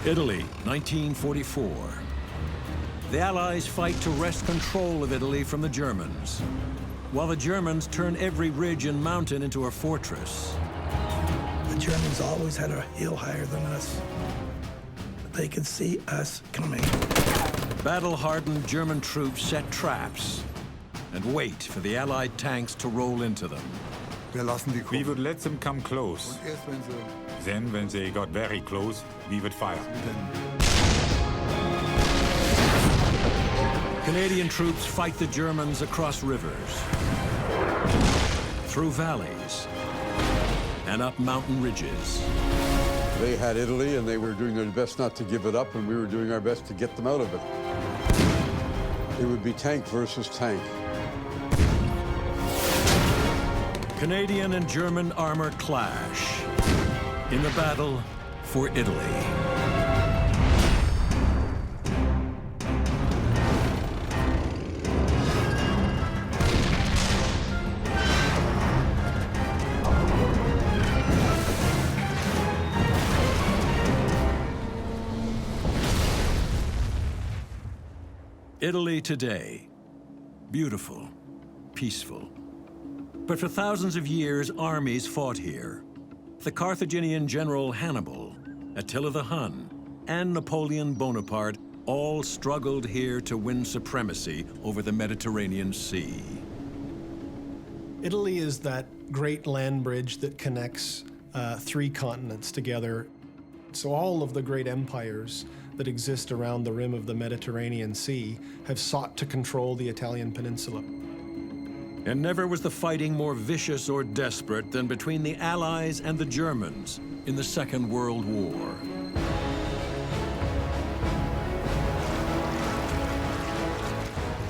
Italy, 1944. The Allies fight to wrest control of Italy from the Germans, while the Germans turn every ridge and mountain into a fortress. The Germans always had a hill higher than us. They could see us coming. Battle-hardened German troops set traps and wait for the Allied tanks to roll into them. We would let them come close. Then, when they got very close, we would fire. Canadian troops fight the Germans across rivers, through valleys, and up mountain ridges. They had Italy, and they were doing their best not to give it up, and we were doing our best to get them out of it. It would be tank versus tank. Canadian and German armor clash in the battle for Italy. Italy today, beautiful, peaceful. But for thousands of years, armies fought here. The Carthaginian general Hannibal, Attila the Hun, and Napoleon Bonaparte all struggled here to win supremacy over the Mediterranean Sea. Italy is that great land bridge that connects three continents together. So all of the great empires that exist around the rim of the Mediterranean Sea have sought to control the Italian peninsula. And never was the fighting more vicious or desperate than between the Allies and the Germans in the Second World War.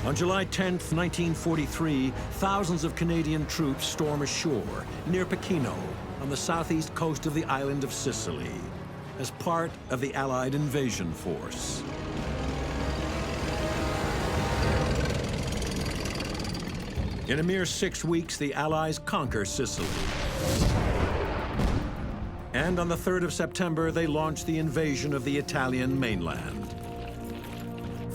On July 10th, 1943, thousands of Canadian troops storm ashore near Pechino on the southeast coast of the island of Sicily as part of the Allied invasion force. In a mere 6 weeks, the Allies conquer Sicily. And on the 3rd of September, they launch the invasion of the Italian mainland.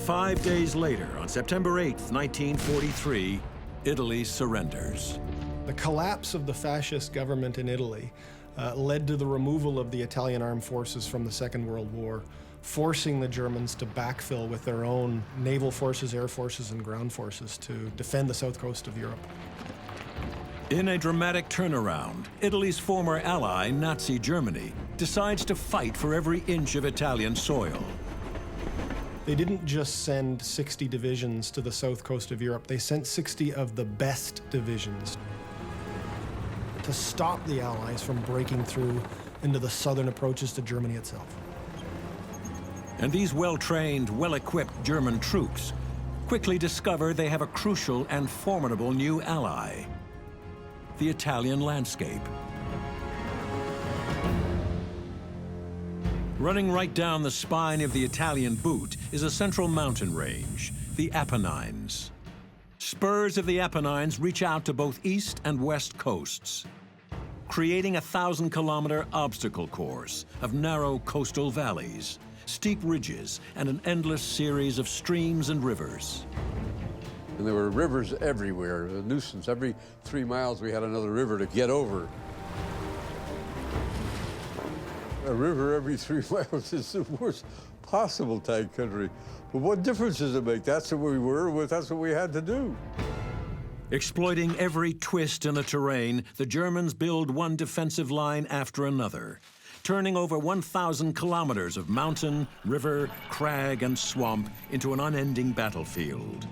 5 days later, on September 8th, 1943, Italy surrenders. The collapse of the fascist government in Italy led to the removal of the Italian armed forces from the Second World War, forcing the Germans to backfill with their own naval forces, air forces, and ground forces to defend the south coast of Europe. In a dramatic turnaround, Italy's former ally, Nazi Germany, decides to fight for every inch of Italian soil. They didn't just send 60 divisions to the south coast of Europe, they sent 60 of the best divisions to stop the Allies from breaking through into the southern approaches to Germany itself. And these well-trained, well-equipped German troops quickly discover they have a crucial and formidable new ally: the Italian landscape. Running right down the spine of the Italian boot is a central mountain range, the Apennines. Spurs of the Apennines reach out to both east and west coasts, creating a 1,000-kilometer obstacle course of narrow coastal valleys, steep ridges, and an endless series of streams and rivers. And there were rivers everywhere, a nuisance. Every 3 miles we had another river to get over. A river every 3 miles is the worst possible tank country. But what difference does it make? That's what we were, that's what we had to do. Exploiting every twist in the terrain, the Germans build one defensive line after another, turning over 1,000 kilometers of mountain, river, crag, and swamp into an unending battlefield.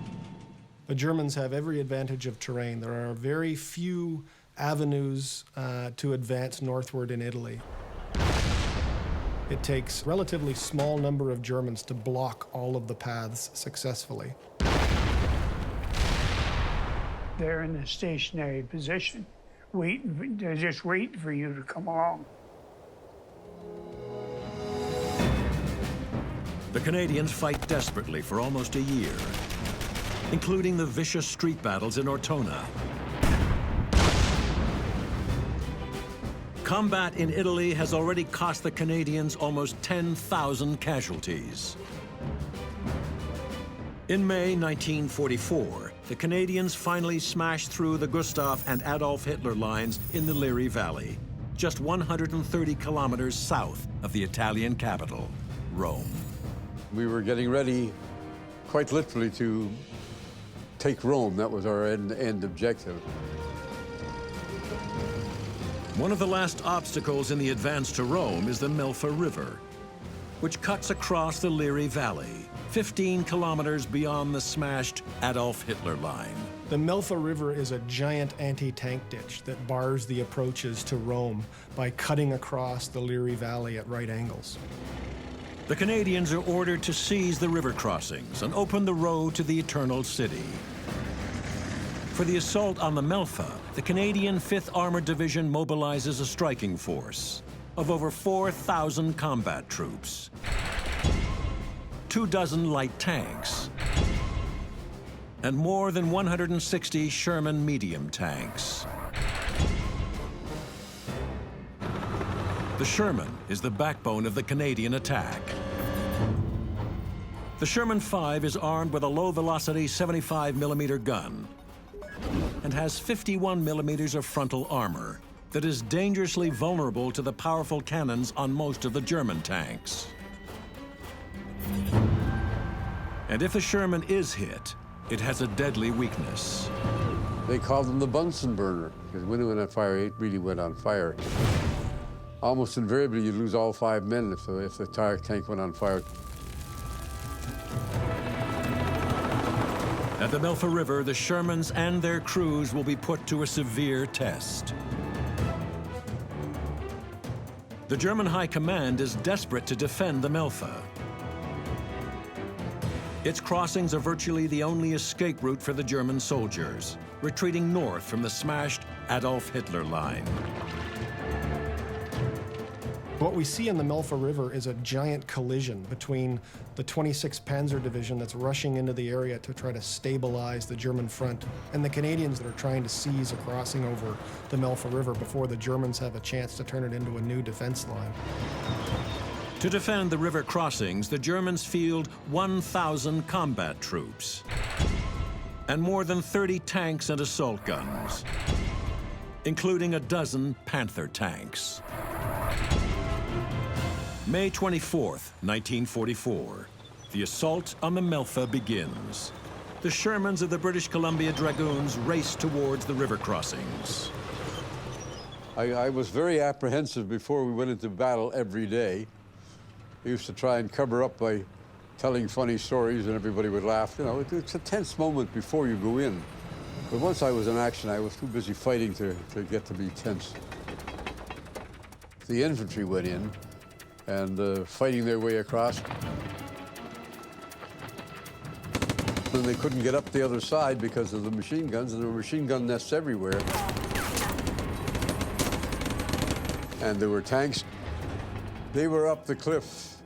The Germans have every advantage of terrain. There are very few avenues to advance northward in Italy. It takes a relatively small number of Germans to block all of the paths successfully. They're in a stationary position, they're just waiting for you to come along. The Canadians fight desperately for almost a year, including the vicious street battles in Ortona. Combat in Italy has already cost the Canadians almost 10,000 casualties. In May 1944, the Canadians finally smashed through the Gustav and Adolf Hitler lines in the Liri Valley, just 130 kilometers south of the Italian capital, Rome. We were getting ready, quite literally, to take Rome. That was our end objective. One of the last obstacles in the advance to Rome is the Melfa River, which cuts across the Liri Valley, 15 kilometers beyond the smashed Adolf Hitler line. The Melfa River is a giant anti-tank ditch that bars the approaches to Rome by cutting across the Liri Valley at right angles. The Canadians are ordered to seize the river crossings and open the road to the Eternal City. For the assault on the Melfa, the Canadian 5th Armored Division mobilizes a striking force of over 4,000 combat troops, 24 light tanks, and more than 160 Sherman medium tanks. The Sherman is the backbone of the Canadian attack. The Sherman 5 is armed with a low-velocity 75mm gun and has 51mm of frontal armor that is dangerously vulnerable to the powerful cannons on most of the German tanks. And if the Sherman is hit, it has a deadly weakness. They called them the Bunsen burner, because when it went on fire, it really went on fire. Almost invariably, you'd lose all 5 men if the entire tank went on fire. At the Melfa River, the Shermans and their crews will be put to a severe test. The German High Command is desperate to defend the Melfa. Its crossings are virtually the only escape route for the German soldiers, retreating north from the smashed Adolf Hitler line. What we see in the Melfa River is a giant collision between the 26th Panzer Division that's rushing into the area to try to stabilize the German front and the Canadians that are trying to seize a crossing over the Melfa River before the Germans have a chance to turn it into a new defense line. To defend the river crossings, the Germans field 1,000 combat troops and more than 30 tanks and assault guns, including a dozen Panther tanks. May 24th, 1944, the assault on the Melfa begins. The Shermans of the British Columbia Dragoons race towards the river crossings. I was very apprehensive before we went into battle every day. I used to try and cover up by telling funny stories and everybody would laugh. You know, it's a tense moment before you go in. But once I was in action, I was too busy fighting to get to be tense. The infantry went in and fighting their way across. And they couldn't get up the other side because of the machine guns, and there were machine gun nests everywhere. And there were tanks. They were up the cliff,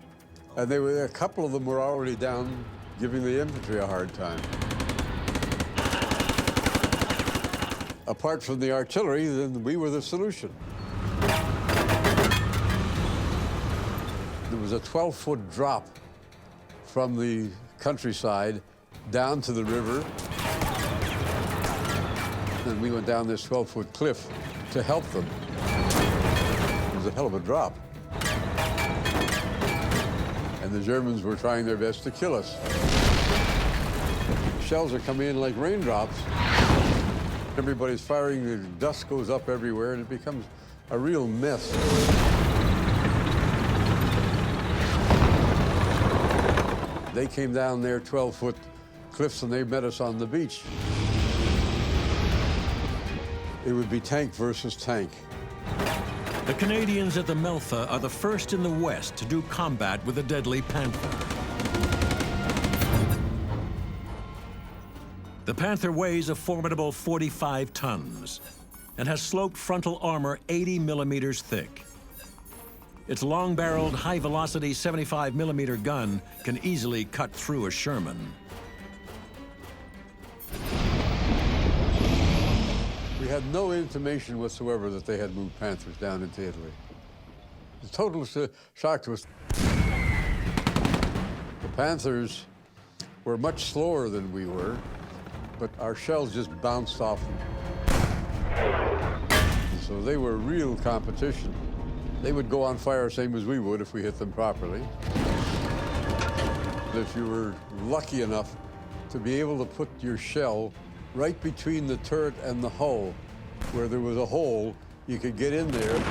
and a couple of them were already down, giving the infantry a hard time. Apart from the artillery, then we were the solution. There was a 12-foot drop from the countryside down to the river. And we went down this 12-foot cliff to help them. It was a hell of a drop. And the Germans were trying their best to kill us. Shells are coming in like raindrops. Everybody's firing, the dust goes up everywhere, and it becomes a real mess. They came down their 12-foot cliffs and they met us on the beach. It would be tank versus tank. The Canadians at the Melfa are the first in the West to do combat with the deadly Panther. The Panther weighs a formidable 45 tons and has sloped frontal armor 80 millimeters thick. Its long-barreled, high-velocity 75mm gun can easily cut through a Sherman. We had no intimation whatsoever that they had moved Panthers down into Italy. It was a total shock to us. The Panthers were much slower than we were, but our shells just bounced off them. So they were real competition. They would go on fire same as we would if we hit them properly. If you were lucky enough to be able to put your shell right between the turret and the hull, where there was a hole, you could get in there.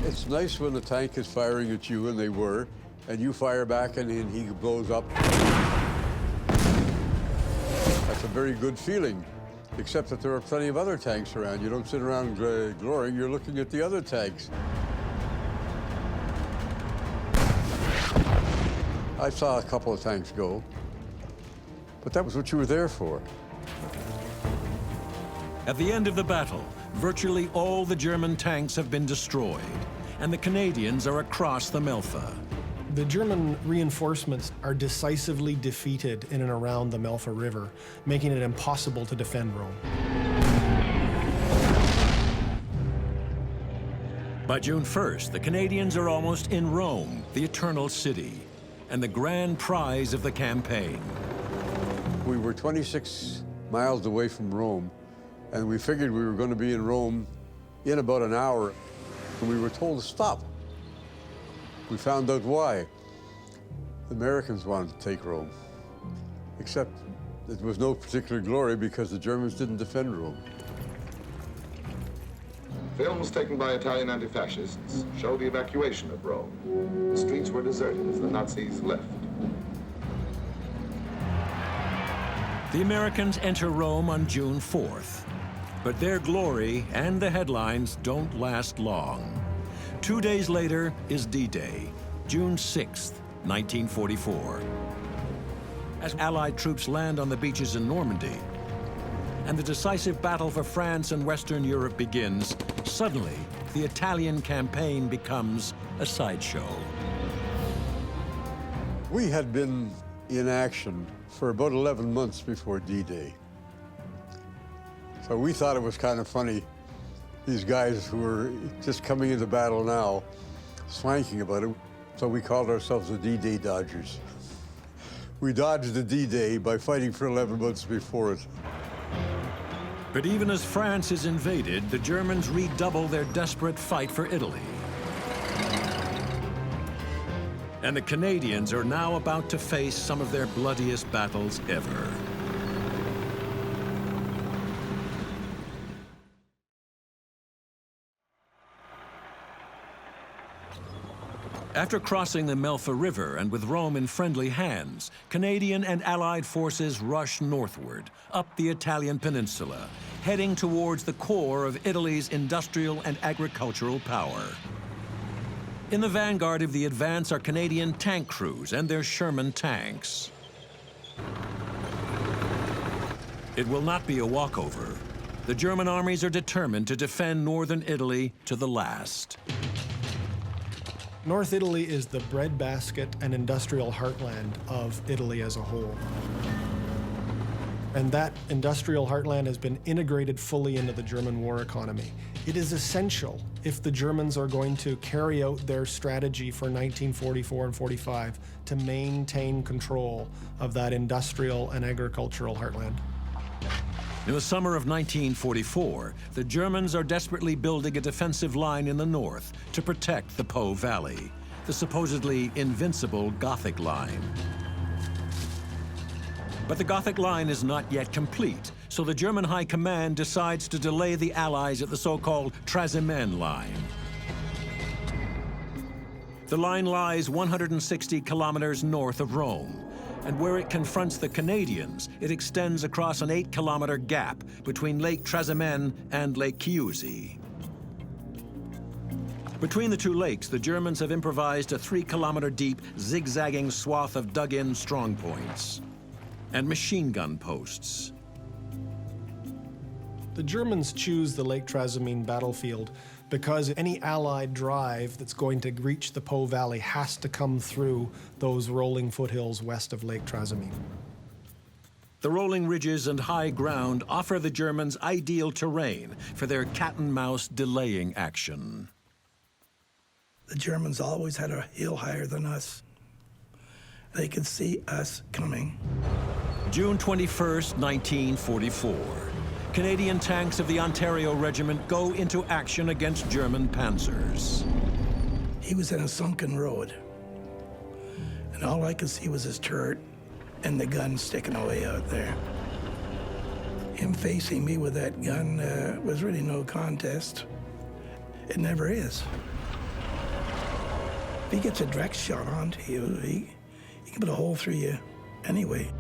It's nice when the tank is firing at you, and they were, and you fire back and he blows up. That's a very good feeling, except that there are plenty of other tanks around. You don't sit around glorying, you're looking at the other tanks. I saw a couple of tanks go, but that was what you were there for. At the end of the battle, virtually all the German tanks have been destroyed, and the Canadians are across the Melfa. The German reinforcements are decisively defeated in and around the Melfa River, making it impossible to defend Rome. By June 1st, the Canadians are almost in Rome, the Eternal City, and the grand prize of the campaign. We were 26 miles away from Rome, and we figured we were going to be in Rome in about an hour, and we were told to stop. We found out why. The Americans wanted to take Rome, except it was no particular glory because the Germans didn't defend Rome. Films taken by Italian anti-fascists show the evacuation of Rome. The streets were deserted as the Nazis left. The Americans enter Rome on June 4th, but their glory and the headlines don't last long. 2 days later is D-Day, June 6th, 1944. As Allied troops land on the beaches in Normandy, and the decisive battle for France and Western Europe begins, suddenly the Italian campaign becomes a sideshow. We had been in action for about 11 months before D-Day. So we thought it was kind of funny, these guys who were just coming into battle now, swanking about it. So we called ourselves the D-Day Dodgers. We dodged the D-Day by fighting for 11 months before it. But even as France is invaded, the Germans redouble their desperate fight for Italy. And the Canadians are now about to face some of their bloodiest battles ever. After crossing the Melfa River and with Rome in friendly hands, Canadian and Allied forces rush northward, up the Italian peninsula, heading towards the core of Italy's industrial and agricultural power. In the vanguard of the advance are Canadian tank crews and their Sherman tanks. It will not be a walkover. The German armies are determined to defend northern Italy to the last. North Italy is the breadbasket and industrial heartland of Italy as a whole. And that industrial heartland has been integrated fully into the German war economy. It is essential if the Germans are going to carry out their strategy for 1944 and 45 to maintain control of that industrial and agricultural heartland. In the summer of 1944, the Germans are desperately building a defensive line in the north to protect the Po Valley, the supposedly invincible Gothic line. But the Gothic line is not yet complete, so the German High Command decides to delay the Allies at the so-called Trasimene line. The line lies 160 kilometers north of Rome, and where it confronts the Canadians, it extends across an 8-kilometer gap between Lake Trasimene and Lake Chiusi. Between the two lakes, the Germans have improvised a 3-kilometer deep, zigzagging swath of dug-in strongpoints and machine gun posts. The Germans choose the Lake Trasimene battlefield because any Allied drive that's going to reach the Po Valley has to come through those rolling foothills west of Lake Trasimene. The rolling ridges and high ground offer the Germans ideal terrain for their cat-and-mouse delaying action. The Germans always had a hill higher than us. They could see us coming. June 21st, 1944. Canadian tanks of the Ontario Regiment go into action against German panzers. He was in a sunken road, and all I could see was his turret and the gun sticking away out there. Him facing me with that gun was really no contest. It never is. If he gets a direct shot onto you, he can put a hole through you anyway.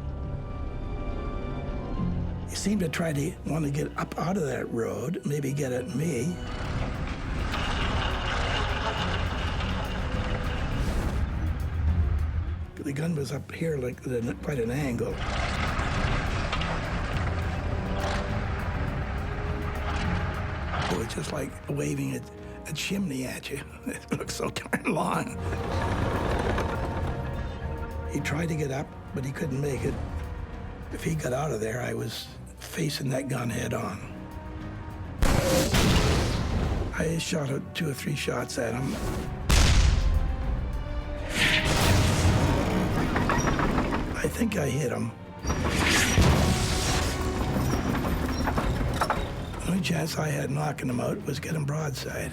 He seemed to try to want to get up out of that road, maybe get at me. The gun was up here, like at quite an angle. It was just like waving a chimney at you. It looked so darn long. He tried to get up, but he couldn't make it. If he got out of there, I was facing that gun head on. I shot 2 or 3 shots at him. I think I hit him. The only chance I had knocking him out was get him broadside.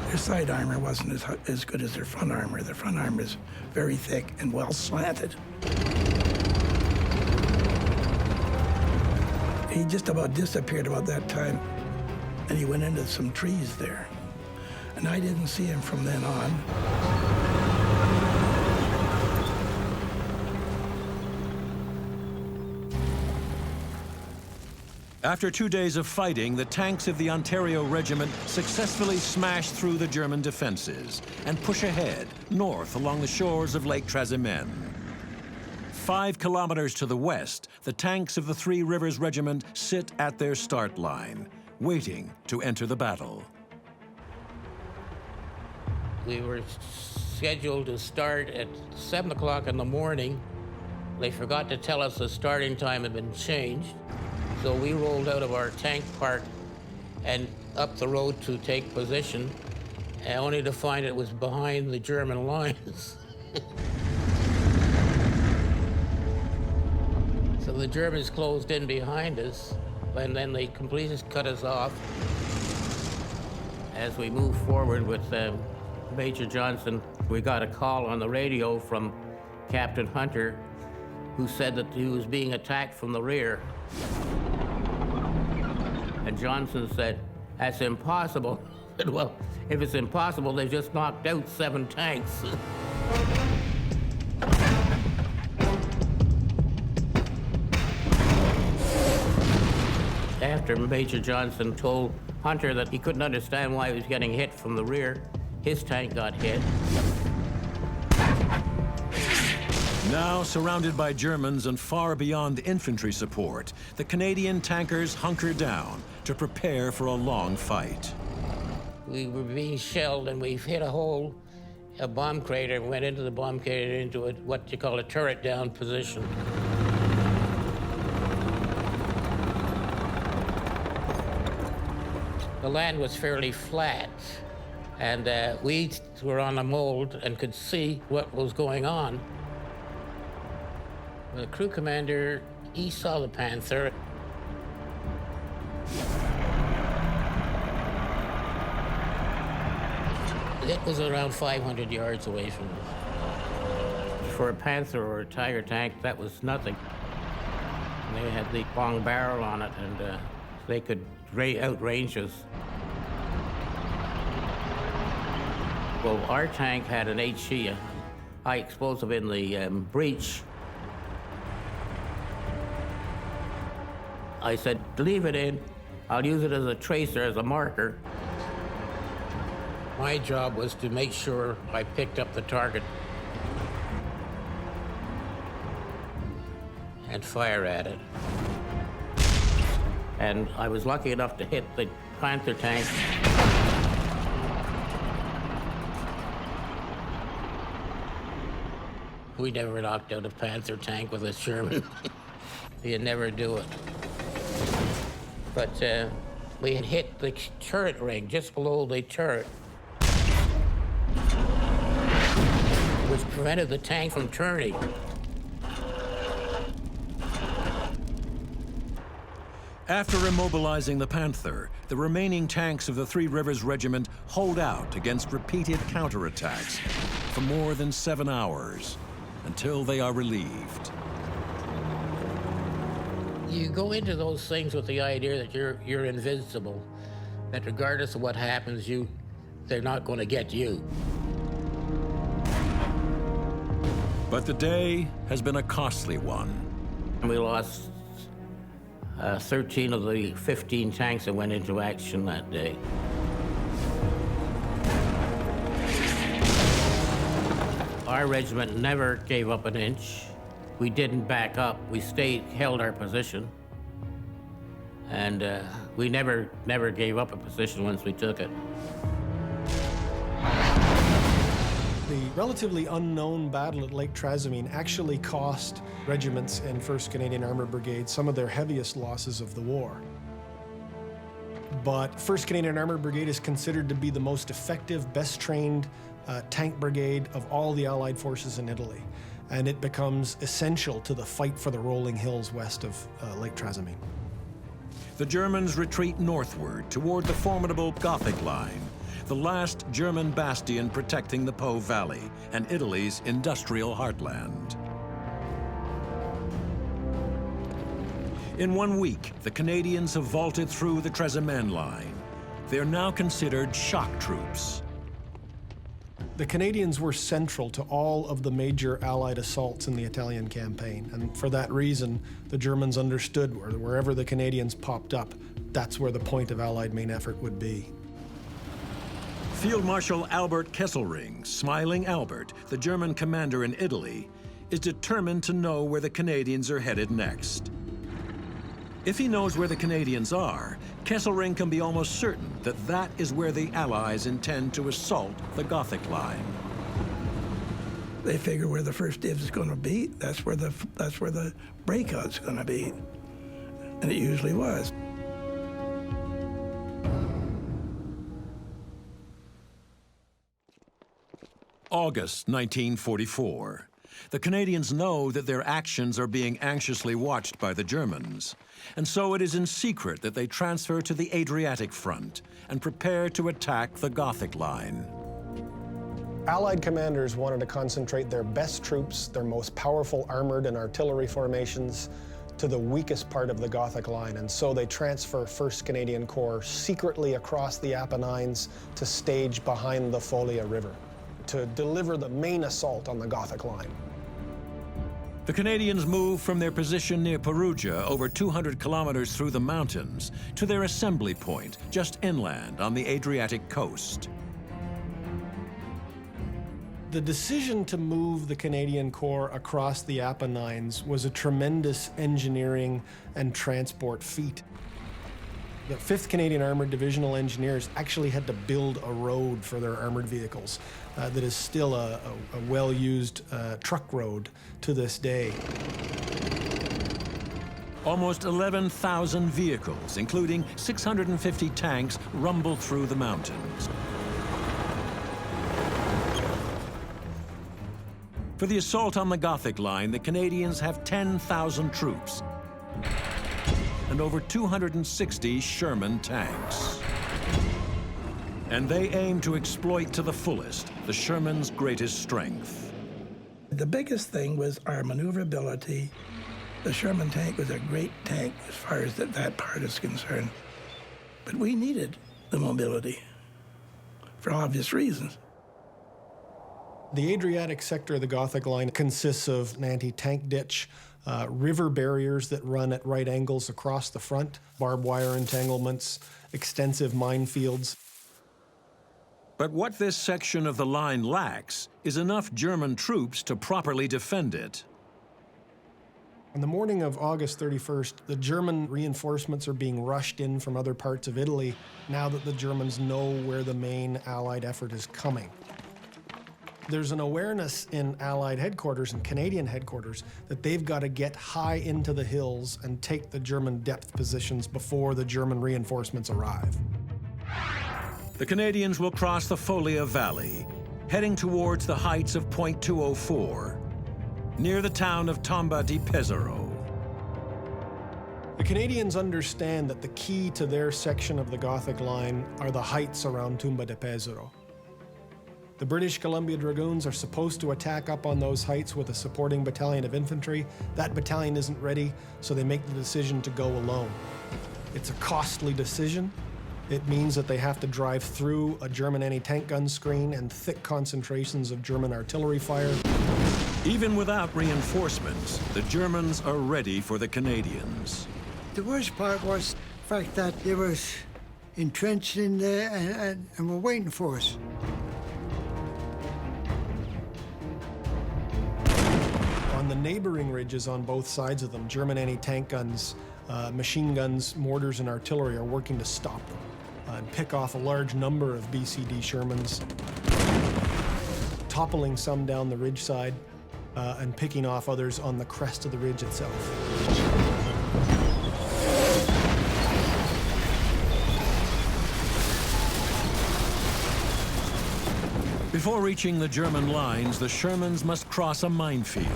Their side armor wasn't as good as their front armor. Their front armor is very thick and well slanted. He just about disappeared about that time, and he went into some trees there. And I didn't see him from then on. After 2 days of fighting, the tanks of the Ontario Regiment successfully smash through the German defenses and push ahead north along the shores of Lake Trasimene. 5 kilometers to the west, the tanks of the Three Rivers Regiment sit at their start line, waiting to enter the battle. We were scheduled to start at 7 o'clock in the morning. They forgot to tell us the starting time had been changed. So we rolled out of our tank park and up the road to take position, only to find it was behind the German lines. So the Germans closed in behind us, and then they completely cut us off. As we moved forward with Major Johnson, we got a call on the radio from Captain Hunter, who said that he was being attacked from the rear. And Johnson said, "That's impossible." I said, "Well, if it's impossible, they just knocked out 7 tanks." After Major Johnson told Hunter that he couldn't understand why he was getting hit from the rear, his tank got hit. Now surrounded by Germans and far beyond infantry support, the Canadian tankers hunker down to prepare for a long fight. We were being shelled, and we hit a hole, a bomb crater, and went into the bomb crater into what you call a turret down position. The land was fairly flat, and we were on a mold and could see what was going on. The crew commander, he saw the Panther. It was around 500 yards away from us. For a Panther or a Tiger tank, that was nothing. They had the long barrel on it, and they could outrange us. Well, our tank had an HE, a high explosive, in the breech. I said, "Leave it in. I'll use it as a tracer, as a marker." My job was to make sure I picked up the target and fire at it. And I was lucky enough to hit the Panther tank. We never knocked out a Panther tank with a Sherman. You'd never do it. But we had hit the turret ring just below the turret, which prevented the tank from turning. After immobilizing the Panther, the remaining tanks of the Three Rivers Regiment hold out against repeated counterattacks for more than 7 hours until they are relieved. You go into those things with the idea that you're invincible, that regardless of what happens, they're not going to get you. But the day has been a costly one. We lost 13 of the 15 tanks that went into action that day. Our regiment never gave up an inch. We didn't back up. We held our position. And we never gave up a position once we took it. The relatively unknown battle at Lake Trasimene actually cost regiments in 1st Canadian Armoured Brigade some of their heaviest losses of the war. But 1st Canadian Armoured Brigade is considered to be the most effective, best trained tank brigade of all the Allied forces in Italy. And it becomes essential to the fight for the rolling hills west of Lake Trasimene. The Germans retreat northward toward the formidable Gothic line, the last German bastion protecting the Po Valley and Italy's industrial heartland. In 1 week, the Canadians have vaulted through the Trasimene line. They're now considered shock troops. The Canadians were central to all of the major Allied assaults in the Italian campaign, and for that reason, the Germans understood wherever the Canadians popped up, that's where the point of Allied main effort would be. Field Marshal Albert Kesselring, Smiling Albert, the German commander in Italy, is determined to know where the Canadians are headed next. If he knows where the Canadians are, Kesselring can be almost certain that that is where the Allies intend to assault the Gothic line. They figure where the first div is going to be, that's where the breakout's going to be. And it usually was. August 1944. The Canadians know that their actions are being anxiously watched by the Germans, and so it is in secret that they transfer to the Adriatic front and prepare to attack the Gothic line. Allied commanders wanted to concentrate their best troops, their most powerful armored and artillery formations, to the weakest part of the Gothic line, and so they transfer 1st Canadian Corps secretly across the Apennines to stage behind the Folia River to deliver the main assault on the Gothic line. The Canadians move from their position near Perugia, over 200 kilometers through the mountains, to their assembly point just inland on the Adriatic coast. The decision to move the Canadian Corps across the Apennines was a tremendous engineering and transport feat. The 5th Canadian Armoured Divisional Engineers actually had to build a road for their armoured vehicles that is still a well-used truck road to this day. Almost 11,000 vehicles, including 650 tanks, rumble through the mountains. For the assault on the Gothic line, the Canadians have 10,000 troops and over 260 Sherman tanks. And they aim to exploit to the fullest the Sherman's greatest strength. The biggest thing was our maneuverability. The Sherman tank was a great tank as far as that part is concerned. But we needed the mobility for obvious reasons. The Adriatic sector of the Gothic line consists of an anti-tank ditch, river barriers that run at right angles across the front, barbed wire entanglements, extensive minefields. But what this section of the line lacks is enough German troops to properly defend it. On the morning of August 31st, the German reinforcements are being rushed in from other parts of Italy now that the Germans know where the main Allied effort is coming. There's an awareness in Allied headquarters and Canadian headquarters that they've got to get high into the hills and take the German depth positions before the German reinforcements arrive. The Canadians will cross the Folia Valley, heading towards the heights of Point 204, near the town of Tomba di Pesaro. The Canadians understand that the key to their section of the Gothic line are the heights around Tomba di Pesaro. The British Columbia Dragoons are supposed to attack up on those heights with a supporting battalion of infantry. That battalion isn't ready, so they make the decision to go alone. It's a costly decision. It means that they have to drive through a German anti-tank gun screen and thick concentrations of German artillery fire. Even without reinforcements, the Germans are ready for the Canadians. The worst part was the fact that they were entrenched in there and were waiting for us. On the neighboring ridges on both sides of them, German anti-tank guns, machine guns, mortars, and artillery are working to stop them and pick off a large number of BCD Shermans, toppling some down the ridge side and picking off others on the crest of the ridge itself. Before reaching the German lines, the Shermans must cross a minefield.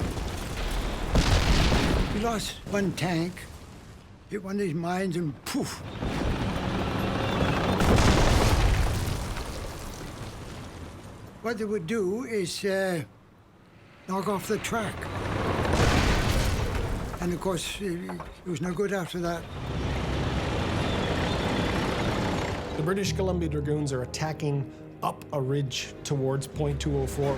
We lost one tank, hit one of these mines, and poof. What they would do is knock off the track. And of course, it was no good after that. The British Columbia Dragoons are attacking up a ridge towards Point 204.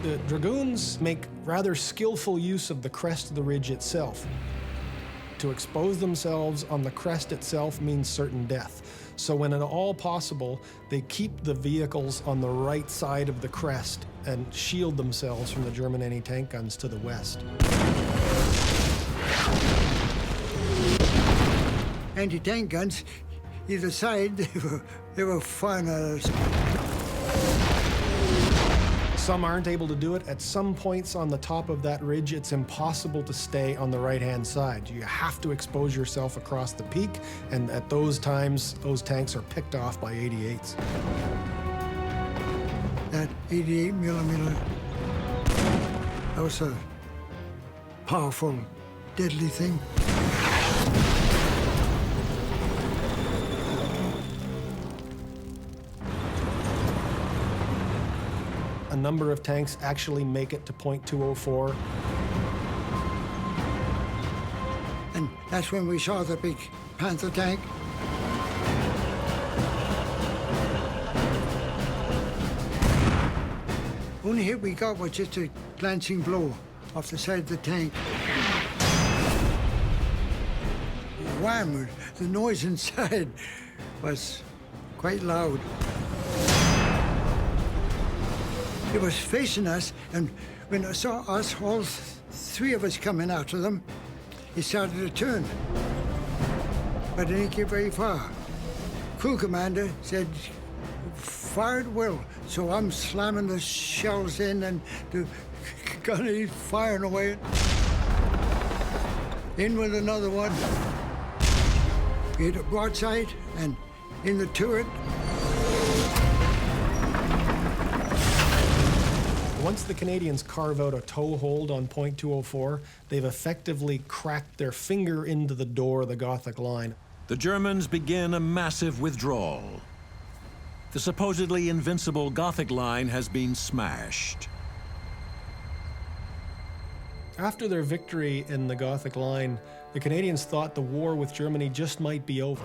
The Dragoons make rather skillful use of the crest of the ridge itself. To expose themselves on the crest itself means certain death. So when at all possible, they keep the vehicles on the right side of the crest and shield themselves from the German anti-tank guns to the west. Anti-tank guns, either side, they were firing at us. Some aren't able to do it. At some points on the top of that ridge, it's impossible to stay on the right-hand side. You have to expose yourself across the peak, and at those times, those tanks are picked off by 88s. That 88 millimeter, that was a powerful, deadly thing. A number of tanks actually make it to Point 204. And that's when we saw the big Panther tank. Only hit we got was just a glancing blow off the side of the tank. Wham! The noise inside was quite loud. It was facing us, and when I saw us, all three of us coming after them, he started to turn. But it didn't get very far. Crew commander said, fire at will. So I'm slamming the shells in, and the gun is firing away. In with another one. Hit a broadside, and in the turret. Once the Canadians carve out a toehold on Point 204, they've effectively cracked their finger into the door of the Gothic line. The Germans begin a massive withdrawal. The supposedly invincible Gothic line has been smashed. After their victory in the Gothic line, the Canadians thought the war with Germany just might be over.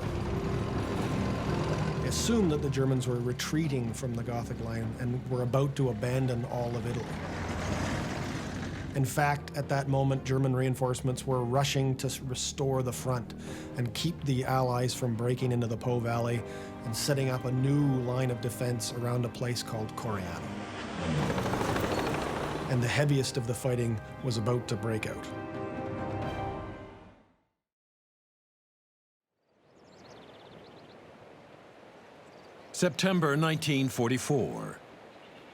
They assumed that the Germans were retreating from the Gothic line and were about to abandon all of Italy. In fact, at that moment, German reinforcements were rushing to restore the front and keep the Allies from breaking into the Po Valley and setting up a new line of defense around a place called Coriano. And the heaviest of the fighting was about to break out. September 1944.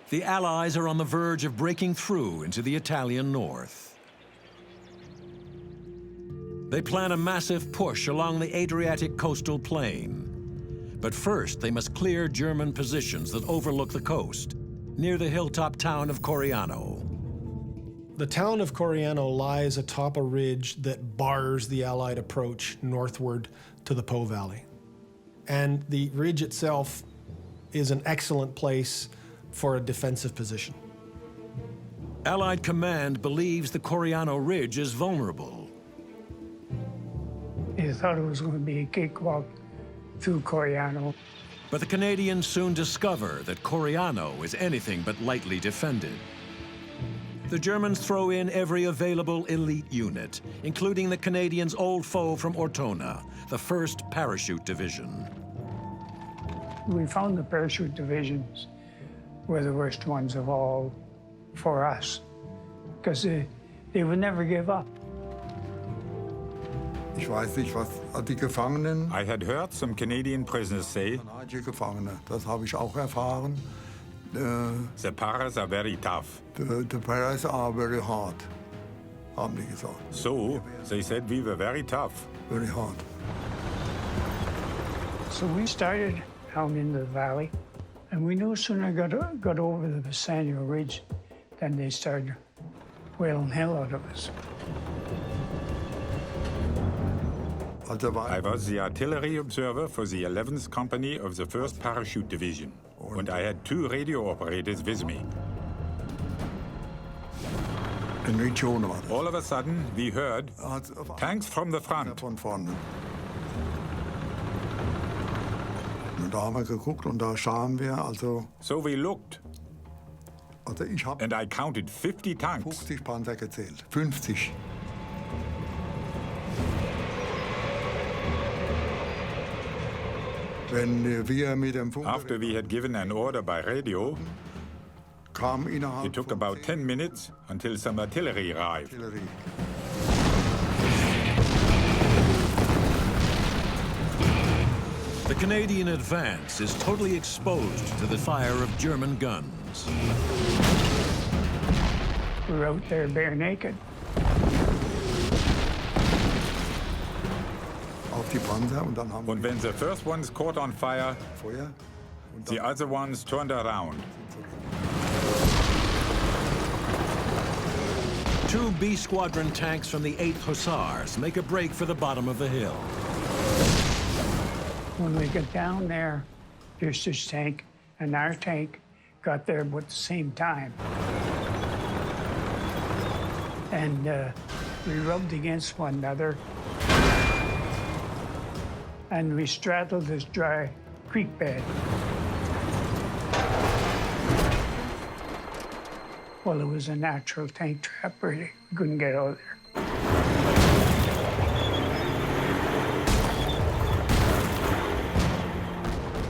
The Allies are on the verge of breaking through into the Italian north. They plan a massive push along the Adriatic coastal plain. But first, they must clear German positions that overlook the coast, near the hilltop town of Coriano. The town of Coriano lies atop a ridge that bars the Allied approach northward to the Po Valley. And the ridge itself is an excellent place for a defensive position. Allied command believes the Coriano Ridge is vulnerable. They thought it was going to be a cakewalk through Coriano. But the Canadians soon discover that Coriano is anything but lightly defended. The Germans throw in every available elite unit, including the Canadians' old foe from Ortona, the 1st Parachute Division. We found the parachute divisions were the worst ones of all for us, because they would never give up. Ich weiß nicht, was die Gefangenen. I had heard some Canadian prisoners say, Gefangene, das habe ich auch erfahren. the Paras are very tough. The Paras are very hard, haben die gesagt. So, they said we were very tough. Very hard. So we started down in the valley, and we knew soon I got over the Visanio Ridge, then they started whaling hell out of us. I was the artillery observer for the 11th Company of the 1st Parachute Division, and I had 2 radio operators with me. All of a sudden, we heard tanks from the front. Von vorne. Und da haben wir geguckt und da sahen wir also. So we looked, Also ich habe and I counted 50 tanks. 50 Panzer gezählt. 50. Wenn wir mit dem Funk After we had given an order by radio, kam innerhalb it took von about 10 minutes until some artillery arrived. Artillerie. The Canadian advance is totally exposed to the fire of German guns. We were out there bare naked. Auf die Panzer und dann haben And when the first ones caught on fire, Feuer. Und the other ones turned around. 2 B Squadron tanks from the 8th Hussars make a break for the bottom of the hill. When we got down there, there's this tank, and our tank got there at the same time. And we rubbed against one another, and we straddled this dry creek bed. Well, it was a natural tank trap, really. We couldn't get out of there.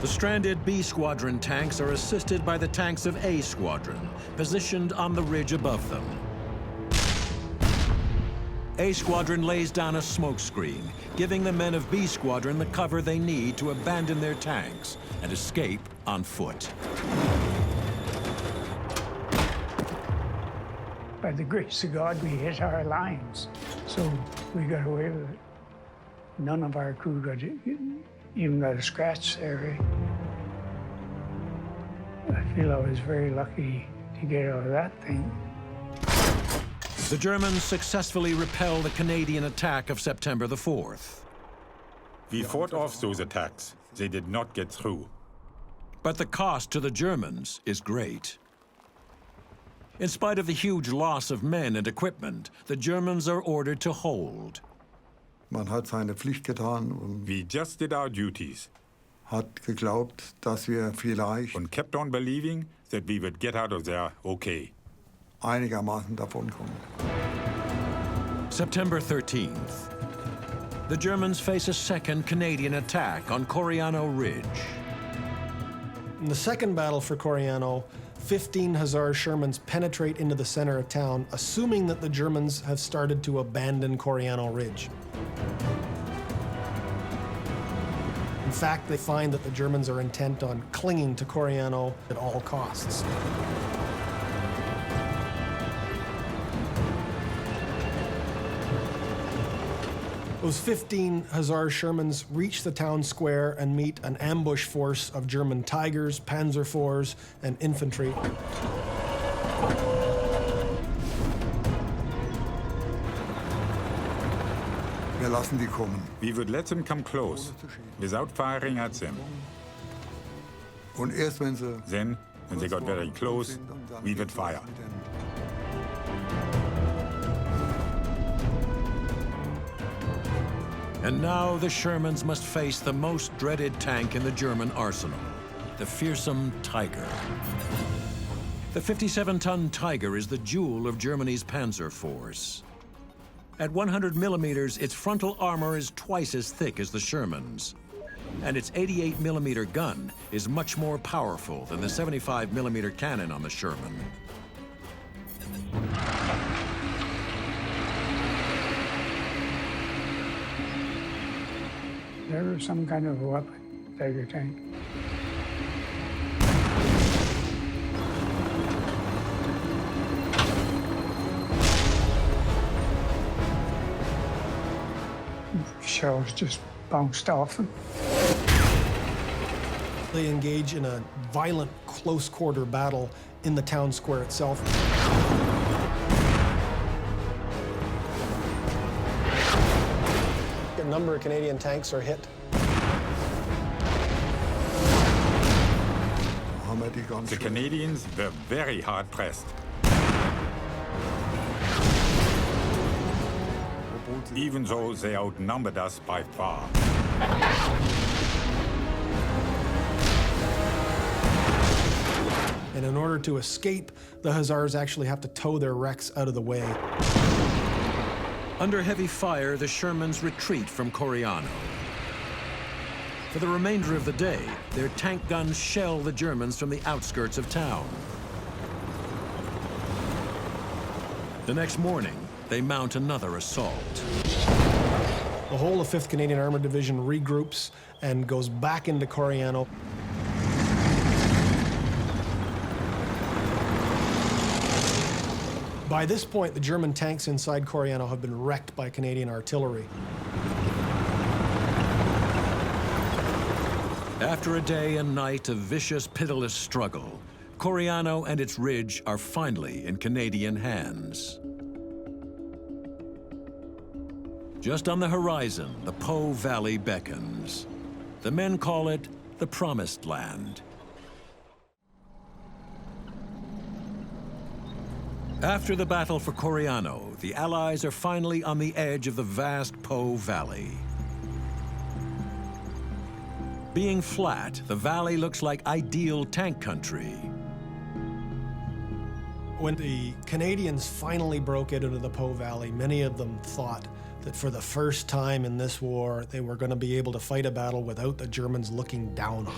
The stranded B Squadron tanks are assisted by the tanks of A Squadron, positioned on the ridge above them. A Squadron lays down a smokescreen, giving the men of B Squadron the cover they need to abandon their tanks and escape on foot. By the grace of God, we hit our lines, so we got away with it. None of our crew even got a scratch there. I feel I was very lucky to get out of that thing. The Germans successfully repel the Canadian attack of September the 4th. We fought off those attacks. They did not get through. But the cost to the Germans is great. In spite of the huge loss of men and equipment, the Germans are ordered to hold. Man hat seine Pflicht getan und We just did our duties hat geglaubt, dass wir vielleicht and kept on believing that we would get out of there okay. einigermaßen davonkommen. September 13th. The Germans face a second Canadian attack on Coriano Ridge. In the second battle for Coriano, 15 Hussar Shermans penetrate into the center of town, assuming that the Germans have started to abandon Coriano Ridge. And fact, they find that the Germans are intent on clinging to Coriano at all costs. Those 15 Hussar Shermans reach the town square and meet an ambush force of German Tigers, Panzer IVs, and infantry. Wir lassen die kommen. We would let them come close, without firing at them. Und erst wenn sie Then, when they got very close, we would fire. And now the Shermans must face the most dreaded tank in the German arsenal, the fearsome Tiger. The 57-ton Tiger is the jewel of Germany's Panzer force. At 100 millimeters, its frontal armor is twice as thick as the Sherman's. And its 88 millimeter gun is much more powerful than the 75 millimeter cannon on the Sherman. There was some kind of a weapon, Tiger tank. Shells just bounced off them. They engage in a violent close-quarter battle in the town square itself. A number of Canadian tanks are hit. The Canadians were very hard pressed. Even though they outnumbered us by far. And in order to escape, the Hussars actually have to tow their wrecks out of the way. Under heavy fire, the Shermans retreat from Coriano. For the remainder of the day, their tank guns shell the Germans from the outskirts of town. The next morning, they mount another assault. The whole of 5th Canadian Armored Division regroups and goes back into Coriano. By this point, the German tanks inside Coriano have been wrecked by Canadian artillery. After a day and night of vicious, pitiless struggle, Coriano and its ridge are finally in Canadian hands. Just on the horizon, the Po Valley beckons. The men call it the Promised Land. After the battle for Coriano, the Allies are finally on the edge of the vast Po Valley. Being flat, the valley looks like ideal tank country. When the Canadians finally broke into the Po Valley, many of them thought that for the first time in this war, they were going to be able to fight a battle without the Germans looking down on them.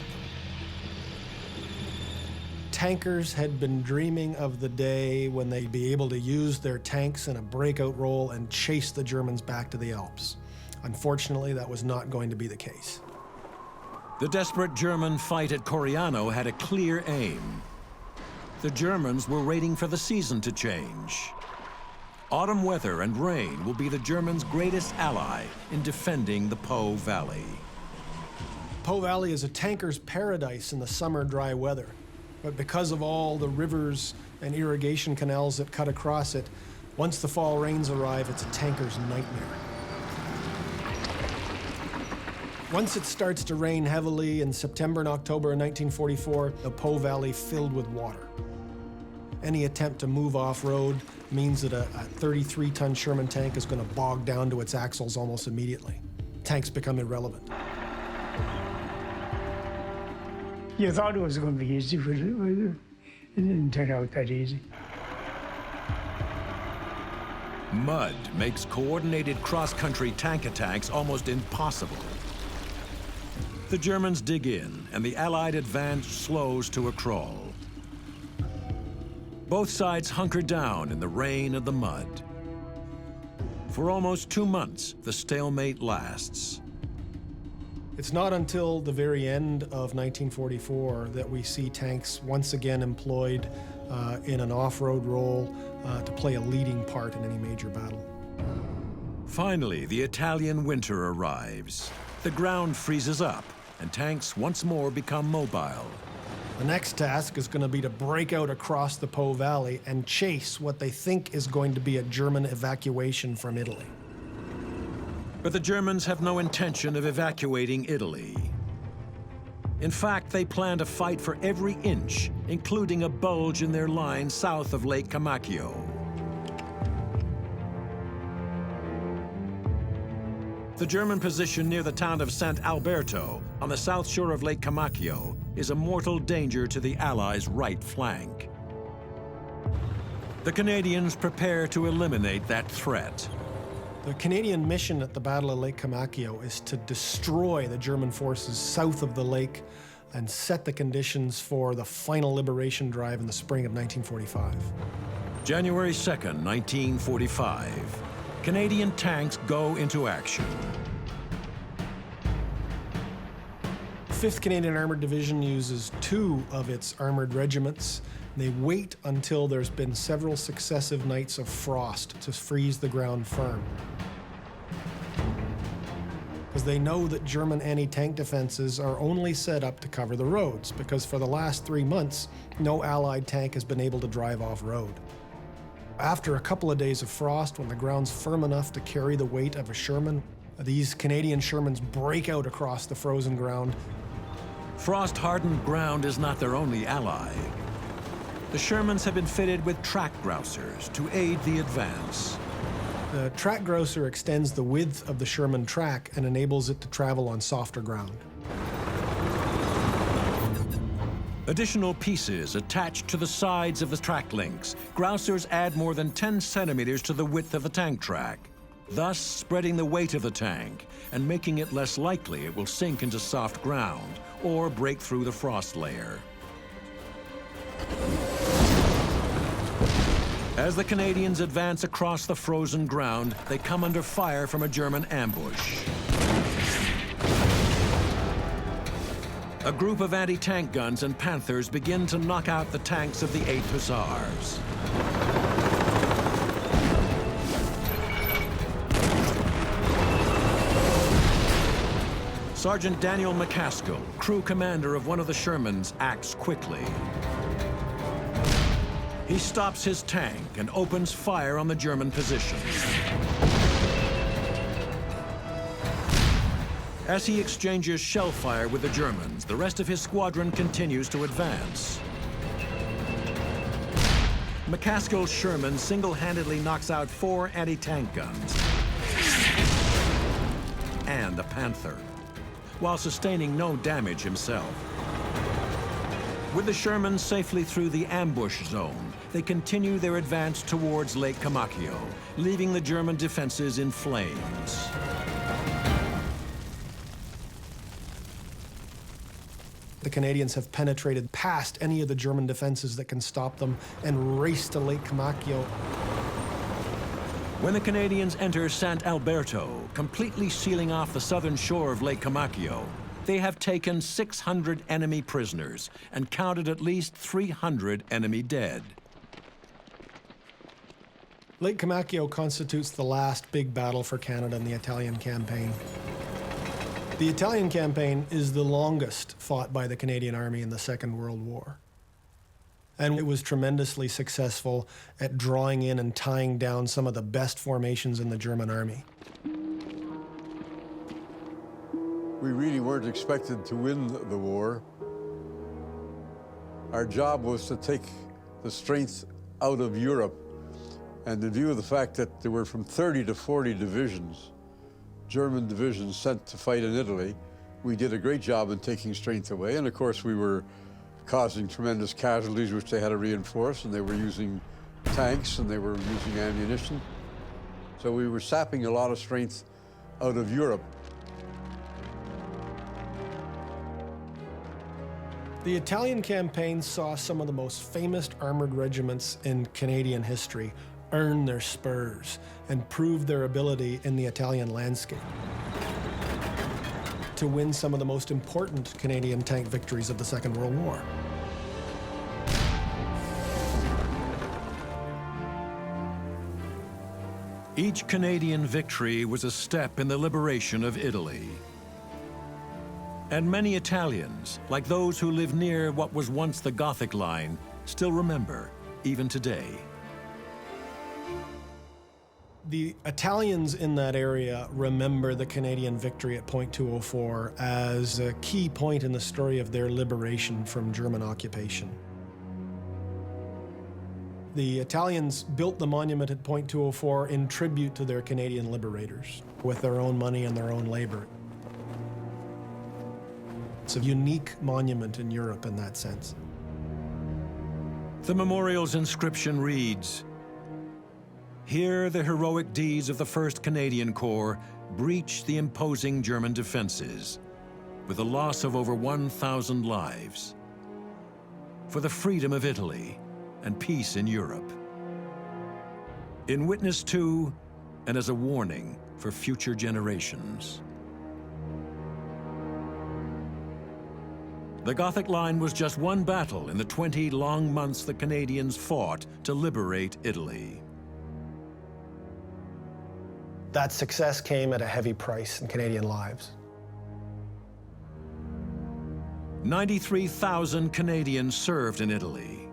Tankers had been dreaming of the day when they'd be able to use their tanks in a breakout role and chase the Germans back to the Alps. Unfortunately, that was not going to be the case. The desperate German fight at Coriano had a clear aim. The Germans were waiting for the season to change. Autumn weather and rain will be the Germans' greatest ally in defending the Po Valley. Po Valley is a tanker's paradise in the summer dry weather. But because of all the rivers and irrigation canals that cut across it, once the fall rains arrive, it's a tanker's nightmare. Once it starts to rain heavily in September and October of 1944, the Po Valley filled with water. Any attempt to move off-road means that a 33-ton Sherman tank is going to bog down to its axles almost immediately. Tanks become irrelevant. You thought it was going to be easy, but it didn't turn out that easy. Mud makes coordinated cross-country tank attacks almost impossible. The Germans dig in, and the Allied advance slows to a crawl. Both sides hunker down in the rain and the mud. For almost 2 months, the stalemate lasts. It's not until the very end of 1944 that we see tanks once again employed in an off-road role to play a leading part in any major battle. Finally, the Italian winter arrives. The ground freezes up, and tanks once more become mobile. The next task is going to be to break out across the Po Valley and chase what they think is going to be a German evacuation from Italy. But the Germans have no intention of evacuating Italy. In fact, they plan to fight for every inch, including a bulge in their line south of Lake Comacchio. The German position near the town of Sant Alberto on the south shore of Lake Comacchio is a mortal danger to the Allies' right flank. The Canadians prepare to eliminate that threat. The Canadian mission at the Battle of Lake Comacchio is to destroy the German forces south of the lake and set the conditions for the final liberation drive in the spring of 1945. January 2nd, 1945. Canadian tanks go into action. 5th Canadian Armoured Division uses 2 of its armoured regiments. They wait until there's been several successive nights of frost to freeze the ground firm. Because they know that German anti-tank defenses are only set up to cover the roads, because for the last 3 months, no Allied tank has been able to drive off-road. After a couple of days of frost, when the ground's firm enough to carry the weight of a Sherman, these Canadian Shermans break out across the frozen ground. Frost-hardened ground is not their only ally. The Shermans have been fitted with track grousers to aid the advance. The track grouser extends the width of the Sherman track and enables it to travel on softer ground. Additional pieces attached to the sides of the track links. Grousers add more than 10 centimeters to the width of the tank track, thus spreading the weight of the tank and making it less likely it will sink into soft ground or break through the frost layer. As the Canadians advance across the frozen ground, they come under fire from a German ambush. A group of anti-tank guns and Panthers begin to knock out the tanks of the 8th Hussars. Sergeant Daniel McCaskill, crew commander of one of the Shermans, acts quickly. He stops his tank and opens fire on the German position. As he exchanges shell fire with the Germans, the rest of his squadron continues to advance. McCaskill's Sherman single-handedly knocks out 4 anti-tank guns and a Panther, while sustaining no damage himself. With the Shermans safely through the ambush zone, they continue their advance towards Lake Comacchio, leaving the German defenses in flames. The Canadians have penetrated past any of the German defenses that can stop them and race to Lake Comacchio. When the Canadians enter Sant Alberto, completely sealing off the southern shore of Lake Comacchio, they have taken 600 enemy prisoners and counted at least 300 enemy dead. Lake Comacchio constitutes the last big battle for Canada in the Italian campaign. The Italian campaign is the longest fought by the Canadian Army in the Second World War. And it was tremendously successful at drawing in and tying down some of the best formations in the German Army. We really weren't expected to win the war. Our job was to take the strength out of Europe. And in view of the fact that there were from 30 to 40 divisions, German divisions sent to fight in Italy, we did a great job in taking strength away. And of course, we were causing tremendous casualties, which they had to reinforce, and they were using tanks and they were using ammunition. So we were sapping a lot of strength out of Europe. The Italian campaign saw some of the most famous armored regiments in Canadian history earn their spurs and prove their ability in the Italian landscape. to win some of the most important Canadian tank victories of the Second World War. Each Canadian victory was a step in the liberation of Italy. And many Italians, like those who live near what was once the Gothic line, still remember, even today. The Italians in that area remember the Canadian victory at Point 204 as a key point in the story of their liberation from German occupation. The Italians built the monument at Point 204 in tribute to their Canadian liberators, with their own money and their own labor. It's a unique monument in Europe in that sense. The memorial's inscription reads, "Here the heroic deeds of the 1st Canadian Corps breached the imposing German defenses, with the loss of over 1,000 lives, for the freedom of Italy and peace in Europe. In witness to, and as a warning for future generations." The Gothic line was just one battle in the 20 long months the Canadians fought to liberate Italy. That success came at a heavy price in Canadian lives. 93,000 Canadians served in Italy.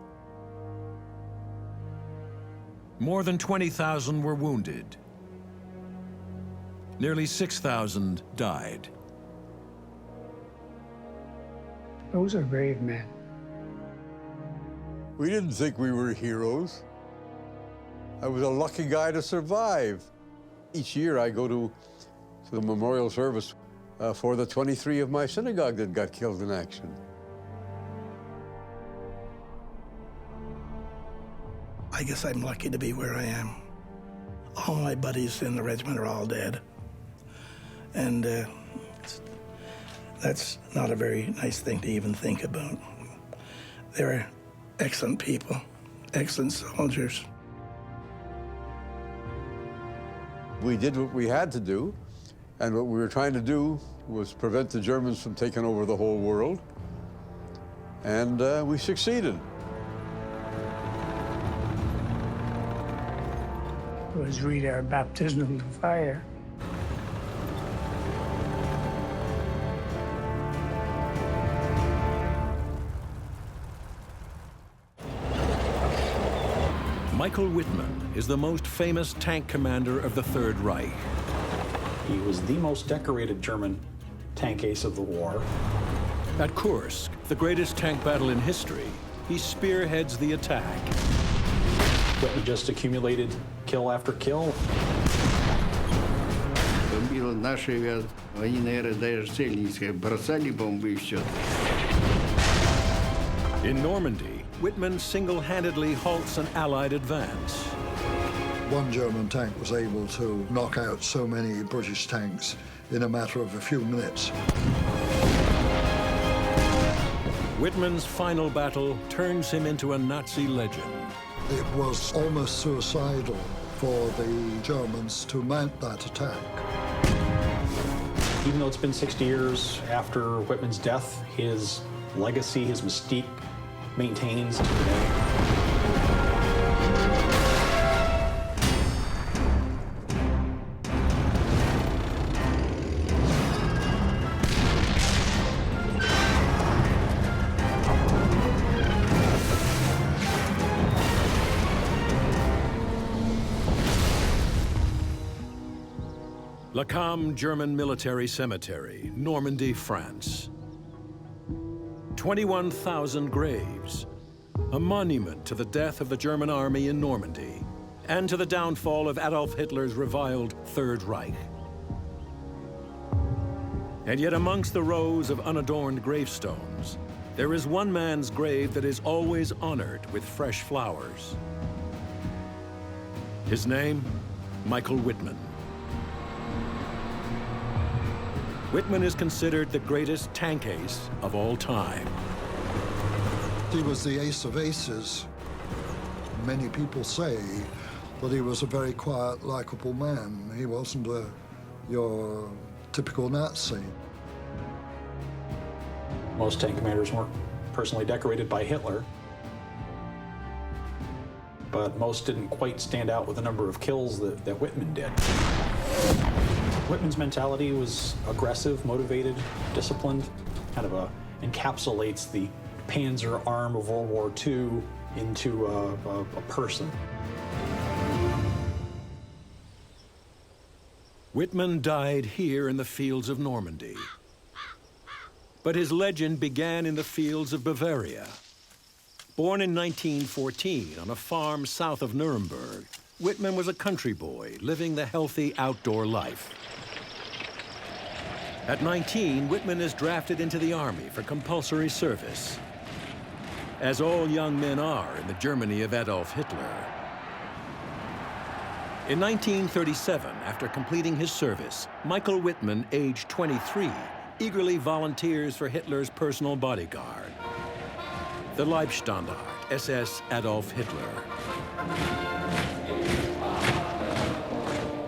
More than 20,000 were wounded. Nearly 6,000 died. Those are brave men. We didn't think we were heroes. I was a lucky guy to survive. Each year I go to the memorial service for the 23 of my synagogue that got killed in action. I guess I'm lucky to be where I am. All my buddies in the regiment are all dead. And that's not a very nice thing to even think about. They were excellent people, excellent soldiers. We did what we had to do, and what we were trying to do was prevent the Germans from taking over the whole world, and we succeeded. It was really our baptismal fire. Michael Whitman is the most famous tank commander of the Third Reich. He was the most decorated German tank ace of the war. At Kursk, the greatest tank battle in history, he spearheads the attack. Whitman just accumulated kill after kill. In Normandy, Whitman single-handedly halts an Allied advance. One German tank was able to knock out so many British tanks in a matter of a few minutes. Whitman's final battle turns him into a Nazi legend. It was almost suicidal for the Germans to mount that attack. Even though it's been 60 years after Whitman's death, his legacy, his mystique, maintains today. Le Cam German Military Cemetery, Normandy, France. 21,000 graves, a monument to the death of the German army in Normandy and to the downfall of Adolf Hitler's reviled Third Reich. And yet amongst the rows of unadorned gravestones, there is one man's grave that is always honored with fresh flowers. His name, Michael Whitman. Whitman is considered the greatest tank ace of all time. He was the ace of aces. Many people say that he was a very quiet, likable man. He wasn't your typical Nazi. Most tank commanders weren't personally decorated by Hitler, but most didn't quite stand out with the number of kills that Whitman did. Whitman's mentality was aggressive, motivated, disciplined, kind of encapsulates the Panzer arm of World War II into a person. Whitman died here in the fields of Normandy. But his legend began in the fields of Bavaria. Born in 1914 on a farm south of Nuremberg, Whitman was a country boy living the healthy outdoor life. At 19, Whitman is drafted into the army for compulsory service, as all young men are in the Germany of Adolf Hitler. In 1937, after completing his service, Michael Whitman, aged 23, eagerly volunteers for Hitler's personal bodyguard, the Leibstandarte, SS Adolf Hitler.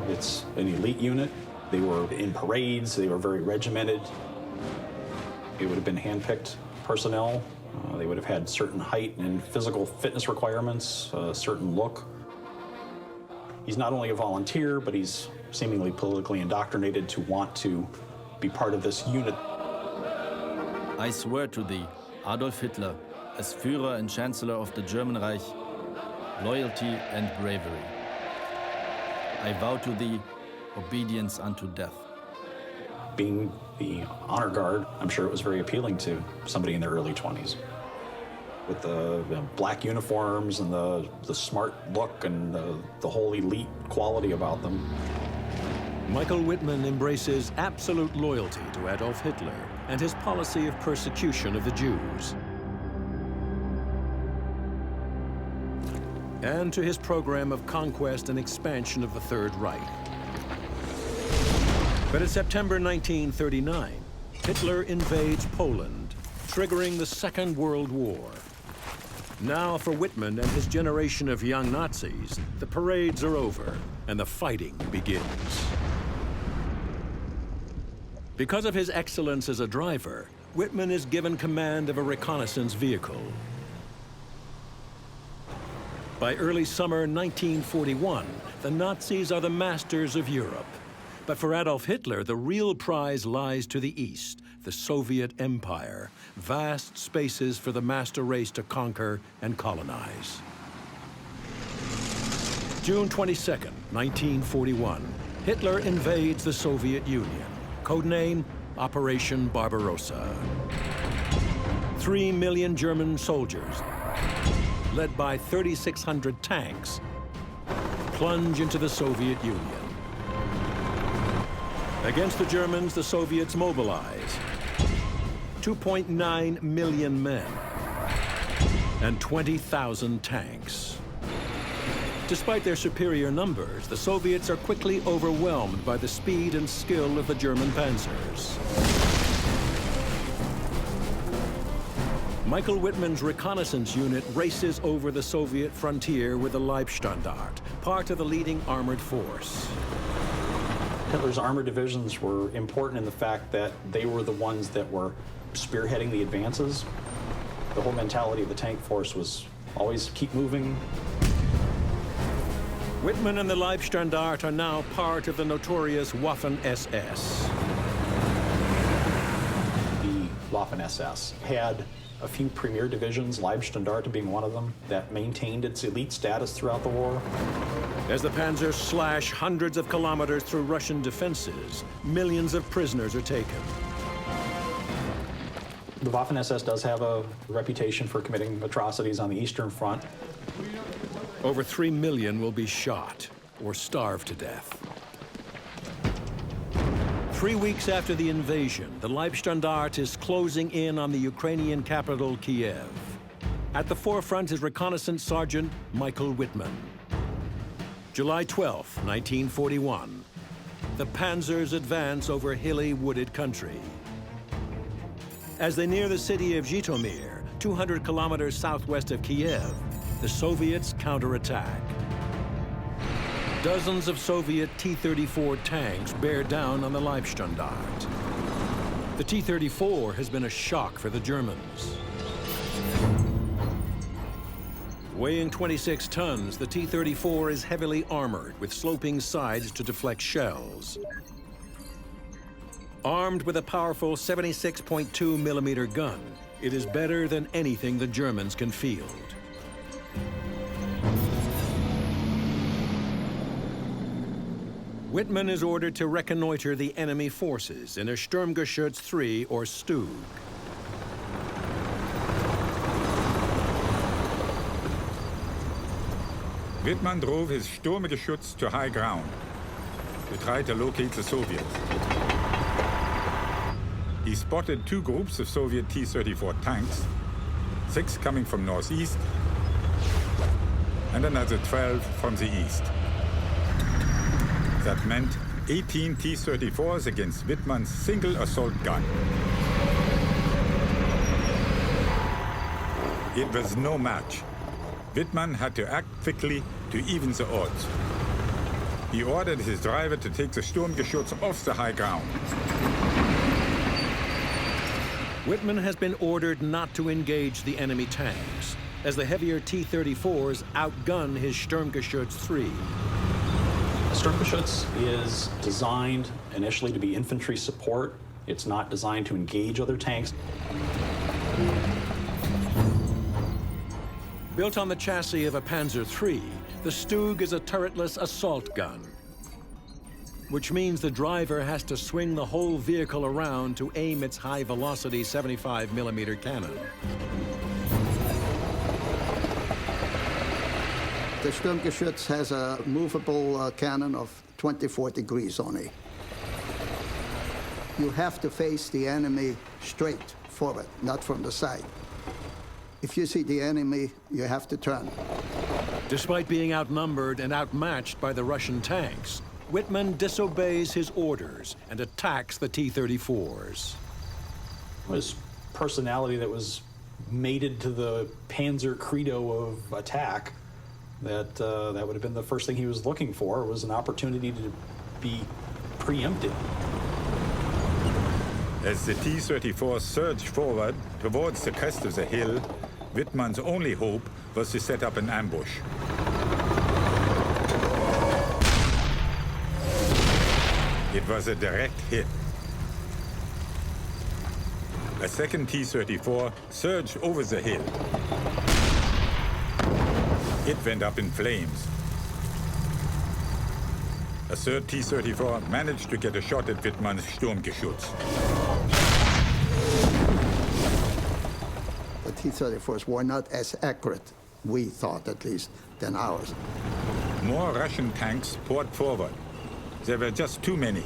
It's an elite unit. They were in parades, they were very regimented. It would have been handpicked personnel. They would have had certain height and physical fitness requirements, a certain look. He's not only a volunteer, but he's seemingly politically indoctrinated to want to be part of this unit. I swear to thee, Adolf Hitler, as Führer and Chancellor of the German Reich, loyalty and bravery. I vow to thee obedience unto death. Being the honor guard, I'm sure it was very appealing to somebody in their early 20s. With the black uniforms and the smart look and the whole elite quality about them. Michael Whitman embraces absolute loyalty to Adolf Hitler and his policy of persecution of the Jews, and to his program of conquest and expansion of the Third Reich. But in September 1939, Hitler invades Poland, triggering the Second World War. Now, for Whitman and his generation of young Nazis, the parades are over and the fighting begins. Because of his excellence as a driver, Whitman is given command of a reconnaissance vehicle. By early summer 1941, the Nazis are the masters of Europe. But for Adolf Hitler, the real prize lies to the east, the Soviet Empire, vast spaces for the master race to conquer and colonize. June 22nd, 1941, Hitler invades the Soviet Union. Codename Operation Barbarossa. 3 million German soldiers, led by 3,600 tanks, plunge into the Soviet Union. Against the Germans, the Soviets mobilize 2.9 million men and 20,000 tanks. Despite their superior numbers, the Soviets are quickly overwhelmed by the speed and skill of the German panzers. Michael Whitman's reconnaissance unit races over the Soviet frontier with the Leibstandarte, part of the leading armored force. Hitler's armored divisions were important in the fact that they were the ones that were spearheading the advances. The whole mentality of the tank force was always keep moving. Whitman and the Leibstandarte are now part of the notorious Waffen-SS. The Waffen-SS had a few premier divisions, Leibstandarte being one of them, that maintained its elite status throughout the war. As the Panzers slash hundreds of kilometers through Russian defenses, millions of prisoners are taken. The Waffen-SS does have a reputation for committing atrocities on the Eastern Front. Over 3 million will be shot or starve to death. 3 weeks after the invasion, the Leibstandarte is closing in on the Ukrainian capital, Kiev. At the forefront is reconnaissance sergeant Michael Whitman. July 12, 1941. The panzers advance over hilly, wooded country. As they near the city of Zhytomyr, 200 kilometers southwest of Kiev, the Soviets counterattack. Dozens of Soviet T-34 tanks bear down on the Leibstandarte. The T-34 has been a shock for the Germans. Weighing 26 tons, the T-34 is heavily armored with sloping sides to deflect shells. Armed with a powerful 76.2 millimeter gun, it is better than anything the Germans can field. Whitman is ordered to reconnoiter the enemy forces in a Sturmgeschütz 3 or Stug. Whitman drove his Sturmgeschütz to high ground to try to locate the Soviets. He spotted 2 groups of Soviet T-34 tanks, 6 coming from northeast, and another 12 from the east. That meant 18 T-34s against Whitman's single assault gun. It was no match. Whitman had to act quickly to even the odds. He ordered his driver to take the Sturmgeschütz off the high ground. Whitman has been ordered not to engage the enemy tanks, as the heavier T-34s outgun his Sturmgeschütz 3. Sturmgeschütz is designed initially to be infantry support. It's not designed to engage other tanks. Built on the chassis of a Panzer III, the Stug is a turretless assault gun, which means the driver has to swing the whole vehicle around to aim its high-velocity 75 millimeter cannon. The Sturmgeschütz has a movable cannon of 24 degrees only. You have to face the enemy straight forward, not from the side. If you see the enemy, you have to turn. Despite being outnumbered and outmatched by the Russian tanks, Whitman disobeys his orders and attacks the T-34s. His personality that was mated to the Panzer credo of attack, that would have been the first thing he was looking for, was an opportunity to be preempted. As the T-34 surged forward towards the crest of the hill, Whitman's only hope was to set up an ambush. It was a direct hit. A second T-34 surged over the hill. It went up in flames. A third T-34 managed to get a shot at Whitman's Sturmgeschütz. The T-34s were not as accurate, we thought at least, than ours. More Russian tanks poured forward. There were just too many.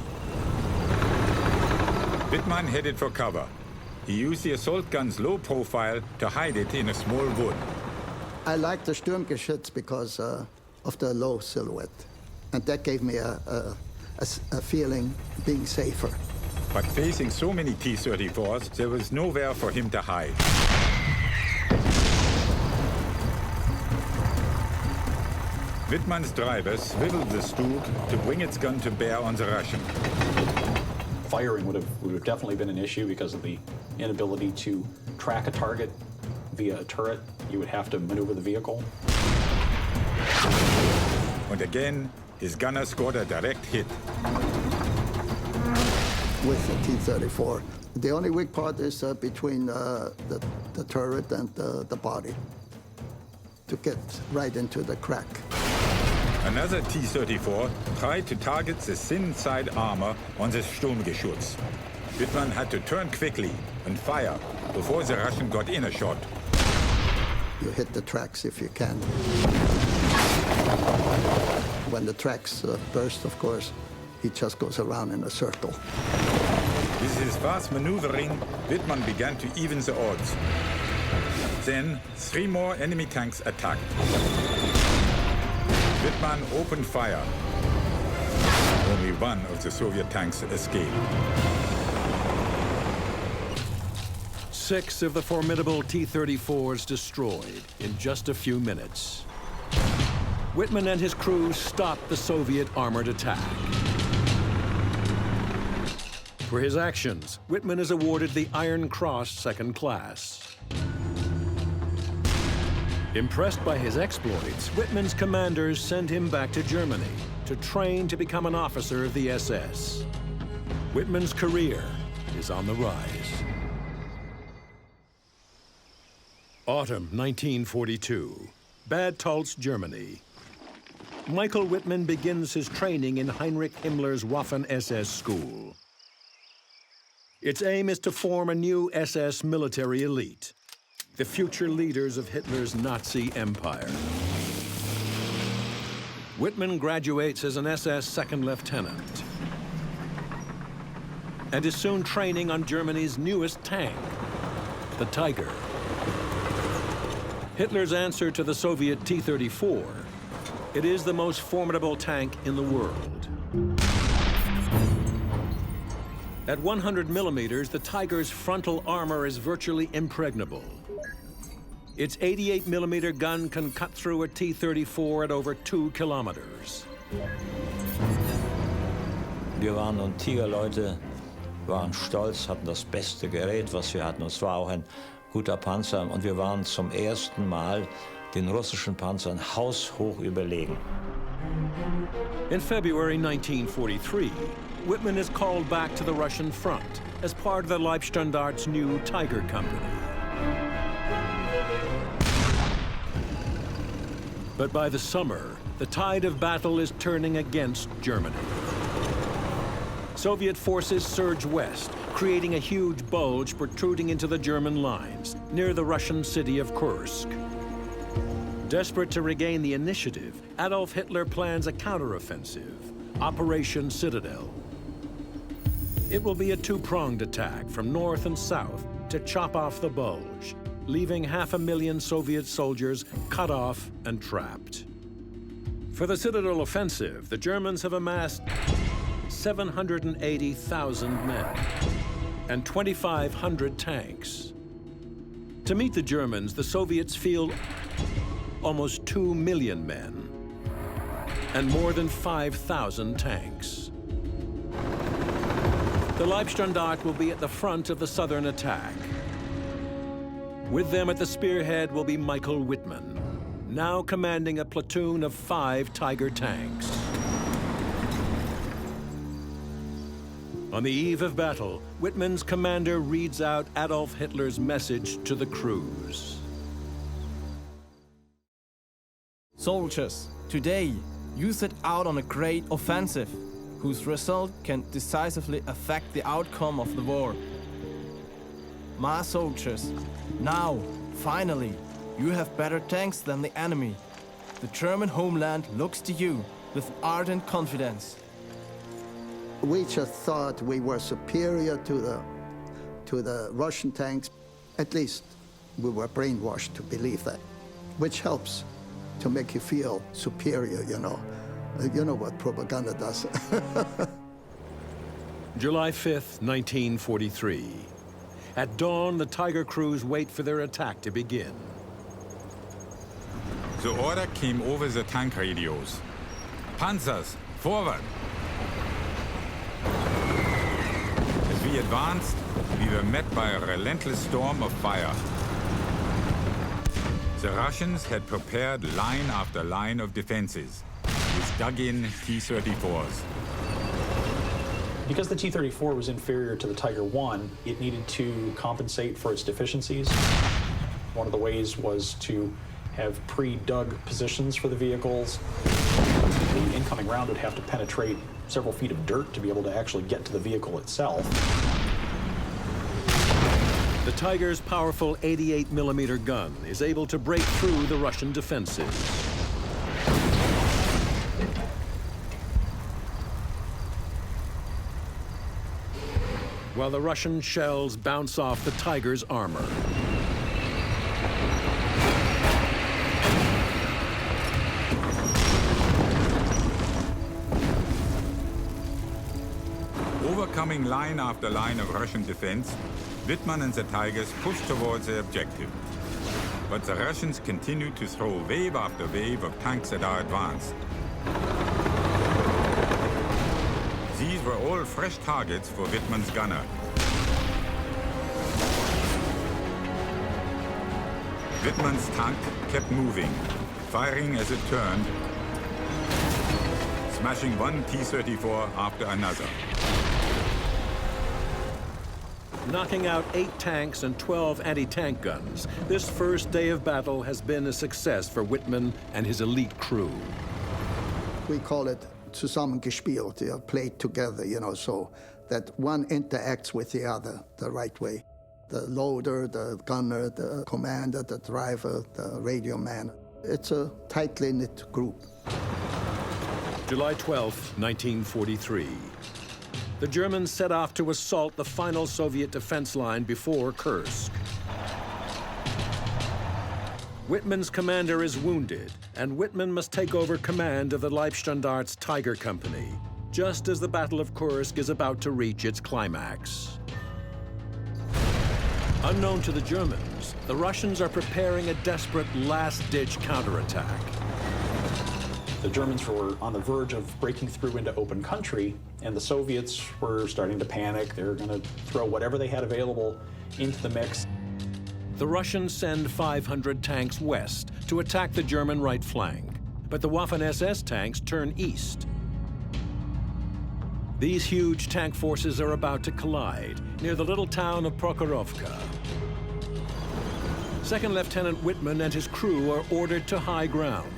Whitman headed for cover. He used the assault gun's low profile to hide it in a small wood. I liked the Sturmgeschütz because of the low silhouette. And that gave me a feeling being safer. But facing so many T-34s, there was nowhere for him to hide. Whitman's driver swiveled the Stug to bring its gun to bear on the Russian. Firing would have definitely been an issue because of the inability to track a target via a turret. You would have to maneuver the vehicle. And again, his gunner scored a direct hit. With the T-34. The only weak part is between the turret and the body, to get right into the crack. Another T-34 tried to target the thin side armor on the Sturmgeschütz. Whitman had to turn quickly and fire before the Russian got in a shot. You hit the tracks if you can. When the tracks burst, of course, he just goes around in a circle. With his fast maneuvering, Whitman began to even the odds. Then, 3 more enemy tanks attacked. Whitman opened fire. Only one of the Soviet tanks escaped. 6 of the formidable T-34s destroyed in just a few minutes. Whitman and his crew stopped the Soviet armored attack. For his actions, Whitman is awarded the Iron Cross Second Class. Impressed by his exploits, Whitman's commanders send him back to Germany to train to become an officer of the SS. Whitman's career is on the rise. Autumn 1942, Bad Talz, Germany. Michael Whitman begins his training in Heinrich Himmler's Waffen-SS school. Its aim is to form a new SS military elite, the future leaders of Hitler's Nazi empire. Whitman graduates as an SS second lieutenant and is soon training on Germany's newest tank, the Tiger. Hitler's answer to the Soviet T-34, it is the most formidable tank in the world. At 100 millimeters, the Tiger's frontal armor is virtually impregnable. Its 88 millimeter gun can cut through a T-34 at over 2 kilometers. Wir waren und Tigerleute, waren stolz, hatten das beste Gerät, was wir hatten. Es war auch ein guter Panzer und wir waren zum ersten Mal den russischen Panzern haushoch überlegen. In February 1943, Whitman is called back to the Russian front as part of the Leibstandart's new Tiger Company. But by the summer, the tide of battle is turning against Germany. Soviet forces surge west, creating a huge bulge protruding into the German lines near the Russian city of Kursk. Desperate to regain the initiative, Adolf Hitler plans a counteroffensive, Operation Citadel. It will be a two-pronged attack from north and south to chop off the bulge, leaving 500,000 Soviet soldiers cut off and trapped. For the Citadel offensive, the Germans have amassed 780,000 men and 2,500 tanks. To meet the Germans, the Soviets field almost 2 million men and more than 5,000 tanks. The Leibstandarte will be at the front of the southern attack. With them at the spearhead will be Michael Whitman, now commanding a platoon of 5 Tiger tanks. On the eve of battle, Whitman's commander reads out Adolf Hitler's message to the crews. Soldiers, today you set out on a great offensive whose result can decisively affect the outcome of the war. My soldiers, now, finally, you have better tanks than the enemy. The German homeland looks to you with ardent confidence. We just thought we were superior to the Russian tanks. At least we were brainwashed to believe that, which helps to make you feel superior, you know. You know what propaganda does. July 5th, 1943. At dawn, the Tiger crews wait for their attack to begin. The order came over the tank radios. Panthers, forward! As we advanced, we were met by a relentless storm of fire. The Russians had prepared line after line of defenses, with dug-in T-34s. Because the T-34 was inferior to the Tiger I, it needed to compensate for its deficiencies. One of the ways was to have pre-dug positions for the vehicles. The incoming round would have to penetrate several feet of dirt to be able to actually get to the vehicle itself. The Tiger's powerful 88mm gun is able to break through the Russian defenses. While the Russian shells bounce off the Tiger's armor. Overcoming line after line of Russian defense, Whitman and the Tigers pushed towards their objective. But the Russians continue to throw wave after wave of tanks at our advance. These were all fresh targets for Wittmann's gunner. Wittmann's tank kept moving, firing as it turned, smashing one T-34 after another. Knocking out 8 tanks and 12 anti-tank guns, this first day of battle has been a success for Wittmann and his elite crew. We call it zusammengespielt, played together, so that one interacts with the other the right way. The loader, the gunner, the commander, the driver, the radio man. It's a tightly knit group. July 12, 1943. The Germans set off to assault the final Soviet defense line before Kursk. Wittmann's commander is wounded, and Wittmann must take over command of the Leibstandart's Tiger Company, just as the Battle of Kursk is about to reach its climax. Unknown to the Germans, the Russians are preparing a desperate last-ditch counterattack. The Germans were on the verge of breaking through into open country, and the Soviets were starting to panic. They were going to throw whatever they had available into the mix. The Russians send 500 tanks west to attack the German right flank, but the Waffen-SS tanks turn east. These huge tank forces are about to collide near the little town of Prokhorovka. Second Lieutenant Wittmann and his crew are ordered to high ground.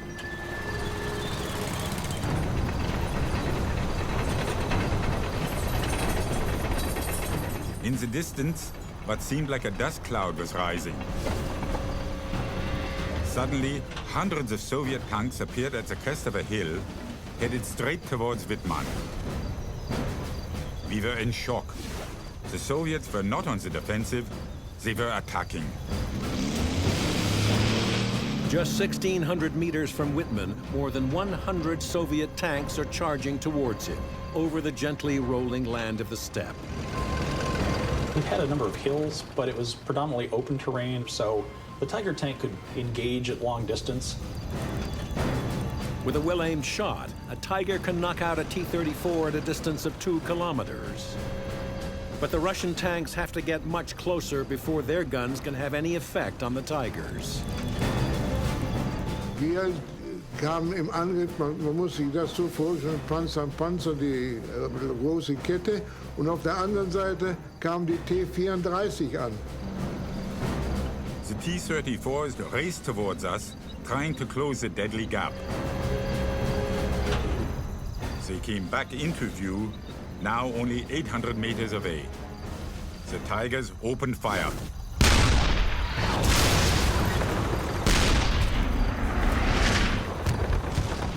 In the distance, what seemed like a dust cloud was rising. Suddenly, hundreds of Soviet tanks appeared at the crest of a hill, headed straight towards Wittmann. We were in shock. The Soviets were not on the defensive, they were attacking. Just 1,600 meters from Wittmann, more than 100 Soviet tanks are charging towards him over the gently rolling land of the steppe. We had a number of hills, but it was predominantly open terrain, so the Tiger tank could engage at long distance. With a well-aimed shot, a Tiger can knock out a T-34 at a distance of 2 kilometers. But the Russian tanks have to get much closer before their guns can have any effect on the Tigers. Wir kamen im Angriff, man muss sich das so vorstellen, Panzer an Panzer, die große Kette, und auf der anderen Seite kam die T-34 an. The T-34s raced towards us, trying to close the deadly gap. They came back into view, now only 800 meters away. The Tigers opened fire.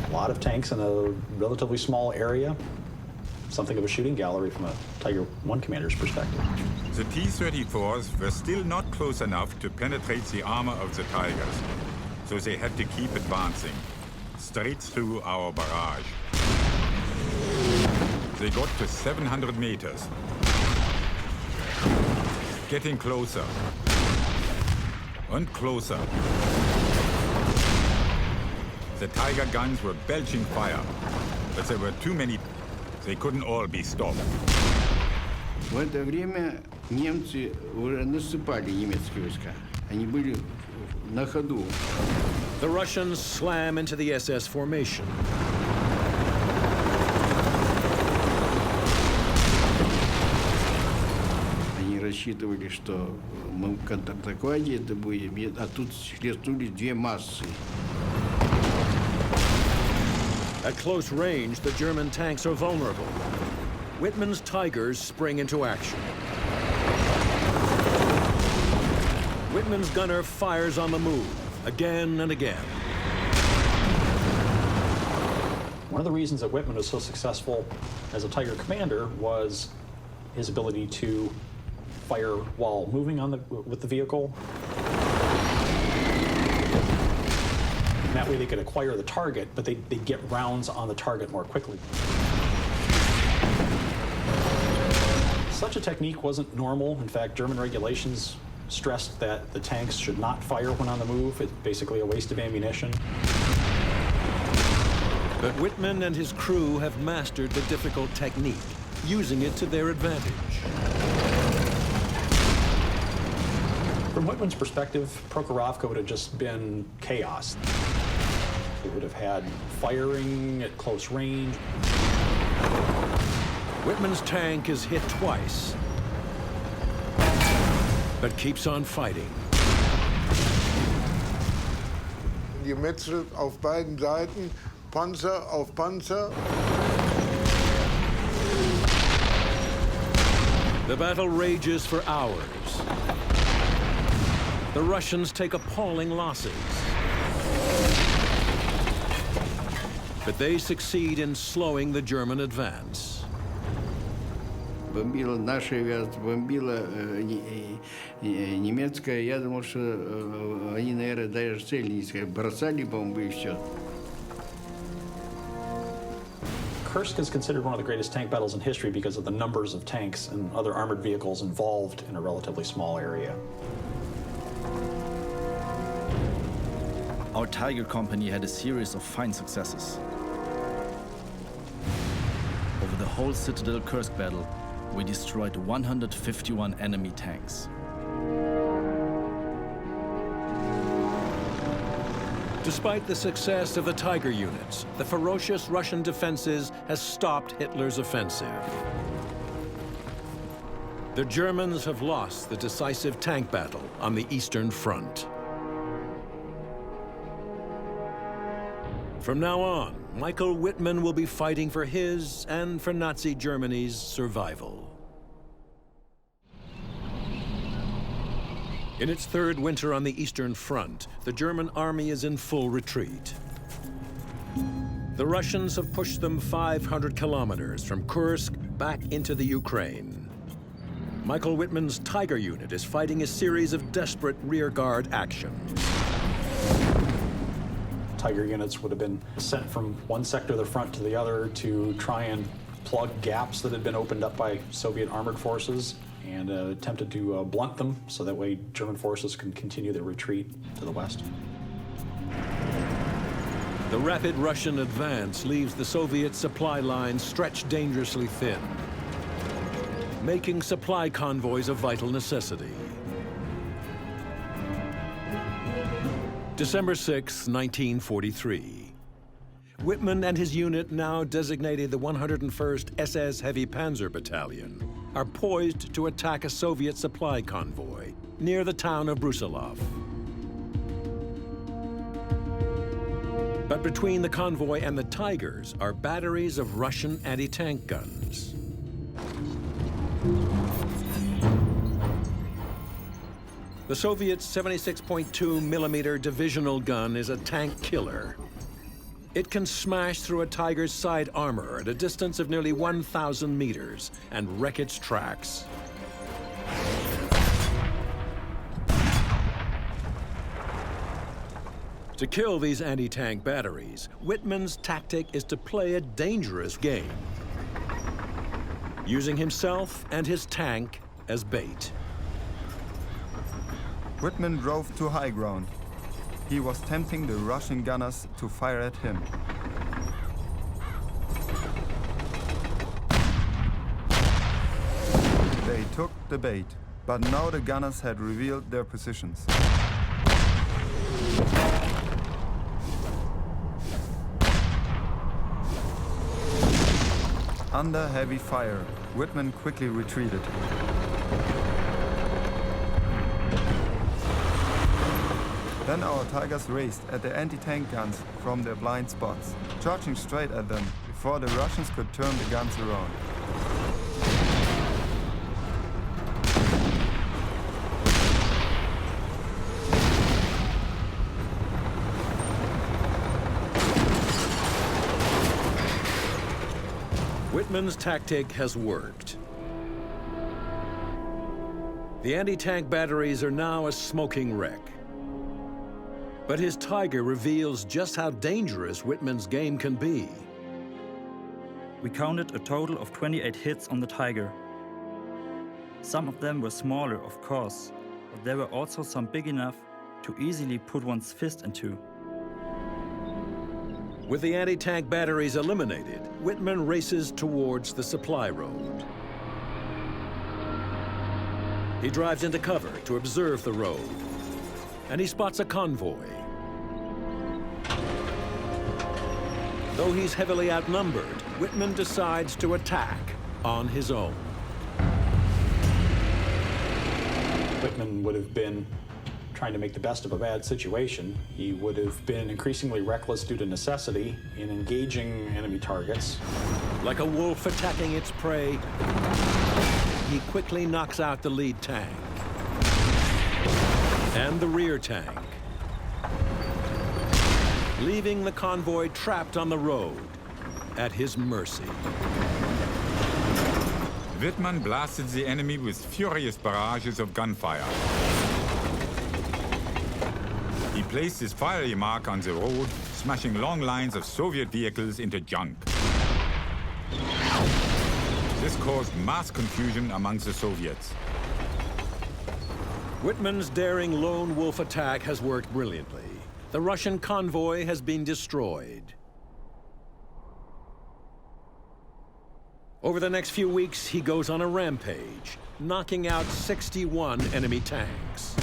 A lot of tanks in a relatively small area. Something of a shooting gallery from a Tiger I commander's perspective. The T-34s were still not close enough to penetrate the armor of the Tigers, so they had to keep advancing, straight through our barrage. They got to 700 meters. Getting closer. And closer. The Tiger guns were belching fire, but there were too many. They couldn't all be stopped. В это время немцы уже наступали, немецкие войска. Они были на ходу. The Russians slam into the SS formation. Они рассчитывали, что мы в контратакаде это будем, а тут хлестнули две массы. At close range, the German tanks are vulnerable. Wittmann's Tigers spring into action. Wittmann's gunner fires on the move, again and again. One of the reasons that Wittmann was so successful as a Tiger commander was his ability to fire while moving with the vehicle. And that way they could acquire the target, but they'd get rounds on the target more quickly. Such a technique wasn't normal. In fact, German regulations stressed that the tanks should not fire when on the move. It's basically a waste of ammunition. But Wittmann and his crew have mastered the difficult technique using it to their advantage. From Whitman's perspective, Prokhorovka would have just been chaos. It would have had firing at close range. Whitman's tank is hit twice, but keeps on fighting. Gemetzelt auf beiden Seiten, Panzer auf Panzer. The battle rages for hours. The Russians take appalling losses. But they succeed in slowing the German advance. Бомбила наша авиация, бомбила немецкая. Я думал, что они, наверное, даже цель не искали. Бросали бомбы и все. Kursk is considered one of the greatest tank battles in history because of the numbers of tanks and other armored vehicles involved in a relatively small area. Our Tiger Company had a series of fine successes. Over the whole Citadel Kursk battle, we destroyed 151 enemy tanks. Despite the success of the Tiger units, the ferocious Russian defenses has stopped Hitler's offensive. The Germans have lost the decisive tank battle on the Eastern Front. From now on, Michael Wittmann will be fighting for his and for Nazi Germany's survival. In its third winter on the Eastern Front, the German army is in full retreat. The Russians have pushed them 500 kilometers from Kursk back into the Ukraine. Michael Wittmann's Tiger unit is fighting a series of desperate rearguard actions. Tiger units would have been sent from one sector of the front to the other to try and plug gaps that had been opened up by Soviet armored forces and attempted to blunt them so that way German forces can continue their retreat to the west. The rapid Russian advance leaves the Soviet supply lines stretched dangerously thin, making supply convoys a vital necessity. December 6, 1943. Wittmann and his unit, now designated the 101st SS Heavy Panzer Battalion, are poised to attack a Soviet supply convoy near the town of Brusilov. But between the convoy and the Tigers are batteries of Russian anti-tank guns. The Soviet 76.2 millimeter divisional gun is a tank killer. It can smash through a Tiger's side armor at a distance of nearly 1,000 meters and wreck its tracks. To kill these anti-tank batteries, Wittmann's tactic is to play a dangerous game, using himself and his tank as bait. Wittmann drove to high ground. He was tempting the Russian gunners to fire at him. They took the bait, but now the gunners had revealed their positions. Under heavy fire, Wittmann quickly retreated. Then our Tigers raced at the anti-tank guns from their blind spots, charging straight at them before the Russians could turn the guns around. Wittmann's tactic has worked. The anti-tank batteries are now a smoking wreck. But his Tiger reveals just how dangerous Wittmann's game can be. We counted a total of 28 hits on the Tiger. Some of them were smaller, of course, but there were also some big enough to easily put one's fist into. With the anti-tank batteries eliminated, Whitman races towards the supply road. He drives into cover to observe the road, and he spots a convoy. Though he's heavily outnumbered, Whitman decides to attack on his own. Whitman would have been trying to make the best of a bad situation. He would have been increasingly reckless due to necessity in engaging enemy targets. Like a wolf attacking its prey, he quickly knocks out the lead tank and the rear tank, leaving the convoy trapped on the road at his mercy. Whitman blasted the enemy with furious barrages of gunfire. He placed his fiery mark on the road, smashing long lines of Soviet vehicles into junk. This caused mass confusion among the Soviets. Whitman's daring lone wolf attack has worked brilliantly. The Russian convoy has been destroyed. Over the next few weeks, he goes on a rampage, knocking out 61 enemy tanks.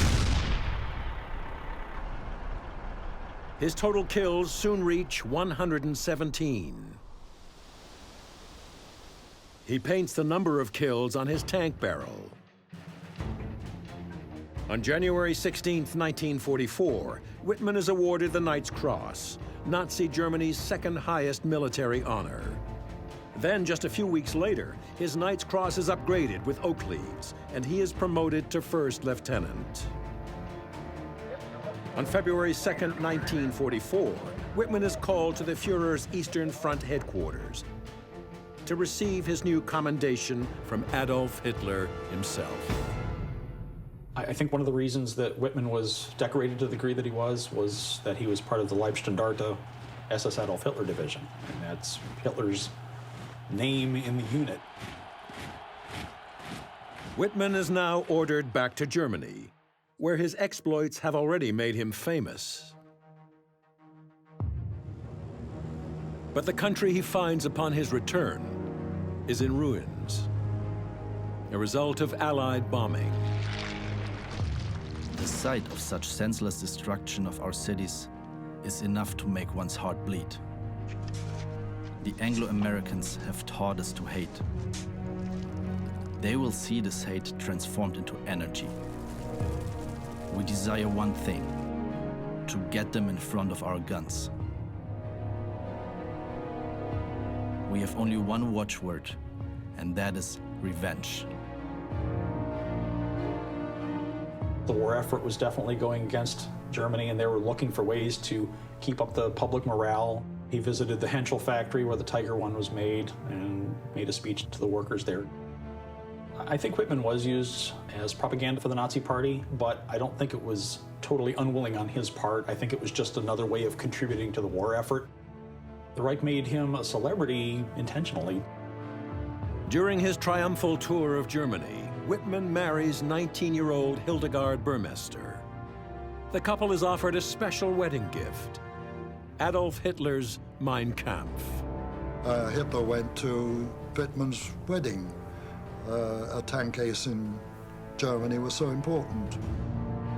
His total kills soon reach 117. He paints the number of kills on his tank barrel. On January 16, 1944, Whitman is awarded the Knight's Cross, Nazi Germany's second highest military honor. Then, just a few weeks later, his Knight's Cross is upgraded with oak leaves, and he is promoted to first lieutenant. On February 2, 1944, Whitman is called to the Führer's Eastern Front headquarters to receive his new commendation from Adolf Hitler himself. I think one of the reasons that Whitman was decorated to the degree that he was that he was part of the Leibstandarte SS Adolf Hitler Division, and that's Hitler's name in the unit. Whitman is now ordered back to Germany, where his exploits have already made him famous. But the country he finds upon his return is in ruins, a result of Allied bombing. The sight of such senseless destruction of our cities is enough to make one's heart bleed. The Anglo-Americans have taught us to hate. They will see this hate transformed into energy. We desire one thing: to get them in front of our guns. We have only one watchword, and that is revenge. The war effort was definitely going against Germany, and they were looking for ways to keep up the public morale. He visited the Henschel factory where the Tiger One was made and made a speech to the workers there. I think Whitman was used as propaganda for the Nazi Party, but I don't think it was totally unwilling on his part. I think it was just another way of contributing to the war effort. The Reich made him a celebrity intentionally. During his triumphal tour of Germany, Whitman marries 19-year-old Hildegard Burmester. The couple is offered a special wedding gift: Adolf Hitler's Mein Kampf. Hitler went to Whitman's wedding. A tank ace in Germany was so important.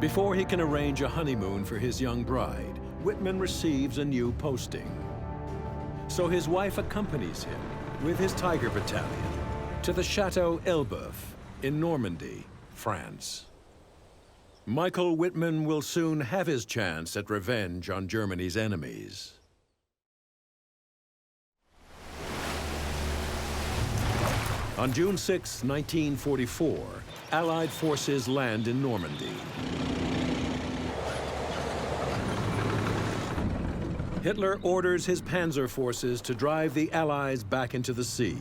Before he can arrange a honeymoon for his young bride, Whitman receives a new posting. So his wife accompanies him with his Tiger Battalion to the Chateau Elbeuf in Normandy, France. Michael Whitman will soon have his chance at revenge on Germany's enemies. On June 6, 1944, Allied forces land in Normandy. Hitler orders his panzer forces to drive the Allies back into the sea.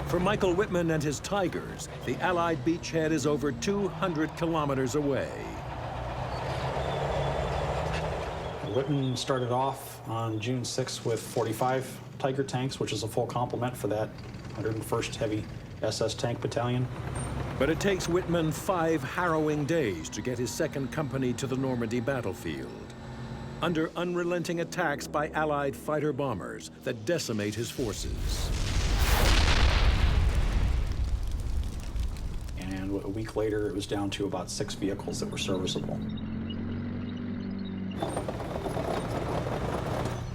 For Michael Whitman and his Tigers, the Allied beachhead is over 200 kilometers away. Whitman started off on June 6th with 45 Tiger tanks, which is a full complement for that 101st Heavy SS Tank Battalion. But it takes Whitman 5 harrowing days to get his second company to the Normandy battlefield. under unrelenting attacks by Allied fighter bombers that decimate his forces. And a week later, it was down to about 6 vehicles that were serviceable.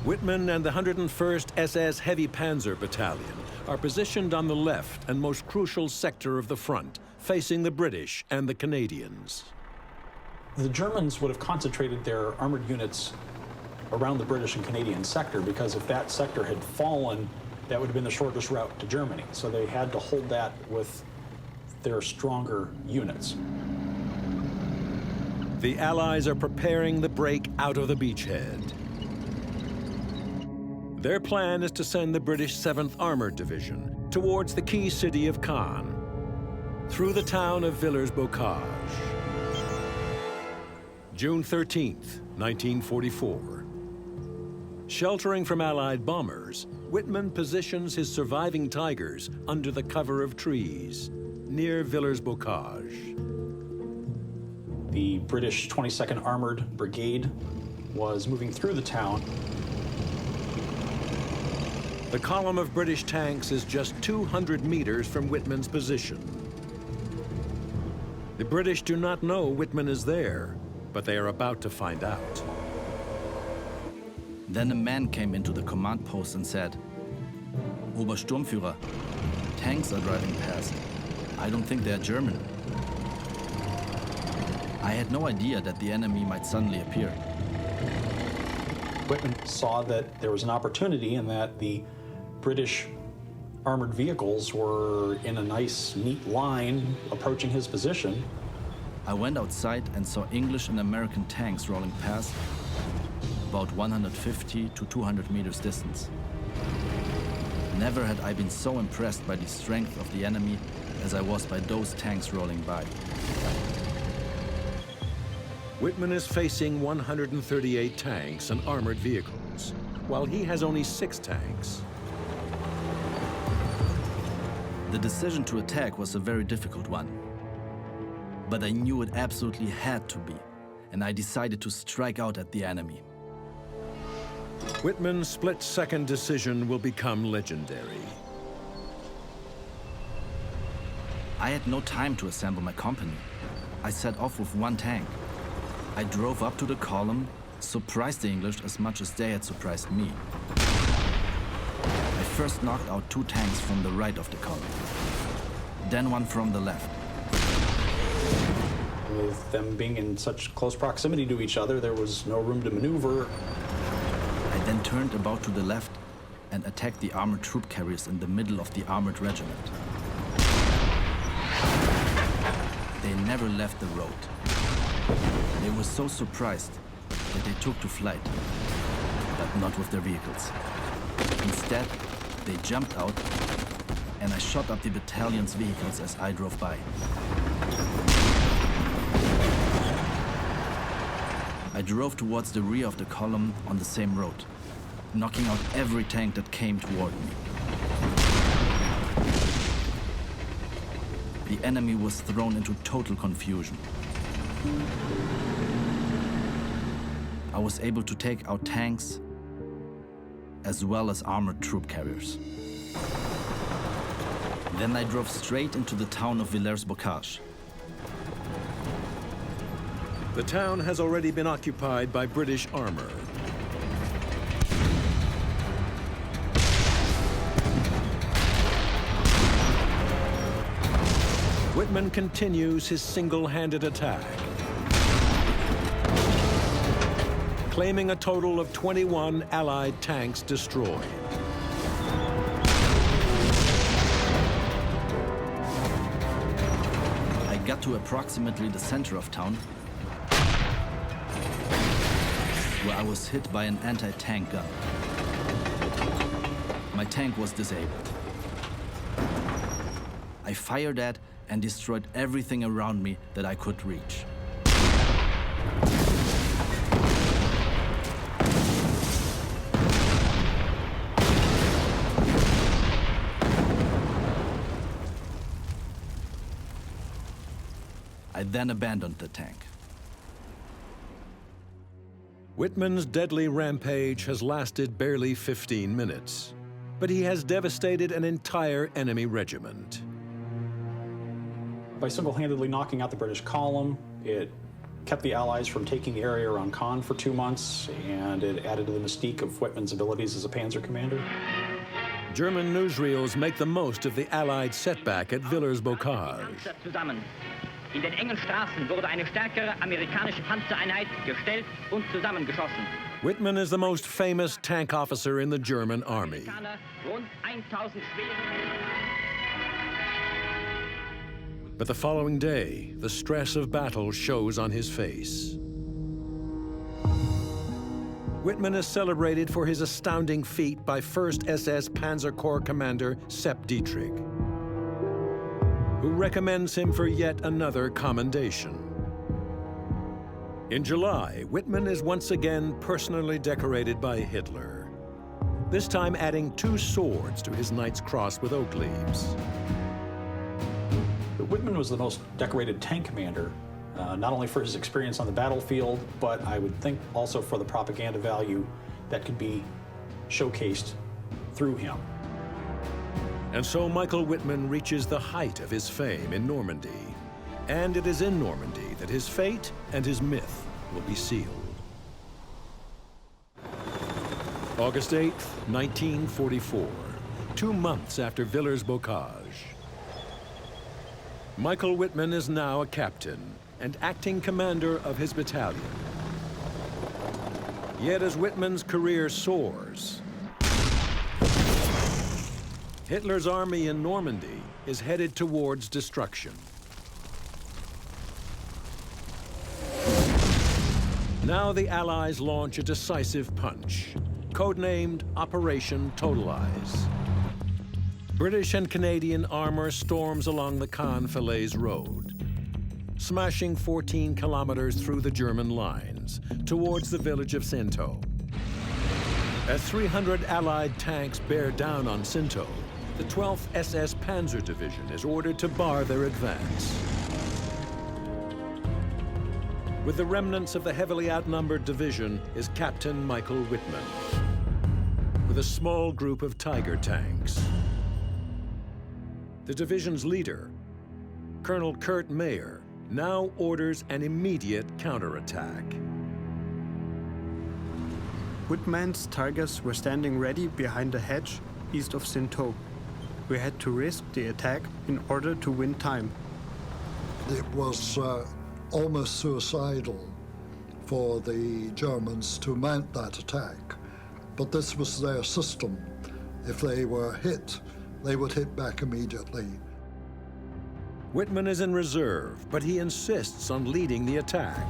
Whitman and the 101st SS Heavy Panzer Battalion are positioned on the left and most crucial sector of the front, facing the British and the Canadians. The Germans would have concentrated their armored units around the British and Canadian sector, because if that sector had fallen, that would have been the shortest route to Germany. So they had to hold that with their stronger units. The Allies are preparing the break out of the beachhead. Their plan is to send the British 7th Armored Division towards the key city of Caen, through the town of Villers-Bocage. June 13th, 1944. Sheltering from Allied bombers, Whitman positions his surviving Tigers under the cover of trees, near Villers-Bocage. The British 22nd Armored Brigade was moving through the town. The column of British tanks is just 200 meters from Whitman's position. The British do not know Whitman is there, but they are about to find out. Then a man came into the command post and said, "Obersturmführer, tanks are driving past. I don't think they're German." I had no idea that the enemy might suddenly appear. Whitman saw that there was an opportunity and that the British armored vehicles were in a nice, neat line approaching his position. I went outside and saw English and American tanks rolling past, about 150 to 200 meters distance. Never had I been so impressed by the strength of the enemy as I was by those tanks rolling by. Whitman is facing 138 tanks and armored vehicles, while he has only 6 tanks. The decision to attack was a very difficult one. But I knew it absolutely had to be, and I decided to strike out at the enemy. Whitman's split-second decision will become legendary. I had no time to assemble my company. I set off with 1 tank. I drove up to the column, surprised the English as much as they had surprised me. I first knocked out 2 tanks from the right of the column, then 1 from the left. With them being in such close proximity to each other, there was no room to maneuver. I then turned about to the left and attacked the armored troop carriers in the middle of the armored regiment. They never left the road. They were so surprised that they took to flight, but not with their vehicles. Instead, they jumped out, and I shot up the battalion's vehicles as I drove by. I drove towards the rear of the column on the same road, knocking out every tank that came toward me. The enemy was thrown into total confusion. I was able to take out tanks as well as armored troop carriers. Then I drove straight into the town of Villers-Bocage. The town has already been occupied by British armor. Whitman continues his single-handed attack, claiming a total of 21 Allied tanks destroyed. I got to approximately the center of town, where I was hit by an anti-tank gun. My tank was disabled. I fired at and destroyed everything around me that I could reach. I then abandoned the tank. Whitman's deadly rampage has lasted barely 15 minutes, but he has devastated an entire enemy regiment. By single-handedly knocking out the British column, it kept the Allies from taking the area around Caen for 2 months, and it added to the mystique of Whitman's abilities as a panzer commander. German newsreels make the most of the Allied setback at Villers-Bocage. In den engen Straßen wurde eine stärkere amerikanische Panzereinheit gestellt und zusammengeschossen. Whitman is the most famous tank officer in the German army. Rund 1000 But the following day, the stress of battle shows on his face. Whitman is celebrated for his astounding feat by 1st SS Panzer Corps commander Sepp Dietrich, who recommends him for yet another commendation. In July, Whitman is once again personally decorated by Hitler, this time adding 2 swords to his Knight's Cross with oak leaves. Whitman was the most decorated tank commander, not only for his experience on the battlefield, but I would think also for the propaganda value that could be showcased through him. And so Michael Whitman reaches the height of his fame in Normandy. And it is in Normandy that his fate and his myth will be sealed. August 8th, 1944, 2 months after Villers-Bocage. Michael Whitman is now a captain and acting commander of his battalion. Yet as Whitman's career soars, Hitler's army in Normandy is headed towards destruction. Now the Allies launch a decisive punch, codenamed Operation Totalize. British and Canadian armor storms along the Caen-Falaise road, smashing 14 kilometers through the German lines towards the village of Sinto. As 300 Allied tanks bear down on Sinto, the 12th SS Panzer Division is ordered to bar their advance. With the remnants of the heavily outnumbered division is Captain Michael Whitman, with a small group of Tiger tanks. The division's leader, Colonel Kurt Mayer, now orders an immediate counterattack. Whitman's Tigers were standing ready behind a hedge east of Sinto. We had to risk the attack in order to win time. It was almost suicidal for the Germans to mount that attack, but this was their system. If they were hit, they would hit back immediately. Whitman is in reserve, but he insists on leading the attack.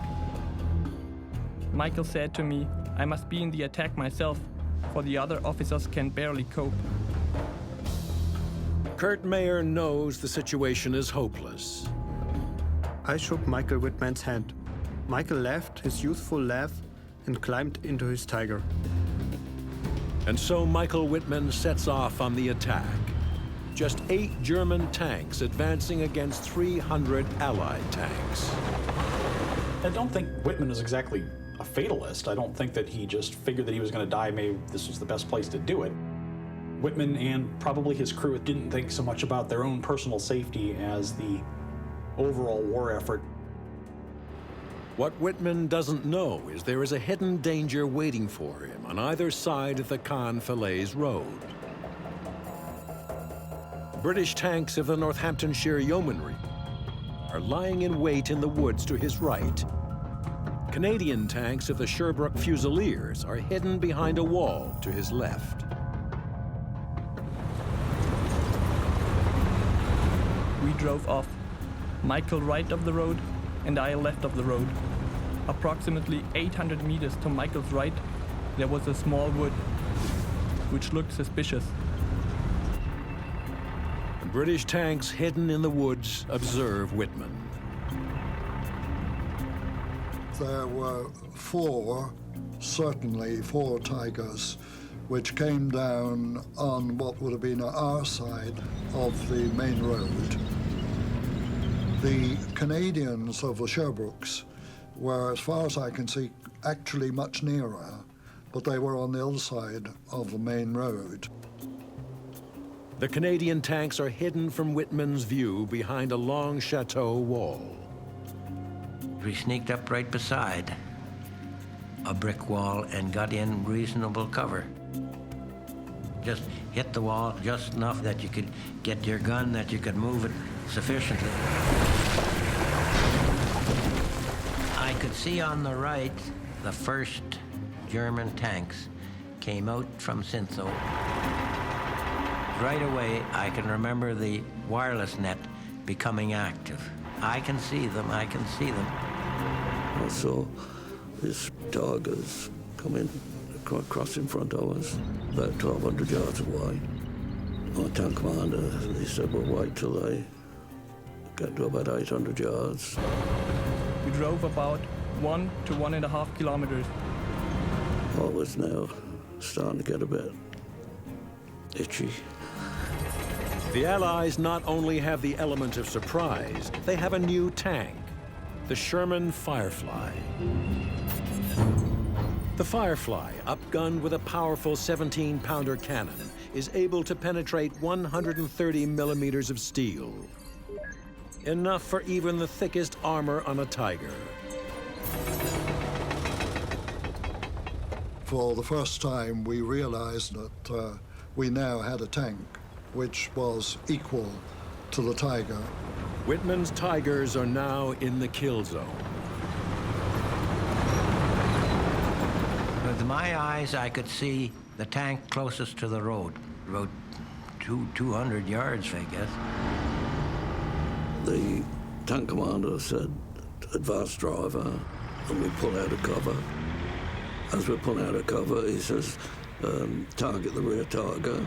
Michael said to me, I must be in the attack myself, for the other officers can barely cope. Kurt Mayer knows the situation is hopeless. I shook Michael Whitman's hand. Michael laughed his youthful laugh and climbed into his Tiger. And so Michael Whitman sets off on the attack. Just 8 German tanks advancing against 300 Allied tanks. I don't think Whitman is exactly a fatalist. I don't think that he just figured that he was going to die, maybe this was the best place to do it. Whitman and probably his crew didn't think so much about their own personal safety as the overall war effort. What Whitman doesn't know is there is a hidden danger waiting for him on either side of the Caen-Falaise road. British tanks of the Northamptonshire Yeomanry are lying in wait in the woods to his right. Canadian tanks of the Sherbrooke Fusiliers are hidden behind a wall to his left. We drove off, Michael right of the road and I left of the road. Approximately 800 meters to Michael's right, there was a small wood, which looked suspicious. British tanks hidden in the woods observe Whitman. There were certainly four Tigers, which came down on what would have been our side of the main road. The Canadians of the Sherbrooks were, as far as I can see, actually much nearer, but they were on the other side of the main road. The Canadian tanks are hidden from Whitman's view behind a long chateau wall. We sneaked up right beside a brick wall and got in reasonable cover. Just hit the wall just enough that you could get your gun, that you could move it sufficiently. I could see on the right the first German tanks came out from Sinzo. Right away, I can remember the wireless net becoming active. I can see them, I can see them. I saw these tigers come in, across in front of us, about 1,200 yards away. My tank commander, he said, well, wait till they get to about 800 yards. We drove about 1 to 1.5 kilometers. I was now starting to get a bit itchy. The Allies not only have the element of surprise, they have a new tank, the Sherman Firefly. The Firefly, upgunned with a powerful 17-pounder cannon, is able to penetrate 130 millimeters of steel. Enough for even the thickest armor on a Tiger. For the first time, we realized that we now had a tank which was equal to the Tiger. Whitman's Tigers are now in the kill zone. With my eyes, I could see the tank closest to the road, about 200 yards, I guess. The tank commander said, advance driver, and we pull out of cover. As we pull out of cover, he says, target the rear Tiger.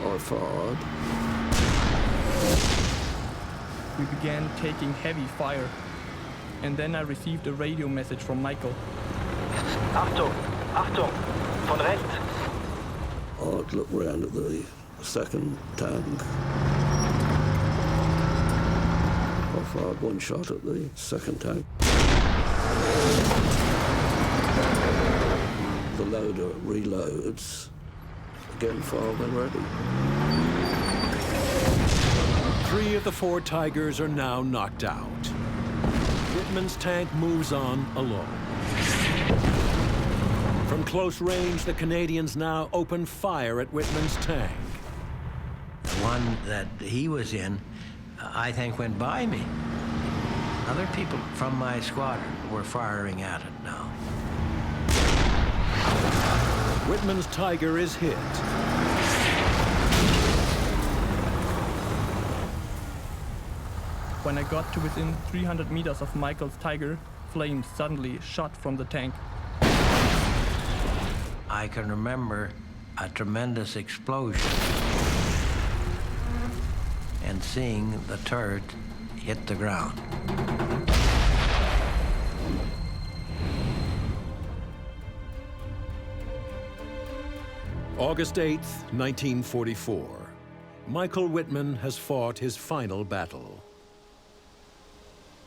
I fired. We began taking heavy fire, and then I received a radio message from Michael. Achtung! Achtung! Von rechts! I'd look round at the second tank. I fired one shot at the second tank. The loader reloads. Again, fired when ready. 3 of the 4 Tigers are now knocked out. Whitman's tank moves on alone. From close range, the Canadians now open fire at Whitman's tank. The one that he was in, I think, went by me. Other people from my squadron were firing at it now. Whitman's Tiger is hit. When I got to within 300 meters of Michael's Tiger, flames suddenly shot from the tank. I can remember a tremendous explosion and seeing the turret hit the ground. August 8th, 1944. Michael Whitman has fought his final battle.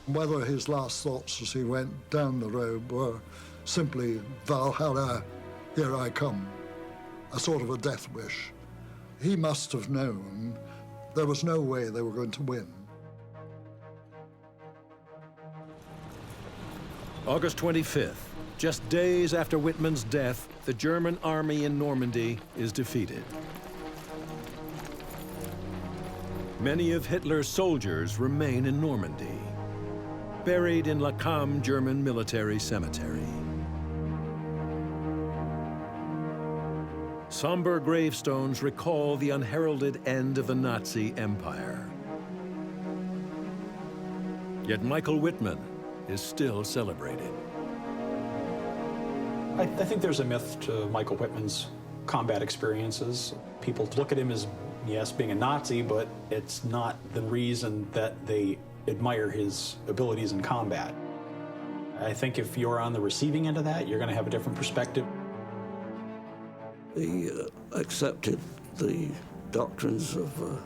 Whether his last thoughts as he went down the road were simply, Valhalla, here I come, a sort of a death wish. He must have known there was no way they were going to win. August 25th, just days after Whitman's death, the German army in Normandy is defeated. Many of Hitler's soldiers remain in Normandy, buried in La Cam German Military Cemetery. Somber gravestones recall the unheralded end of the Nazi Empire. Yet Michael Whitman is still celebrated. I think there's a myth to Michael Whitman's combat experiences. People look at him as, yes, being a Nazi, but it's not the reason that they admire his abilities in combat. I think if you're on the receiving end of that, you're going to have a different perspective. He accepted the doctrines of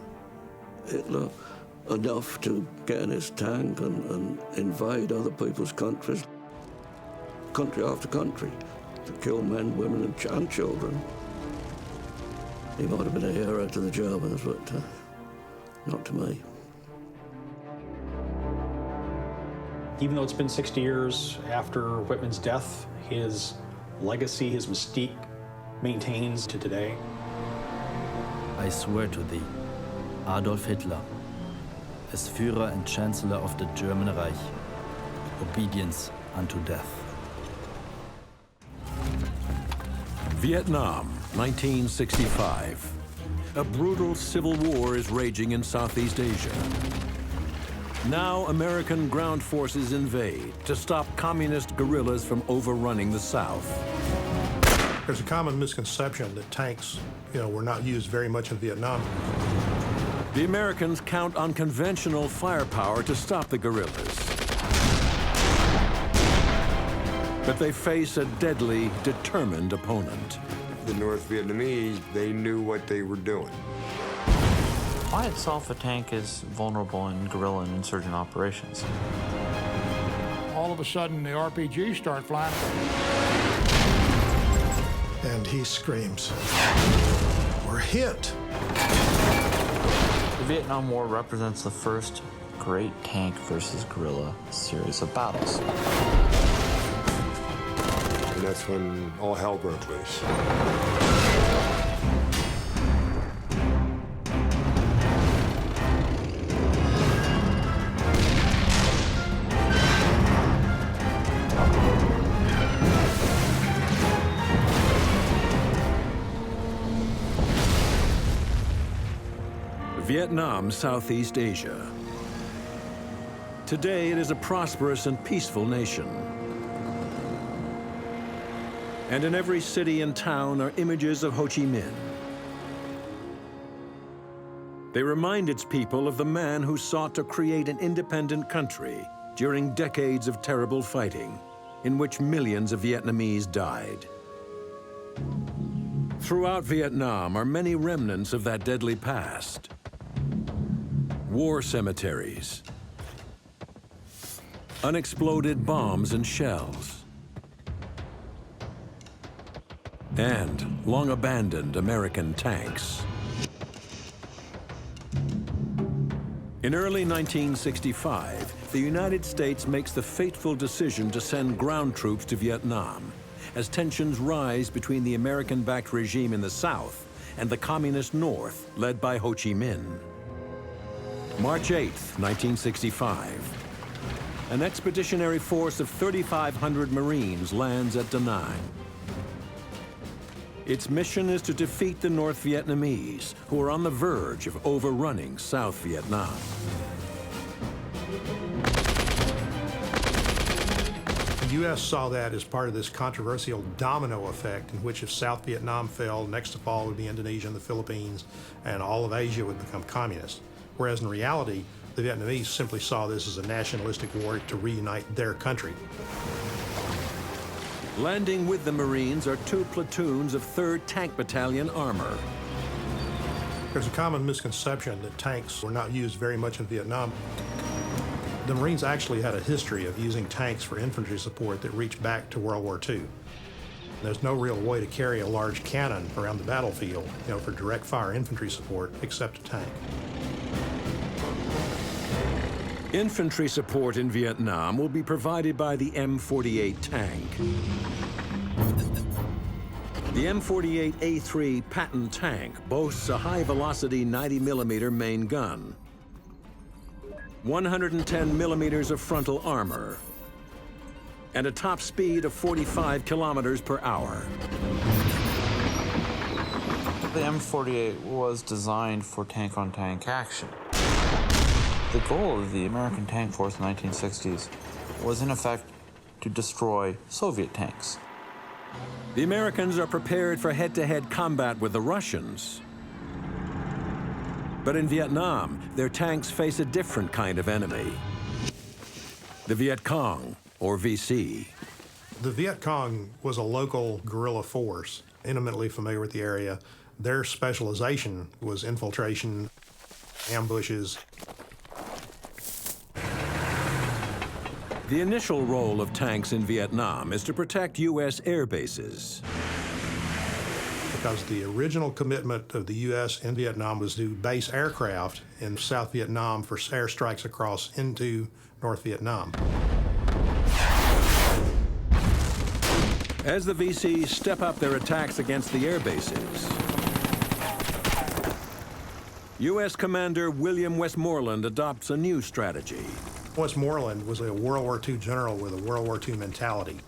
Hitler, enough to get in his tank and invade other people's countries, country after country, to kill men, women, and children. He might have been a hero to the Germans, but not to me. Even though it's been 60 years after Whitman's death, his legacy, his mystique maintains to today. I swear to thee, Adolf Hitler, as Führer and Chancellor of the German Reich, obedience unto death. Vietnam, 1965. A brutal civil war is raging in Southeast Asia. Now American ground forces invade to stop communist guerrillas from overrunning the South. There's a common misconception that tanks, were not used very much in Vietnam. The Americans count on conventional firepower to stop the guerrillas. But they face a deadly, determined opponent. The North Vietnamese, they knew what they were doing. By itself, a tank is vulnerable in guerrilla and insurgent operations. All of a sudden, the RPGs start flying. And he screams, "We're hit!" The Vietnam War represents the first great tank versus guerrilla series of battles. And that's when all hell broke loose. Vietnam, Southeast Asia. Today, it is a prosperous and peaceful nation. And in every city and town are images of Ho Chi Minh. They remind its people of the man who sought to create an independent country during decades of terrible fighting, in which millions of Vietnamese died. Throughout Vietnam are many remnants of that deadly past. War cemeteries, unexploded bombs and shells, and long-abandoned American tanks. In early 1965, the United States makes the fateful decision to send ground troops to Vietnam as tensions rise between the American-backed regime in the South and the Communist North, led by Ho Chi Minh. March 8, 1965. An expeditionary force of 3,500 Marines lands at Da Nang. Its mission is to defeat the North Vietnamese, who are on the verge of overrunning South Vietnam. The U.S. saw that as part of this controversial domino effect in which if South Vietnam fell, next to fall would be Indonesia and the Philippines, and all of Asia would become communist. Whereas in reality, the Vietnamese simply saw this as a nationalistic war to reunite their country. Landing with the Marines are 2 platoons of 3rd Tank Battalion armor. There's a common misconception that tanks were not used very much in Vietnam. The Marines actually had a history of using tanks for infantry support that reached back to World War II. There's no real way to carry a large cannon around the battlefield, for direct fire infantry support, except a tank. Infantry support in Vietnam will be provided by the M48 tank. The M48A3 Patton tank boasts a high-velocity 90mm main gun, 110 millimeters of frontal armor, and a top speed of 45 kilometers per hour. The M48 was designed for tank-on-tank action. The goal of the American Tank Force in the 1960s was, in effect, to destroy Soviet tanks. The Americans are prepared for head-to-head combat with the Russians. But in Vietnam, their tanks face a different kind of enemy. The Viet Cong, or VC. The Viet Cong was a local guerrilla force, intimately familiar with the area. Their specialization was infiltration, ambushes. The initial role of tanks in Vietnam is to protect U.S. air bases. Because the original commitment of the U.S. in Vietnam was to base aircraft in South Vietnam for airstrikes across into North Vietnam. As the VCs step up their attacks against the air bases, U.S. Commander William Westmoreland adopts a new strategy. Westmoreland was a World War II general with a World War II mentality.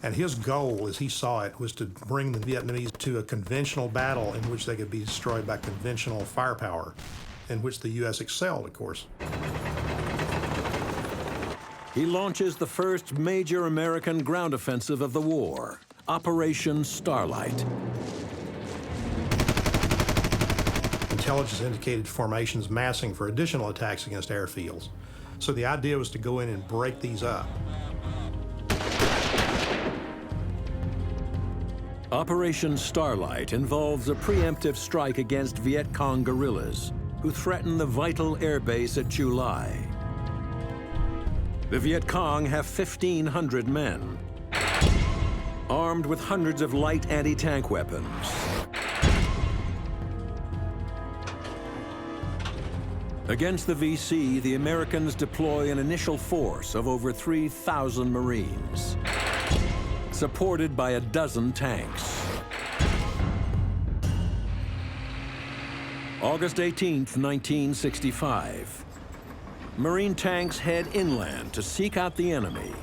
And his goal, as he saw it, was to bring the Vietnamese to a conventional battle in which they could be destroyed by conventional firepower, in which the U.S. excelled, of course. He launches the first major American ground offensive of the war, Operation Starlight. Intelligence indicated formations massing for additional attacks against airfields. So the idea was to go in and break these up. Operation Starlight involves a preemptive strike against Viet Cong guerrillas who threaten the vital airbase at Chu Lai. The Viet Cong have 1,500 men, armed with hundreds of light anti-tank weapons. Against the VC, the Americans deploy an initial force of over 3,000 Marines, supported by a dozen tanks. August 18th, 1965. Marine tanks head inland to seek out the enemy.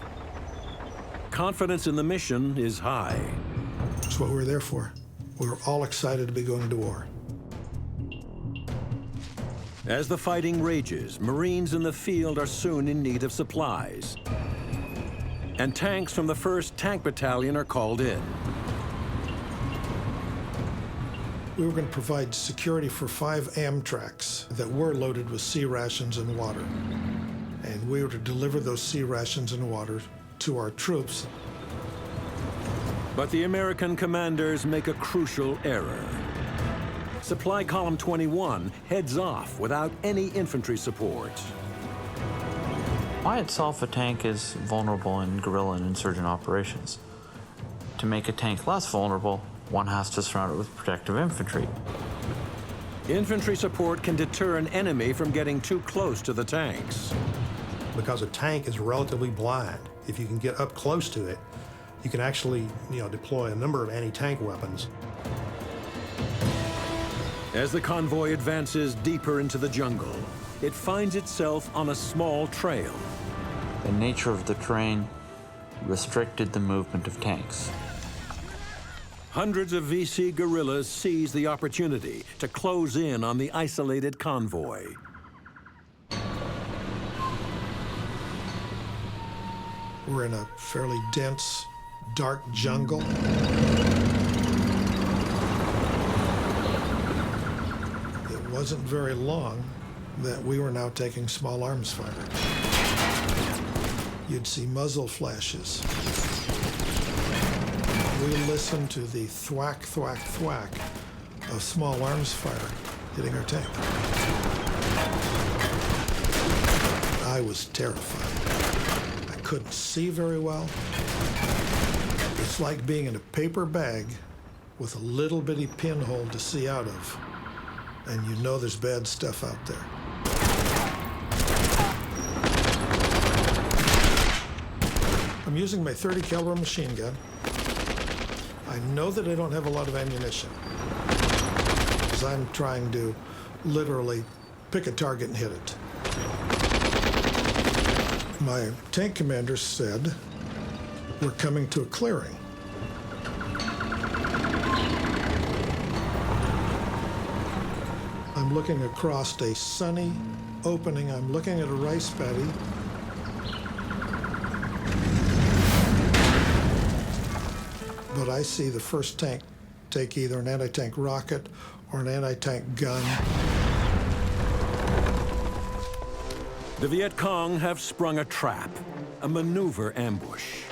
Confidence in the mission is high. That's what we're there for. We're all excited to be going to war. As the fighting rages, Marines in the field are soon in need of supplies. And tanks from the 1st Tank Battalion are called in. We were going to provide security for 5 Amtraks that were loaded with sea rations and water. And we were to deliver those sea rations and water to our troops. But the American commanders make a crucial error. Supply Column 21 heads off without any infantry support. By itself, a tank is vulnerable in guerrilla and insurgent operations. To make a tank less vulnerable, one has to surround it with protective infantry. Infantry support can deter an enemy from getting too close to the tanks. Because a tank is relatively blind, if you can get up close to it, you can actually, deploy a number of anti-tank weapons. As the convoy advances deeper into the jungle, it finds itself on a small trail. The nature of the terrain restricted the movement of tanks. Hundreds of VC guerrillas seize the opportunity to close in on the isolated convoy. We're in a fairly dense, dark jungle. It wasn't very long that we were now taking small arms fire. You'd see muzzle flashes. We listened to the thwack, thwack, thwack of small arms fire hitting our tank. I was terrified. I couldn't see very well. It's like being in a paper bag with a little bitty pinhole to see out of, and you know there's bad stuff out there. I'm using my .30 caliber machine gun. I know that I don't have a lot of ammunition, because I'm trying to literally pick a target and hit it. My tank commander said, "We're coming to a clearing." I'm looking across a sunny opening. I'm looking at a rice paddy. But I see the first tank take either an anti-tank rocket or an anti-tank gun. The Viet Cong have sprung a trap, a maneuver ambush.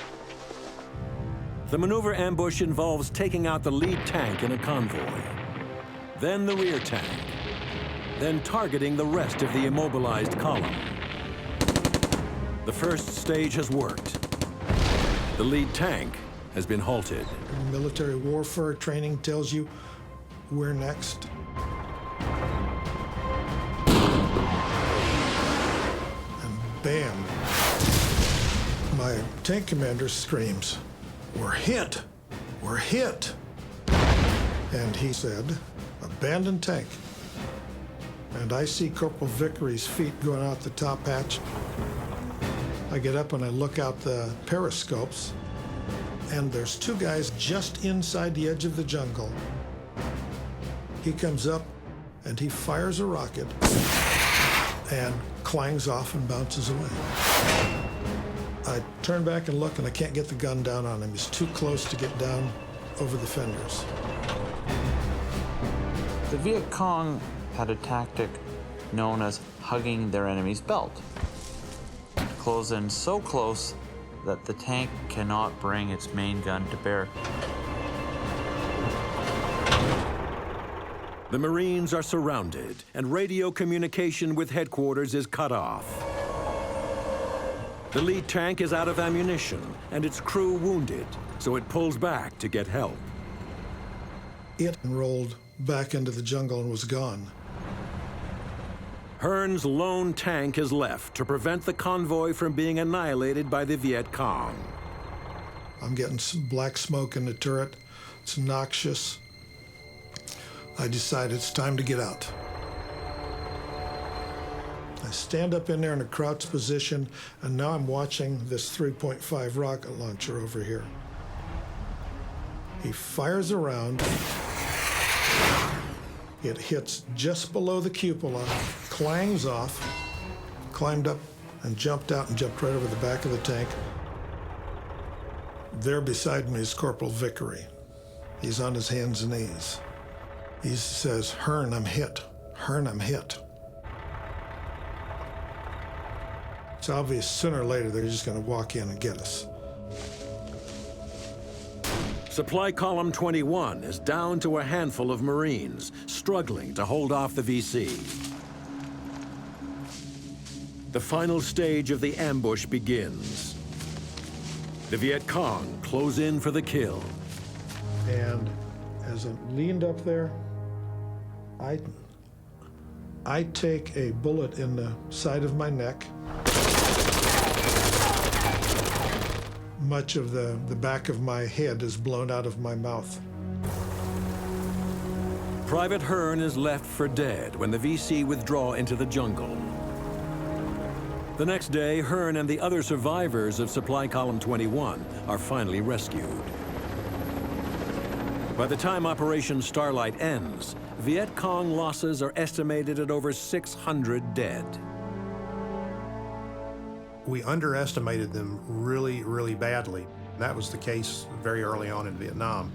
The maneuver ambush involves taking out the lead tank in a convoy, then the rear tank, then targeting the rest of the immobilized column. The first stage has worked. The lead tank has been halted. Military warfare training tells you where next. And bam, my tank commander screams, "We're hit! We're hit!" And he said, "Abandon tank." And I see Corporal Vickery's feet going out the top hatch. I get up and I look out the periscopes, and there's two guys just inside the edge of the jungle. He comes up and he fires a rocket and clangs off and bounces away. I turn back and look, and I can't get the gun down on him. He's too close to get down over the fenders. The Viet Cong had a tactic known as hugging their enemy's belt. Close in so close that the tank cannot bring its main gun to bear. The Marines are surrounded, and radio communication with headquarters is cut off. The lead tank is out of ammunition, and its crew wounded, so it pulls back to get help. It rolled back into the jungle and was gone. Hearn's lone tank is left to prevent the convoy from being annihilated by the Viet Cong. I'm getting some black smoke in the turret. It's noxious. I decide it's time to get out. I stand up in there in a crouched position, and now I'm watching this 3.5 rocket launcher over here. He fires around. It hits just below the cupola, clangs off, climbed up and jumped out and jumped right over the back of the tank. There beside me is Corporal Vickery. He's on his hands and knees. He says, "Hearn, I'm hit. Hearn, I'm hit." It's obvious sooner or later they're just going to walk in and get us. Supply Column 21 is down to a handful of Marines, struggling to hold off the VC. The final stage of the ambush begins. The Viet Cong close in for the kill. And as I leaned up there, I take a bullet in the side of my neck. Much of the back of my head is blown out of my mouth. Private Hearn is left for dead when the VC withdraw into the jungle. The next day, Hearn and the other survivors of Supply Column 21 are finally rescued. By the time Operation Starlight ends, Viet Cong losses are estimated at over 600 dead. We underestimated them really, really badly. That was the case very early on in Vietnam.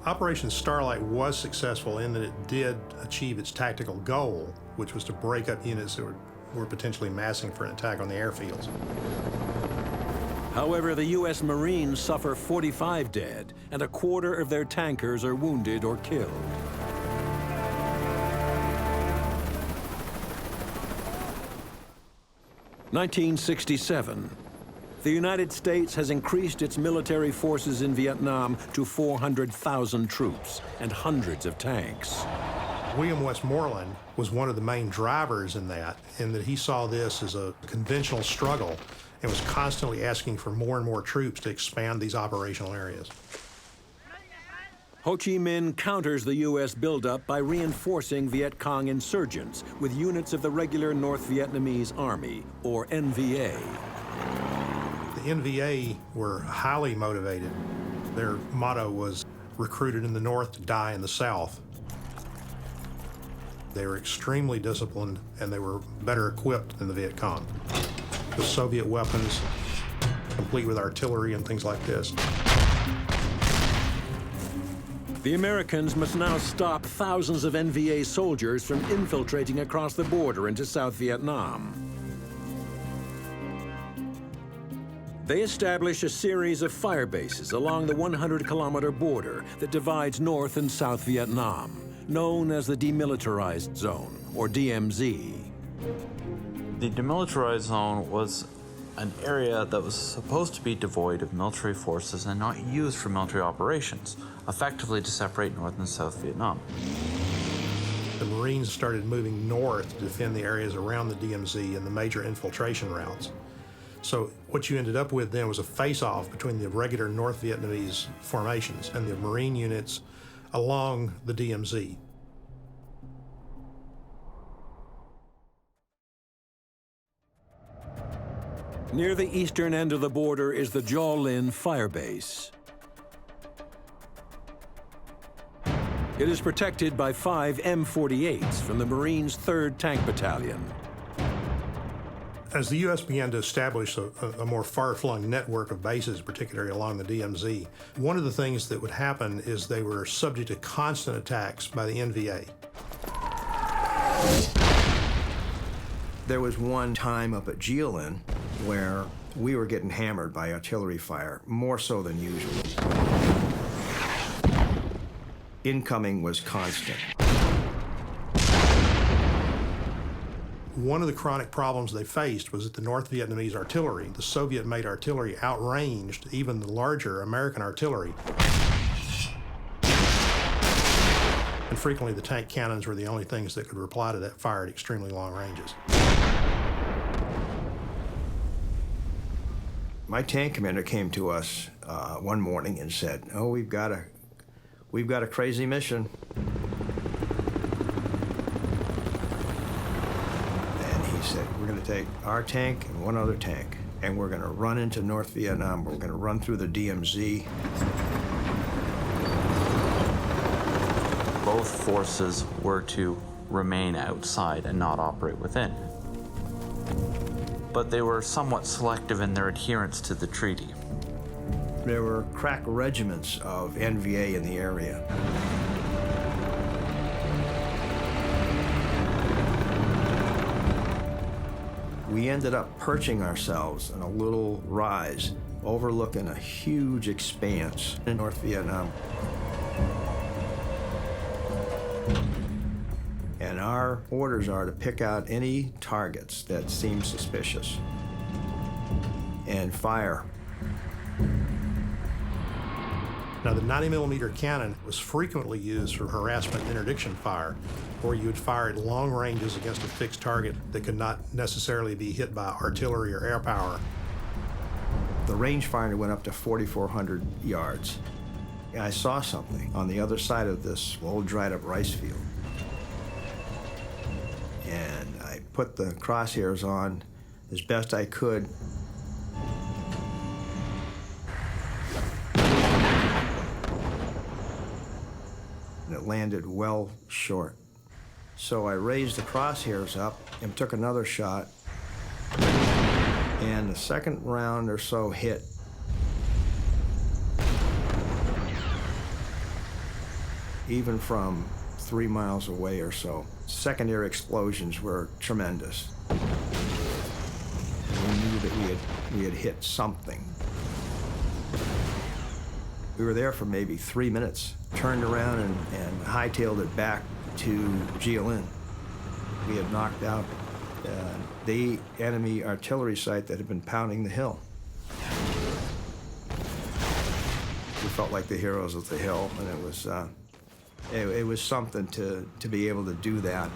Operation Starlight was successful in that it did achieve its tactical goal, which was to break up units that were potentially massing for an attack on the airfields. However, the U.S. Marines suffer 45 dead, and a quarter of their tankers are wounded or killed. (1967). The United States has increased its military forces in Vietnam to 400,000 troops and hundreds of tanks. William Westmoreland was one of the main drivers in that he saw this as a conventional struggle and was constantly asking for more and more troops to expand these operational areas. Ho Chi Minh counters the U.S. buildup by reinforcing Viet Cong insurgents with units of the regular North Vietnamese Army, or NVA. The NVA were highly motivated. Their motto was, "Recruited in the North to die in the South." They were extremely disciplined, and they were better equipped than the Viet Cong, with Soviet weapons, complete with artillery and things like this. The Americans must now stop thousands of NVA soldiers from infiltrating across the border into South Vietnam. They establish a series of fire bases along the 100-kilometer border that divides North and South Vietnam, known as the Demilitarized Zone, or DMZ. The demilitarized zone was an area that was supposed to be devoid of military forces and not used for military operations, effectively to separate North and South Vietnam. The Marines started moving north to defend the areas around the DMZ and the major infiltration routes. So what you ended up with then was a face-off between the regular North Vietnamese formations and the Marine units along the DMZ. Near the eastern end of the border is the Giao Linh Fire Base. It is protected by 5 M48s from the Marines' 3rd Tank Battalion. As the U.S. began to establish a more far-flung network of bases, particularly along the DMZ, one of the things that would happen is they were subject to constant attacks by the NVA. There was one time up at Giao Linh where we were getting hammered by artillery fire, more so than usual. Incoming was constant. One of the chronic problems they faced was that the North Vietnamese artillery, the Soviet-made artillery, outranged even the larger American artillery. And frequently the tank cannons were the only things that could reply to that fire at extremely long ranges. My tank commander came to us one morning and said, "Oh, we've got a crazy mission." And he said, "We're going to take our tank and one other tank, and we're going to run into North Vietnam. We're going to run through the DMZ." Both forces were to remain outside and not operate within. But they were somewhat selective in their adherence to the treaty. There were crack regiments of NVA in the area. We ended up perching ourselves on a little rise overlooking a huge expanse in North Vietnam. And our orders are to pick out any targets that seem suspicious and fire. Now, the 90mm cannon was frequently used for harassment and interdiction fire, where you would fire at long ranges against a fixed target that could not necessarily be hit by artillery or air power. The range finder went up to 4,400 yards. I saw something on the other side of this old dried-up rice field. And I put the crosshairs on as best I could. And it landed well short. So I raised the crosshairs up and took another shot. And the second round or so hit. Even from 3 miles away or so. Secondary explosions were tremendous. We knew that we had hit something. We were there for maybe 3 minutes, turned around and hightailed it back to Giao Linh. We had knocked out the enemy artillery site that had been pounding the hill. We felt like the heroes of the hill, and it was something to be able to do that.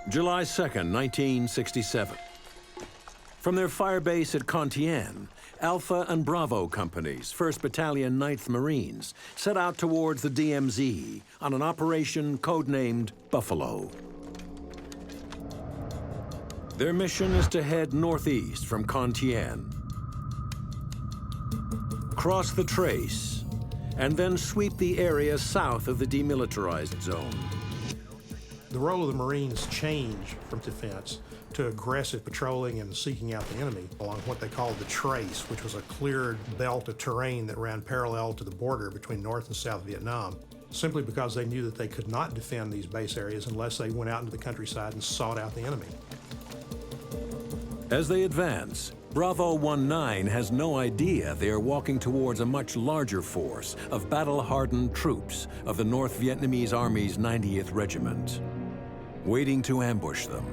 July 2nd, 1967. From their fire base at Con Thien, Alpha and Bravo companies, 1st Battalion, 9th Marines, set out towards the DMZ on an operation codenamed Buffalo. Their mission is to head northeast from Con Thien, cross the Trace, and then sweep the area south of the demilitarized zone. The role of the Marines changed from defense to aggressive patrolling and seeking out the enemy along what they called the Trace, which was a cleared belt of terrain that ran parallel to the border between North and South Vietnam, simply because they knew that they could not defend these base areas unless they went out into the countryside and sought out the enemy. As they advance, Bravo 19 has no idea they are walking towards a much larger force of battle-hardened troops of the North Vietnamese Army's 90th Regiment, waiting to ambush them.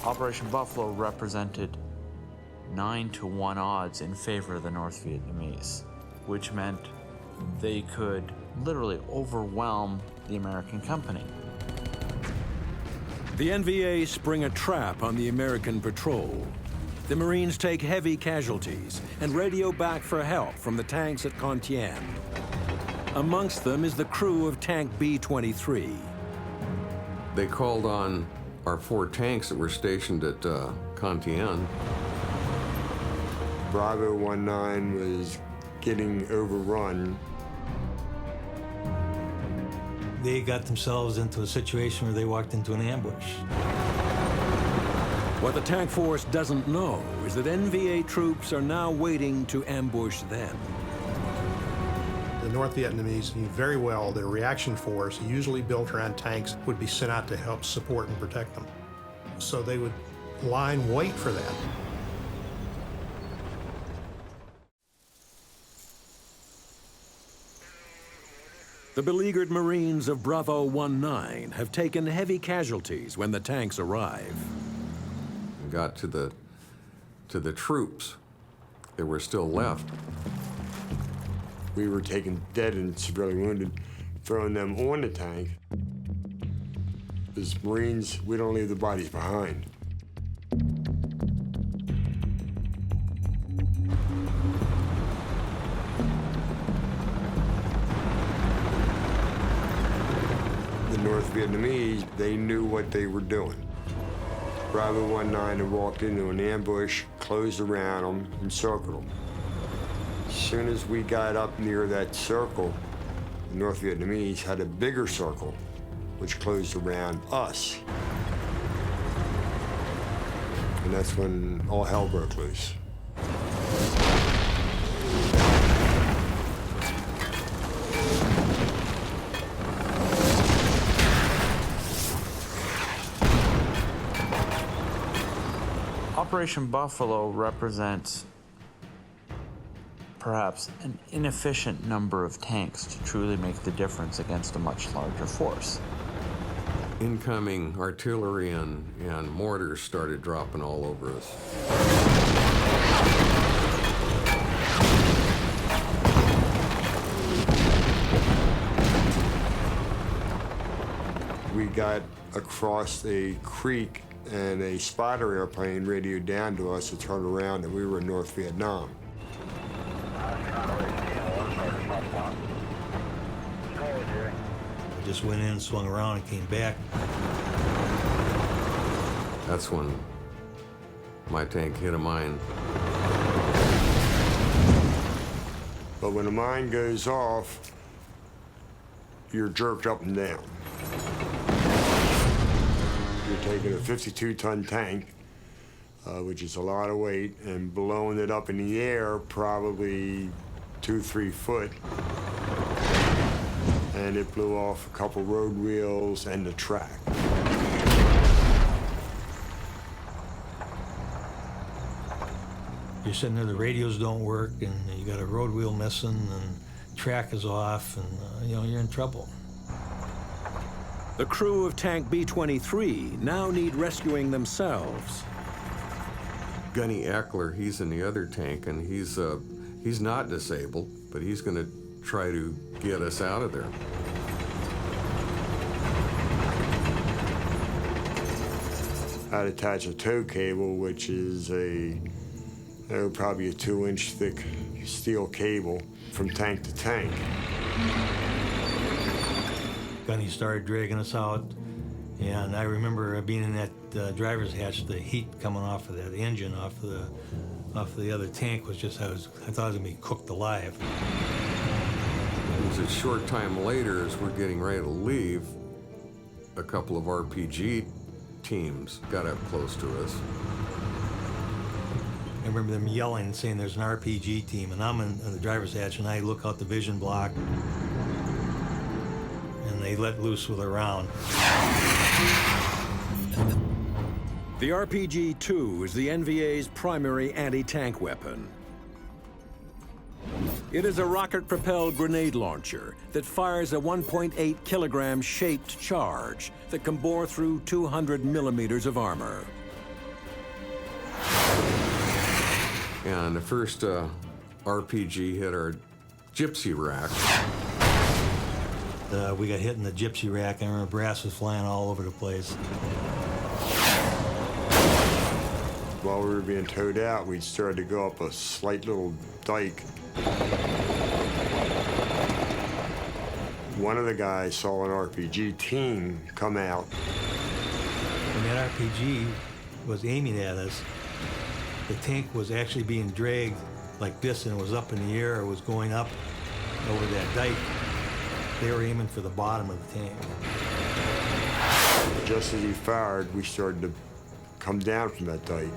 Operation Buffalo represented 9-to-1 odds in favor of the North Vietnamese, which meant they could literally overwhelm the American company. The NVA spring a trap on the American patrol. The Marines take heavy casualties and radio back for help from the tanks at Con Thien. Amongst them is the crew of Tank B-23. They called on our 4 tanks that were stationed at Con Thien. Bravo 19 was getting overrun. They got themselves into a situation where they walked into an ambush. What the tank force doesn't know is that NVA troops are now waiting to ambush them. The North Vietnamese knew very well their reaction force, usually built around tanks, would be sent out to help support and protect them. So they would lie in wait for that. The beleaguered Marines of Bravo 19 have taken heavy casualties when the tanks arrive. We got to the troops that were still left. We were taking dead and severely wounded, throwing them on the tank. As Marines, we don't leave the bodies behind. North Vietnamese, they knew what they were doing. Bravo 19 had walked into an ambush, closed around them, and circled them. As soon as we got up near that circle, the North Vietnamese had a bigger circle, which closed around us. And that's when all hell broke loose. Operation Buffalo represents perhaps an inefficient number of tanks to truly make the difference against a much larger force. Incoming artillery and mortars started dropping all over us. We got across a creek and a spotter airplane radioed down to us to turn around that we were in North Vietnam. I just went in, swung around, and came back. That's when my tank hit a mine. But when a mine goes off, you're jerked up and down. You're taking a 52-ton tank, which is a lot of weight, and blowing it up in the air probably 2-3 foot. And it blew off a couple road wheels and the track. You're sitting there, the radios don't work, and you got a road wheel missing, and track is off, and you're in trouble. The crew of Tank B-23 now need rescuing themselves. Gunny Eckler, he's in the other tank, and he's not disabled, but he's going to try to get us out of there. I'd attach a tow cable, which is probably a 2-inch thick steel cable from tank to tank. Gunny started dragging us out, and I remember being in that driver's hatch, the heat coming off of that engine, off the other tank was just, I thought I was gonna be cooked alive. It was a short time later, as we're getting ready to leave, a couple of RPG teams got up close to us. I remember them yelling and saying there's an RPG team, and I'm in the driver's hatch, and I look out the vision block, and they let loose with a round. The RPG-2 is the NVA's primary anti-tank weapon. It is a rocket-propelled grenade launcher that fires a 1.8 kilogram shaped charge that can bore through 200 millimeters of armor. And the first RPG hit our gypsy rack. We got hit in the gypsy rack. I remember brass was flying all over the place. While we were being towed out, we started to go up a slight little dike. One of the guys saw an RPG team come out. When that RPG was aiming at us, the tank was actually being dragged like this and was up in the air. It was going up over that dike. They were aiming for the bottom of the tank. Just as he fired, we started to come down from that dike.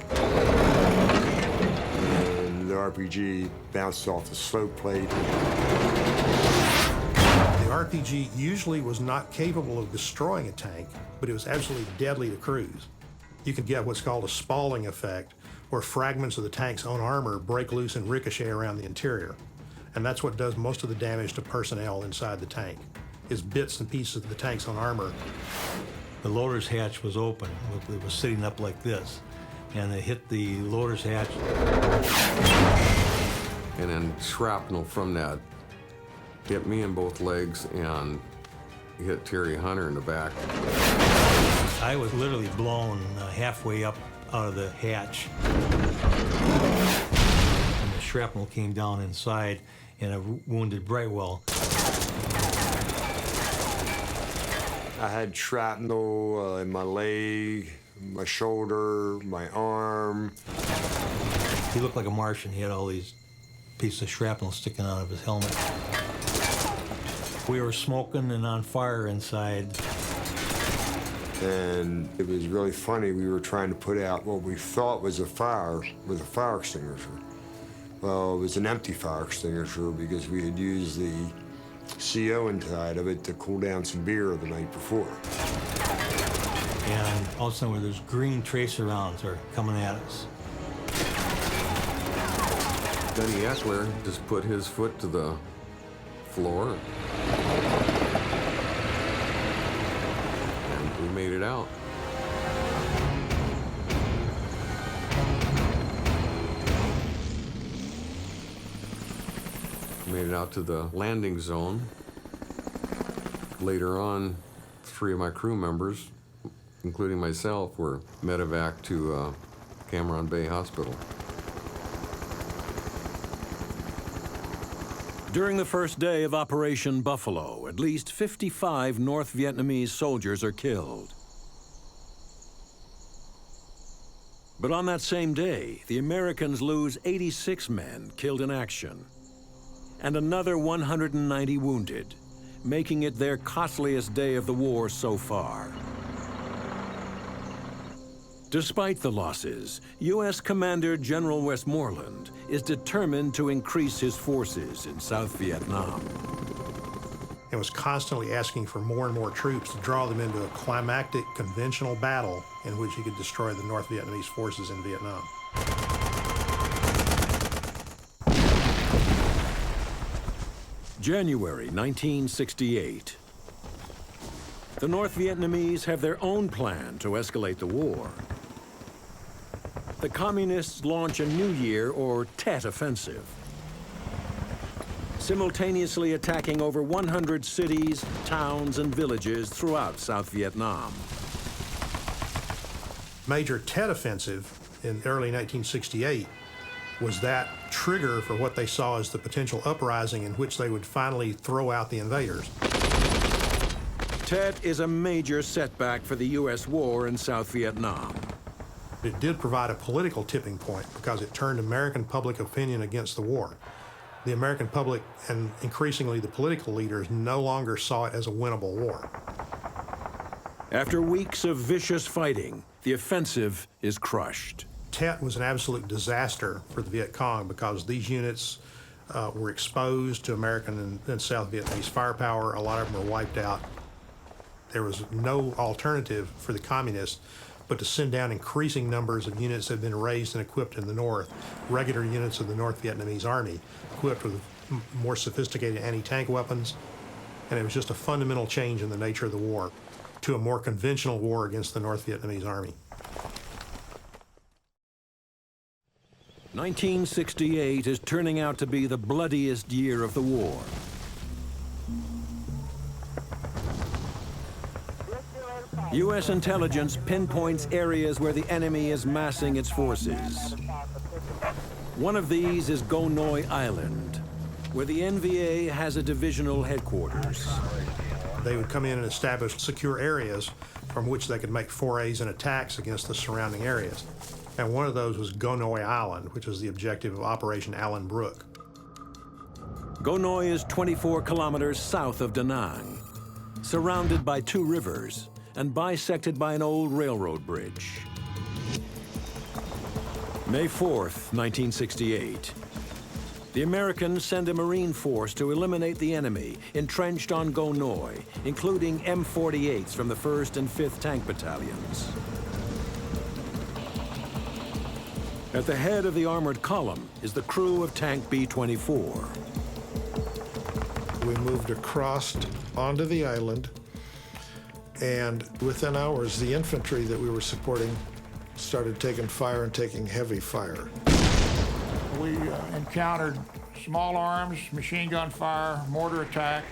And the RPG bounced off the slope plate. The RPG usually was not capable of destroying a tank, but it was absolutely deadly to crews. You could get what's called a spalling effect, where fragments of the tank's own armor break loose and ricochet around the interior. And that's what does most of the damage to personnel inside the tank, is bits and pieces of the tank's own armor. The loader's hatch was open. It was sitting up like this, and it hit the loader's hatch. And then shrapnel from that hit me in both legs and hit Terry Hunter in the back. I was literally blown halfway up out of the hatch. And the shrapnel came down inside, and it wounded Brightwell. I had shrapnel in my leg, my shoulder, my arm. He looked like a Martian. He had all these pieces of shrapnel sticking out of his helmet. We were smoking and on fire inside. And it was really funny. We were trying to put out what we thought was a fire with a fire extinguisher. Well, it was an empty fire extinguisher because we had used the CO inside of it to cool down some beer the night before. And all of a sudden, there's green tracer rounds are coming at us. Benny Eckler just put his foot to the floor. And we made it out. Made it out to the landing zone. Later on, 3 of my crew members, including myself, were medevac to Cameron Bay Hospital. During the first day of Operation Buffalo, at least 55 North Vietnamese soldiers are killed. But on that same day, the Americans lose 86 men killed in action, and another 190 wounded, making it their costliest day of the war so far. Despite the losses, U.S. Commander General Westmoreland is determined to increase his forces in South Vietnam. And was constantly asking for more and more troops to draw them into a climactic conventional battle in which he could destroy the North Vietnamese forces in Vietnam. January 1968. The North Vietnamese have their own plan to escalate the war. The Communists launch a New Year or Tet offensive, simultaneously attacking over 100 cities, towns, and villages throughout South Vietnam. Major Tet offensive in early 1968 was that trigger for what they saw as the potential uprising in which they would finally throw out the invaders. Tet is a major setback for the U.S. war in South Vietnam. It did provide a political tipping point because it turned American public opinion against the war. The American public and increasingly the political leaders no longer saw it as a winnable war. After weeks of vicious fighting, the offensive is crushed. Tet was an absolute disaster for the Viet Cong because these units were exposed to American and South Vietnamese firepower. A lot of them were wiped out. There was no alternative for the communists but to send down increasing numbers of units that had been raised and equipped in the north, regular units of the North Vietnamese Army, equipped with more sophisticated anti-tank weapons. And it was just a fundamental change in the nature of the war to a more conventional war against the North Vietnamese Army. 1968 is turning out to be the bloodiest year of the war. U.S. intelligence pinpoints areas where the enemy is massing its forces. One of these is Go Noi Island, where the NVA has a divisional headquarters. They would come in and establish secure areas from which they could make forays and attacks against the surrounding areas. And one of those was Go Noi Island, which was the objective of Operation Allen Brook. Go Noi is 24 kilometers south of Da Nang, surrounded by 2 rivers and bisected by an old railroad bridge. May 4th, 1968. The Americans send a Marine force to eliminate the enemy entrenched on Go Noi, including M48s from the 1st and 5th Tank Battalions. At the head of the armored column is the crew of Tank B-24. We moved across onto the island, and within hours, the infantry that we were supporting started taking fire and taking heavy fire. We encountered small arms, machine gun fire, mortar attack.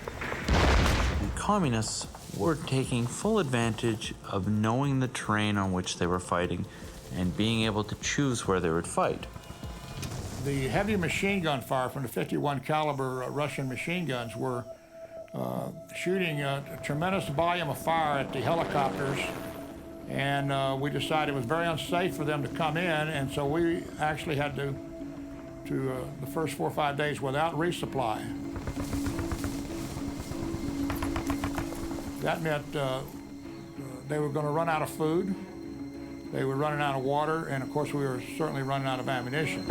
The communists were taking full advantage of knowing the terrain on which they were fighting and being able to choose where they would fight. The heavy machine gun fire from the 51 caliber Russian machine guns were shooting a tremendous volume of fire at the helicopters, and we decided it was very unsafe for them to come in, and so we actually had to the first 4 or 5 days without resupply. That meant they were going to run out of food, they were running out of water, and of course we were certainly running out of ammunition.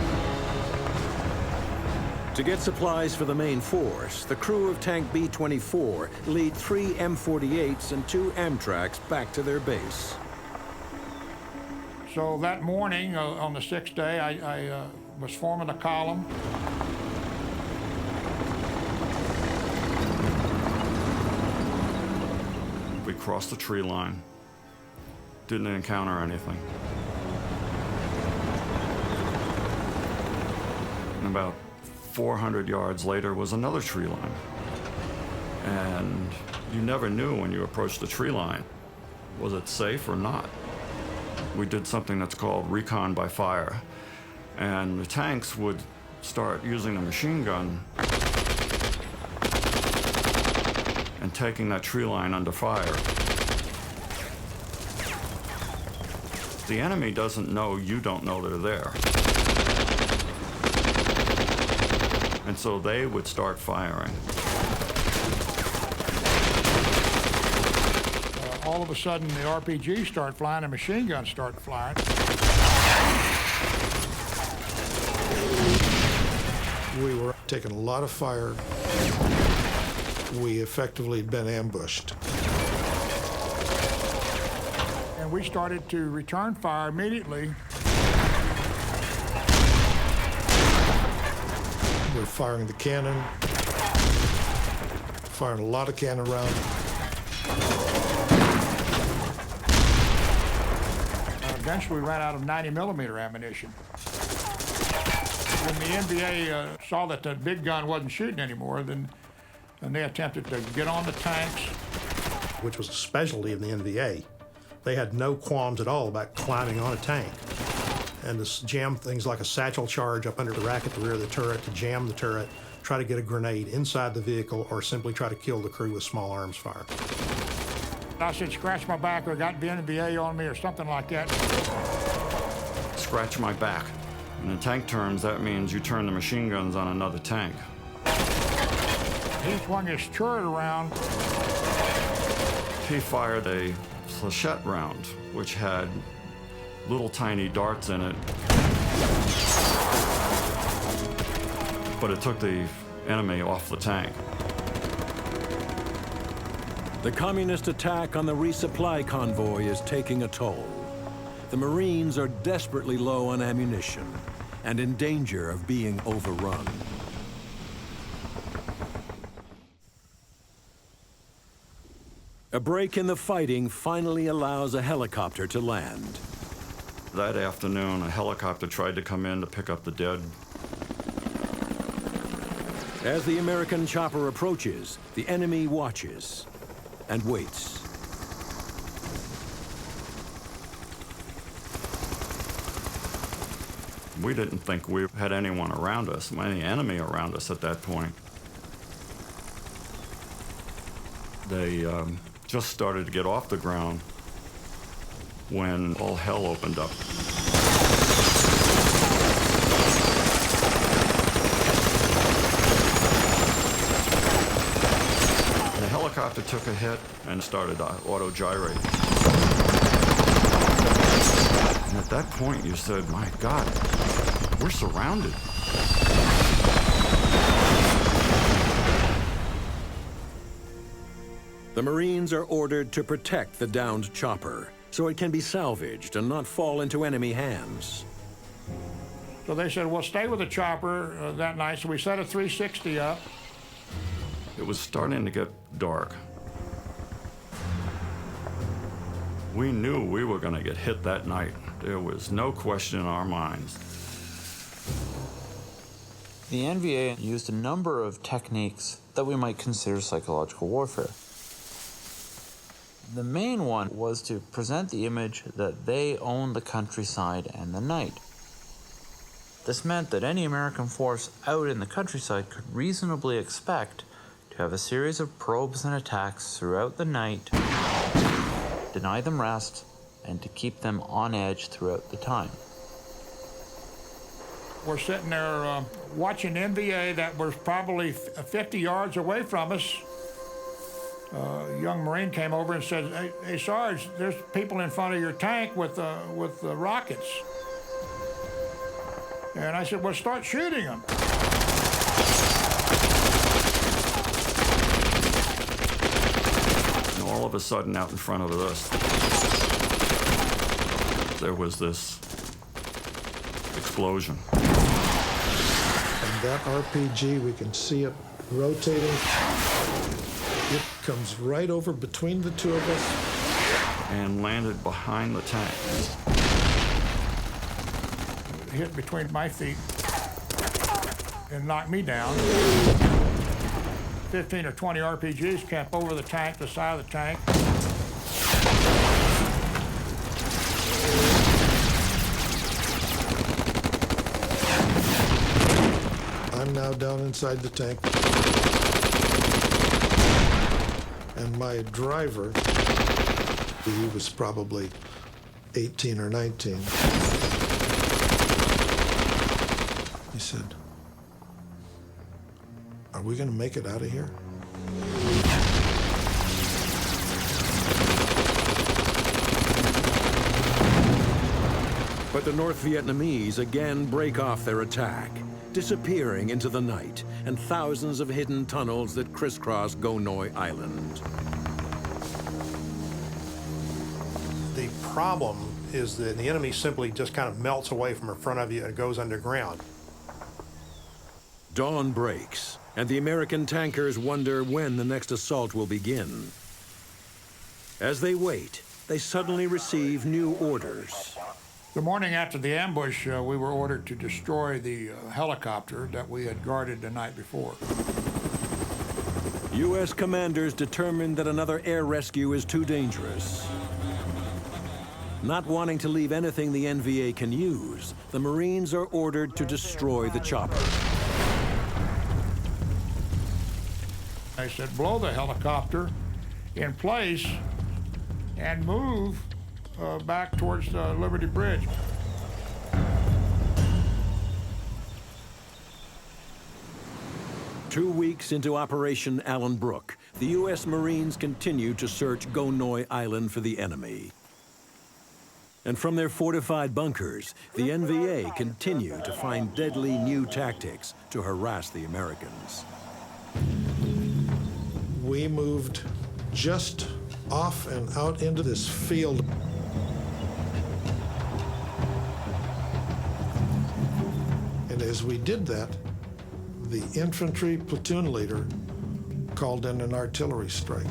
To get supplies for the main force, the crew of Tank B-24 lead 3 M48s and 2 Amtraks back to their base. So that morning, on the 6th day, I was forming a column. We crossed the tree line, didn't encounter anything. And about 400 yards later was another tree line. And you never knew when you approached the tree line, was it safe or not? We did something that's called recon by fire. And the tanks would start using the machine gun and taking that tree line under fire. The enemy doesn't know you don't know they're there. And so they would start firing. All of a sudden, the RPGs start flying and machine guns start flying. We were taking a lot of fire. We effectively had been ambushed. And we started to return fire immediately. We're firing the cannon, firing a lot of cannon rounds. Eventually, we ran out of 90mm ammunition. When the NVA saw that the big gun wasn't shooting anymore, then they attempted to get on the tanks. Which was a specialty of the NVA. They had no qualms at all about climbing on a tank and to jam things like a satchel charge up under the rack at the rear of the turret, to jam the turret, try to get a grenade inside the vehicle, or simply try to kill the crew with small arms fire. I said, scratch my back, or got the NVA on me, or something like that. Scratch my back. In tank terms, that means you turn the machine guns on another tank. He swung his turret around. He fired a flechette round, which had little tiny darts in it. But it took the enemy off the tank. The communist attack on the resupply convoy is taking a toll. the Marines are desperately low on ammunition and in danger of being overrun. A break in the fighting finally allows a helicopter to land. That afternoon, a helicopter tried to come in to pick up the dead. As the American chopper approaches, the enemy watches and waits. We didn't think we had anyone around us, any enemy around us at that point. They just started to get off the ground when all hell opened up. The helicopter took a hit and started auto-gyrate. And at that point you said, my God, we're surrounded. The Marines are ordered to protect the downed chopper so it can be salvaged and not fall into enemy hands. So they said, well, stay with the chopper that night. So we set a 360 up. It was starting to get dark. We knew we were going to get hit that night. There was no question in our minds. The NVA used a number of techniques that we might consider psychological warfare. The main one was to present the image that they owned the countryside and the night. This meant that any American force out in the countryside could reasonably expect to have a series of probes and attacks throughout the night, deny them rest, and to keep them on edge throughout the time. We're sitting there watching NVA that was probably 50 yards away from us. A young Marine came over and said, hey, Sarge, there's people in front of your tank with rockets. And I said, well, start shooting them. And all of a sudden, out in front of us, there was this explosion. And that RPG, we can see it rotating. It comes right over between the two of us. And landed behind the tank. It hit between my feet and knocked me down. 15 or 20 RPGs came over the tank, the side of the tank. I'm now down inside the tank. And my driver, he was probably 18 or 19. He said, are we going to make it out of here? But the North Vietnamese again break off their attack, disappearing into the night and thousands of hidden tunnels that crisscross Go Noi Island. The problem is that the enemy simply just kind of melts away from in front of you and goes underground. Dawn breaks, and the American tankers wonder when the next assault will begin. As they wait, they suddenly receive new orders. The morning after the ambush, we were ordered to destroy the helicopter that we had guarded the night before. U.S. commanders determined that another air rescue is too dangerous. Not wanting to leave anything the NVA can use, the Marines are ordered to destroy the chopper. They said, blow the helicopter in place and move back towards the Liberty Bridge. Two weeks into Operation Allen Brook, the U.S. Marines continue to search Go Noi Island for the enemy. And from their fortified bunkers, the NVA continue to find deadly new tactics to harass the Americans. We moved just off and out into this field. As we did that, the infantry platoon leader called in an artillery strike.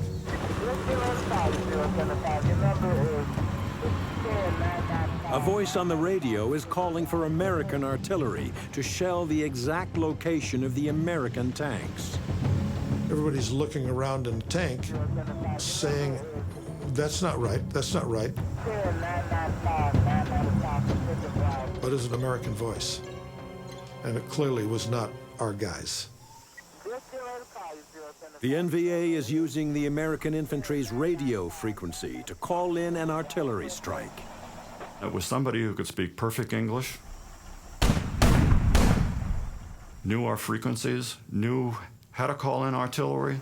A voice on the radio is calling for American artillery to shell the exact location of the American tanks. Everybody's looking around in the tank saying, that's not right, that's not right. But it's an American voice, and it clearly was not our guys. The NVA is using the American infantry's radio frequency to call in an artillery strike. It was somebody who could speak perfect English, knew our frequencies, knew how to call in artillery.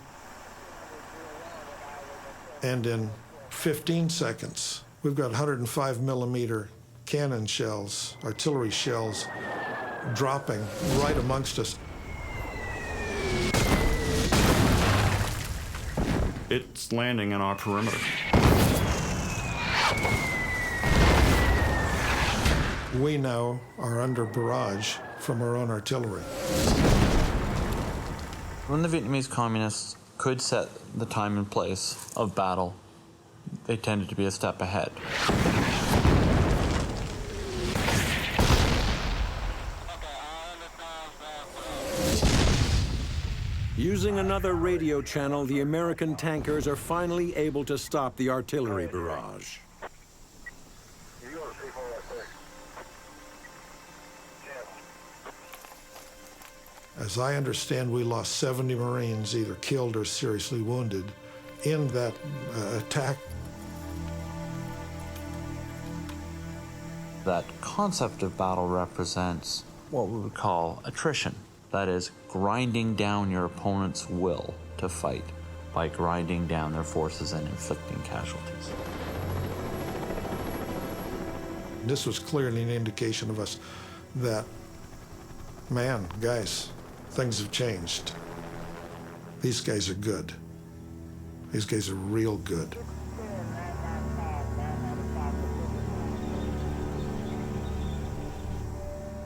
And in 15 seconds, we've got 105 millimeter cannon shells, artillery shells, dropping right amongst us. It's landing in our perimeter. We now are under barrage from our own artillery. When the Vietnamese communists could set the time and place of battle, they tended to be a step ahead. Using another radio channel, the American tankers are finally able to stop the artillery barrage. As I understand, we lost 70 Marines, either killed or seriously wounded, in that attack. That concept of battle represents what we would call attrition. That is, grinding down your opponent's will to fight by grinding down their forces and inflicting casualties. This was clearly an indication of us that, man, guys, things have changed. These guys are good. These guys are real good.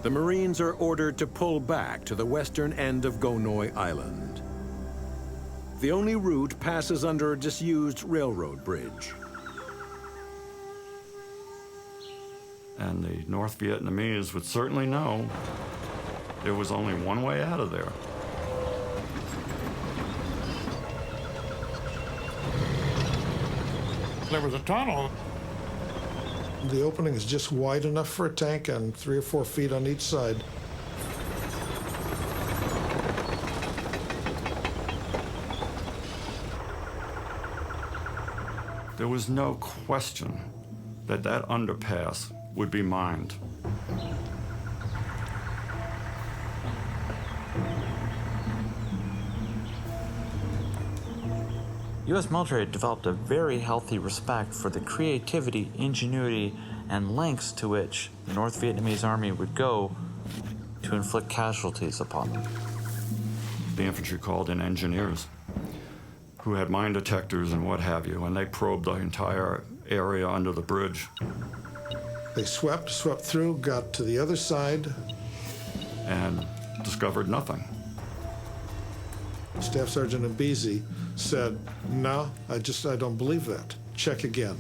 The Marines are ordered to pull back to the western end of Gonoy Island. The only route passes under a disused railroad bridge. And the North Vietnamese would certainly know there was only one way out of there. There was a tunnel. The opening is just wide enough for a tank and 3 or 4 feet on each side. There was no question that that underpass would be mined. U.S. military developed a very healthy respect for the creativity, ingenuity, and lengths to which the North Vietnamese army would go to inflict casualties upon them. The infantry called in engineers who had mine detectors and what have you, and they probed the entire area under the bridge. They swept through, got to the other side, and discovered nothing. Staff Sergeant Abisi said, no, I don't believe that. Check again.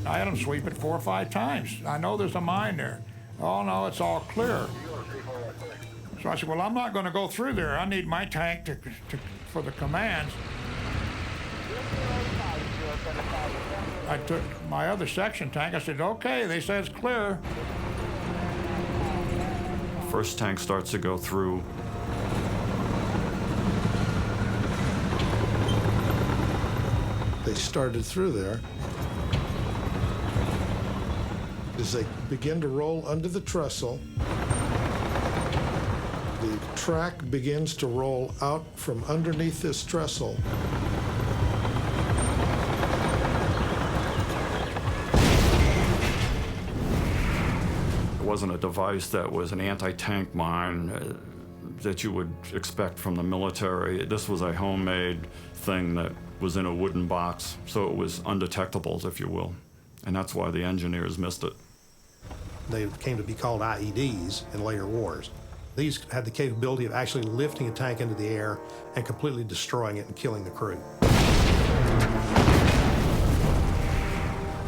I had them sweep it 4 or 5 times. I know there's a mine there. Oh, no, it's all clear. So I said, well, I'm not going to go through there. I need my tank for the commands. I took my other section tank. I said, okay, they said it's clear. First tank starts to go through. They started through there. As they begin to roll under the trestle, the track begins to roll out from underneath this trestle. It wasn't a device that was an anti-tank mine that you would expect from the military. This was a homemade thing that was in a wooden box, so it was undetectable, if you will. And that's why the engineers missed it. They came to be called IEDs in later wars. These had the capability of actually lifting a tank into the air and completely destroying it and killing the crew.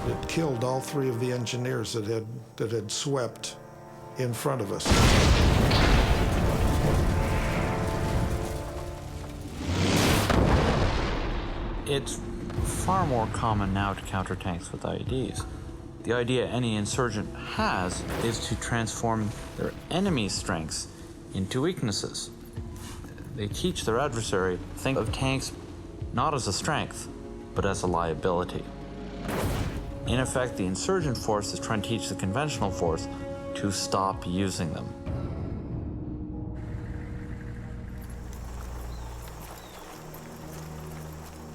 It killed all 3 of the engineers that had swept in front of us. It's far more common now to counter tanks with IEDs. The idea any insurgent has is to transform their enemy's strengths into weaknesses. They teach their adversary to think of tanks not as a strength, but as a liability. In effect, the insurgent force is trying to teach the conventional force to stop using them.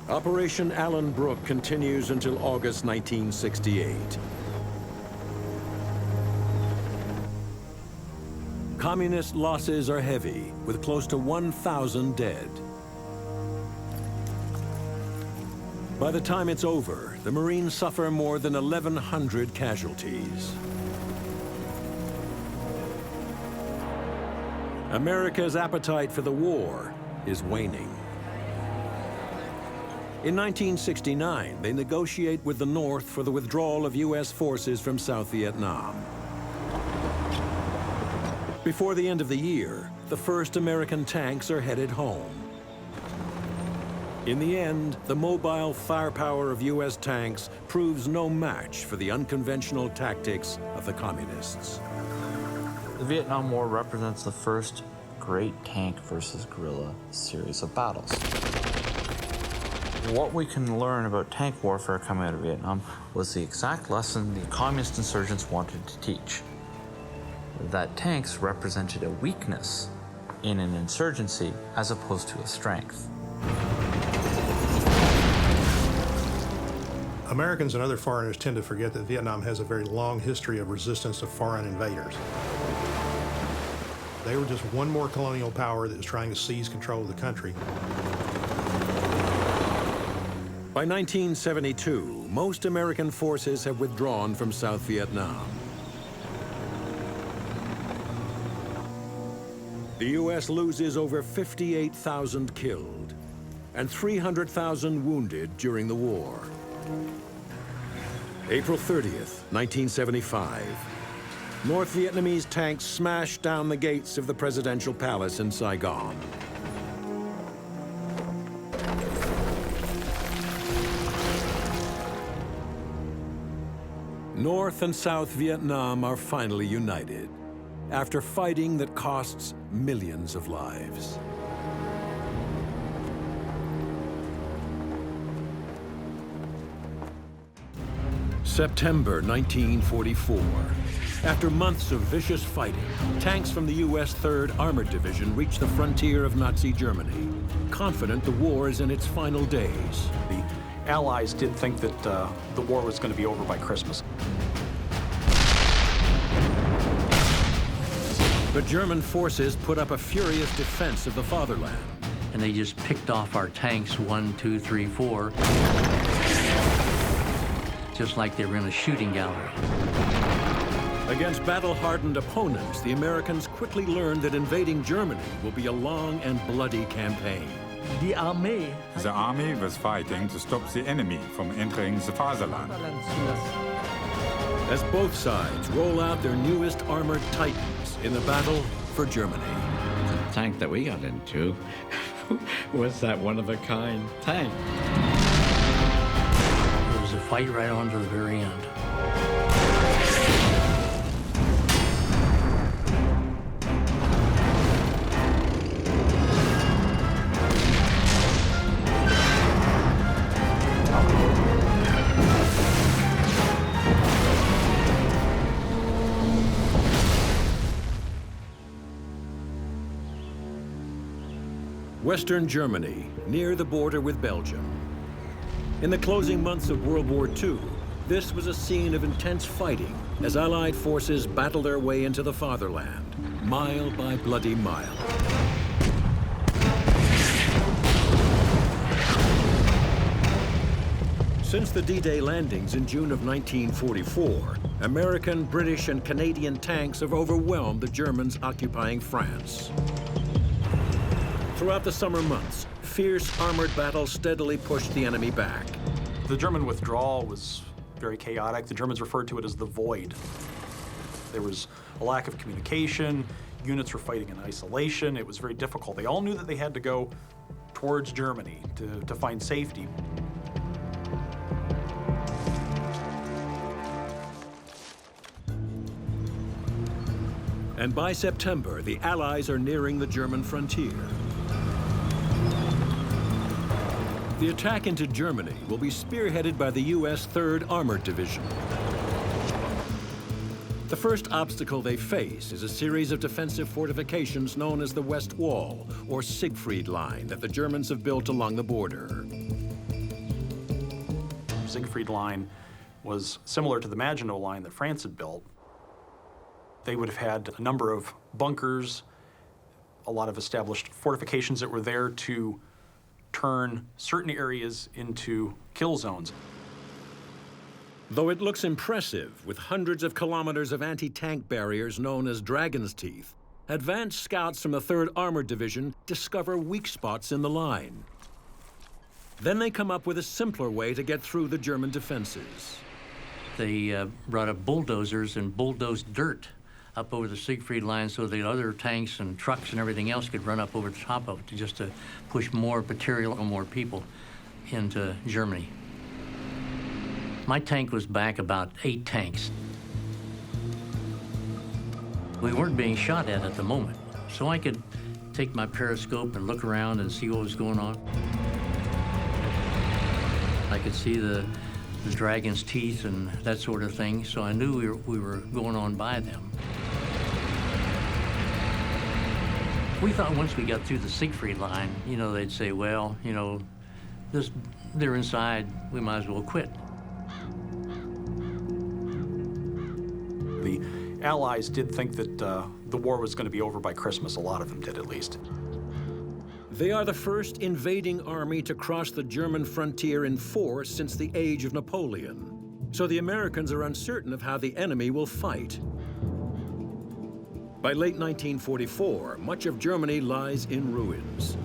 Operation Allen Brook continues until August 1968. Communist losses are heavy, with close to 1,000 dead. By the time it's over, the Marines suffer more than 1,100 casualties. America's appetite for the war is waning. In 1969, they negotiate with the North for the withdrawal of U.S. forces from South Vietnam. Before the end of the year, the first American tanks are headed home. In the end, the mobile firepower of U.S. tanks proves no match for the unconventional tactics of the communists. The Vietnam War represents the first great tank versus guerrilla series of battles. What we can learn about tank warfare coming out of Vietnam was the exact lesson the communist insurgents wanted to teach. That tanks represented a weakness in an insurgency as opposed to a strength. Americans and other foreigners tend to forget that Vietnam has a very long history of resistance to foreign invaders. They were just one more colonial power that was trying to seize control of the country. By 1972, most American forces have withdrawn from South Vietnam. The U.S. loses over 58,000 killed and 300,000 wounded during the war. April 30th, 1975. North Vietnamese tanks smashed down the gates of the presidential palace in Saigon. North and South Vietnam are finally united after fighting that costs millions of lives. September 1944. After months of vicious fighting, tanks from the U.S. 3rd Armored Division reach the frontier of Nazi Germany, confident the war is in its final days. The Allies did think that the war was going to be over by Christmas. But German forces put up a furious defense of the fatherland. And they just picked off our tanks 1, 2, 3, 4, just like they were in a shooting gallery. Against battle-hardened opponents, the Americans quickly learned that invading Germany will be a long and bloody campaign. The army was fighting to stop the enemy from entering the fatherland. As both sides roll out their newest armored titans in the battle for Germany. The tank that we got into was that one-of-a-kind tank. It was a fight right on to the very end. Western Germany, near the border with Belgium. In the closing months of World War II, this was a scene of intense fighting as Allied forces battled their way into the fatherland, mile by bloody mile. Since the D-Day landings in June of 1944, American, British, and Canadian tanks have overwhelmed the Germans occupying France. Throughout the summer months, fierce armored battles steadily pushed the enemy back. The German withdrawal was very chaotic. The Germans referred to it as the void. There was a lack of communication. Units were fighting in isolation. It was very difficult. They all knew that they had to go towards Germany to find safety. And by September, the Allies are nearing the German frontier. The attack into Germany will be spearheaded by the U.S. 3rd Armored Division. The first obstacle they face is a series of defensive fortifications known as the West Wall, or Siegfried Line, that the Germans have built along the border. Siegfried Line was similar to the Maginot Line that France had built. They would have had a number of bunkers, a lot of established fortifications that were there to turn certain areas into kill zones. Though it looks impressive, with hundreds of kilometers of anti-tank barriers known as Dragon's Teeth, advanced scouts from the 3rd Armored Division discover weak spots in the line. Then they come up with a simpler way to get through the German defenses. They brought up bulldozers and bulldozed dirt up over the Siegfried Line so the other tanks and trucks and everything else could run up over the top of it just to push more material and more people into Germany. My tank was back about 8 tanks. We weren't being shot at the moment, so I could take my periscope and look around and see what was going on. I could see the dragon's teeth and that sort of thing, so I knew we were going on by them. We thought once we got through the Siegfried Line, you know, they'd say, well, you know, they're inside, we might as well quit. The Allies did think that the war was going to be over by Christmas. A lot of them did, at least. They are the first invading army to cross the German frontier in force since the age of Napoleon. So the Americans are uncertain of how the enemy will fight. By late 1944, much of Germany lies in ruins.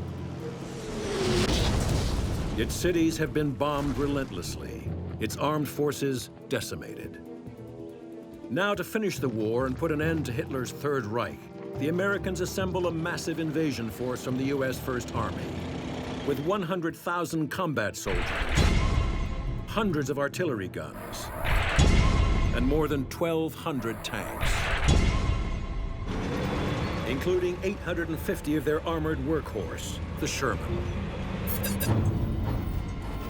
Its cities have been bombed relentlessly, its armed forces decimated. Now, to finish the war and put an end to Hitler's Third Reich, the Americans assemble a massive invasion force from the U.S. First Army. With 100,000 combat soldiers, hundreds of artillery guns, and more than 1,200 tanks, including 850 of their armored workhorse, the Sherman.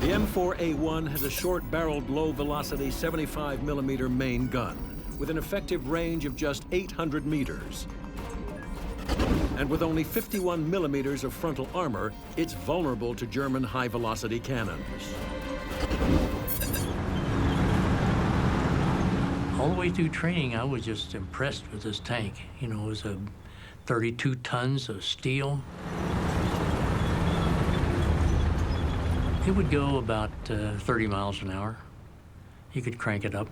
The M4A1 has a short-barreled, low-velocity 75mm main gun with an effective range of just 800 meters. And with only 51mm of frontal armor, it's vulnerable to German high-velocity cannons. All the way through training, I was just impressed with this tank. You know, it was 32 tons of steel. It would go about 30 miles an hour. You could crank it up.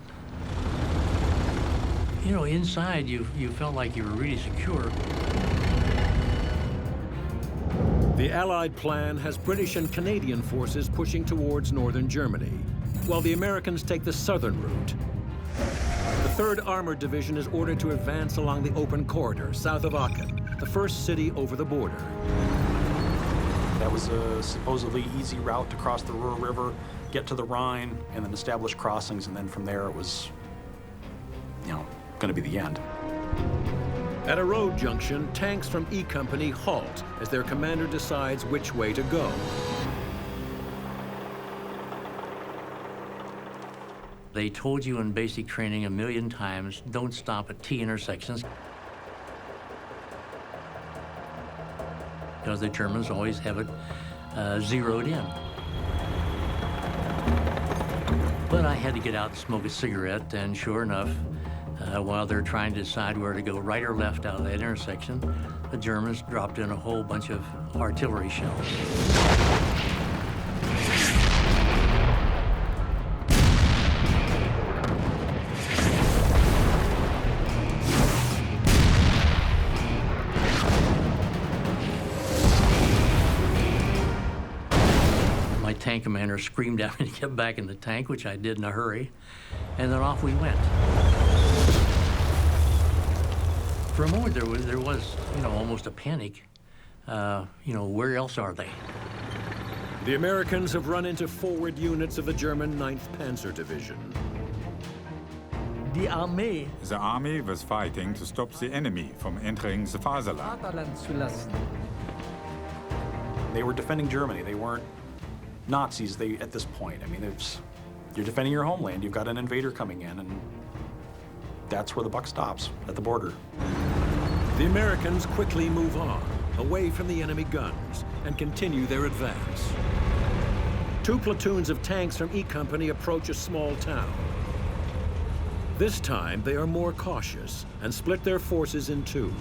You know, inside you felt like you were really secure. The Allied plan has British and Canadian forces pushing towards northern Germany, while the Americans take the southern route. The 3rd Armored Division is ordered to advance along the open corridor south of Aachen, the first city over the border. That was a supposedly easy route to cross the Ruhr River, get to the Rhine, and then establish crossings, and then from there it was, you know, going to be the end. At a road junction, tanks from E Company halt as their commander decides which way to go. They told you in basic training 1,000,000 times, don't stop at T intersections. Because the Germans always have it zeroed in. But I had to get out and smoke a cigarette, and sure enough, while they're trying to decide where to go, right or left out of that intersection, the Germans dropped in a whole bunch of artillery shells. tank commander screamed at me to get back in the tank, which I did in a hurry, and then off we went. For a moment, there was, almost a panic. Where else are they? The Americans have run into forward units of the German 9th Panzer Division. The army was fighting to stop the enemy from entering the fatherland. They were defending Germany. They weren't Nazis at this point. I mean, you're defending your homeland. You've got an invader coming in, and that's where the buck stops, at the border. The Americans quickly move on, away from the enemy guns, and continue their advance. 2 platoons of tanks from E Company approach a small town. This time, they are more cautious and split their forces in 2.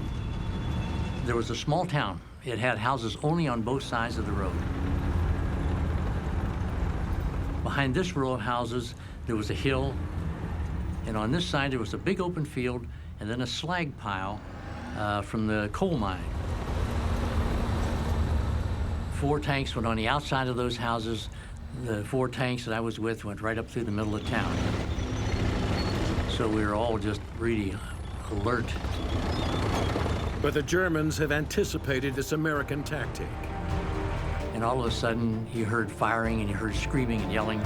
There was a small town. It had houses only on both sides of the road. Behind this row of houses, there was a hill, and on this side, there was a big open field and then a slag pile from the coal mine. 4 tanks went on the outside of those houses. The 4 tanks that I was with went right up through the middle of town. So we were all just really alert. But the Germans have anticipated this American tactic. And all of a sudden, you heard firing and you heard screaming and yelling.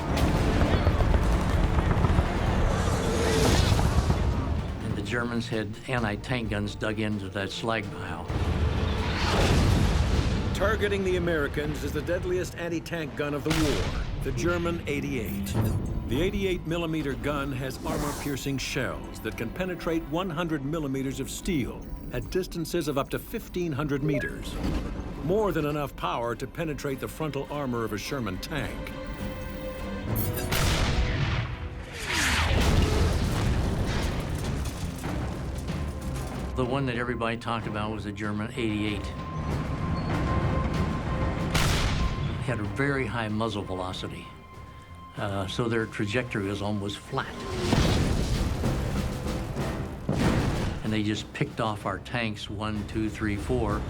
And the Germans had anti-tank guns dug into that slag pile. Targeting the Americans is the deadliest anti-tank gun of the war, the German 88. The 88mm gun has armor-piercing shells that can penetrate 100 millimeters of steel at distances of up to 1,500 meters. More than enough power to penetrate the frontal armor of a Sherman tank. The one that everybody talked about was the German 88. It had a very high muzzle velocity, so their trajectory was almost flat. And they just picked off our tanks, 1, 2, 3, 4.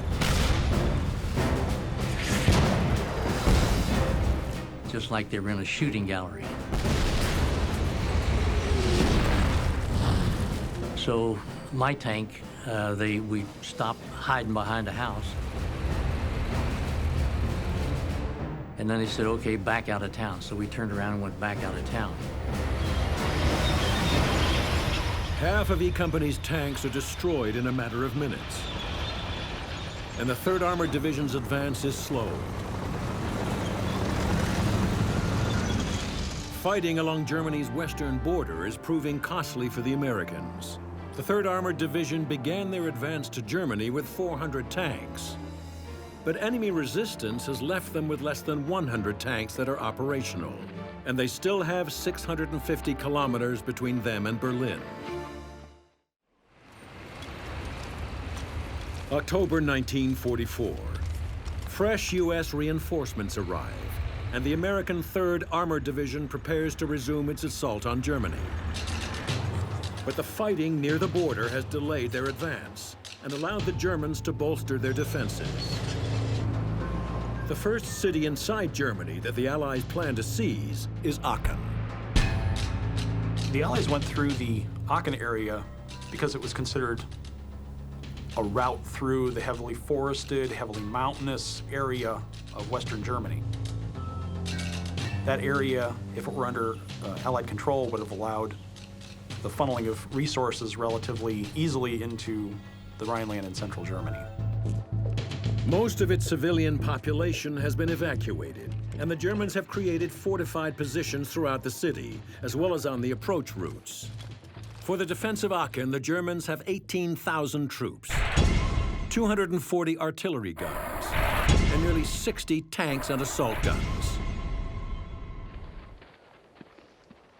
Just like they were in a shooting gallery. So my tank, we stopped hiding behind a house. And then they said, okay, back out of town. So we turned around and went back out of town. Half of E Company's tanks are destroyed in a matter of minutes. And the 3rd Armored Division's advance is slowed. Fighting along Germany's western border is proving costly for the Americans. The 3rd Armored Division began their advance to Germany with 400 tanks. But enemy resistance has left them with less than 100 tanks that are operational. And they still have 650 kilometers between them and Berlin. October 1944. Fresh U.S. reinforcements arrive, and the American 3rd Armored Division prepares to resume its assault on Germany. But the fighting near the border has delayed their advance and allowed the Germans to bolster their defenses. The first city inside Germany that the Allies plan to seize is Aachen. The Allies went through the Aachen area because it was considered a route through the heavily forested, heavily mountainous area of Western Germany. That area, if it were under Allied control, would have allowed the funneling of resources relatively easily into the Rhineland and central Germany. Most of its civilian population has been evacuated, and the Germans have created fortified positions throughout the city, as well as on the approach routes. For the defense of Aachen, the Germans have 18,000 troops, 240 artillery guns, and nearly 60 tanks and assault guns.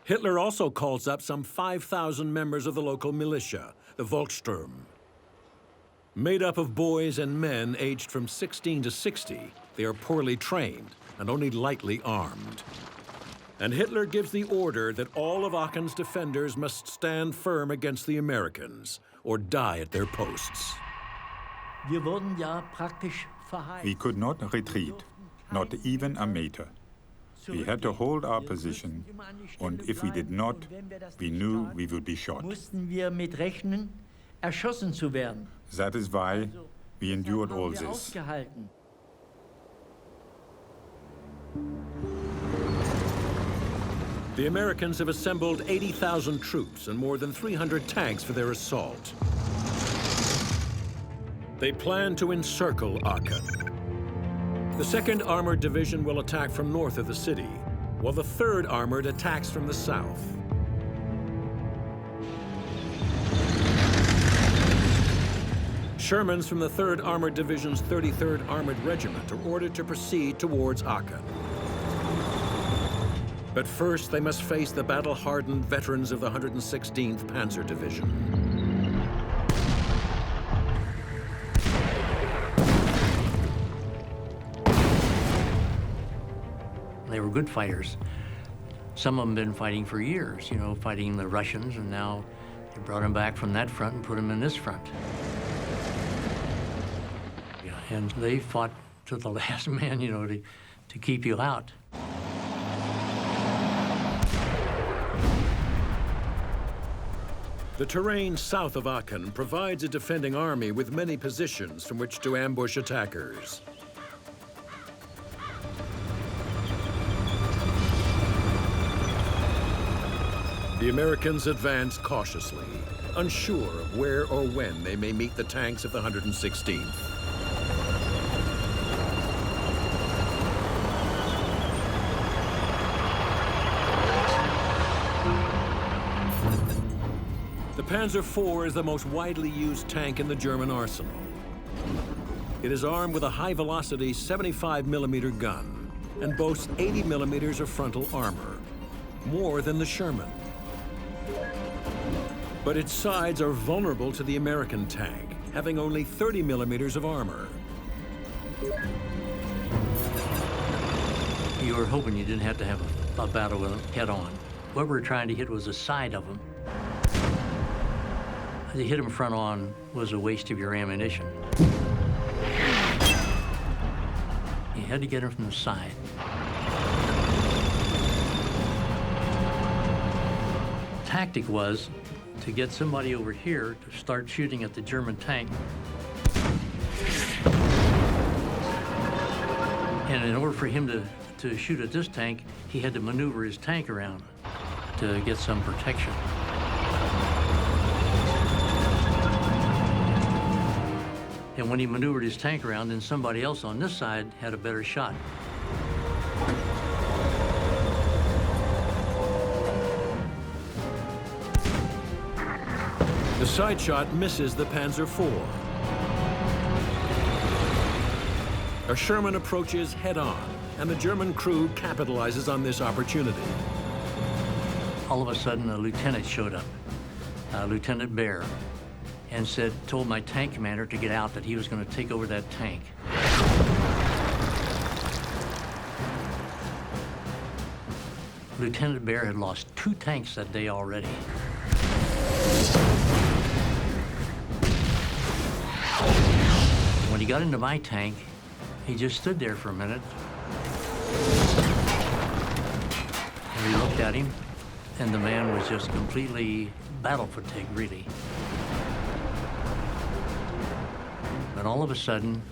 Hitler also calls up some 5,000 members of the local militia, the Volkssturm. Made up of boys and men aged from 16 to 60, they are poorly trained and only lightly armed. And Hitler gives the order that all of Aachen's defenders must stand firm against the Americans or die at their posts. We could not retreat, not even a meter. We had to hold our position, and if we did not, we knew we would be shot. Mussten wir mit rechnen, erschossen zu werden. That is why we endured all Haben wir this. ausgehalten. The Americans have assembled 80,000 troops and more than 300 tanks for their assault. They plan to encircle Aachen. The 2nd Armored Division will attack from north of the city, while the 3rd Armored attacks from the south. Shermans from the 3rd Armored Division's 33rd Armored Regiment are ordered to proceed towards Aachen. But first, they must face the battle-hardened veterans of the 116th Panzer Division. They were good fighters. Some of them been fighting for years, you know, fighting the Russians, and now they brought them back from that front and put them in this front. Yeah, and they fought to the last man, you know, to keep you out. The terrain south of Aachen provides a defending army with many positions from which to ambush attackers. The Americans advance cautiously, unsure of where or when they may meet the tanks of the 116th. The Panzer IV is the most widely used tank in the German arsenal. It is armed with a high-velocity 75mm gun and boasts 80mm of frontal armor, more than the Sherman. But its sides are vulnerable to the American tank, having only 30mm of armor. You were hoping you didn't have to have a battle with them head-on. What we were trying to hit was the side of them. To hit them front-on was a waste of your ammunition. You had to get them from the side. The tactic was to get somebody over here to start shooting at the German tank. And in order for him to shoot at this tank, he had to maneuver his tank around to get some protection. And when he maneuvered his tank around, then somebody else on this side had a better shot. The side shot misses the Panzer IV. A Sherman approaches head-on, and the German crew capitalizes on this opportunity. All of a sudden, a lieutenant showed up, Lieutenant Baer, and told my tank commander to get out, that he was going to take over that tank. Lieutenant Baer had lost 2 tanks that day already. When he got into my tank, he just stood there for a minute. And we looked at him, and the man was just completely battle fatigued, really. But all of a sudden,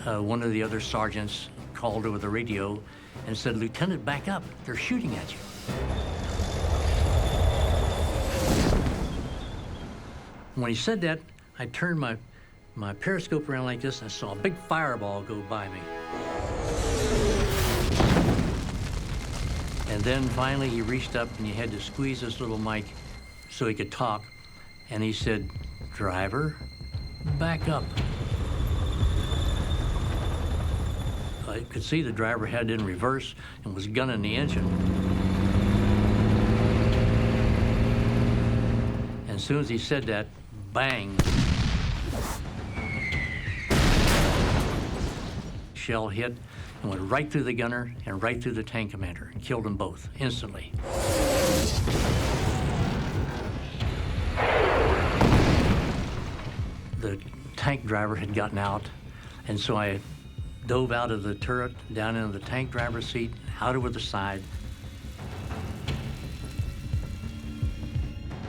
one of the other sergeants called over the radio and said, "Lieutenant, back up. They're shooting at you." When he said that, I turned my periscope around like this, and I saw a big fireball go by me. And then finally he reached up and he had to squeeze this little mic so he could talk. And he said, "Driver, back up." I could see the driver had it in reverse and was gunning the engine. And as soon as he said that, bang. Shell hit and went right through the gunner and right through the tank commander and killed them both instantly. The tank driver had gotten out, and so I dove out of the turret, down into the tank driver's seat, out over the side.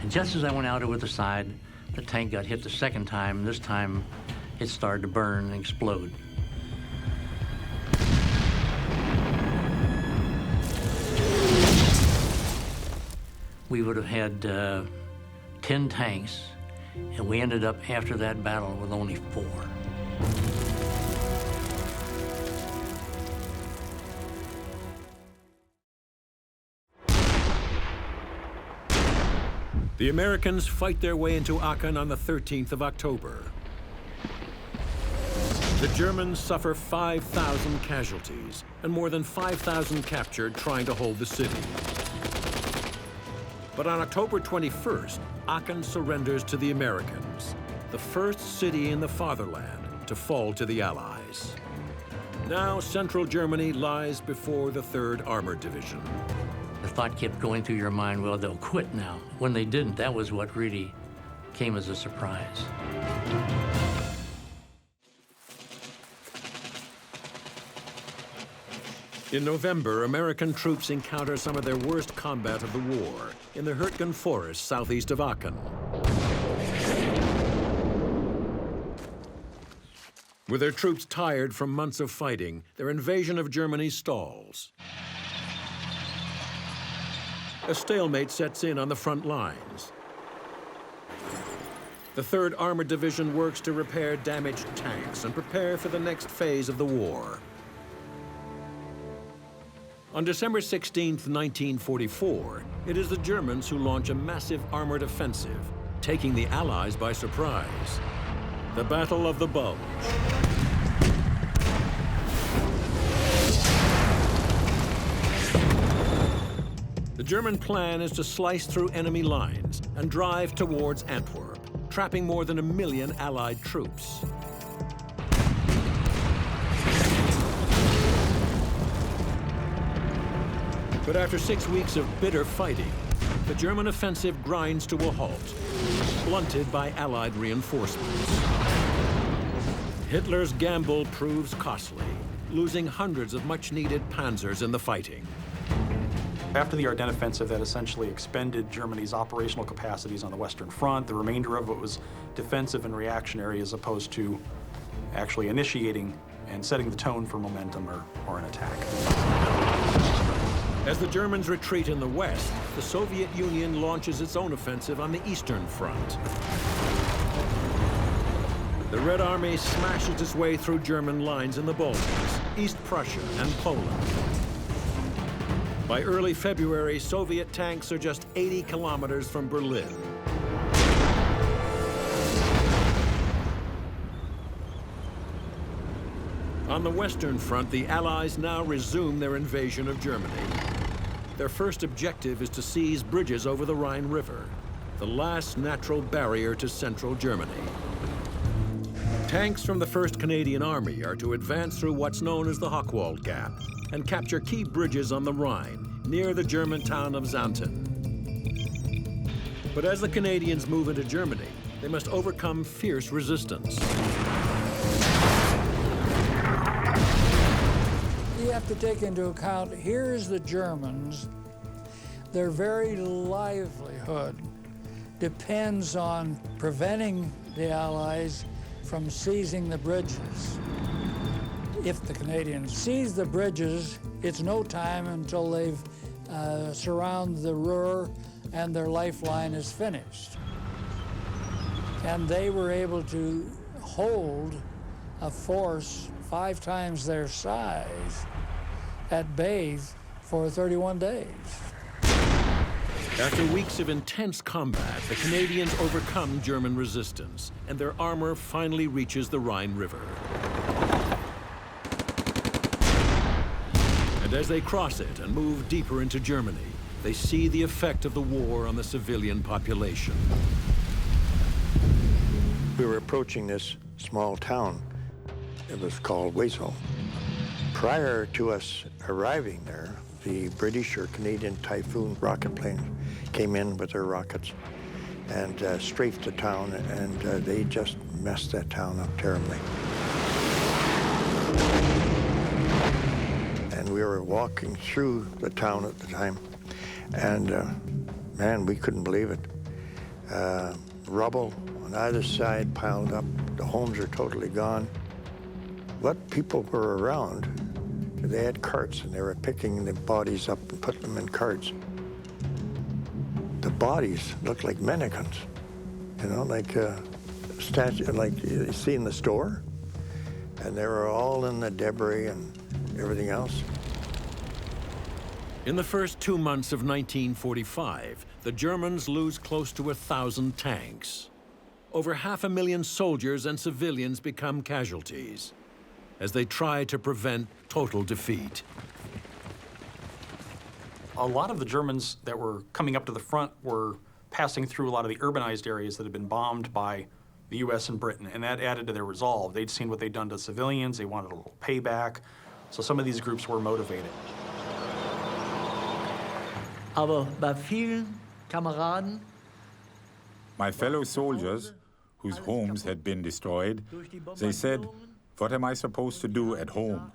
And just as I went out over the side, the tank got hit the second time, and this time it started to burn and explode. We would have had 10 tanks, and we ended up after that battle with only 4. The Americans fight their way into Aachen on the 13th of October. The Germans suffer 5,000 casualties and more than 5,000 captured trying to hold the city. But on October 21st, Aachen surrenders to the Americans, the first city in the fatherland to fall to the Allies. Now central Germany lies before the 3rd Armored Division. The thought kept going through your mind, well, they'll quit now. When they didn't, that was what really came as a surprise. In November, American troops encounter some of their worst combat of the war in the Hürtgen Forest southeast of Aachen. With their troops tired from months of fighting, their invasion of Germany stalls. A stalemate sets in on the front lines. The 3rd Armored Division works to repair damaged tanks and prepare for the next phase of the war. On December 16, 1944, it is the Germans who launch a massive armored offensive, taking the Allies by surprise. The Battle of the Bulge. The German plan is to slice through enemy lines and drive towards Antwerp, trapping more than 1 million Allied troops. But after 6 weeks of bitter fighting, the German offensive grinds to a halt, blunted by Allied reinforcements. Hitler's gamble proves costly, losing hundreds of much-needed panzers in the fighting. After the Ardennes offensive, that essentially expended Germany's operational capacities on the Western Front. The remainder of it was defensive and reactionary as opposed to actually initiating and setting the tone for momentum or an attack. As the Germans retreat in the west, the Soviet Union launches its own offensive on the Eastern Front. The Red Army smashes its way through German lines in the Balkans, East Prussia, and Poland. By early February, Soviet tanks are just 80 kilometers from Berlin. On the Western Front, the Allies now resume their invasion of Germany. Their first objective is to seize bridges over the Rhine River, the last natural barrier to central Germany. Tanks from the 1st Canadian Army are to advance through what's known as the Hochwald Gap and capture key bridges on the Rhine, near the German town of Xanten. But as the Canadians move into Germany, they must overcome fierce resistance. You have to take into account, here's the Germans, their very livelihood depends on preventing the Allies from seizing the bridges. If the Canadians seize the bridges, it's no time until they've surrounded the Ruhr and their lifeline is finished. And they were able to hold a force 5 times their size at bay for 31 days. After weeks of intense combat, the Canadians overcome German resistance, and their armor finally reaches the Rhine River. And as they cross it and move deeper into Germany, they see the effect of the war on the civilian population. We were approaching this small town. It was called Wesel. Prior to us arriving there, the British or Canadian Typhoon rocket plane came in with their rockets and strafed the town, and they just messed that town up terribly. we were walking through the town at the time, and man, we couldn't believe it. Rubble on either side piled up. The homes are totally gone. What people were around, they had carts, and they were picking the bodies up and putting them in carts. The bodies looked like mannequins, you know, like statue, like you see in the store. And they were all in the debris and everything else. In the first 2 months of 1945, the Germans lose close to 1,000 tanks. Over 500,000 soldiers and civilians become casualties as they try to prevent total defeat. A lot of the Germans that were coming up to the front were passing through a lot of the urbanized areas that had been bombed by the U.S. and Britain, and that added to their resolve. They'd seen what they'd done to civilians, they wanted a little payback, so some of these groups were motivated. Aber bei vielen Kameraden, My fellow soldiers, whose homes had been destroyed, they said, "What am I supposed to do at home?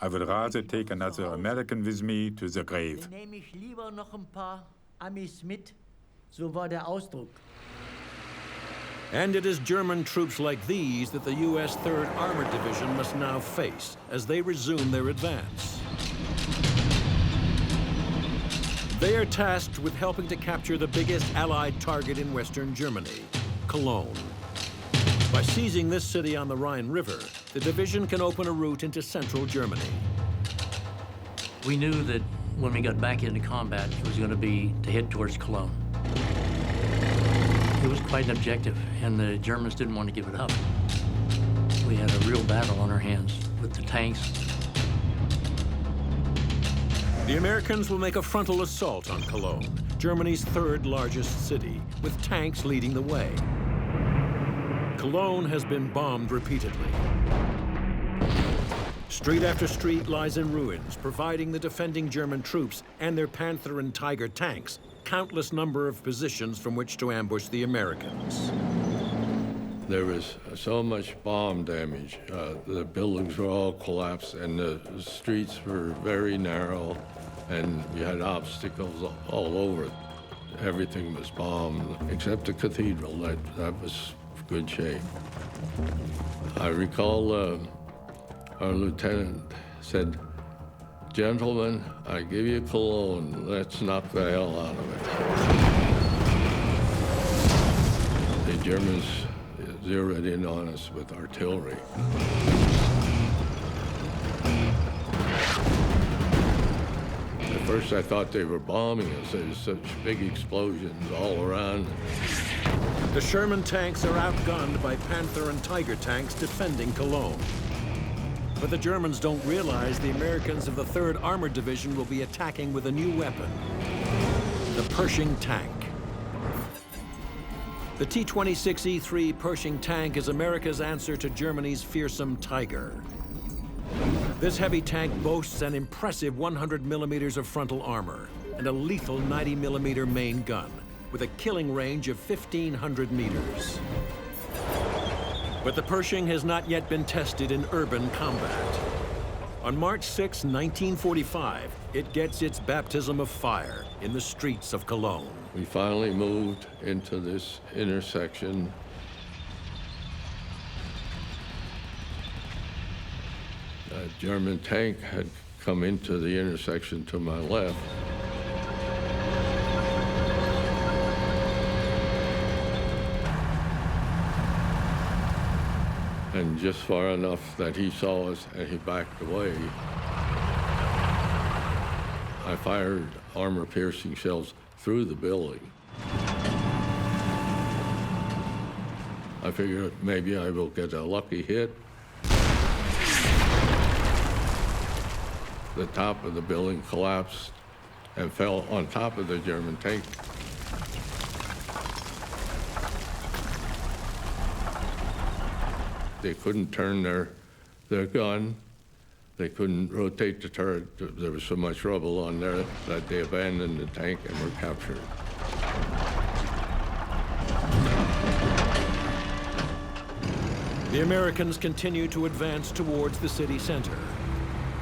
I would rather take another American with me to the grave." nehme ich lieber noch ein paar Amis mit, so war der Ausdruck. And it is German troops like these that the U.S. 3rd Armored Division must now face as they resume their advance. They are tasked with helping to capture the biggest Allied target in Western Germany, Cologne. By seizing this city on the Rhine River, the division can open a route into central Germany. We knew that when we got back into combat, it was going to be to head towards Cologne. It was quite an objective, and the Germans didn't want to give it up. We had a real battle on our hands with the tanks. The Americans will make a frontal assault on Cologne, Germany's 3rd largest city, with tanks leading the way. Cologne has been bombed repeatedly. Street after street lies in ruins, providing the defending German troops and their Panther and Tiger tanks countless number of positions from which to ambush the Americans. There was so much bomb damage. The buildings were all collapsed, and the streets were very narrow, and you had obstacles all over. Everything was bombed, except the cathedral. That was in good shape. I recall our lieutenant said, "Gentlemen, I give you Cologne. Let's knock the hell out of it." The Germans zeroed in on us with artillery. At first I thought they were bombing us. There's such big explosions all around. The Sherman tanks are outgunned by Panther and Tiger tanks defending Cologne. But the Germans don't realize the Americans of the 3rd Armored Division will be attacking with a new weapon, the Pershing tank. The T-26E3 Pershing tank is America's answer to Germany's fearsome Tiger. This heavy tank boasts an impressive 100 millimeters of frontal armor and a lethal 90 millimeter main gun with a killing range of 1,500 meters. But the Pershing has not yet been tested in urban combat. On March 6, 1945, it gets its baptism of fire in the streets of Cologne. We finally moved into this intersection. A German tank had come into the intersection to my left. And just far enough that he saw us and he backed away. I fired armor-piercing shells through the building. I figured maybe I will get a lucky hit. The top of the building collapsed and fell on top of the German tank. They couldn't turn their gun. They couldn't rotate the turret. There was so much rubble on there that they abandoned the tank and were captured. The Americans continue to advance towards the city center.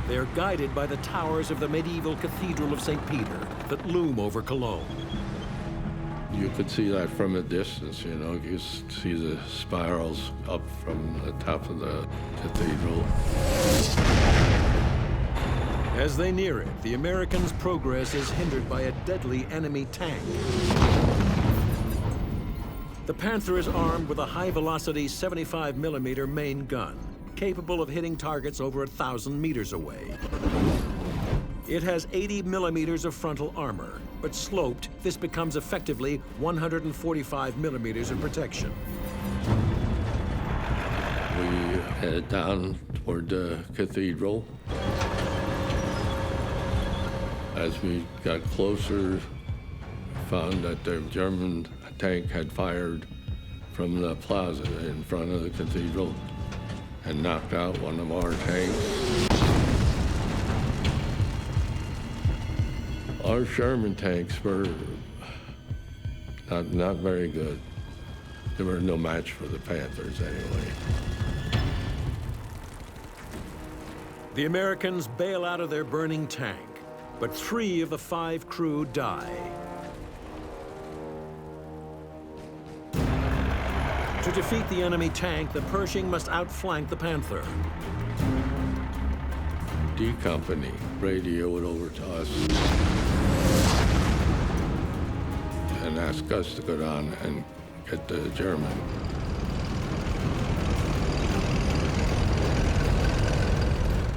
They are guided by the towers of the medieval Cathedral of St. Peter that loom over Cologne. You could see that from a distance, you know. You see the spirals up from the top of the cathedral. As they near it, the Americans' progress is hindered by a deadly enemy tank. The Panther is armed with a high-velocity 75mm main gun, capable of hitting targets over 1,000 meters away. It has 80mm of frontal armor, but sloped, this becomes effectively 145mm of protection. We headed down toward the cathedral. As we got closer, found that the German tank had fired from the plaza in front of the cathedral and knocked out one of our tanks. Our Sherman tanks were not very good. They were no match for the Panthers anyway. The Americans bail out of their burning tank, but 3 of the 5 crew die. To defeat the enemy tank, the Pershing must outflank the Panther. D Company radioed over to us and asked us to go down and get the German.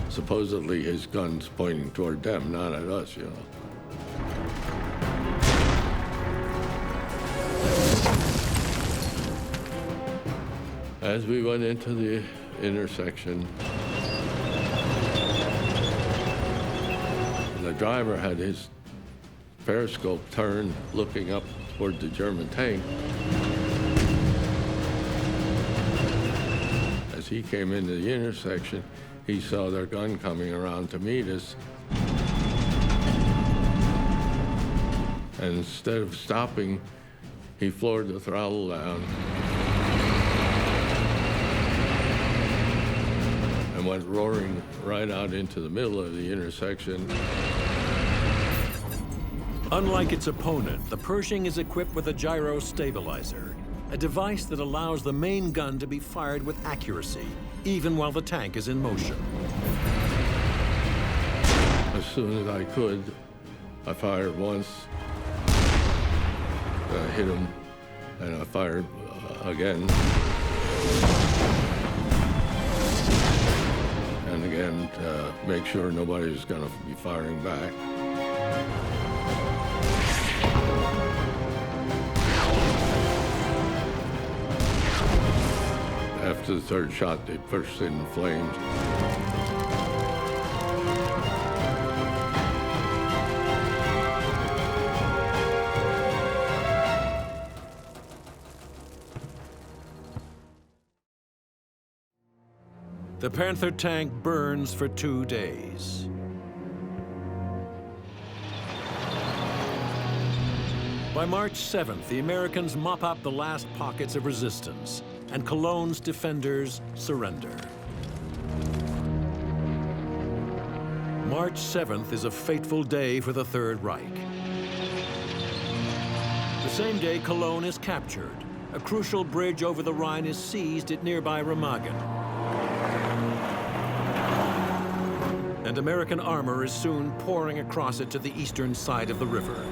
Supposedly his gun's pointing toward them, not at us, you know. As we went into the intersection, the driver had his periscope turned, looking up toward the German tank. As he came into the intersection, he saw their gun coming around to meet us. And instead of stopping, he floored the throttle down and went roaring right out into the middle of the intersection. Unlike its opponent, the Pershing is equipped with a gyro stabilizer, a device that allows the main gun to be fired with accuracy, even while the tank is in motion. As soon as I could, I fired once, I hit him, and I fired again. And again, to make sure nobody was going to be firing back. After the third shot, they burst into flames. The Panther tank burns for 2 days. By March 7th, the Americans mop up the last pockets of resistance, and Cologne's defenders surrender. March 7th is a fateful day for the Third Reich. The same day, Cologne is captured. A crucial bridge over the Rhine is seized at nearby Remagen. And American armor is soon pouring across it to the eastern side of the river,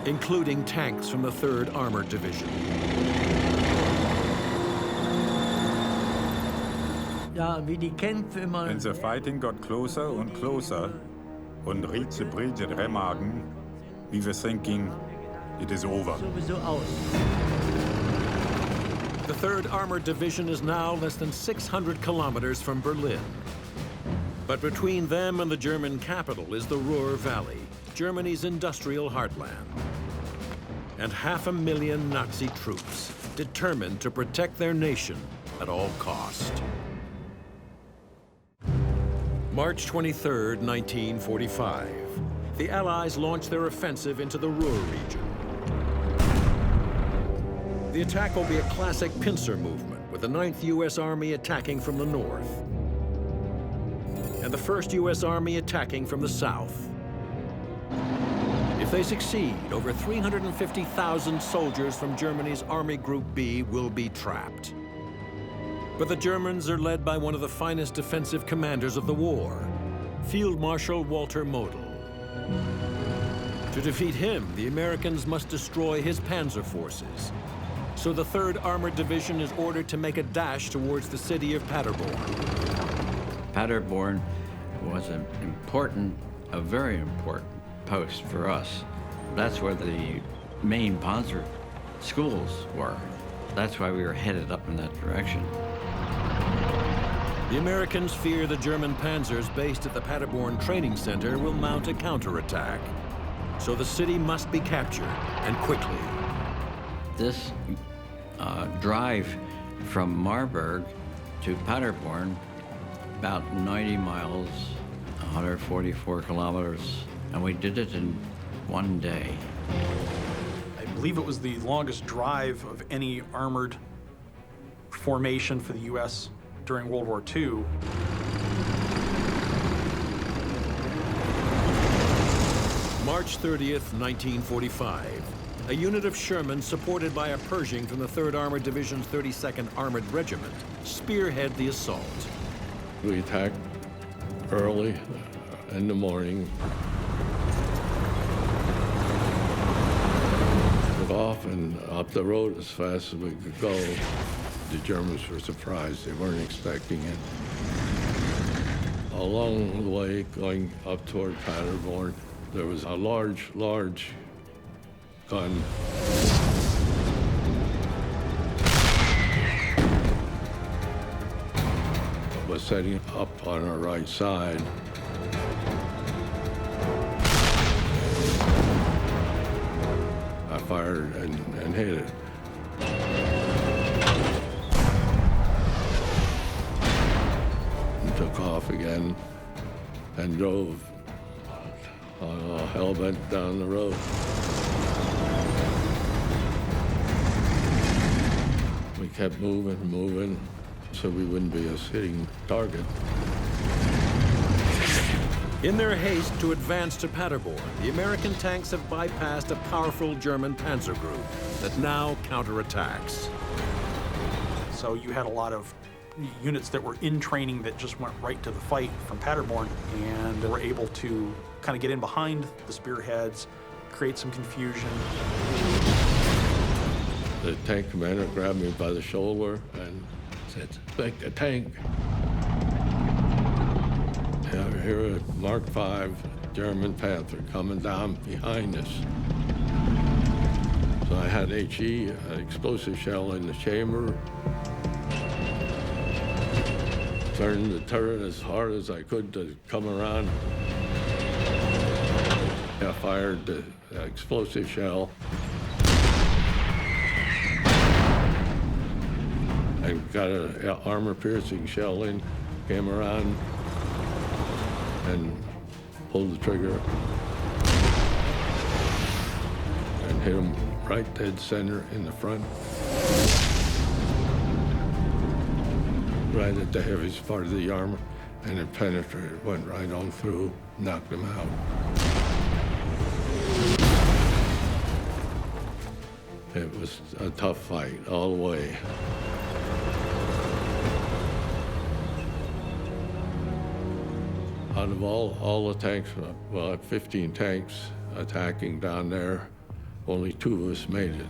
including tanks from the 3rd Armored Division. And the fighting got closer and closer and reached the bridge at Remagen, we were thinking, it is over. The 3rd Armored Division is now less than 600 kilometers from Berlin. But between them and the German capital is the Ruhr Valley, Germany's industrial heartland. And 500,000 Nazi troops determined to protect their nation at all cost. March 23rd, 1945. The Allies launched their offensive into the Ruhr region. The attack will be a classic pincer movement, with the 9th U.S. Army attacking from the north. and the 1st U.S. Army attacking from the south. If they succeed, over 350,000 soldiers from Germany's Army Group B will be trapped. But the Germans are led by one of the finest defensive commanders of the war, Field Marshal Walter Model. To defeat him, the Americans must destroy his panzer forces. So the 3rd Armored Division is ordered to make a dash towards the city of Paderborn. Paderborn was a very important post for us. That's where the main Panzer schools were. That's why we were headed up in that direction. The Americans fear the German panzers based at the Paderborn Training Center will mount a counterattack. So the city must be captured, and quickly. This drive from Marburg to Paderborn, about 90 miles, 144 kilometers, and we did it in one day. I believe it was the longest drive of any armored formation for the U.S. during World War II. March 30th, 1945. A unit of Sherman supported by a Pershing from the 3rd Armored Division's 32nd Armored Regiment spearhead the assault. We attacked early in the morning. Took off and up the road as fast as we could go. The Germans were surprised. They weren't expecting it. Along the way, going up toward Paderborn, there was a large gun. Was setting up on our right side. I fired and hit it. And took off again and drove hell-bent down the road. We kept moving, so we wouldn't be a sitting target. In their haste to advance to Paderborn, the American tanks have bypassed a powerful German panzer group that now counterattacks. So you had a lot of units that were in training that just went right to the fight from Paderborn, and they were able to kind of get in behind the spearheads, create some confusion. The tank commander grabbed me by the shoulder and said, "Take the tank." And here a Mark V German Panther coming down behind us. So I had HE, an explosive shell in the chamber. Turned the turret as hard as I could to come around. I fired the explosive shell. And got an armor-piercing shell in, came around, and pulled the trigger. And hit him right dead center in the front. Right at the heaviest part of the armor, and it penetrated, went right on through, knocked him out. It was a tough fight all the way. Out of all the tanks, well, 15 tanks attacking down there, only 2 of us made it.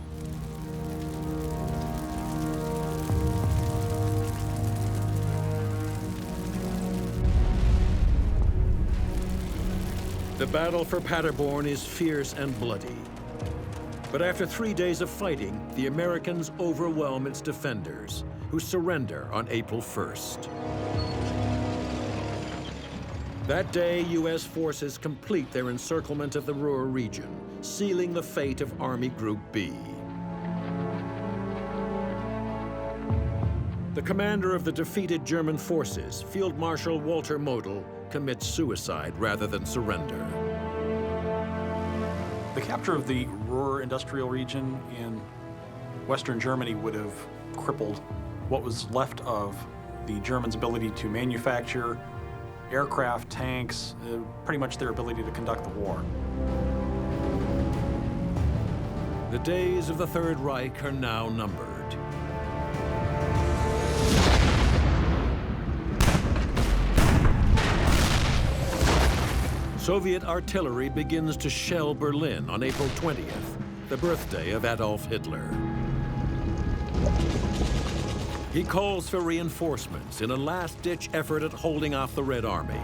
The battle for Paderborn is fierce and bloody. But after 3 days of fighting, the Americans overwhelm its defenders, who surrender on April 1st. That day, U.S. forces complete their encirclement of the Ruhr region, sealing the fate of Army Group B. The commander of the defeated German forces, Field Marshal Walter Model, commits suicide rather than surrender. The capture of the Ruhr industrial region in Western Germany would have crippled what was left of the Germans' ability to manufacture aircraft, tanks, pretty much their ability to conduct the war. The days of the Third Reich are now numbered. Soviet artillery begins to shell Berlin on April 20th, the birthday of Adolf Hitler. He calls for reinforcements in a last-ditch effort at holding off the Red Army.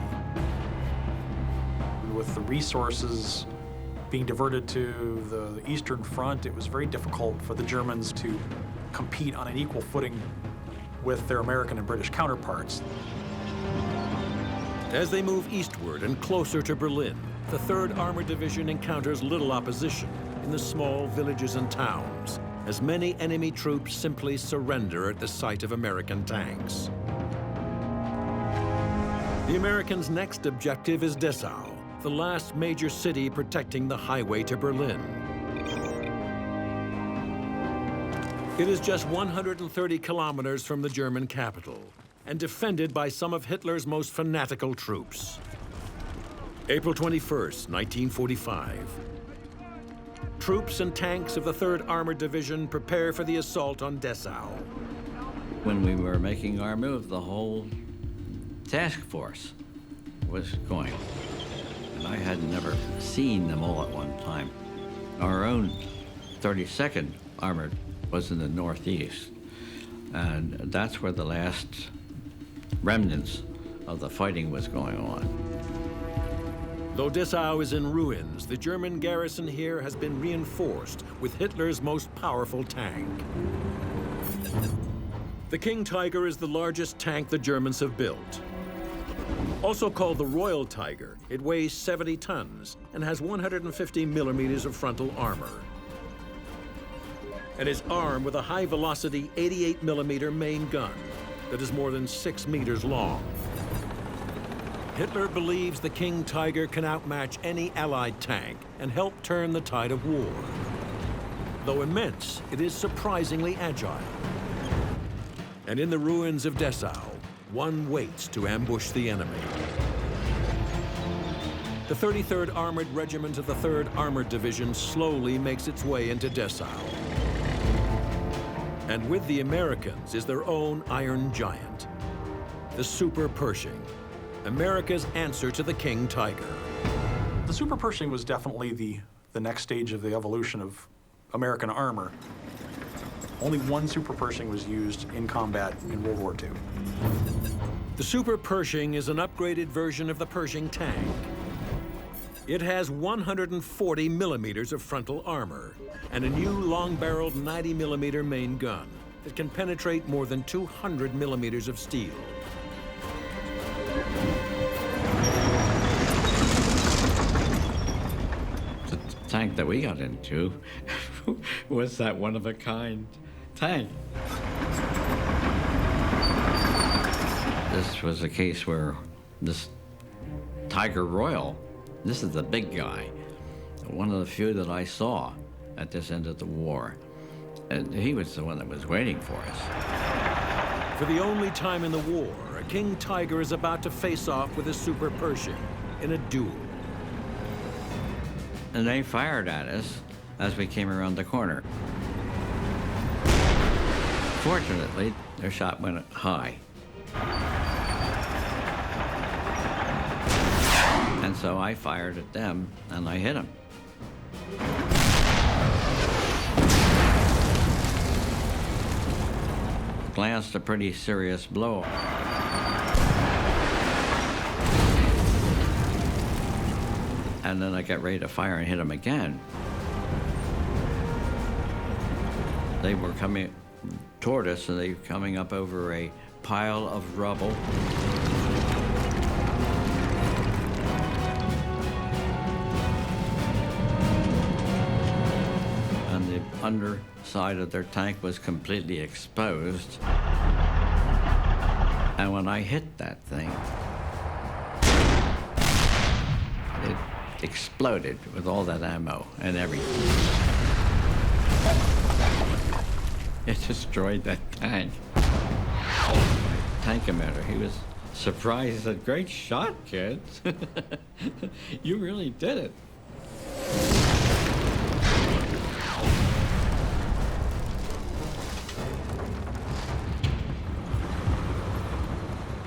With the resources being diverted to the Eastern Front, it was very difficult for the Germans to compete on an equal footing with their American and British counterparts. As they move eastward and closer to Berlin, the 3rd Armored Division encounters little opposition in the small villages and towns, as many enemy troops simply surrender at the sight of American tanks. The Americans' next objective is Dessau, the last major city protecting the highway to Berlin. It is just 130 kilometers from the German capital, and defended by some of Hitler's most fanatical troops. April 21st, 1945. Troops and tanks of the 3rd Armored Division prepare for the assault on Dessau. When we were making our move, the whole task force was going. And I had never seen them all at one time. Our own 32nd Armored was in the northeast. And that's where the last remnants of the fighting was going on. Though Dessau is in ruins, the German garrison here has been reinforced with Hitler's most powerful tank. The King Tiger is the largest tank the Germans have built. Also called the Royal Tiger, it weighs 70 tons and has 150 millimeters of frontal armor, and is armed with a high-velocity 88 millimeter main gun that is more than 6 meters long. Hitler believes the King Tiger can outmatch any Allied tank and help turn the tide of war. Though immense, it is surprisingly agile. And in the ruins of Dessau, one waits to ambush the enemy. The 33rd Armored Regiment of the 3rd Armored Division slowly makes its way into Dessau. And with the Americans is their own Iron Giant, the Super Pershing, America's answer to the King Tiger. The Super Pershing was definitely the next stage of the evolution of American armor. Only one Super Pershing was used in combat in World War II. The Super Pershing is an upgraded version of the Pershing tank. It has 140 millimeters of frontal armor and a new long-barreled 90 millimeter main gun that can penetrate more than 200 millimeters of steel. The tank that we got into was that one-of-a-kind tank. This was a case where this Tiger Royal, this is the big guy, one of the few that I saw at this end of the war. And he was the one that was waiting for us. For the only time in the war, a King Tiger is about to face off with a Super Pershing in a duel. And they fired at us as we came around the corner. Fortunately, their shot went high. And so I fired at them, and I hit them. Glanced a pretty serious blow. And then I got ready to fire and hit them again. They were coming toward us, and they were coming up over a pile of rubble. And the underside of their tank was completely exposed. And when I hit that thing, it exploded with all that ammo and everything. It destroyed that tank. Tank commander, he was surprised. He said, "Great shot, kids. You really did it."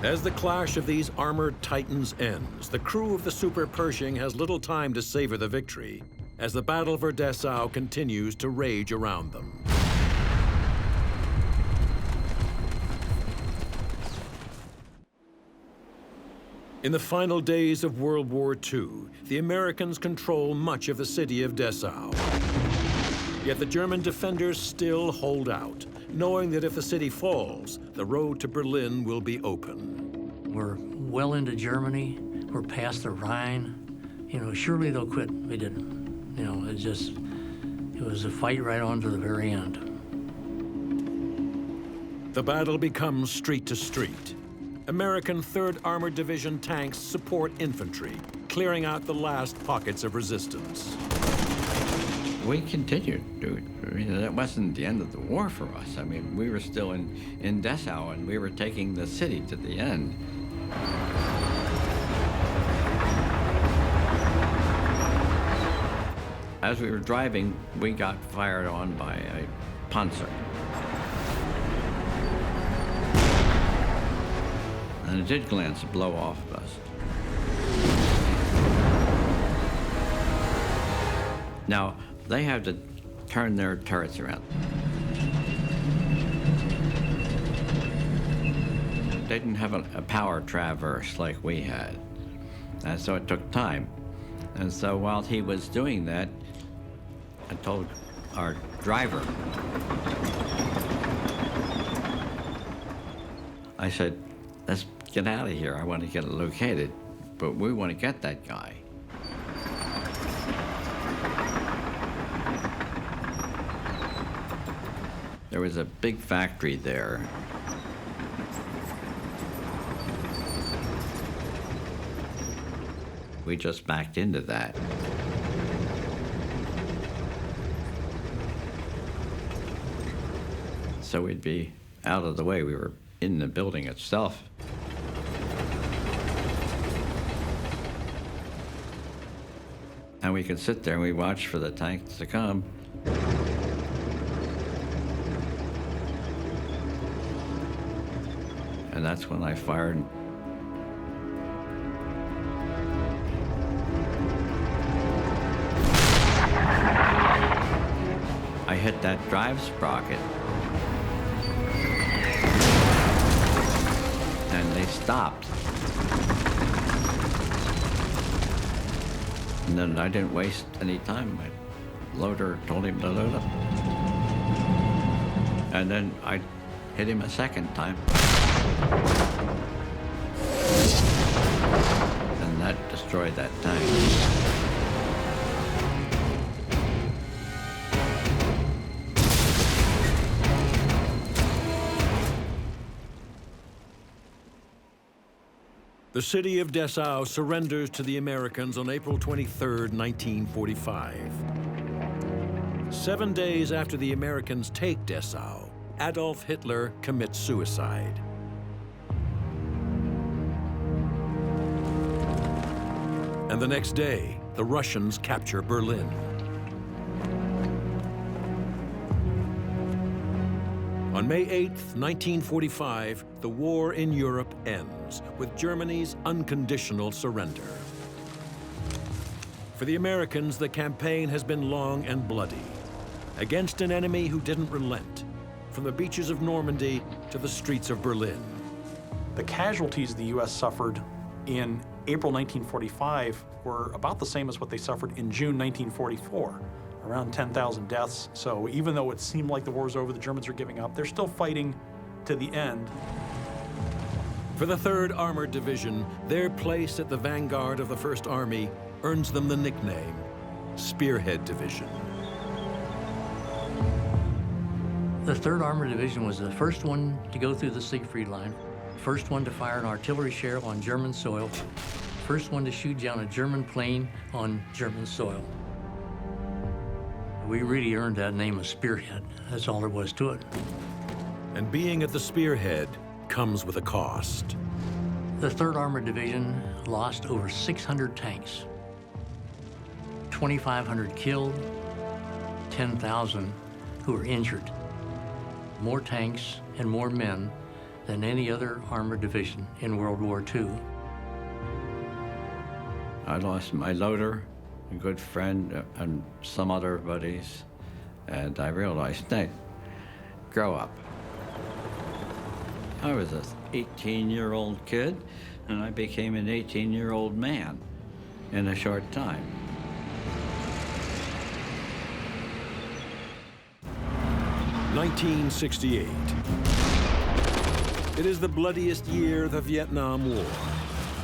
As the clash of these armored titans ends, the crew of the Super Pershing has little time to savor the victory as the battle for Dessau continues to rage around them. In the final days of World War II, the Americans control much of the city of Dessau. Yet the German defenders still hold out, knowing that if the city falls, the road to Berlin will be open. We're well into Germany. We're past the Rhine. You know, surely they'll quit. They didn't. You know, it was a fight right on to the very end. The battle becomes street to street. American 3rd Armored Division tanks support infantry, clearing out the last pockets of resistance. We continued, dude. I mean, that wasn't the end of the war for us. I mean, we were still in Dessau, and we were taking the city to the end. As we were driving, we got fired on by a Panzer. And it did glance a blow off us. Now, they have to turn their turrets around. They didn't have a power traverse like we had, and so it took time. And so while he was doing that, I told our driver, I said, "Let's get out of here. I want to get it located, but we want to get that guy." There was a big factory there. We just backed into that. So we'd be out of the way. We were in the building itself. And we could sit there and we watch for the tanks to come. And that's when I fired. I hit that drive sprocket. And they stopped. And then I didn't waste any time. My loader told him to load up. And then I hit him a second time. And that destroyed that tank. The city of Dessau surrenders to the Americans on April 23, 1945. 7 days after the Americans take Dessau, Adolf Hitler commits suicide. And the next day, the Russians capture Berlin. On May 8, 1945, the war in Europe ends with Germany's unconditional surrender. For the Americans, the campaign has been long and bloody, against an enemy who didn't relent, from the beaches of Normandy to the streets of Berlin. The casualties the U.S. suffered in April 1945 were about the same as what they suffered in June 1944. Around 10,000 deaths. So even though it seemed like the war's over, the Germans are giving up, they're still fighting to the end. For the 3rd Armored Division, their place at the vanguard of the 1st Army earns them the nickname Spearhead Division. The 3rd Armored Division was the first one to go through the Siegfried Line, first one to fire an artillery shell on German soil, first one to shoot down a German plane on German soil. We really earned that name of Spearhead. That's all there was to it. And being at the spearhead comes with a cost. The 3rd Armored Division lost over 600 tanks, 2,500 killed, 10,000 who were injured. More tanks and more men than any other armored division in World War II. I lost my loader, a good friend, and some other buddies, and I realized, Nick, grow up. I was an 18-year-old kid, and I became an 18-year-old man in a short time. (1968). It is the bloodiest year of the Vietnam War.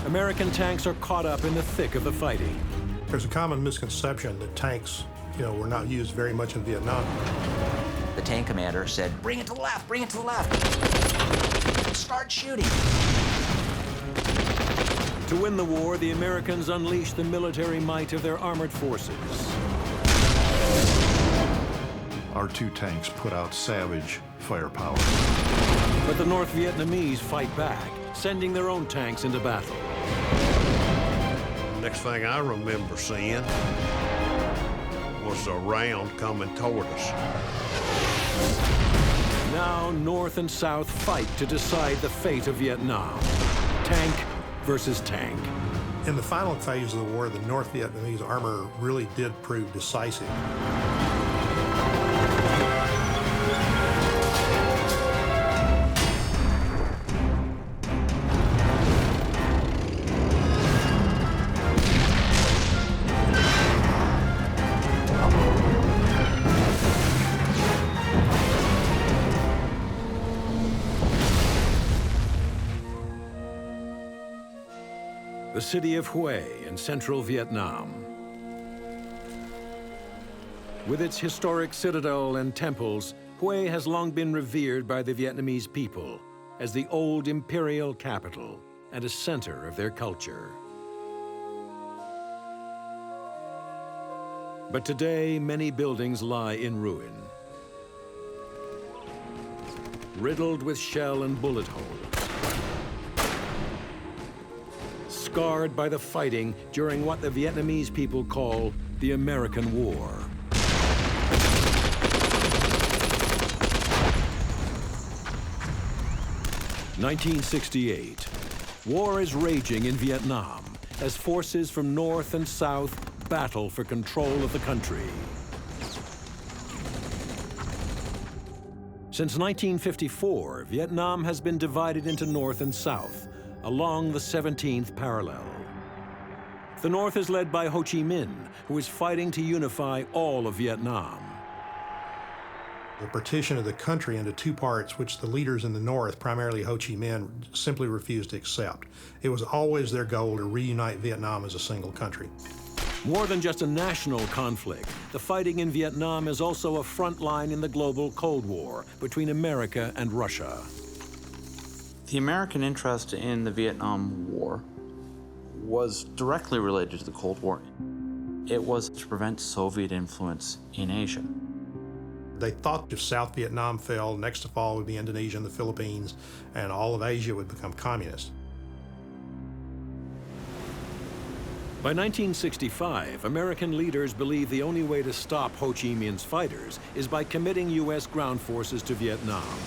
American tanks are caught up in the thick of the fighting. There's a common misconception that tanks, were not used very much in Vietnam. The tank commander said, "Bring it to the left, bring it to the left. Start shooting." To win the war, the Americans unleashed the military might of their armored forces. Our 2 tanks put out savage firepower. But the North Vietnamese fight back, sending their own tanks into battle. Next thing I remember seeing was a round coming toward us. Now North and South fight to decide the fate of Vietnam. Tank versus tank. In the final phase of the war, the North Vietnamese armor really did prove decisive. The city of Hue in central Vietnam. With its historic citadel and temples, Hue has long been revered by the Vietnamese people as the old imperial capital and a center of their culture. But today, many buildings lie in ruin, riddled with shell and bullet holes, scarred by the fighting during what the Vietnamese people call the American War. (1968). War is raging in Vietnam as forces from North and South battle for control of the country. Since 1954, Vietnam has been divided into North and South along the 17th parallel. The North is led by Ho Chi Minh, who is fighting to unify all of Vietnam. The partition of the country into 2 parts, which the leaders in the North, primarily Ho Chi Minh, simply refused to accept. It was always their goal to reunite Vietnam as a single country. More than just a national conflict, the fighting in Vietnam is also a front line in the global Cold War between America and Russia. The American interest in the Vietnam War was directly related to the Cold War. It was to prevent Soviet influence in Asia. They thought if South Vietnam fell, next to fall would be Indonesia and the Philippines, and all of Asia would become communist. By 1965, American leaders believe the only way to stop Ho Chi Minh's fighters is by committing U.S. ground forces to Vietnam.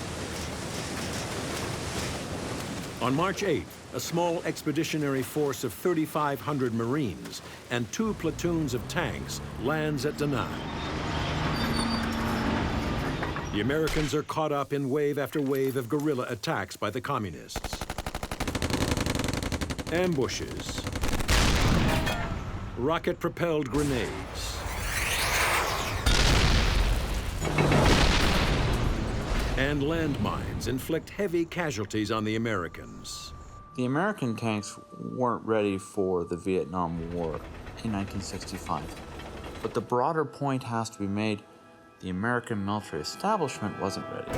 On March 8th, a small expeditionary force of 3,500 Marines and 2 platoons of tanks lands at Da Nang. The Americans are caught up in wave after wave of guerrilla attacks by the communists. Ambushes, rocket-propelled grenades, and landmines inflict heavy casualties on the Americans. The American tanks weren't ready for the Vietnam War in 1965. But the broader point has to be made: the American military establishment wasn't ready.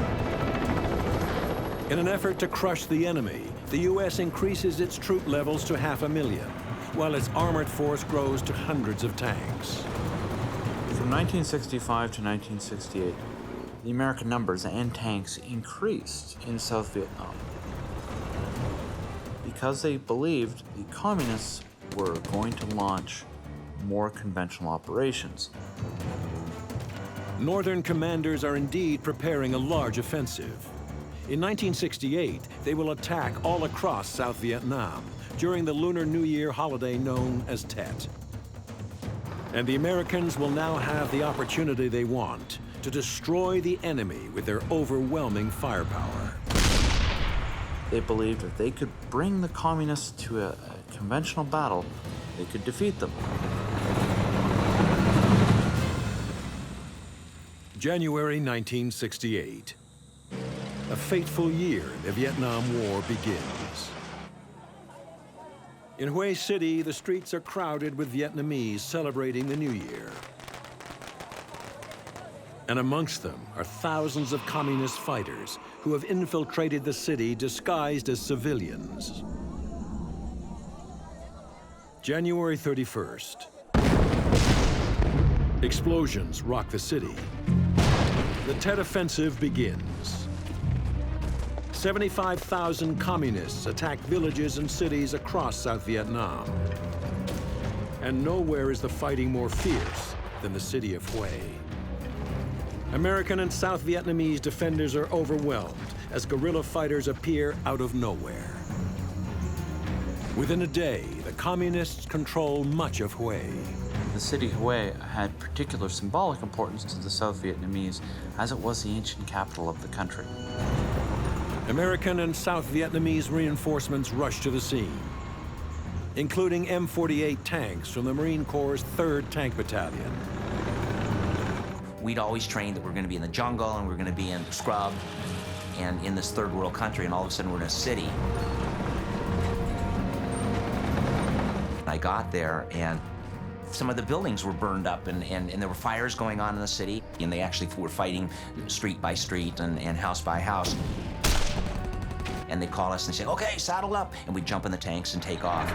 In an effort to crush the enemy, the U.S. increases its troop levels to 500,000, while its armored force grows to hundreds of tanks. From 1965 to 1968, the American numbers and tanks increased in South Vietnam. because they believed the communists were going to launch more conventional operations. Northern commanders are indeed preparing a large offensive. In 1968, they will attack all across South Vietnam during the Lunar New Year holiday known as Tet. And the Americans will now have the opportunity they want to destroy the enemy with their overwhelming firepower. They believed if they could bring the communists to a conventional battle, they could defeat them. January 1968. A fateful year in the Vietnam War begins. In Hue City, the streets are crowded with Vietnamese celebrating the New Year. And amongst them are thousands of communist fighters who have infiltrated the city disguised as civilians. January 31st. Explosions rock the city. The Tet Offensive begins. 75,000 communists attack villages and cities across South Vietnam. And nowhere is the fighting more fierce than the city of Hue. American and South Vietnamese defenders are overwhelmed as guerrilla fighters appear out of nowhere. Within a day, the communists control much of Hue. The city of Hue had particular symbolic importance to the South Vietnamese, as it was the ancient capital of the country. American and South Vietnamese reinforcements rushed to the scene, including M48 tanks from the Marine Corps' 3rd Tank Battalion. We'd always trained that we're going to be in the jungle and we're going to be in scrub and in this third world country, and all of a sudden we're in a city. I got there and some of the buildings were burned up and there were fires going on in the city, and they actually were fighting street by street and house by house. And they'd call us and say, okay, saddle up, and we'd jump in the tanks and take off.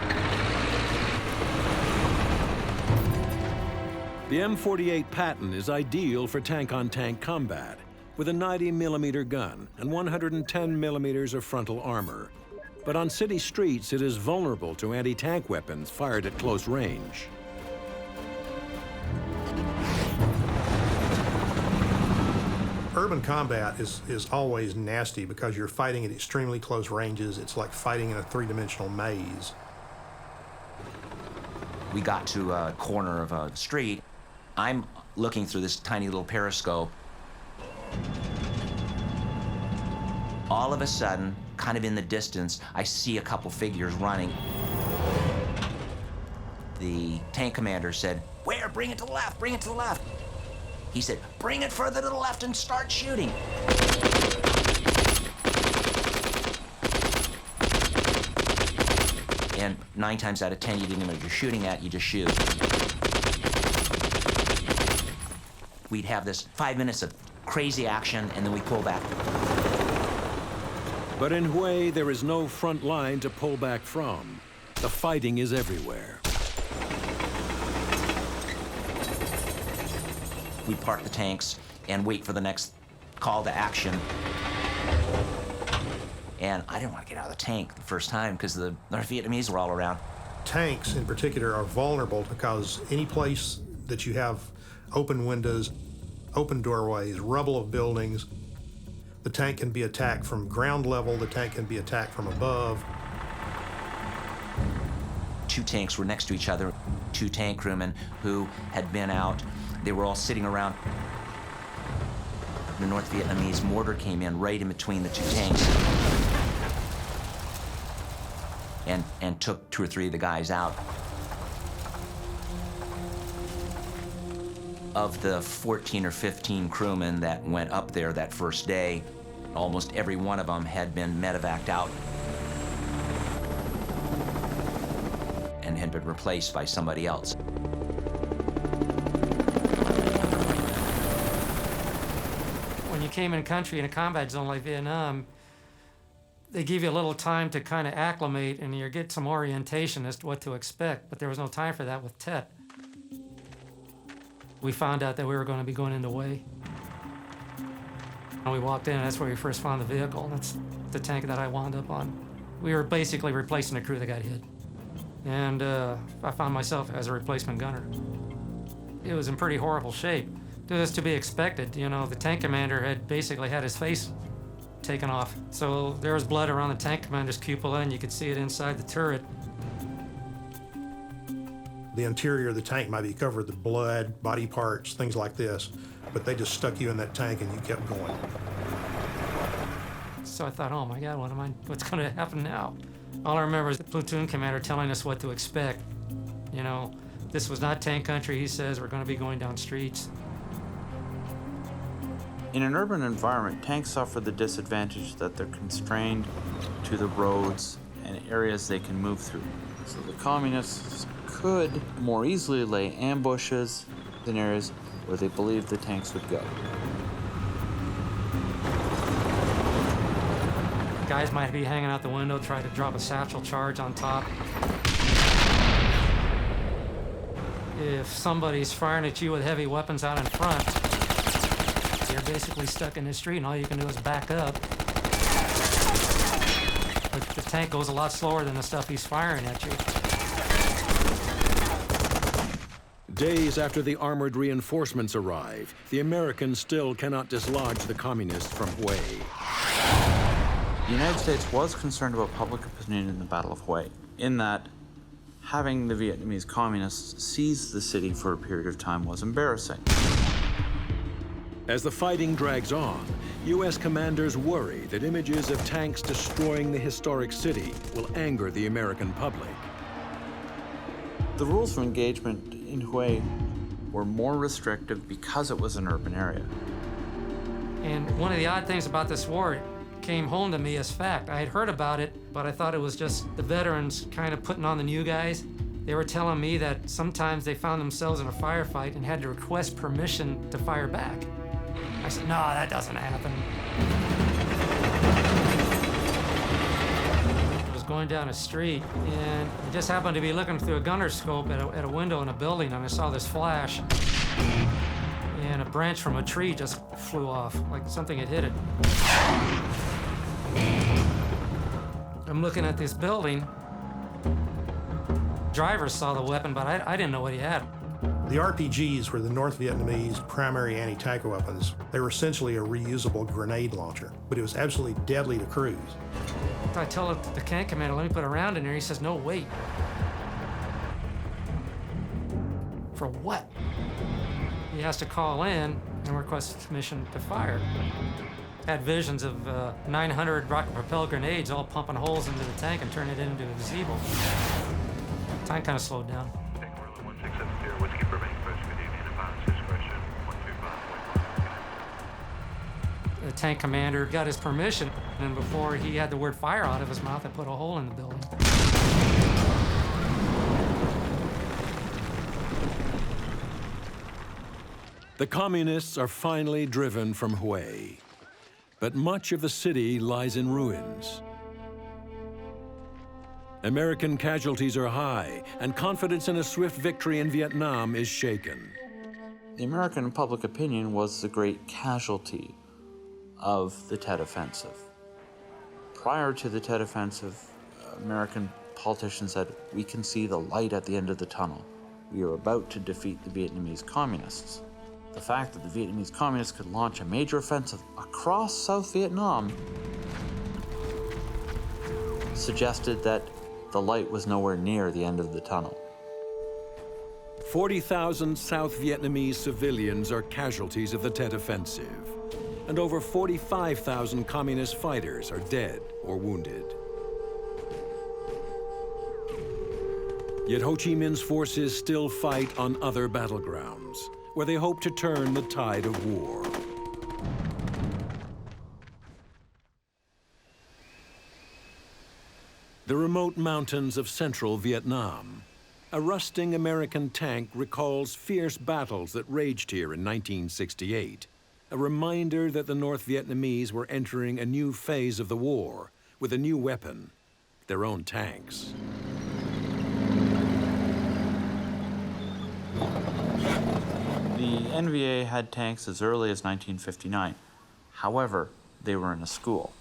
The M48 Patton is ideal for tank-on-tank combat, with a 90mm gun and 110mm of frontal armor. But on city streets, it is vulnerable to anti-tank weapons fired at close range. Urban combat is always nasty because you're fighting at extremely close ranges. It's like fighting in a three-dimensional maze. We got to a corner of a street. I'm looking through this tiny little periscope. All of a sudden, kind of in the distance, I see a couple figures running. The tank commander said, "Where? Bring it to the left, bring it to the left." He said, "Bring it further to the left and start shooting." And 9 times out of 10, you didn't know what you're shooting at, you just shoot. We'd have this 5 minutes of crazy action, and then we pull back. But in Hue, there is no front line to pull back from. The fighting is everywhere. We'd park the tanks and wait for the next call to action. And I didn't want to get out of the tank the first time because the North Vietnamese were all around. Tanks in particular are vulnerable because any place that you have open windows, open doorways, rubble of buildings, the tank can be attacked from ground level, the tank can be attacked from above. 2 tanks were next to each other, 2 tank crewmen who had been out. They were all sitting around. The North Vietnamese mortar came in right in between the 2 tanks and took 2 or 3 of the guys out. Of the 14 or 15 crewmen that went up there that first day, almost every one of them had been medevaced out and had been replaced by somebody else. When you came in country in a combat zone like Vietnam, they give you a little time to kind of acclimate and you get some orientation as to what to expect, but there was no time for that with Tet. We found out that we were going to be going into Hue. And we walked in, and that's where we first found the vehicle. That's the tank that I wound up on We were basically replacing the crew that got hit. And I found myself as a replacement gunner. It was in pretty horrible shape. It was to be expected. You know, the tank commander had basically had his face taken off. So there was blood around the tank commander's cupola, and you could see it inside the turret. The interior of the tank might be covered with blood, body parts, things like this, but they just stuck you in that tank and you kept going. So I thought, oh my God, what's gonna happen now? All I remember is the platoon commander telling us what to expect. You know, this was not tank country. He says we're gonna be going down streets. In an urban environment, tanks suffer the disadvantage that they're constrained to the roads and areas they can move through. So the communists could more easily lay ambushes in areas where they believed the tanks would go. Guys might be hanging out the window, trying to drop a satchel charge on top. If somebody's firing at you with heavy weapons out in front, you're basically stuck in the street and all you can do is back up. But the tank goes a lot slower than the stuff he's firing at you. Days after the armored reinforcements arrive, the Americans still cannot dislodge the communists from Hue. The United States was concerned about public opinion in the Battle of Hue, in that having the Vietnamese communists seize the city for a period of time was embarrassing. As the fighting drags on, U.S. commanders worry that images of tanks destroying the historic city will anger the American public. The rules for engagement in Hue were more restrictive because it was an urban area. And one of the odd things about this war came home to me as fact. I had heard about it, but I thought it was just the veterans kind of putting on the new guys. They were telling me that sometimes they found themselves in a firefight and had to request permission to fire back. I said, no, that doesn't happen. I was going down a street, and I just happened to be looking through a gunner's scope at a window in a building, and I saw this flash. And a branch from a tree just flew off, like something had hit it. I'm looking at this building. Driver saw the weapon, but I didn't know what he had. The RPGs were the North Vietnamese primary anti-tank weapons. They were essentially a reusable grenade launcher, but it was absolutely deadly to crews. I tell the tank commander, let me put a round in there. He says, no, wait. For what? He has to call in and request permission to fire. Had visions of 900 rocket-propelled grenades all pumping holes into the tank and turning it into a gazebo. Time kind of slowed down. The tank commander got his permission, and before he had the word fire out of his mouth, I put a hole in the building. The communists are finally driven from Hue, but much of the city lies in ruins. American casualties are high, and confidence in a swift victory in Vietnam is shaken. The American public opinion was the great casualty of the Tet Offensive. Prior to the Tet Offensive, American politicians said, we can see the light at the end of the tunnel. We are about to defeat the Vietnamese communists. The fact that the Vietnamese communists could launch a major offensive across South Vietnam suggested that the light was nowhere near the end of the tunnel. 40,000 South Vietnamese civilians are casualties of the Tet Offensive, and over 45,000 communist fighters are dead or wounded. Yet Ho Chi Minh's forces still fight on other battlegrounds, where they hope to turn the tide of war. The remote mountains of central Vietnam. A rusting American tank recalls fierce battles that raged here in 1968. A reminder that the North Vietnamese were entering a new phase of the war with a new weapon, their own tanks. The NVA had tanks as early as 1959. However, they were in a school.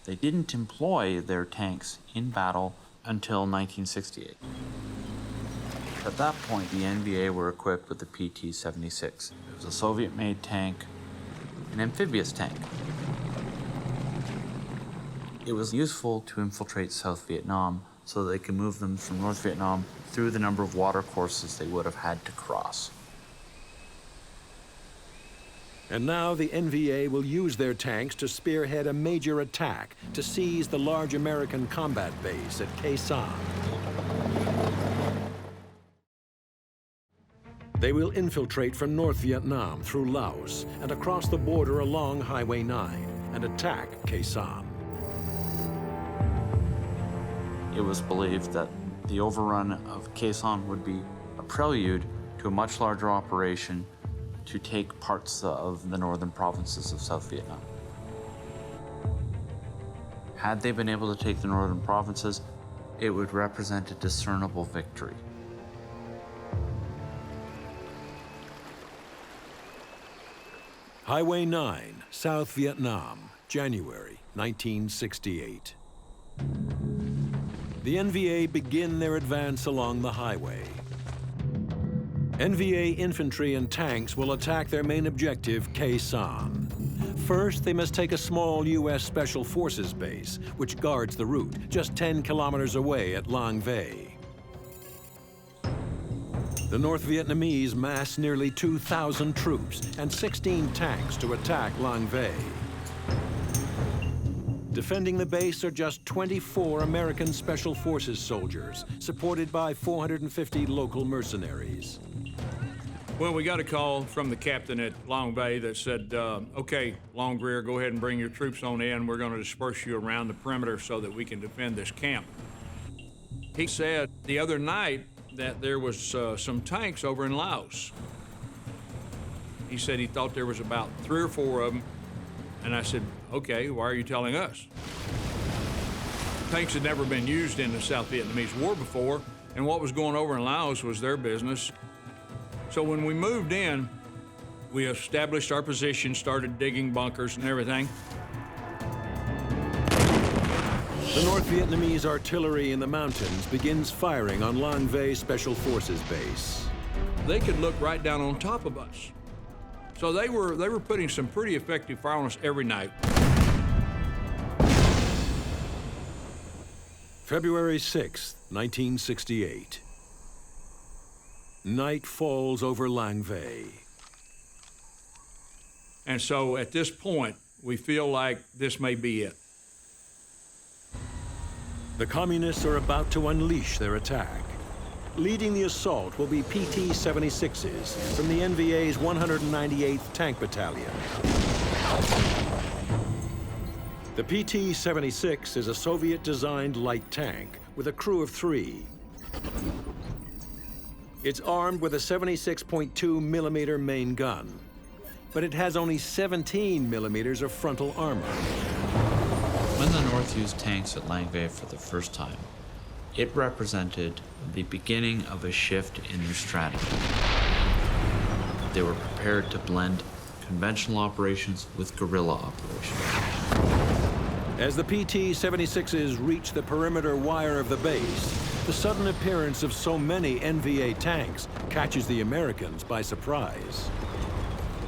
They didn't employ their tanks in battle until 1968. At that point, the NVA were equipped with the PT-76. It was a Soviet-made tank, an amphibious tank. It was useful to infiltrate South Vietnam so that they could move them from North Vietnam through the number of water courses they would have had to cross. And now the NVA will use their tanks to spearhead a major attack to seize the large American combat base at Khe Sanh. They will infiltrate from North Vietnam through Laos and across the border along Highway 9 and attack Khe Sanh. It was believed that the overrun of Khe Sanh would be a prelude to a much larger operation to take parts of the northern provinces of South Vietnam. Had they been able to take the northern provinces, it would represent a discernible victory. Highway 9, South Vietnam, January 1968. The NVA begin their advance along the highway. NVA infantry and tanks will attack their main objective, Khe Sanh. First, they must take a small U.S. Special Forces base, which guards the route, just 10 kilometers away at Lang Vây. The North Vietnamese mass nearly 2,000 troops and 16 tanks to attack Lang Vây. Defending the base are just 24 American Special Forces soldiers, supported by 450 local mercenaries. Well, we got a call from the captain at Lang Vây that said, okay, Long Greer, go ahead and bring your troops on in. We're going to disperse you around the perimeter so that we can defend this camp. He said the other night that there was some tanks over in Laos. He said he thought there was about 3 or 4 of them. And I said, okay, why are you telling us? Tanks had never been used in the South Vietnamese War before, and what was going over in Laos was their business. So when we moved in, we established our position, started digging bunkers and everything. The North Vietnamese artillery in the mountains begins firing on Lang Vây Special Forces base. They could look right down on top of us. So they were putting some pretty effective fire on us every night. February 6th, 1968. Night falls over Lang Vây. And so at this point, we feel like this may be it. The communists are about to unleash their attack. Leading the assault will be PT-76s from the NVA's 198th Tank Battalion. The PT-76 is a Soviet-designed light tank with a crew of 3. It's armed with a 76.2 millimeter main gun, but it has only 17 millimeters of frontal armor. When the North used tanks at Lang Vây for the first time, it represented the beginning of a shift in their strategy. They were prepared to blend conventional operations with guerrilla operations. As the PT-76s reach the perimeter wire of the base, the sudden appearance of so many NVA tanks catches the Americans by surprise.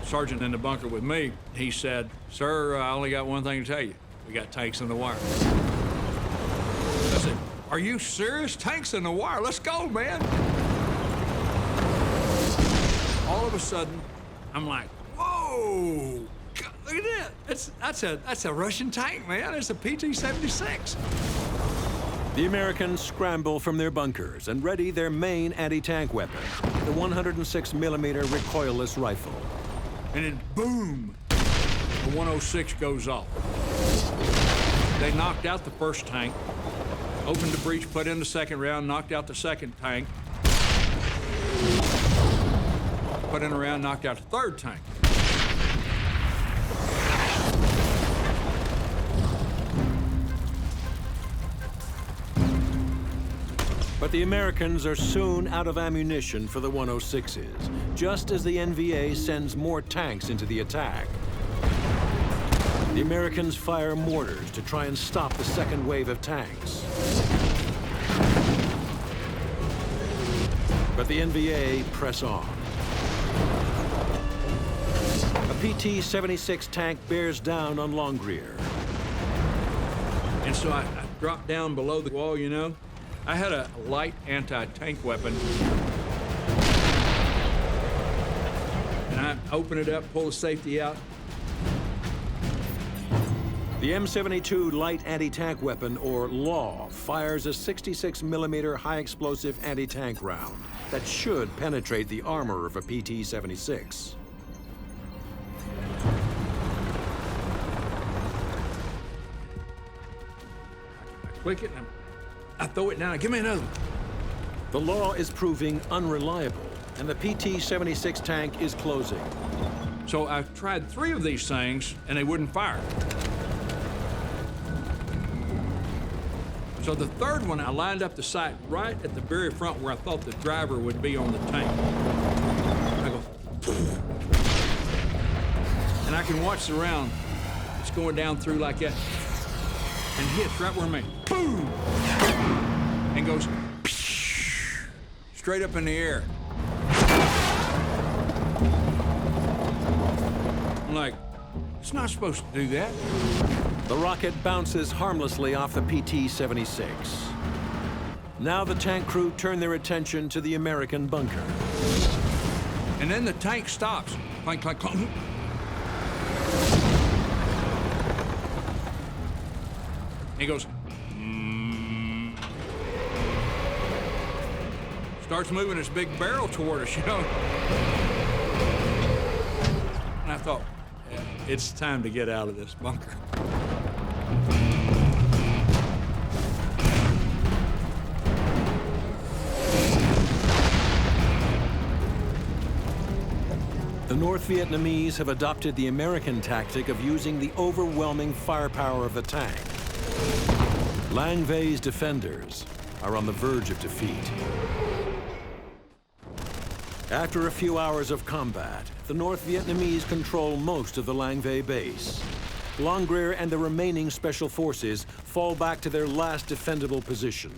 Sergeant in the bunker with me, he said, "Sir, I only got one thing to tell you. We got tanks in the wire." I said, "Are you serious? Tanks in the wire? Let's go, man." All of a sudden, I'm like, whoa, God, look at that. That's a Russian tank, man. It's a PT-76. The Americans scramble from their bunkers and ready their main anti-tank weapon, the 106 millimeter recoilless rifle. And then boom, the 106 goes off. They knocked out the first tank, opened the breach, put in the second round, knocked out the second tank, put in a round, knocked out the third tank. But the Americans are soon out of ammunition for the 106s, just as the NVA sends more tanks into the attack. The Americans fire mortars to try and stop the second wave of tanks. But the NVA press on. A PT-76 tank bears down on Longrear. And so I dropped down below the wall, you know. I had a light anti-tank weapon. And I open it up, pull the safety out. The M72 light anti-tank weapon, or LAW, fires a 66mm high-explosive anti-tank round that should penetrate the armor of a PT-76. Click it, and I throw it down. Give me another one. The LAW is proving unreliable, and the PT-76 tank is closing. So I tried 3 of these things, and they wouldn't fire. So the third one, I lined up the sight right at the very front where I thought the driver would be on the tank. I go, and I can watch the round. It's going down through like that, and hits right where I'm at. Boom! And goes straight up in the air. I'm like, it's not supposed to do that. The rocket bounces harmlessly off the PT-76. Now the tank crew turn their attention to the American bunker. And then the tank stops. Clank, clank, clank. He goes, starts moving his big barrel toward us, you know. And I thought, yeah, it's time to get out of this bunker. The North Vietnamese have adopted the American tactic of using the overwhelming firepower of the tank. Lang Vei's defenders are on the verge of defeat. After a few hours of combat, the North Vietnamese control most of the Lang Vei base. Longrear and the remaining special forces fall back to their last defendable position,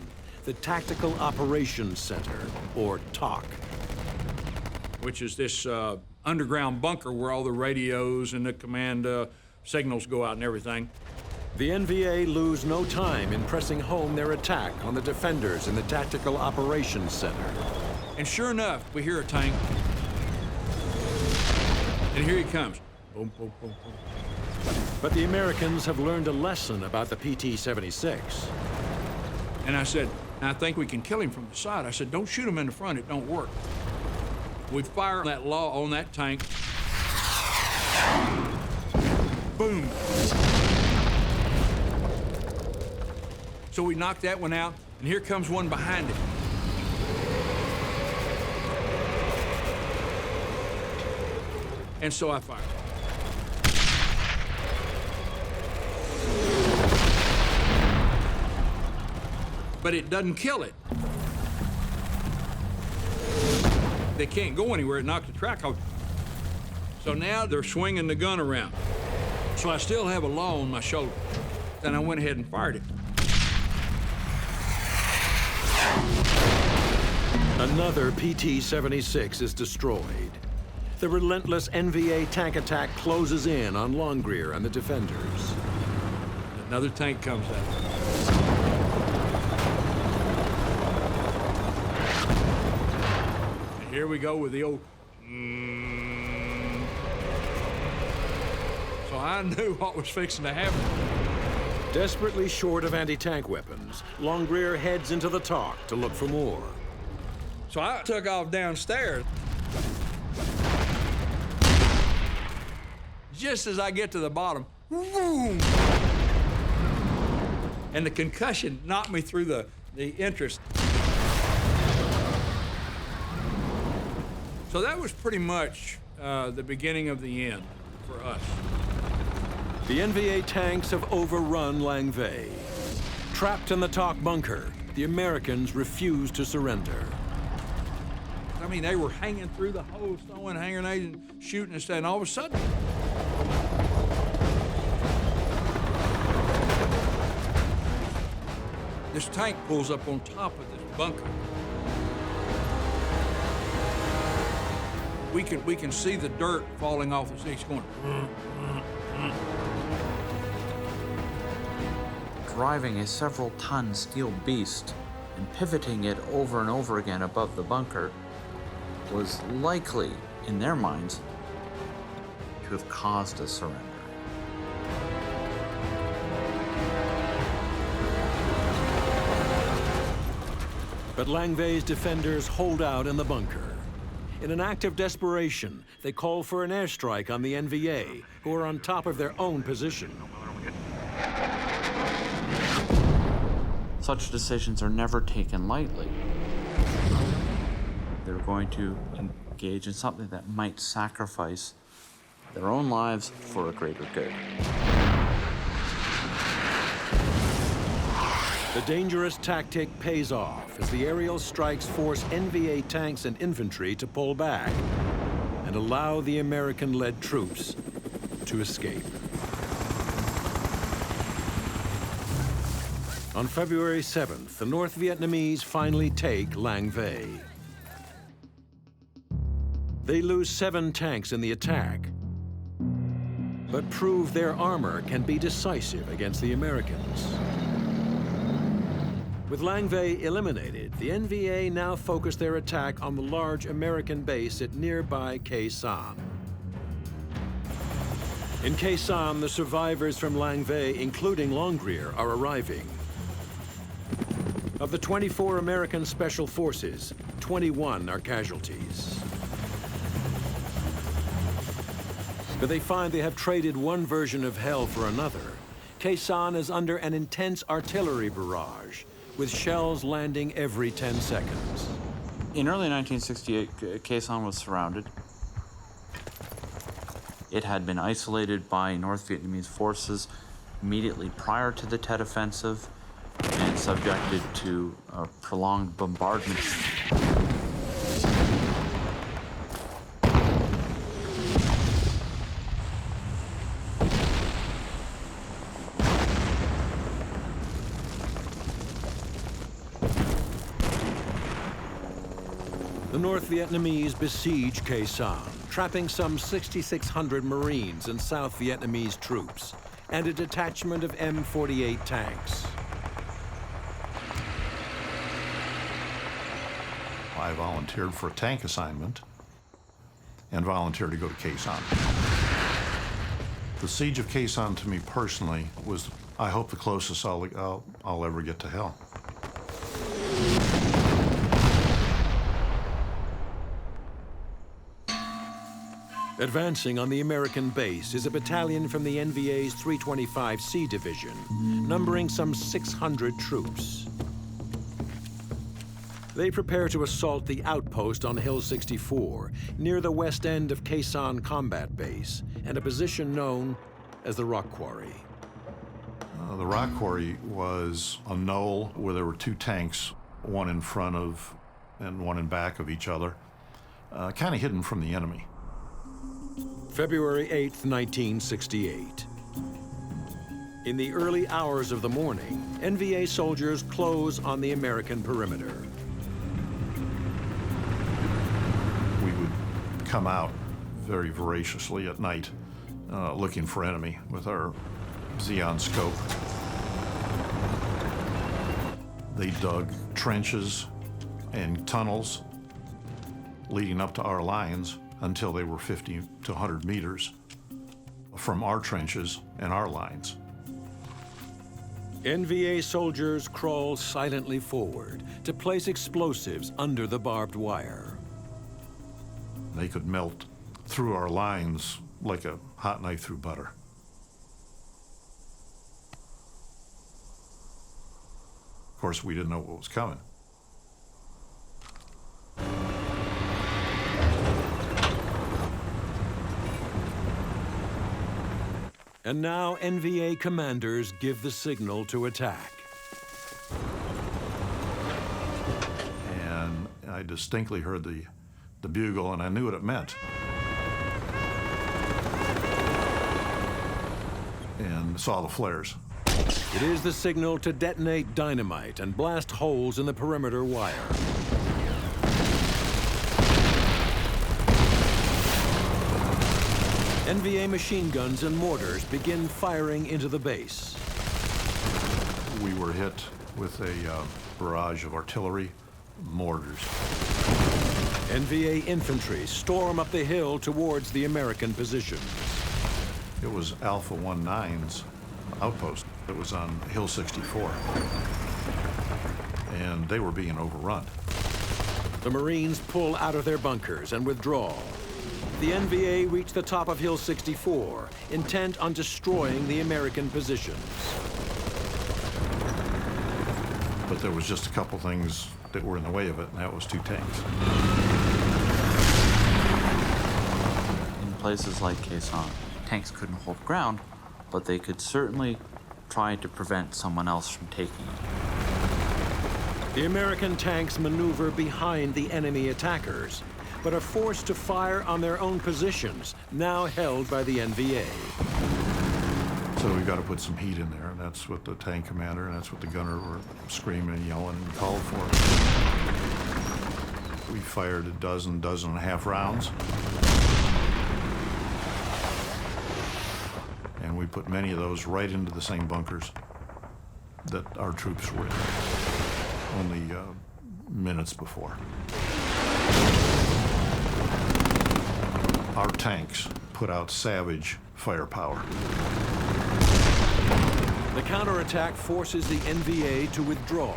the Tactical Operations Center, or TOC. Which is this underground bunker where all the radios and the command signals go out and everything. The NVA lose no time in pressing home their attack on the defenders in the Tactical Operations Center. And sure enough, we hear a tank. And here he comes. Boom, boom, boom, boom. But the Americans have learned a lesson about the PT-76. And I said, I think we can kill him from the side. I said, don't shoot him in the front, it don't work. We fire that LAW on that tank. Boom. So we knocked that one out, and here comes one behind it. And so I fired. But it doesn't kill it. They can't go anywhere. It knocked the track off. So now they're swinging the gun around. So I still have a LAW on my shoulder. Then I went ahead and fired it. Another PT-76 is destroyed. The relentless NVA tank attack closes in on Longrear and the defenders. Another tank comes out. And here we go with the old... So I knew what was fixing to happen. Desperately short of anti-tank weapons, Longrear heads into the TOC to look for more. So I took off downstairs. Just as I get to the bottom, boom! And the concussion knocked me through the entrance. So that was pretty much the beginning of the end for us. The NVA tanks have overrun Lang Vei. Trapped in the TOC bunker, the Americans refuse to surrender. I mean, they were hanging through the holes, throwing hand grenades and shooting and stuff, and all of a sudden, This tank pulls up on top of this bunker. We can see the dirt falling off the seats going. Driving a several-ton steel beast and pivoting it over and over again above the bunker was likely, in their minds, to have caused a surrender. But Langvey's defenders hold out in the bunker. In an act of desperation, they call for an airstrike on the NVA, who are on top of their own position. Such decisions are never taken lightly. They're going to engage in something that might sacrifice their own lives for a greater good. The dangerous tactic pays off as the aerial strikes force NVA tanks and infantry to pull back and allow the American-led troops to escape. On February 7th, the North Vietnamese finally take Lang Vey. They lose 7 tanks in the attack, but prove their armor can be decisive against the Americans. With Lang Vey eliminated, the NVA now focus their attack on the large American base at nearby Khe Sanh. In Khe Sanh, the survivors from Lang Vey, including Longrear, are arriving. Of the 24 American Special Forces, 21 are casualties. But they find they have traded one version of hell for another. Khe Sanh is under an intense artillery barrage, with shells landing every 10 seconds. In early 1968, Khe Sanh was surrounded. It had been isolated by North Vietnamese forces immediately prior to the Tet Offensive and subjected to prolonged bombardment. The North Vietnamese besiege Khe Sanh, trapping some 6,600 Marines and South Vietnamese troops, and a detachment of M48 tanks. I volunteered for a tank assignment and volunteered to go to Khe Sanh. The siege of Khe Sanh to me personally was, I hope, the closest I'll ever get to hell. Advancing on the American base is a battalion from the NVA's 325C Division, numbering some 600 troops. They prepare to assault the outpost on Hill 64, near the west end of Khe Sanh Combat Base, and a position known as the Rock Quarry. The Rock Quarry was a knoll where there were 2 tanks, one in front of and one in back of each other, kind of hidden from the enemy. February 8th, 1968. In the early hours of the morning, NVA soldiers close on the American perimeter. We would come out very voraciously at night, looking for enemy with our Xeon scope. They dug trenches and tunnels leading up to our lines until they were 50 to 100 meters from our trenches and our lines. NVA soldiers crawl silently forward to place explosives under the barbed wire. They could melt through our lines like a hot knife through butter. Of course, we didn't know what was coming. And now NVA commanders give the signal to attack. And I distinctly heard the bugle, and I knew what it meant. And saw the flares. It is the signal to detonate dynamite and blast holes in the perimeter wire. NVA machine guns and mortars begin firing into the base. We were hit with a barrage of artillery, mortars. NVA infantry storm up the hill towards the American positions. It was Alpha 19's outpost. It was on Hill 64. And they were being overrun. The Marines pull out of their bunkers and withdraw. The NVA reach the top of Hill 64, intent on destroying the American positions. But there was just a couple things that were in the way of it, and that was 2 tanks. In places like Quezon, tanks couldn't hold ground, but they could certainly try to prevent someone else from taking it. The American tanks maneuver behind the enemy attackers, but are forced to fire on their own positions, now held by the NVA. So we got to put some heat in there, and that's what the tank commander and that's what the gunner were screaming and yelling and called for. We fired a dozen and a half rounds. And we put many of those right into the same bunkers that our troops were in only minutes before. Our tanks put out savage firepower. The counterattack forces the NVA to withdraw,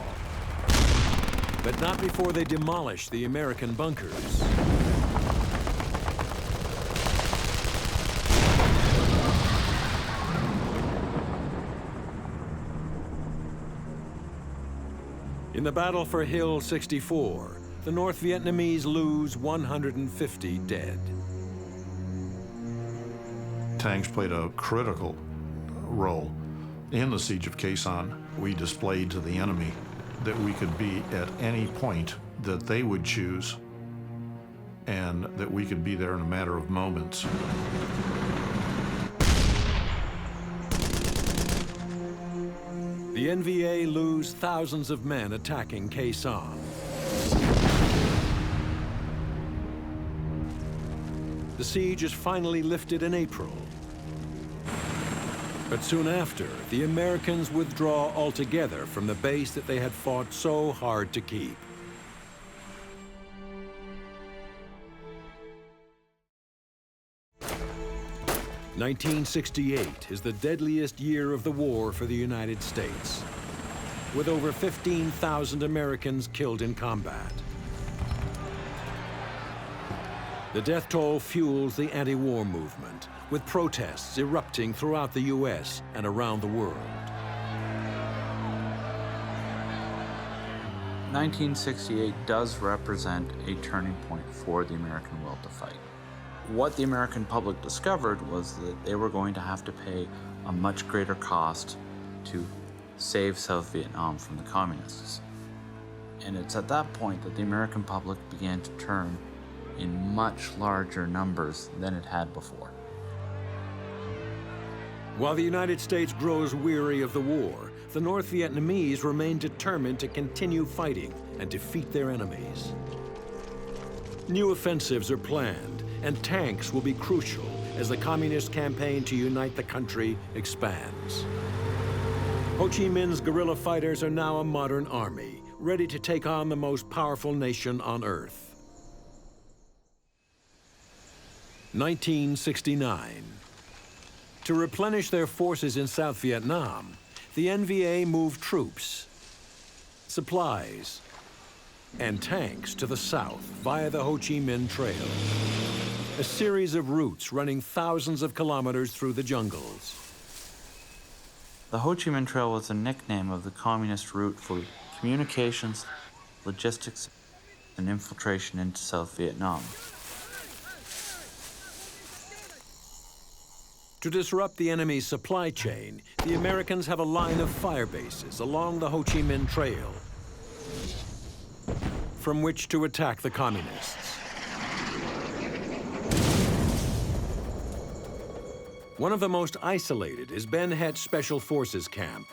but not before they demolish the American bunkers. In the battle for Hill 64, the North Vietnamese lose 150 dead. Tanks played a critical role. In the siege of Quezon, we displayed to the enemy that we could be at any point that they would choose, and that we could be there in a matter of moments. The NVA lose thousands of men attacking Quezon. The siege is finally lifted in April. But soon after, the Americans withdraw altogether from the base that they had fought so hard to keep. (1968) is the deadliest year of the war for the United States, with over 15,000 Americans killed in combat. The death toll fuels the anti-war movement, with protests erupting throughout the U.S. and around the world. 1968 does represent a turning point for the American will to fight. What the American public discovered was that they were going to have to pay a much greater cost to save South Vietnam from the communists. And it's at that point that the American public began to turn in much larger numbers than it had before. While the United States grows weary of the war, the North Vietnamese remain determined to continue fighting and defeat their enemies. New offensives are planned, and tanks will be crucial as the communist campaign to unite the country expands. Ho Chi Minh's guerrilla fighters are now a modern army, ready to take on the most powerful nation on earth. 1969. To replenish their forces in South Vietnam, the NVA moved troops, supplies, and tanks to the south via the Ho Chi Minh Trail, a series of routes running thousands of kilometers through the jungles. The Ho Chi Minh Trail was a nickname of the communist route for communications, logistics, and infiltration into South Vietnam. To disrupt the enemy's supply chain, the Americans have a line of fire bases along the Ho Chi Minh Trail from which to attack the communists. One of the most isolated is Ben Het's Special Forces Camp,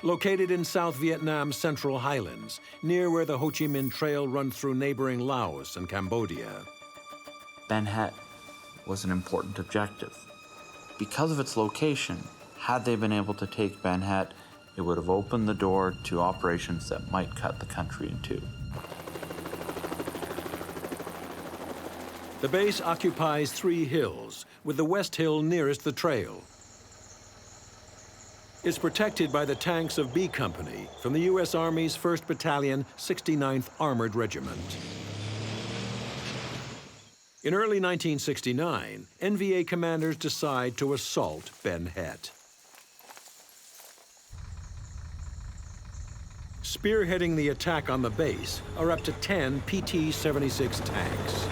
Located in South Vietnam's central highlands, near where the Ho Chi Minh Trail runs through neighboring Laos and Cambodia. Ben Het was an important objective. Because of its location, had they been able to take Ben Het, it would have opened the door to operations that might cut the country in two. The base occupies 3 hills, with the West Hill nearest the trail. It's protected by the tanks of B Company from the U.S. Army's 1st Battalion, 69th Armored Regiment. In early 1969, NVA commanders decide to assault Ben Het. Spearheading the attack on the base are up to 10 PT-76 tanks.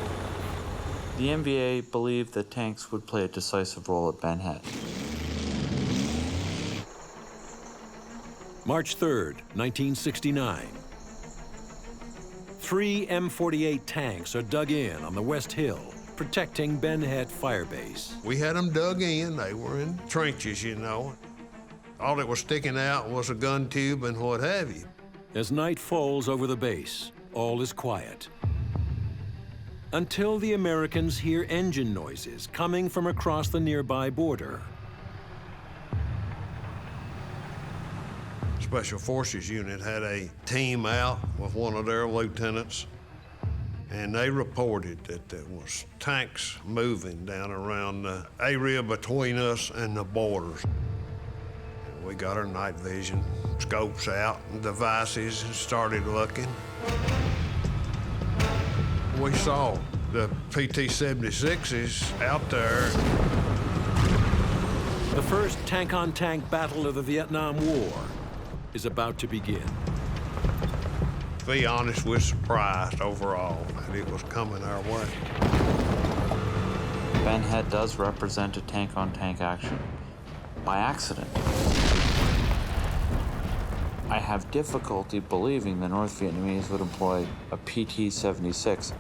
The NVA believed that tanks would play a decisive role at Ben Het. March 3rd, 1969. 3 M48 tanks are dug in on the West Hill, protecting Ben Het Fire Base. We had them dug in. They were in trenches, you know. All that was sticking out was a gun tube and what have you. As night falls over the base, all is quiet. Until the Americans hear engine noises coming from across the nearby border. Special Forces unit had a team out with one of their lieutenants, and they reported that there was tanks moving down around the area between us and the borders. And we got our night vision scopes out and devices and started looking. We saw the PT-76s out there. The first tank-on-tank battle of the Vietnam War is about to begin. To be honest, we're surprised overall that it was coming our way. Ben Het does represent a tank-on-tank action by accident. I have difficulty believing the North Vietnamese would employ a PT-76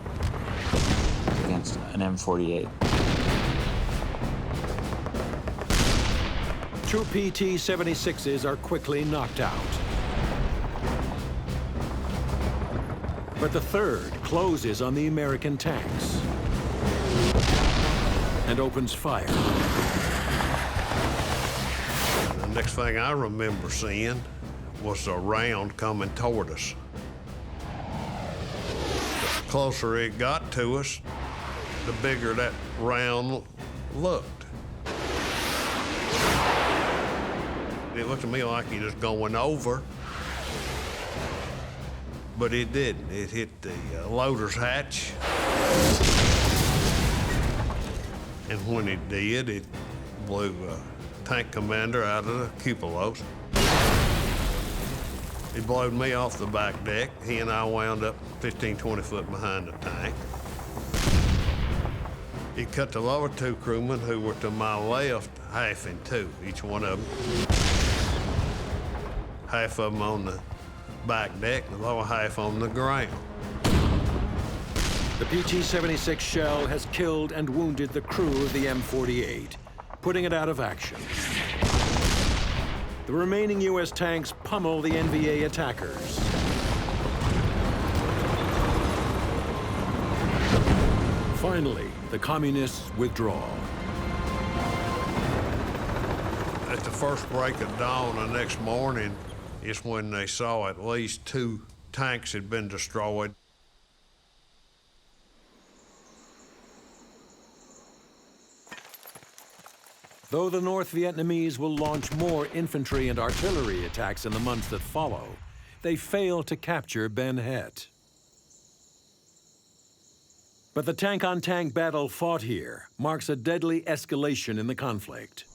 against an M48. 2 PT-76s are quickly knocked out. But the third closes on the American tanks and opens fire. The next thing I remember seeing was a round coming toward us. The closer it got to us, the bigger that round looked. It looked to me like he was going over, but it didn't. It hit the loader's hatch. And when it did, it blew a tank commander out of the cupolas. He blowed me off the back deck. He and I wound up 15, 20 foot behind the tank. He cut the lower 2 crewmen who were to my left half in 2, each one of them. Half of them on the back deck, the lower half on the ground. The PT-76 shell has killed and wounded the crew of the M48, putting it out of action. The remaining U.S. tanks pummel the NVA attackers. Finally, the communists withdraw. At the first break of dawn the next morning is when they saw at least 2 tanks had been destroyed. Though the North Vietnamese will launch more infantry and artillery attacks in the months that follow, they fail to capture Ben Het. But the tank-on-tank battle fought here marks a deadly escalation in the conflict.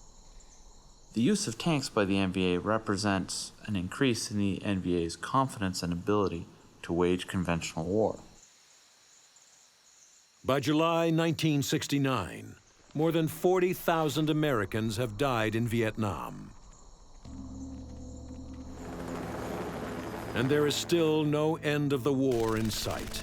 The use of tanks by the NVA represents an increase in the NVA's confidence and ability to wage conventional war. By July 1969, more than 40,000 Americans have died in Vietnam. And there is still no end of the war in sight.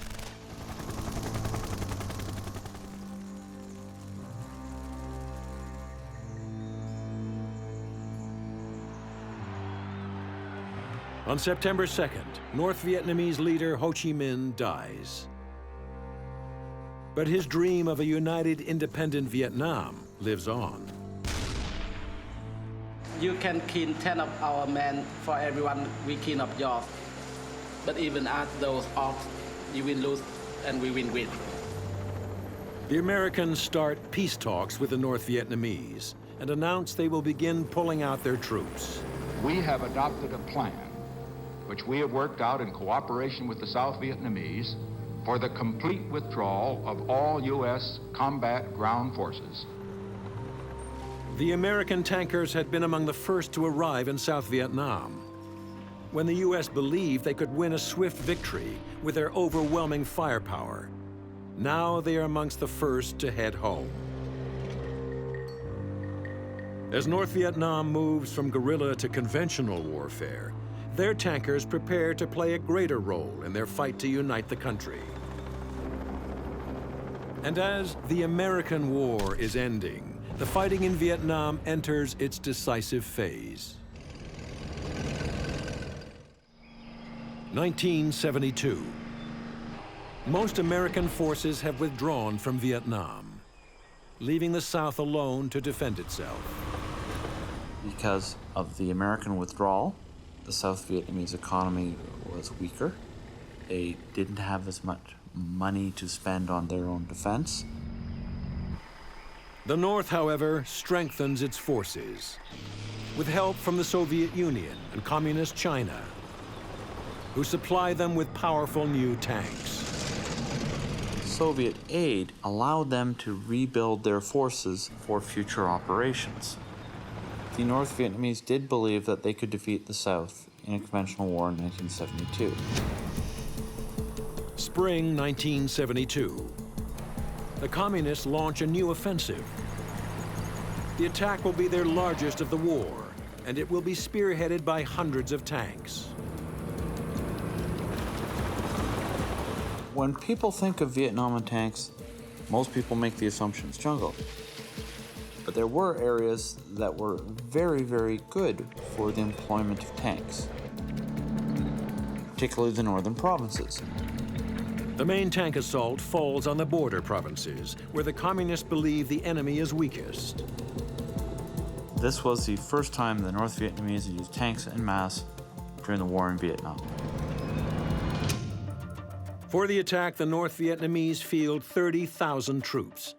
On September 2nd, North Vietnamese leader Ho Chi Minh dies. But his dream of a united, independent Vietnam lives on. You can kill 10 of our men for everyone we kill of yours. But even at those odds, you will lose and we will win. The Americans start peace talks with the North Vietnamese and announce they will begin pulling out their troops. We have adopted a plan, which we have worked out in cooperation with the South Vietnamese, for the complete withdrawal of all U.S. combat ground forces. The American tankers had been among the first to arrive in South Vietnam, when the U.S. believed they could win a swift victory with their overwhelming firepower. Now they are amongst the first to head home. As North Vietnam moves from guerrilla to conventional warfare, their tankers prepare to play a greater role in their fight to unite the country. And as the American war is ending, the fighting in Vietnam enters its decisive phase. 1972. Most American forces have withdrawn from Vietnam, leaving the South alone to defend itself. Because of the American withdrawal, the South Vietnamese economy was weaker. They didn't have as much money to spend on their own defense. The North, however, strengthens its forces, with help from the Soviet Union and Communist China, who supply them with powerful new tanks. Soviet aid allowed them to rebuild their forces for future operations. The North Vietnamese did believe that they could defeat the South in a conventional war in 1972. Spring 1972. The Communists launch a new offensive. The attack will be their largest of the war, and it will be spearheaded by hundreds of tanks. When people think of Vietnam and tanks, most people make the assumption it's jungle. But there were areas that were very, very good for the employment of tanks, particularly the northern provinces. The main tank assault falls on the border provinces, where the Communists believe the enemy is weakest. This was the first time the North Vietnamese used tanks en masse during the war in Vietnam. For the attack, the North Vietnamese field 30,000 troops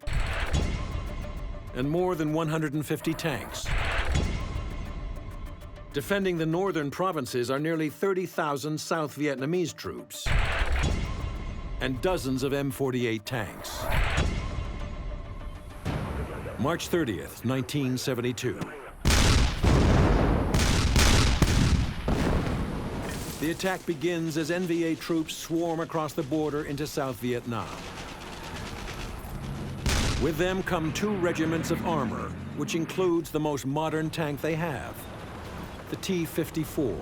and more than 150 tanks. Defending the northern provinces are nearly 30,000 South Vietnamese troops and dozens of M48 tanks. March 30th, 1972. The attack begins as NVA troops swarm across the border into South Vietnam. With them come 2 regiments of armor, which includes the most modern tank they have, the T-54.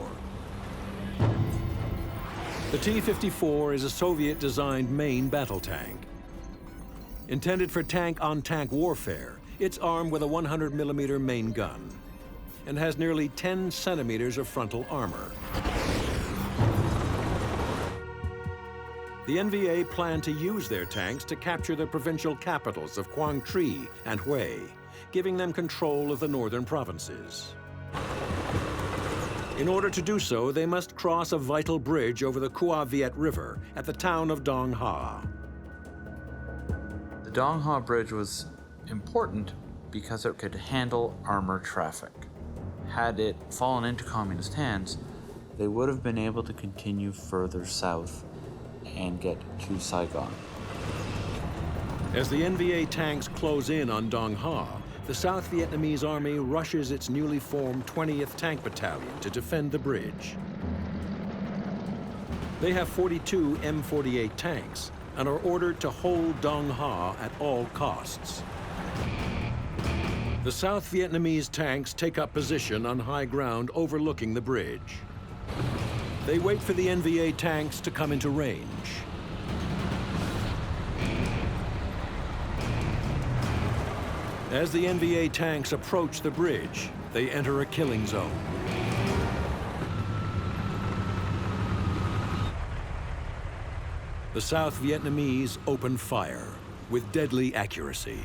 The T-54 is a Soviet-designed main battle tank. Intended for tank-on-tank warfare, it's armed with a 100mm main gun and has nearly 10 centimeters of frontal armor. The NVA plan to use their tanks to capture the provincial capitals of Quang Tri and Hue, giving them control of the northern provinces. In order to do so, they must cross a vital bridge over the Cua Viet River at the town of Dong Ha. The Dong Ha Bridge was important because it could handle armor traffic. Had it fallen into communist hands, they would have been able to continue further south and get to Saigon. As the NVA tanks close in on Dong Ha, the South Vietnamese Army rushes its newly formed 20th Tank Battalion to defend the bridge. They have 42 M48 tanks and are ordered to hold Dong Ha at all costs. The South Vietnamese tanks take up position on high ground overlooking the bridge. They wait for the NVA tanks to come into range. As the NVA tanks approach the bridge, they enter a killing zone. The South Vietnamese open fire with deadly accuracy.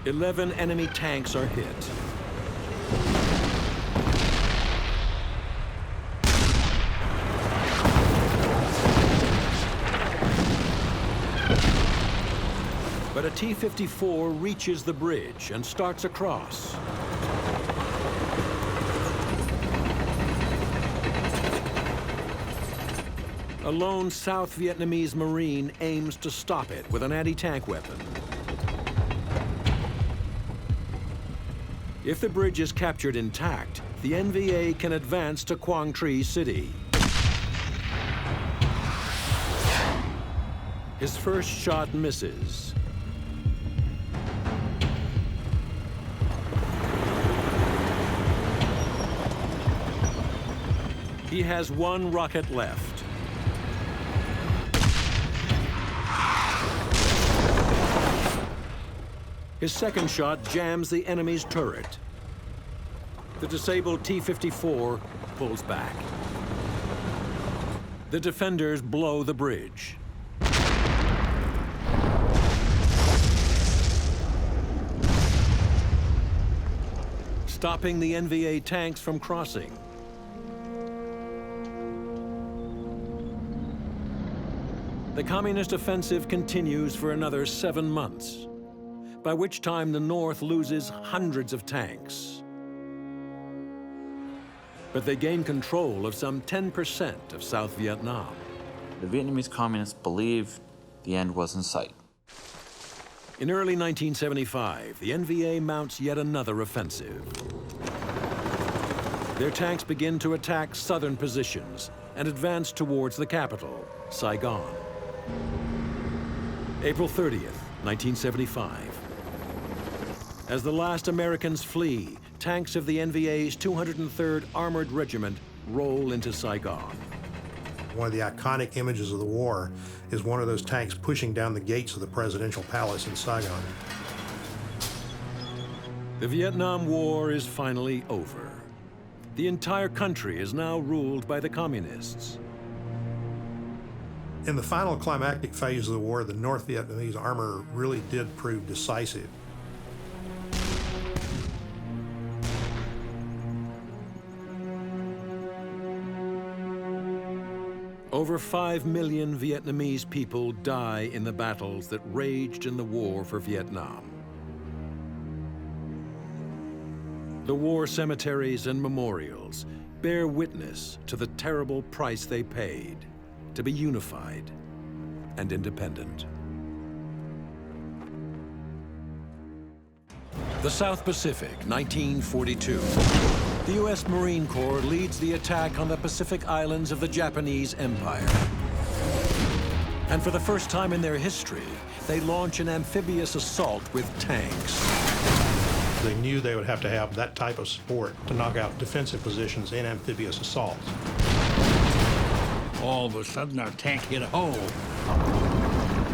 "11 enemy tanks are hit. But a T-54 reaches the bridge and starts across. A lone South Vietnamese Marine aims to stop it with an anti-tank weapon. If the bridge is captured intact, the NVA can advance to Quang Tri City. His first shot misses. He has one rocket left. His second shot jams the enemy's turret. The disabled T-54 pulls back. The defenders blow the bridge. Stopping the NVA tanks from crossing. The communist offensive continues for another 7 months, by which time the North loses hundreds of tanks. But they gain control of some 10% of South Vietnam. The Vietnamese communists believed the end was in sight. In early 1975, the NVA mounts yet another offensive. Their tanks begin to attack southern positions and advance towards the capital, Saigon. April 30th, 1975. As the last Americans flee, tanks of the NVA's 203rd Armored Regiment roll into Saigon. One of the iconic images of the war is one of those tanks pushing down the gates of the presidential palace in Saigon. The Vietnam War is finally over. The entire country is now ruled by the communists. In the final climactic phase of the war, the North Vietnamese armor really did prove decisive. Over 5 million Vietnamese people die in the battles that raged in the war for Vietnam. The war cemeteries and memorials bear witness to the terrible price they paid to be unified and independent. The South Pacific, 1942. The U.S. Marine Corps leads the attack on the Pacific Islands of the Japanese Empire. And for the first time in their history, they launch an amphibious assault with tanks. They knew they would have to have that type of support to knock out defensive positions in amphibious assaults. All of a sudden, our tank hit a hole.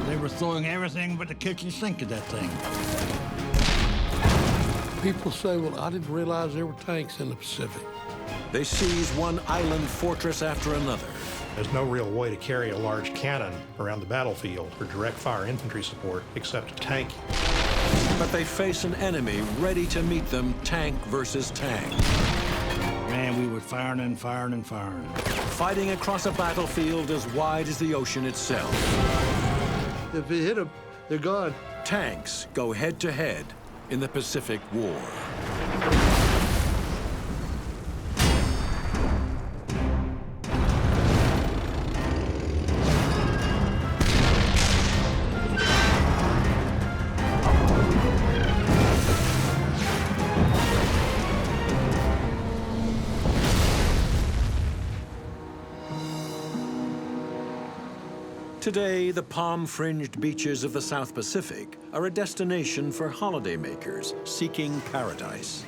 They were throwing everything but the kitchen sink at that thing. People say, well, I didn't realize there were tanks in the Pacific. They seize one island fortress after another. There's no real way to carry a large cannon around the battlefield for direct fire infantry support except a tank. But they face an enemy ready to meet them tank versus tank. Man, we were firing and firing and firing. Fighting across a battlefield as wide as the ocean itself. If you hit them, they're gone. Tanks go head to head in the Pacific War. Today, the palm-fringed beaches of the South Pacific are a destination for holidaymakers seeking paradise.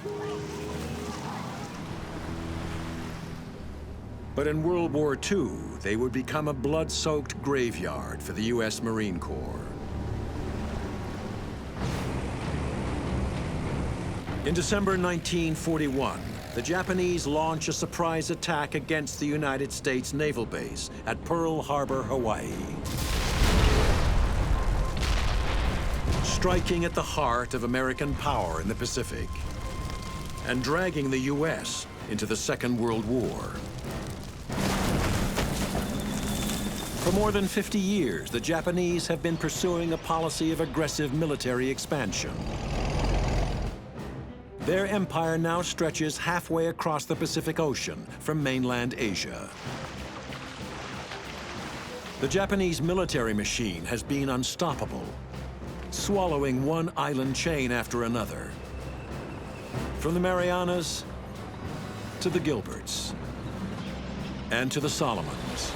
But in World War II, they would become a blood-soaked graveyard for the U.S. Marine Corps. In December 1941, the Japanese launch a surprise attack against the United States naval base at Pearl Harbor, Hawaii. Striking at the heart of American power in the Pacific and dragging the U.S. into the Second World War. For more than 50 years, the Japanese have been pursuing a policy of aggressive military expansion. Their empire now stretches halfway across the Pacific Ocean from mainland Asia. The Japanese military machine has been unstoppable, swallowing one island chain after another. From the Marianas to the Gilberts and to the Solomons.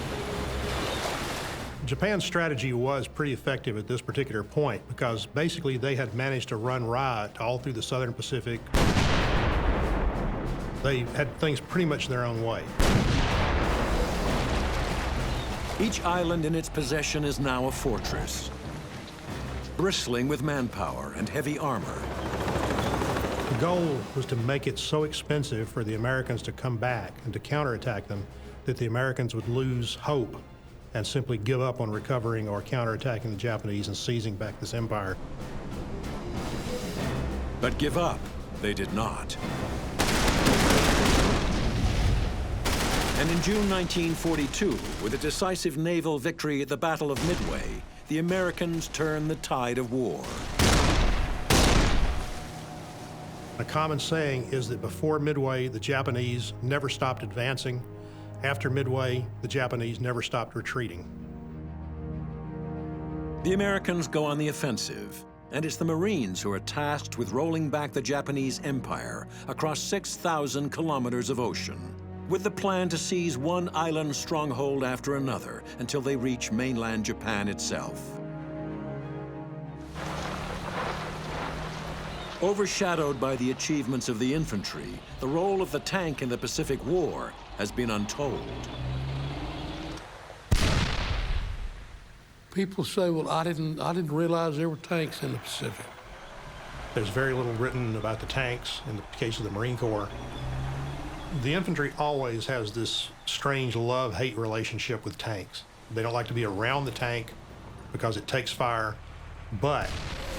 Japan's strategy was pretty effective at this particular point because basically they had managed to run riot all through the southern Pacific. They had things pretty much their own way. Each island in its possession is now a fortress, bristling with manpower and heavy armor. The goal was to make it so expensive for the Americans to come back and to counterattack them that the Americans would lose hope and simply give up on recovering or counterattacking the Japanese and seizing back this empire. But give up, they did not. And in June 1942, with a decisive naval victory at the Battle of Midway, the Americans turned the tide of war. A common saying is that before Midway, the Japanese never stopped advancing. After Midway, the Japanese never stopped retreating. The Americans go on the offensive, and it's the Marines who are tasked with rolling back the Japanese empire across 6,000 kilometers of ocean, with the plan to seize one island stronghold after another until they reach mainland Japan itself. Overshadowed by the achievements of the infantry, the role of the tank in the Pacific War has been untold. People say, well, I didn't realize there were tanks in the Pacific. There's very little written about the tanks in the case of the Marine Corps. The infantry always has this strange love-hate relationship with tanks. They don't like to be around the tank because it takes fire, but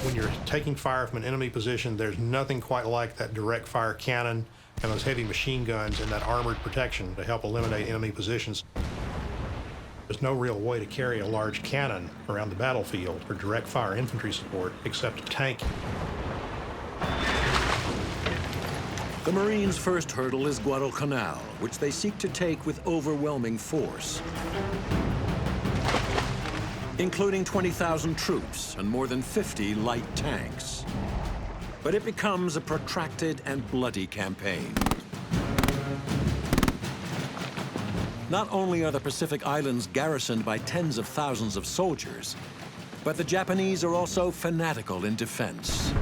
when you're taking fire from an enemy position, there's nothing quite like that direct fire cannon and those heavy machine guns and that armored protection to help eliminate enemy positions. There's no real way to carry a large cannon around the battlefield for direct fire infantry support except a tank. The Marines' first hurdle is Guadalcanal, which they seek to take with overwhelming force, including 20,000 troops and more than 50 light tanks. But it becomes a protracted and bloody campaign. Not only are the Pacific Islands garrisoned by tens of thousands of soldiers, but the Japanese are also fanatical in defense.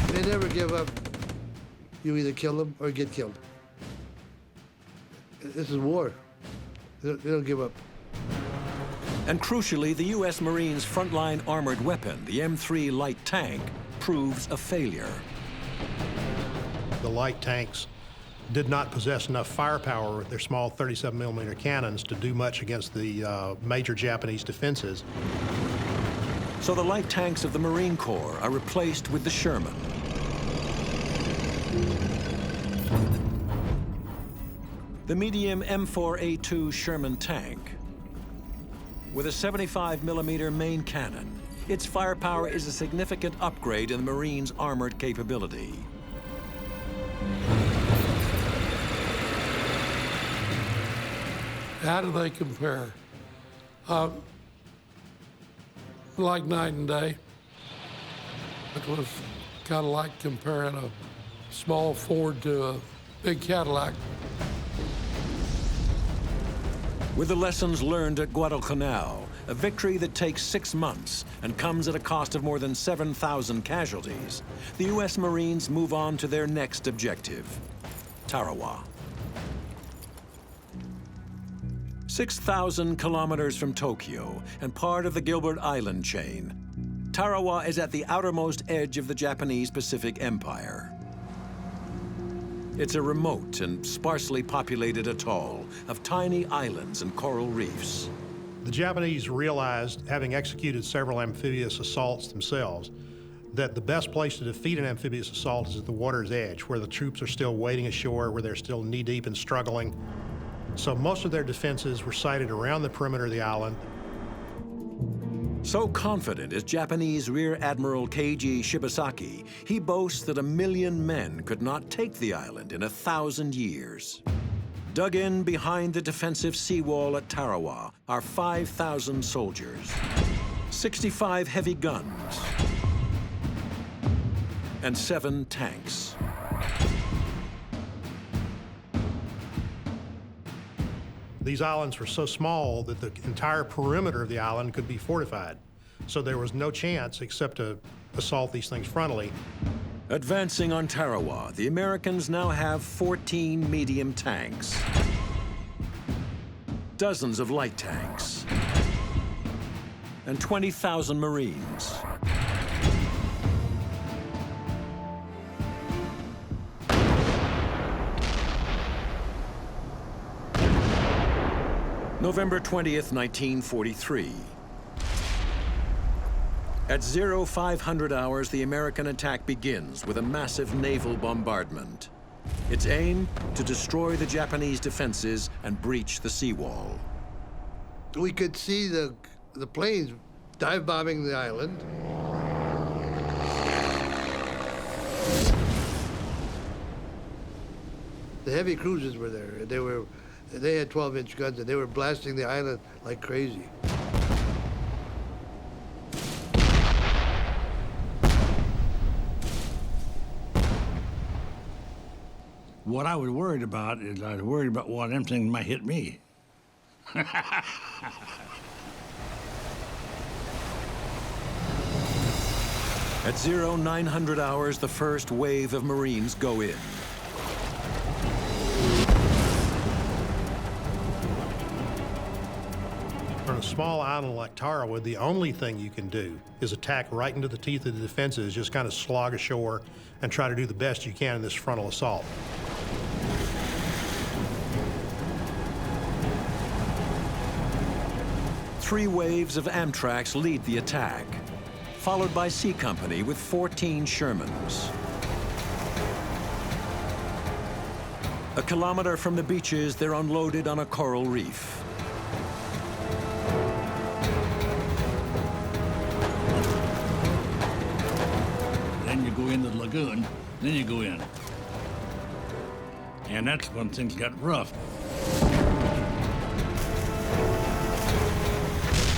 They never give up. You either kill them or get killed. This is war. They don't give up. And crucially, the U.S. Marines' frontline armored weapon, the M3 light tank, proves a failure. The light tanks did not possess enough firepower with their small 37mm cannons to do much against the major Japanese defenses. So the light tanks of the Marine Corps are replaced with the Sherman. The medium M4A2 Sherman tank, with a 75mm main cannon, its firepower is a significant upgrade in the Marines' armored capability. How do they compare? Like night and day. It was kind of like comparing a small Ford to a big Cadillac. With the lessons learned at Guadalcanal, a victory that takes 6 months and comes at a cost of more than 7,000 casualties, the U.S. Marines move on to their next objective, Tarawa. 6,000 kilometers from Tokyo and part of the Gilbert Island chain, Tarawa is at the outermost edge of the Japanese Pacific Empire. It's a remote and sparsely populated atoll of tiny islands and coral reefs. The Japanese realized, having executed several amphibious assaults themselves, that the best place to defeat an amphibious assault is at the water's edge, where the troops are still wading ashore, where they're still knee-deep and struggling. So most of their defenses were sited around the perimeter of the island. So confident is Japanese Rear Admiral Keiji Shibasaki, he boasts that 1 million men could not take the island in 1,000 years. Dug in behind the defensive seawall at Tarawa are 5,000 soldiers, 65 heavy guns, and 7 tanks. These islands were so small that the entire perimeter of the island could be fortified. So there was no chance except to assault these things frontally. Advancing on Tarawa, the Americans now have 14 medium tanks, dozens of light tanks, and 20,000 Marines. November 20th, 1943. At 0500 hours, the American attack begins with a massive naval bombardment. Its aim, to destroy the Japanese defenses and breach the seawall. We could see the planes dive bombing the island. The heavy cruisers were there. They had 12-inch guns, and they were blasting the island like crazy. What I was worried about is I was worried about one of them things might hit me. At 0900 hours, the first wave of Marines go in. On a small island like Tarawa, the only thing you can do is attack right into the teeth of the defenses, just kind of slog ashore and try to do the best you can in this frontal assault. Three waves of Amtraks lead the attack, followed by C Company with 14 Shermans. A kilometer from the beaches, they're unloaded on a coral reef. Then you go into the lagoon, then you go in. And that's when things got rough.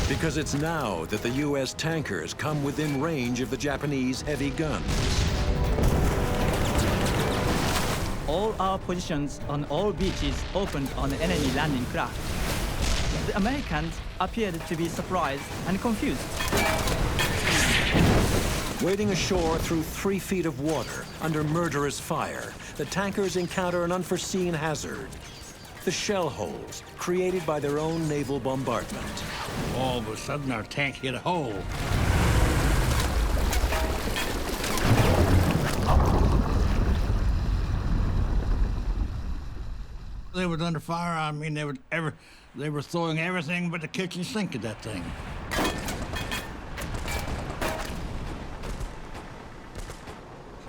Because it's now that the U.S. tankers come within range of the Japanese heavy guns. All our positions on all beaches opened on the enemy landing craft. The Americans appeared to be surprised and confused. Wading ashore through 3 feet of water under murderous fire, the tankers encounter an unforeseen hazard. The shell holes created by their own naval bombardment. All of a sudden, our tank hit a hole. They was under fire. I mean, they were throwing everything but the kitchen sink at that thing.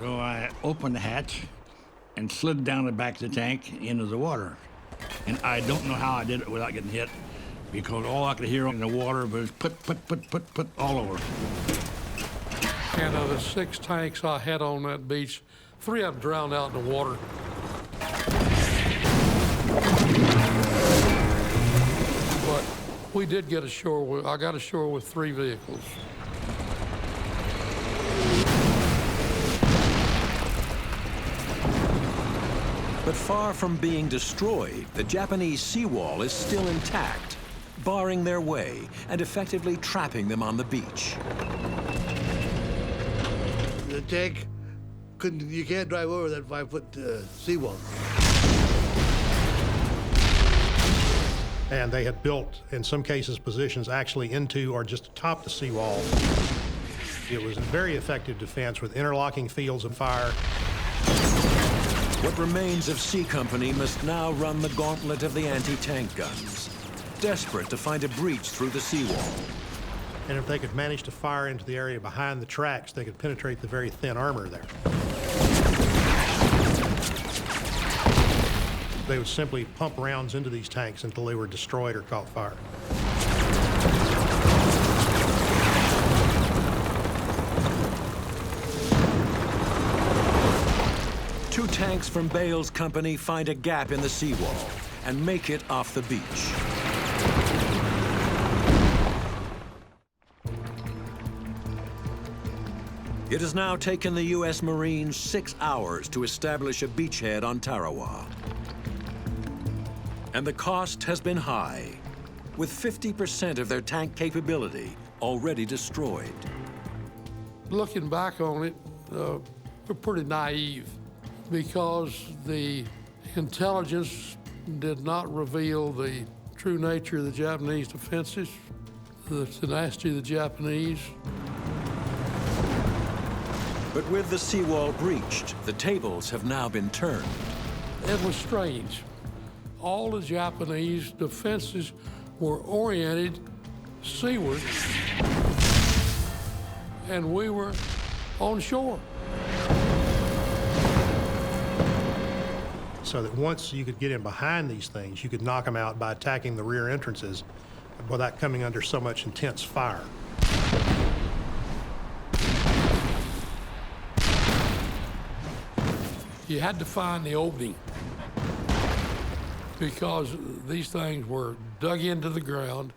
So I opened the hatch and slid down the back of the tank into the water. And I don't know how I did it without getting hit, because all I could hear in the water was put all over. And of the 6 tanks I had on that beach, 3 of them drowned out in the water. But we did get ashore. I got ashore with 3 vehicles. But far from being destroyed, the Japanese seawall is still intact, barring their way and effectively trapping them on the beach. The tank you can't drive over that 5-foot seawall. And they had built, in some cases, positions actually into or just atop the seawall. It was a very effective defense with interlocking fields of fire. What remains of C Company must now run the gauntlet of the anti-tank guns, desperate to find a breach through the seawall. And if they could manage to fire into the area behind the tracks, they could penetrate the very thin armor there. They would simply pump rounds into these tanks until they were destroyed or caught fire. Two tanks from Bale's company find a gap in the seawall and make it off the beach. It has now taken the U.S. Marines 6 hours to establish a beachhead on Tarawa. And the cost has been high, with 50% of their tank capability already destroyed. Looking back on it, we're pretty naive because the intelligence did not reveal the true nature of the Japanese defenses, the tenacity of the Japanese. But with the seawall breached, the tables have now been turned. It was strange. All the Japanese defenses were oriented seaward, and we were on shore. So that once you could get in behind these things, you could knock them out by attacking the rear entrances without coming under so much intense fire. You had to find the opening because these things were dug into the ground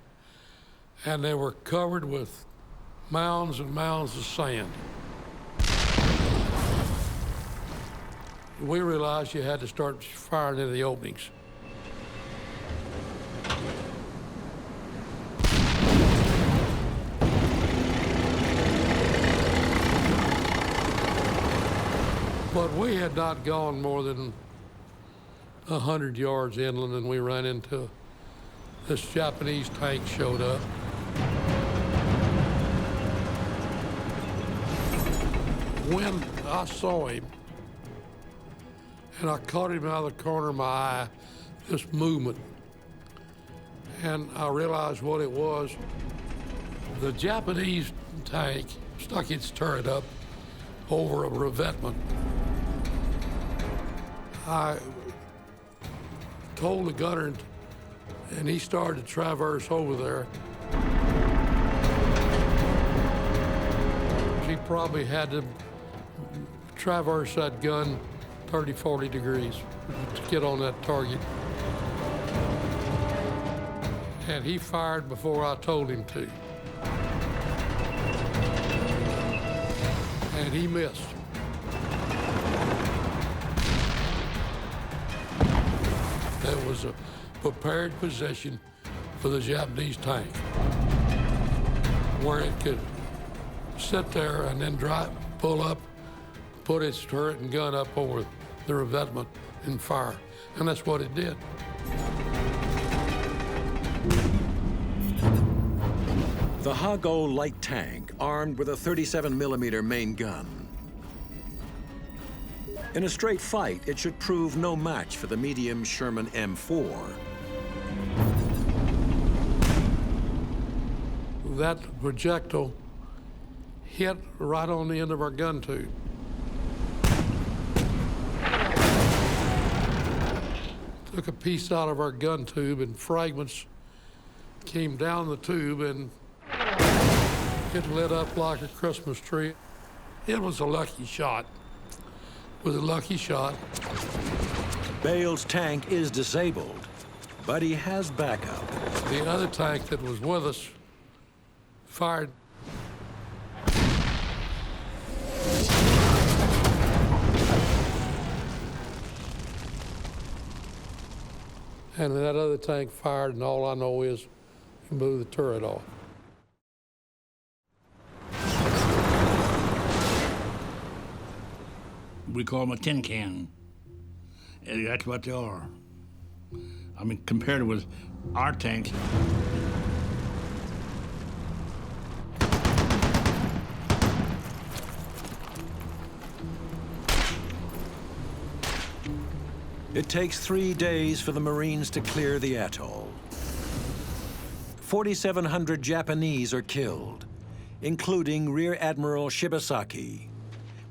and they were covered with mounds and mounds of sand. We realized you had to start firing into the openings. But we had not gone more than 100 yards inland and we ran into this Japanese tank showed up. When I saw him, and I caught him out of the corner of my eye, this movement, and I realized what it was. The Japanese tank stuck its turret up over a revetment. I told the gunner, and he started to traverse over there. He probably had to traverse that gun 30, 40 degrees to get on that target. And he fired before I told him to. And he missed. That was a prepared position for the Japanese tank, where it could sit there and then pull up, put its turret and gun up over the revetment and fire. And that's what it did. The Hago light tank, armed with a 37mm main gun. In a straight fight, it should prove no match for the medium Sherman M4. That projectile hit right on the end of our gun tube. Took a piece out of our gun tube and fragments came down the tube and it lit up like a Christmas tree. It was a lucky shot. It was a lucky shot. Bale's tank is disabled, but he has backup. The other tank that was with us fired. And that other tank fired, and all I know is he blew the turret off. We call them a tin can. And that's what they are. I mean, compared with our tanks. It takes 3 days for the Marines to clear the atoll. 4,700 Japanese are killed, including Rear Admiral Shibasaki,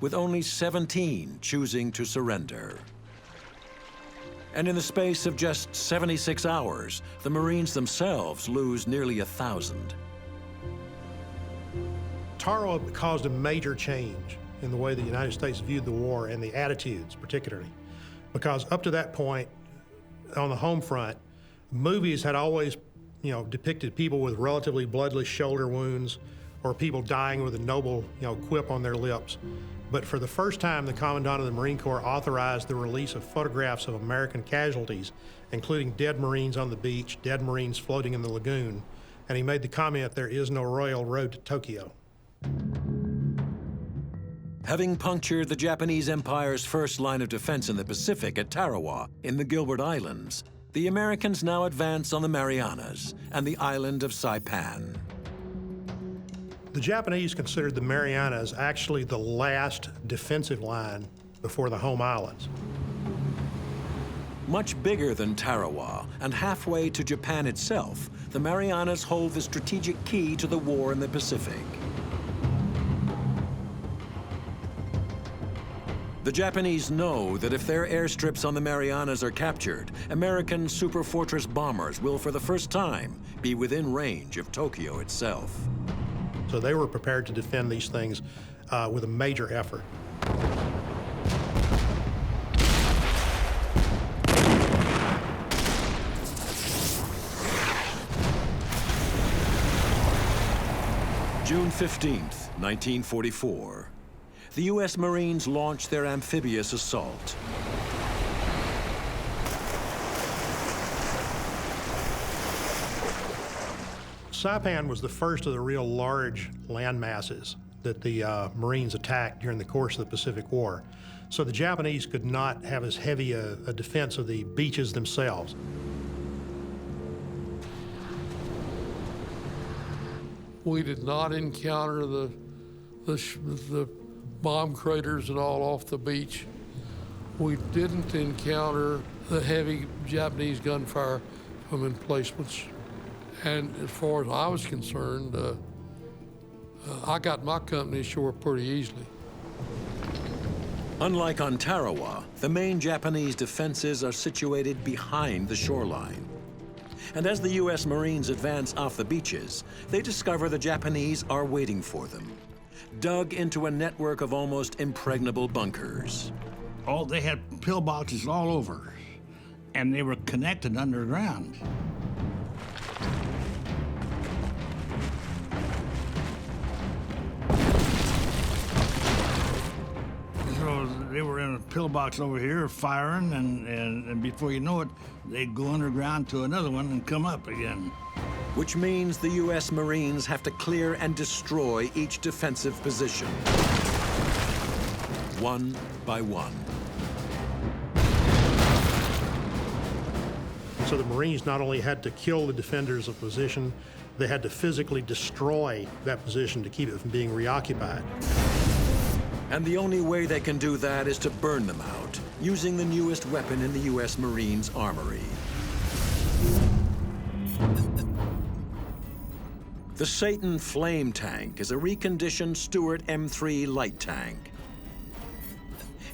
with only 17 choosing to surrender. And in the space of just 76 hours, the Marines themselves lose nearly 1,000. Tarawa caused a major change in the way the United States viewed the war and the attitudes particularly. Because up to that point, on the home front, movies had always, depicted people with relatively bloodless shoulder wounds or people dying with a noble, quip on their lips. But for the first time, the Commandant of the Marine Corps authorized the release of photographs of American casualties, including dead Marines on the beach, dead Marines floating in the lagoon, and he made the comment, "There is no royal road to Tokyo." Having punctured the Japanese Empire's first line of defense in the Pacific at Tarawa in the Gilbert Islands, the Americans now advance on the Marianas and the island of Saipan. The Japanese considered the Marianas actually the last defensive line before the home islands. Much bigger than Tarawa and halfway to Japan itself, the Marianas hold the strategic key to the war in the Pacific. The Japanese know that if their airstrips on the Marianas are captured, American superfortress bombers will for the first time be within range of Tokyo itself. So they were prepared to defend these things with a major effort. June 15th, 1944. The U.S. Marines launched their amphibious assault. Saipan was the first of the real large land masses that the Marines attacked during the course of the Pacific War. So the Japanese could not have as heavy a defense of the beaches themselves. We did not encounter the bomb craters and all off the beach. We didn't encounter the heavy Japanese gunfire from emplacements. And as far as I was concerned, I got my company ashore pretty easily. Unlike on Tarawa, the main Japanese defenses are situated behind the shoreline. And as the U.S. Marines advance off the beaches, they discover the Japanese are waiting for them, dug into a network of almost impregnable bunkers. Oh, they had pillboxes all over, and they were connected underground. So they were in a pillbox over here firing, and before you know it, they'd go underground to another one and come up again. Which means the U.S. Marines have to clear and destroy each defensive position, one by one. So the Marines not only had to kill the defenders of position, they had to physically destroy that position to keep it from being reoccupied. And the only way they can do that is to burn them out, using the newest weapon in the U.S. Marines armory. The Satan Flame Tank is a reconditioned Stuart M3 light tank.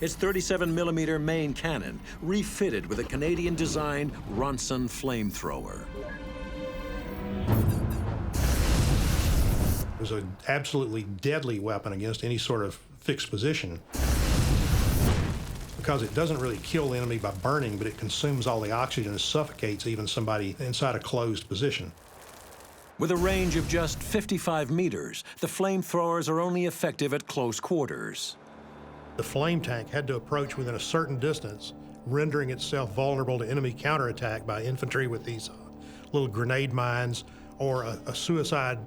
Its 37mm main cannon refitted with a Canadian-designed Ronson flamethrower. It was an absolutely deadly weapon against any sort of fixed position because it doesn't really kill the enemy by burning, but it consumes all the oxygen and suffocates even somebody inside a closed position. With a range of just 55 meters, the flamethrowers are only effective at close quarters. The flame tank had to approach within a certain distance, rendering itself vulnerable to enemy counterattack by infantry with these little grenade mines or a suicide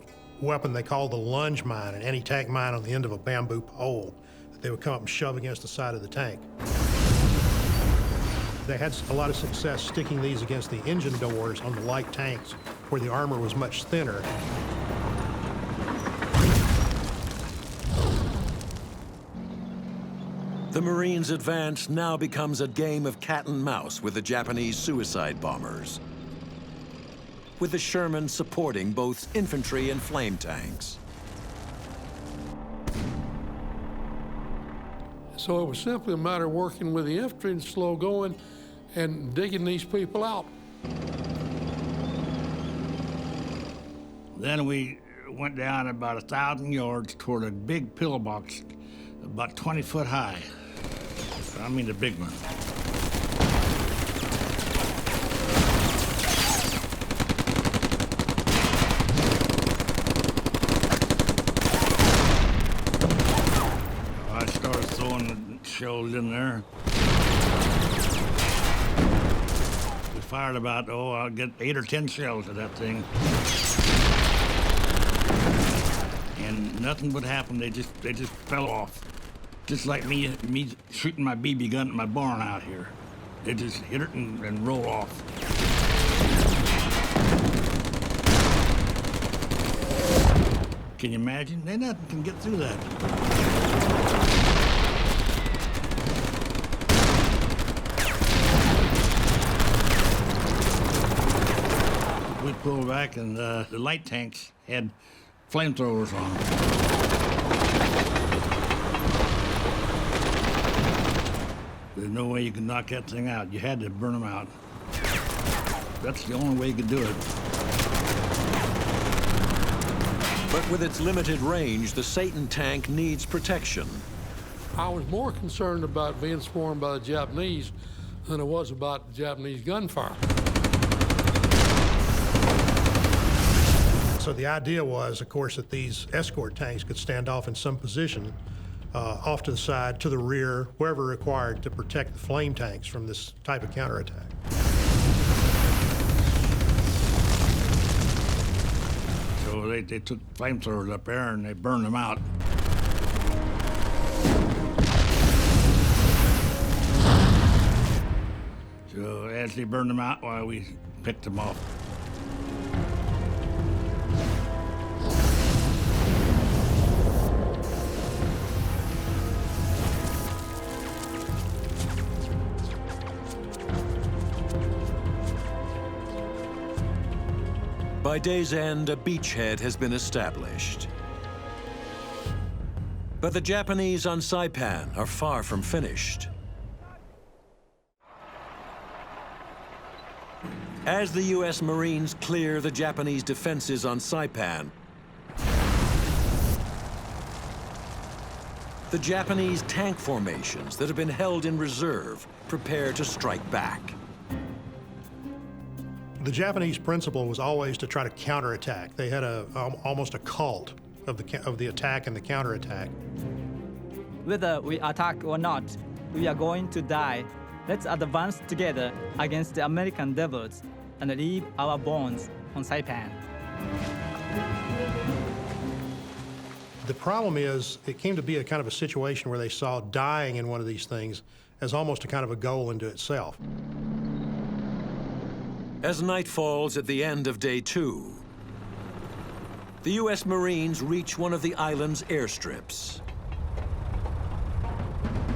weapon they called the lunge mine, an anti-tank mine on the end of a bamboo pole that they would come up and shove against the side of the tank. They had a lot of success sticking these against the engine doors on the light tanks where the armor was much thinner. The Marines' advance now becomes a game of cat and mouse with the Japanese suicide bombers, with the Sherman supporting both infantry and flame tanks. So it was simply a matter of working with the infantry and slow going and digging these people out. Then we went down about 1,000 yards toward a big pillbox, about 20 foot high. I mean the big one. I started throwing shells in there. We fired about, I'll get 8 or 10 shells at that thing. And nothing would happen. They just fell off. Just like me shooting my BB gun at my barn out here. They just hit it and roll off. Can you imagine? Nothing can get through that. We pulled back and the light tanks had flamethrowers on them. There's no way you could knock that thing out. You had to burn them out. That's the only way you could do it. But with its limited range, the Satan tank needs protection. I was more concerned about being swarmed by the Japanese than I was about Japanese gunfire. So the idea was, of course, that these escort tanks could stand off in some position, off to the side, to the rear, wherever required to protect the flame tanks from this type of counterattack. So they took flamethrowers up there and they burned them out. So as they burned them out, we picked them off. By day's end, a beachhead has been established. But the Japanese on Saipan are far from finished. As the U.S. Marines clear the Japanese defenses on Saipan, the Japanese tank formations that have been held in reserve prepare to strike back. The Japanese principle was always to try to counterattack. They had almost a cult of the attack and the counterattack. Whether we attack or not, we are going to die. Let's advance together against the American devils and leave our bones on Saipan. The problem is, it came to be a kind of a situation where they saw dying in one of these things as almost a kind of a goal into itself. As night falls at the end of day 2, the U.S. Marines reach one of the island's airstrips.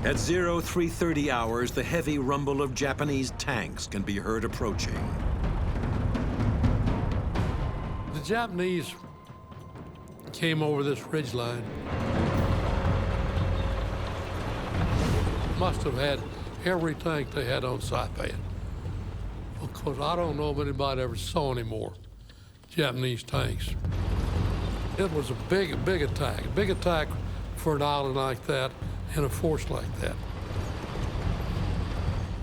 At 0330 hours, the heavy rumble of Japanese tanks can be heard approaching. The Japanese came over this ridgeline. Must have had every tank they had on Saipan. Because I don't know if anybody ever saw any more Japanese tanks. It was a big attack for an island like that and a force like that.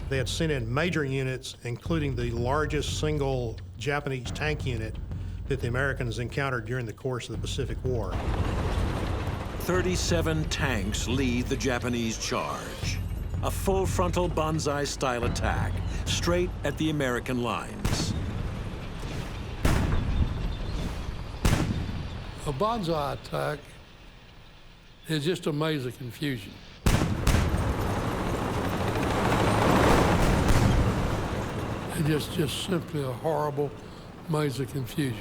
They had sent in major units, including the largest single Japanese tank unit that the Americans encountered during the course of the Pacific War. 37 tanks lead the Japanese charge. A full frontal banzai-style attack, straight at the American lines. A banzai attack is just a maze of confusion. It's just simply a horrible maze of confusion.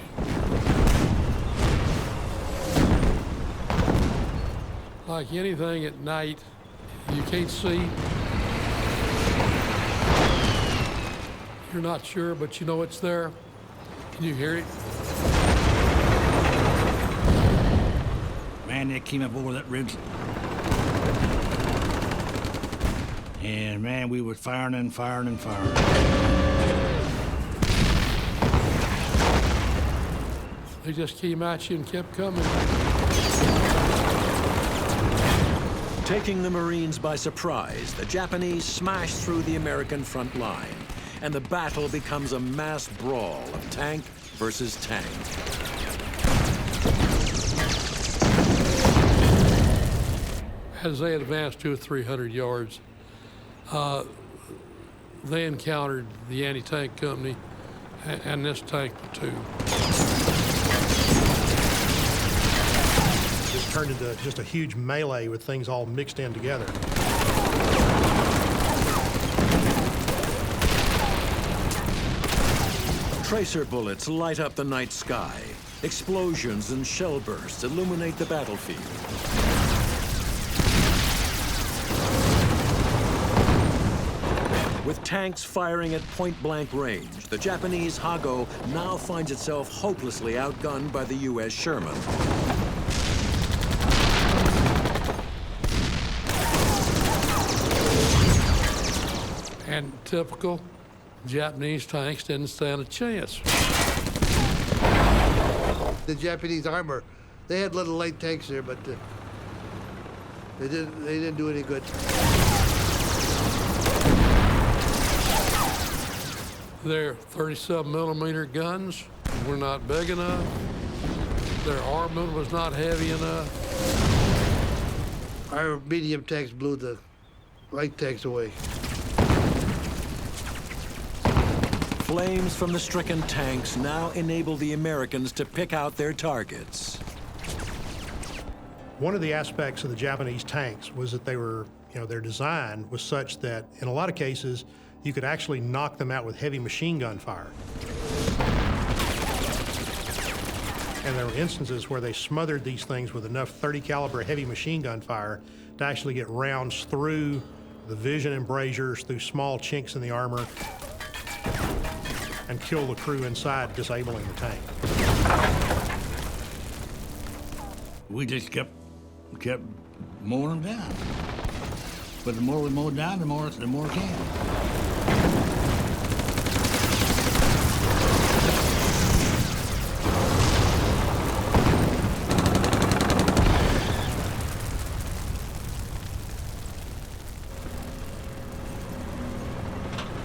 Like anything at night, You can't see. You're not sure, but you know it's there. Can you hear it? Man, they came up over that ridge. And man, we were firing and firing and firing. They just came at you and kept coming. Taking the Marines by surprise, the Japanese smash through the American front line, and the battle becomes a mass brawl of tank versus tank. As they advanced 200 or 300 yards, they encountered the anti-tank company and this tank platoon. It turned into just a huge melee with things all mixed in together. Tracer bullets light up the night sky. Explosions and shell bursts illuminate the battlefield. With tanks firing at point-blank range, the Japanese Hago now finds itself hopelessly outgunned by the U.S. Sherman. And typical Japanese tanks didn't stand a chance. The Japanese armor, they had little light tanks there, but they didn't do any good. Their 37-millimeter guns were not big enough. Their armament was not heavy enough. Our medium tanks blew the light tanks away. Flames from the stricken tanks now enable the Americans to pick out their targets. One of the aspects of the Japanese tanks was that they were, their design was such that in a lot of cases, you could actually knock them out with heavy machine gun fire. And there were instances where they smothered these things with enough 30 caliber heavy machine gun fire to actually get rounds through the vision embrasures, through small chinks in the armor, and kill the crew inside, disabling the tank. We just kept mowing them down. But the more we mowed down, the more came.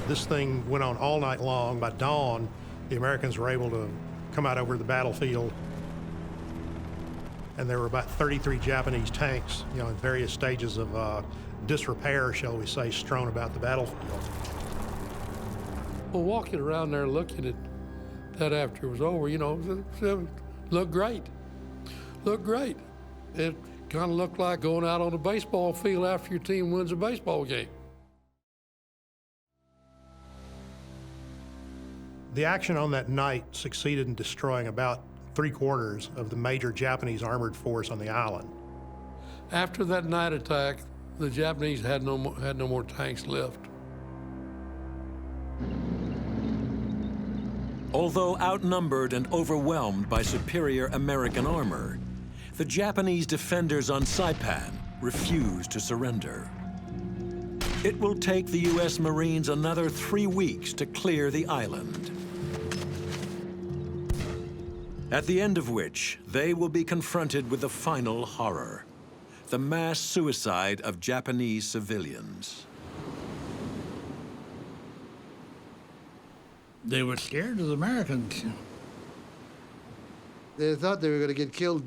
This thing went on all night long. By dawn, the Americans were able to come out over the battlefield, and there were about 33 Japanese tanks, in various stages of disrepair, shall we say, strewn about the battlefield. Well, walking around there looking at that after it was over, it looked great. Looked great. It kind of looked like going out on a baseball field after your team wins a baseball game. The action on that night succeeded in destroying about 3/4 of the major Japanese armored force on the island. After that night attack, the Japanese had no more tanks left. Although outnumbered and overwhelmed by superior American armor, the Japanese defenders on Saipan refused to surrender. It will take the U.S. Marines another 3 weeks to clear the island, at the end of which they will be confronted with the final horror: the mass suicide of Japanese civilians. They were scared of the Americans. They thought they were going to get killed,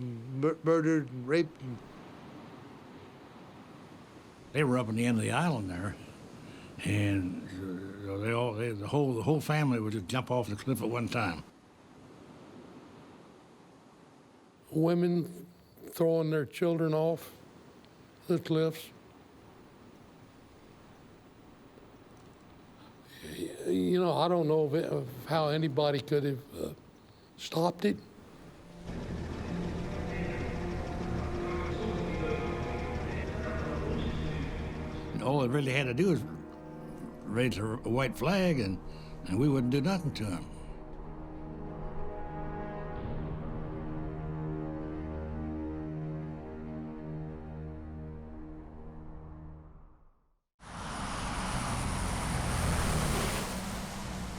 murdered, and raped. They were up on the end of the island there, and the whole family would just jump off the cliff at one time. Women throwing their children off the cliffs. I don't know of how anybody could have stopped it. all they really had to do was raise a white flag, and we wouldn't do nothing to them.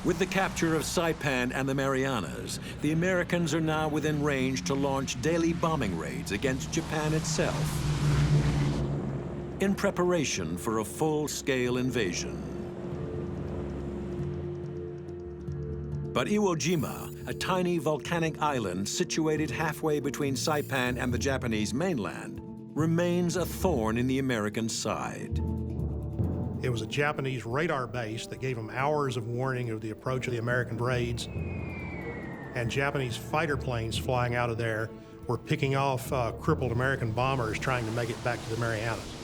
With the capture of Saipan and the Marianas, the Americans are now within range to launch daily bombing raids against Japan itself, in preparation for a full-scale invasion. But Iwo Jima, a tiny volcanic island situated halfway between Saipan and the Japanese mainland, remains a thorn in the American side. It was a Japanese radar base that gave them hours of warning of the approach of the American raids. And Japanese fighter planes flying out of there were picking off crippled American bombers trying to make it back to the Marianas.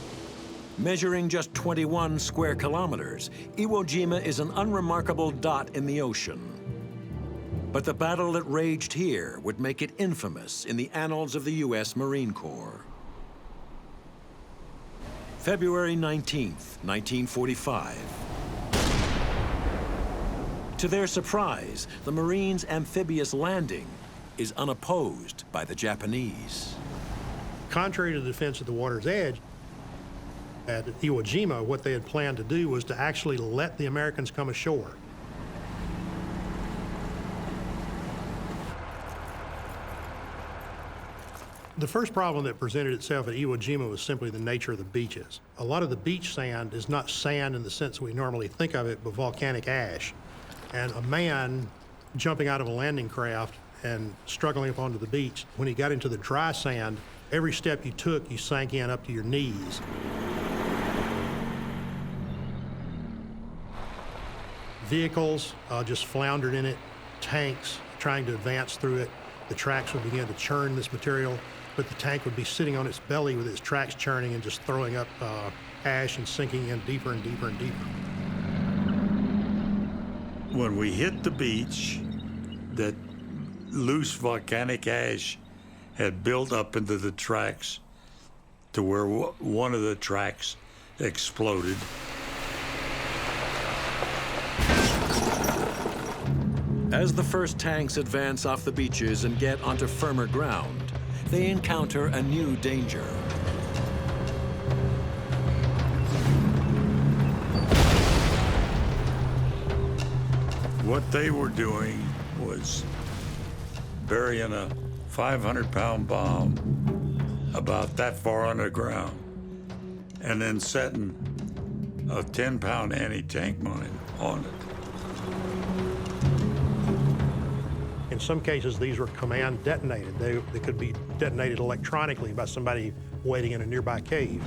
Measuring just 21 square kilometers, Iwo Jima is an unremarkable dot in the ocean. But the battle that raged here would make it infamous in the annals of the U.S. Marine Corps. February 19th, 1945. To their surprise, the Marines' amphibious landing is unopposed by the Japanese. Contrary to the defense at the water's edge, at Iwo Jima, what they had planned to do was to actually let the Americans come ashore. The first problem that presented itself at Iwo Jima was simply the nature of the beaches. A lot of the beach sand is not sand in the sense we normally think of it, but volcanic ash. And a man jumping out of a landing craft and struggling up onto the beach, when he got into the dry sand, every step you took, you sank in up to your knees. Vehicles just floundered in it, tanks trying to advance through it. The tracks would begin to churn this material, but the tank would be sitting on its belly with its tracks churning and just throwing up ash and sinking in deeper and deeper and deeper. When we hit the beach, that loose volcanic ash had built up into the tracks to where one of the tracks exploded. As the first tanks advance off the beaches and get onto firmer ground, they encounter a new danger. What they were doing was burying a 500-pound bomb about that far underground and then setting a 10-pound anti-tank mine on it. In some cases, these were command detonated. They could be detonated electronically by somebody waiting in a nearby cave.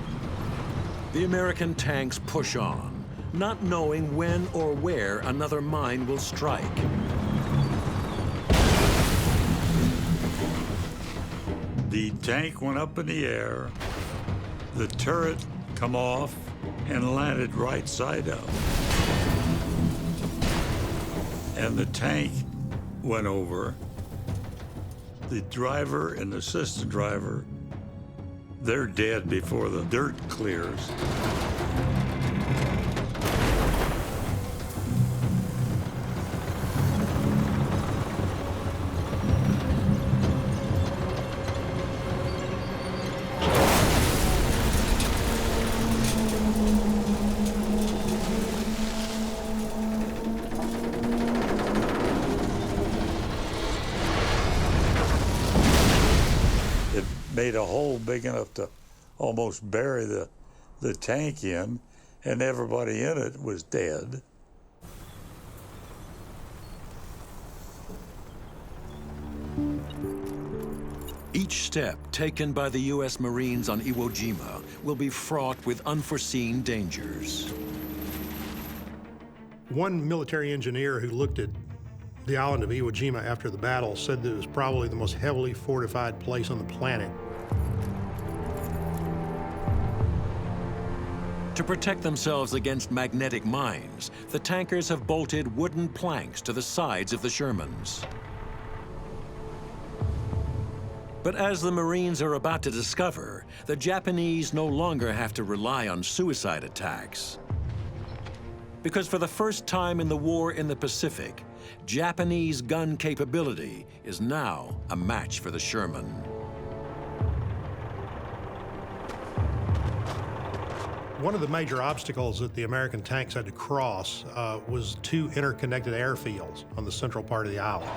The American tanks push on, not knowing when or where another mine will strike. The tank went up in the air, the turret come off and landed right side up. And the tank went over. The driver and the assistant driver, they're dead before the dirt clears. Made a hole big enough to almost bury the tank in, and everybody in it was dead. Each step taken by the U.S. Marines on Iwo Jima will be fraught with unforeseen dangers. One military engineer who looked at the island of Iwo Jima after the battle said that it was probably the most heavily fortified place on the planet. To protect themselves against magnetic mines, the tankers have bolted wooden planks to the sides of the Shermans. But as the Marines are about to discover, the Japanese no longer have to rely on suicide attacks. Because for the first time in the war in the Pacific, Japanese gun capability is now a match for the Sherman. One of the major obstacles that the American tanks had to cross was two interconnected airfields on the central part of the island.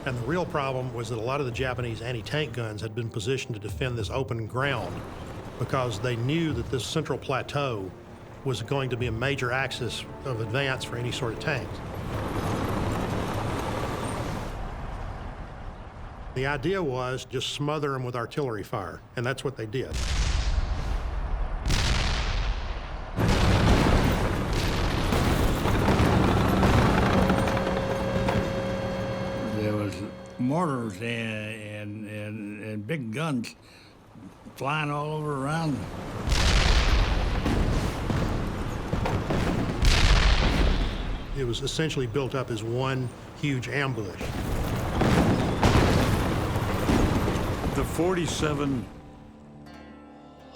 And the real problem was that a lot of the Japanese anti-tank guns had been positioned to defend this open ground because they knew that this central plateau was going to be a major axis of advance for any sort of tanks. The idea was just smother them with artillery fire, and that's what they did. There was mortars and big guns flying all over around. It was essentially built up as one huge ambush. The 47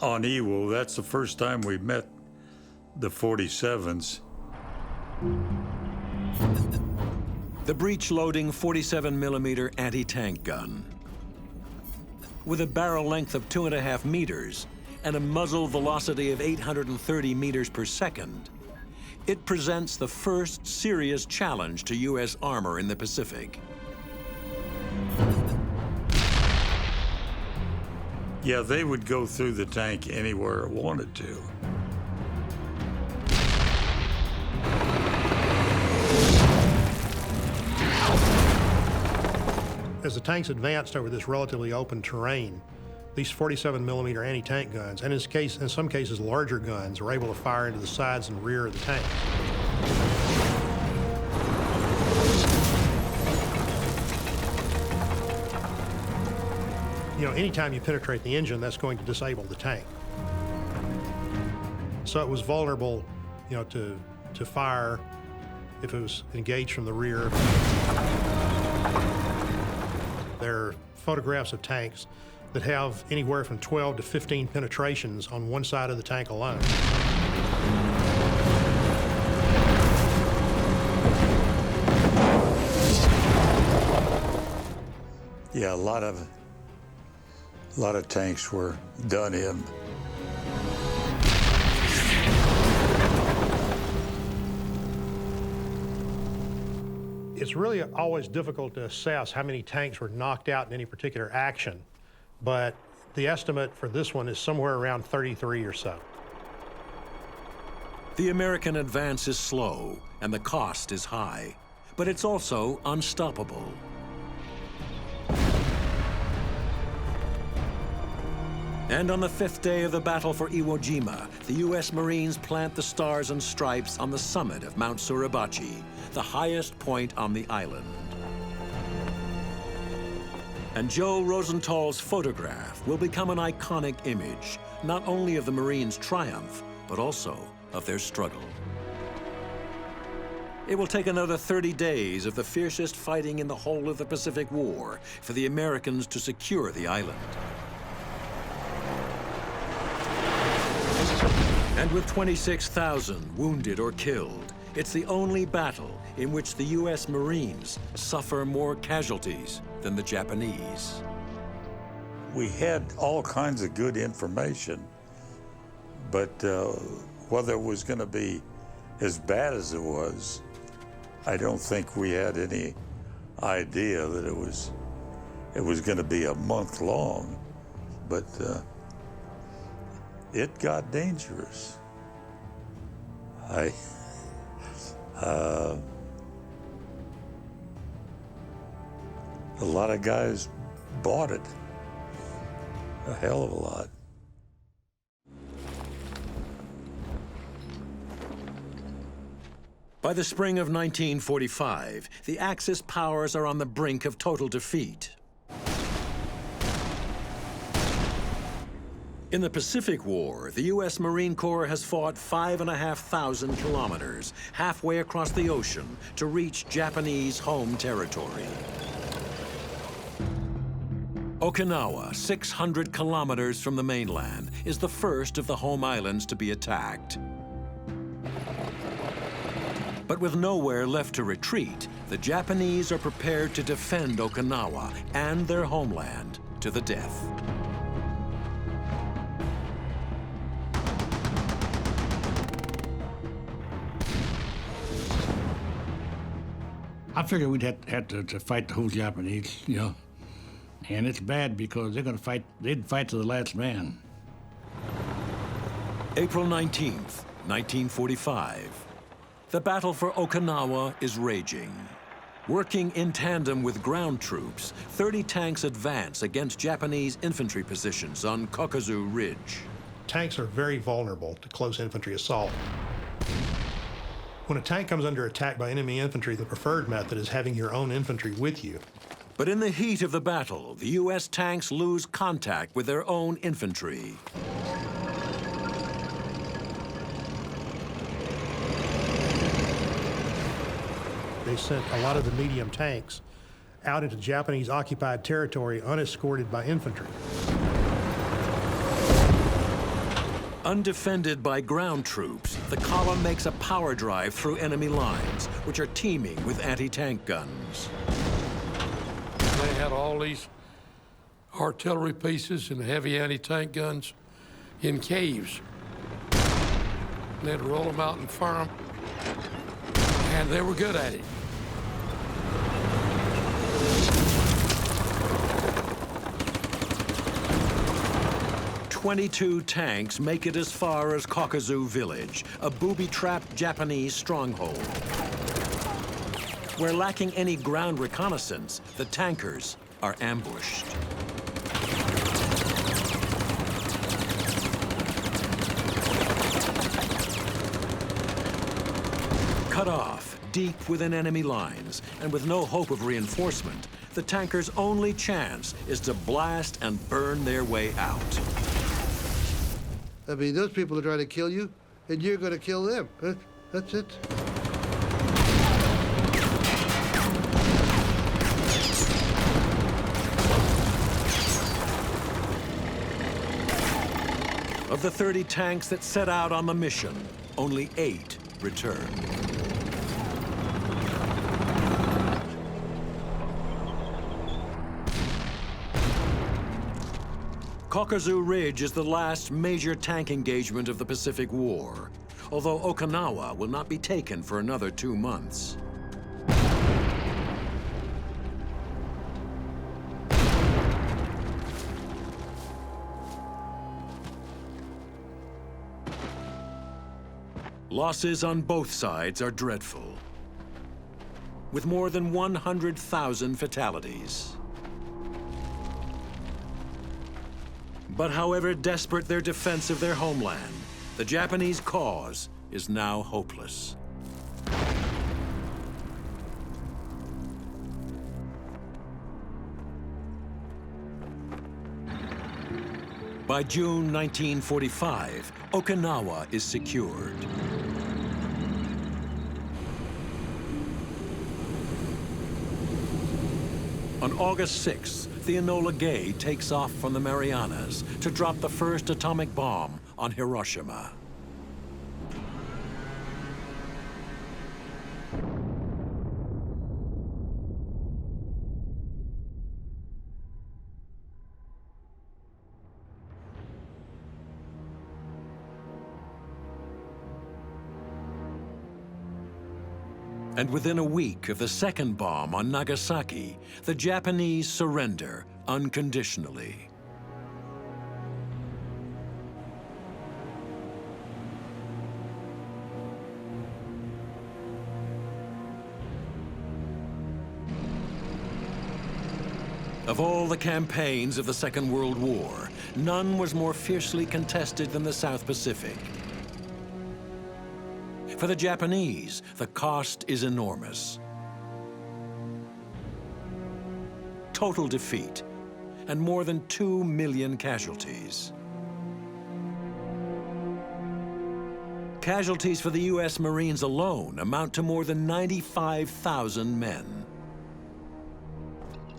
on Iwo, that's the first time we met the 47s. The breech-loading 47mm anti-tank gun. With a barrel length of 2.5 meters and a muzzle velocity of 830 meters per second, it presents the first serious challenge to U.S. armor in the Pacific. Yeah, they would go through the tank anywhere it wanted to. As the tanks advanced over this relatively open terrain, these 47mm anti-tank guns, and in some cases larger guns, were able to fire into the sides and rear of the tank. You know, anytime you penetrate the engine, that's going to disable the tank. So it was vulnerable, you know, to fire if it was engaged from the rear. There are photographs of tanks that have anywhere from 12 to 15 penetrations on one side of the tank alone. Yeah, a lot of tanks were done in. It's really always difficult to assess how many tanks were knocked out in any particular action, but the estimate for this one is somewhere around 33 or so. The American advance is slow and the cost is high, but it's also unstoppable. And on the 5th day of the battle for Iwo Jima, the U.S. Marines plant the stars and stripes on the summit of Mount Suribachi, the highest point on the island. And Joe Rosenthal's photograph will become an iconic image, not only of the Marines' triumph, but also of their struggle. It will take another 30 days of the fiercest fighting in the whole of the Pacific War for the Americans to secure the island. And with 26,000 wounded or killed, it's the only battle in which the U.S. Marines suffer more casualties than the Japanese. We had all kinds of good information, but whether it was going to be as bad as it was, I don't think we had any idea that it was going to be a month long, but it got dangerous. A lot of guys bought it, a hell of a lot. By the spring of 1945, the Axis powers are on the brink of total defeat. In the Pacific War, the U.S. Marine Corps has fought 5,500 kilometers, halfway across the ocean, to reach Japanese home territory. Okinawa, 600 kilometers from the mainland, is the first of the home islands to be attacked. But with nowhere left to retreat, the Japanese are prepared to defend Okinawa and their homeland to the death. I figured we'd have to fight the whole Japanese, you know. And it's bad because they're going to fight, they'd fight to the last man. April 19th, 1945. The battle for Okinawa is raging. Working in tandem with ground troops, 30 tanks advance against Japanese infantry positions on Kokuzu Ridge. Tanks are very vulnerable to close infantry assault. When a tank comes under attack by enemy infantry, the preferred method is having your own infantry with you. But in the heat of the battle, the U.S. tanks lose contact with their own infantry. They sent a lot of the medium tanks out into Japanese occupied territory unescorted by infantry. Undefended by ground troops, the column makes a power drive through enemy lines, which are teeming with anti-tank guns. They had all these artillery pieces and heavy anti-tank guns in caves. They'd roll them out and fire them, and they were good at it. "22 tanks make it as far as Kokuzu Village, a booby-trapped Japanese stronghold. Where lacking any ground reconnaissance, the tankers are ambushed. Cut off, deep within enemy lines, and with no hope of reinforcement, the tankers' only chance is to blast and burn their way out. I mean, those people are trying to kill you, and you're going to kill them. That's it. Of the 30 tanks that set out on the mission, only 8 returned. Kokuzu Ridge is the last major tank engagement of the Pacific War, although Okinawa will not be taken for another 2 months. Losses on both sides are dreadful, with more than 100,000 fatalities. But however desperate their defense of their homeland, the Japanese cause is now hopeless. By June 1945, Okinawa is secured. On August 6th, the Enola Gay takes off from the Marianas to drop the first atomic bomb on Hiroshima. And within a week of the second bomb on Nagasaki, the Japanese surrender unconditionally. Of all the campaigns of the Second World War, none was more fiercely contested than the South Pacific. For the Japanese, the cost is enormous. Total defeat and more than 2 million casualties. Casualties for the U.S. Marines alone amount to more than 95,000 men.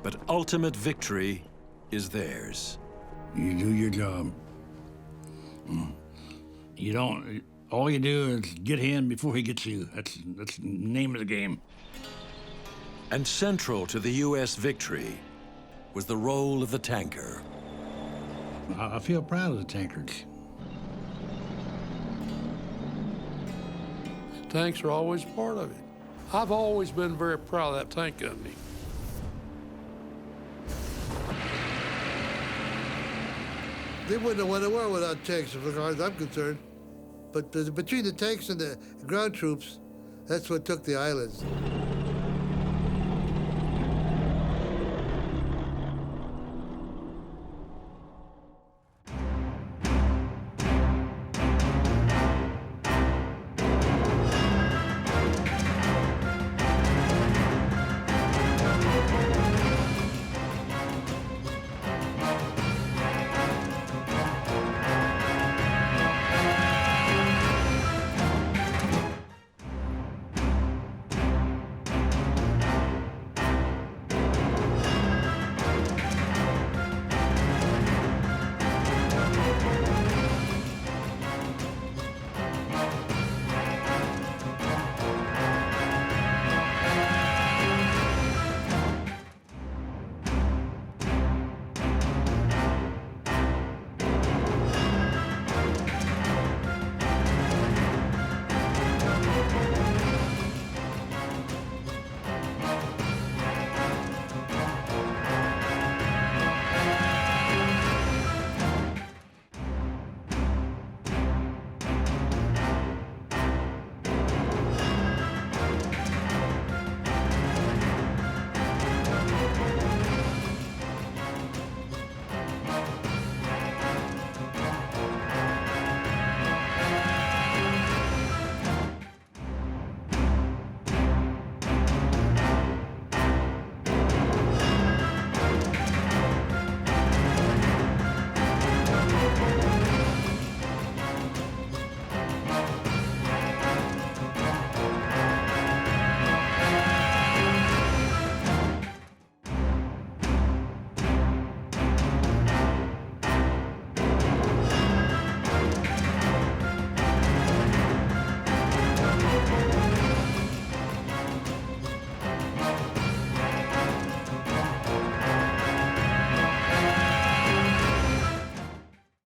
But ultimate victory is theirs. You do your job. You don't, all you do is get him before he gets you. That's the name of the game. And central to the U.S. victory was the role of the tanker. I feel proud of the tankers. Tanks are always part of it. I've always been very proud of that tank company. They wouldn't have won a war without tanks, as far as I'm concerned. But between the tanks and the ground troops, that's what took the islands.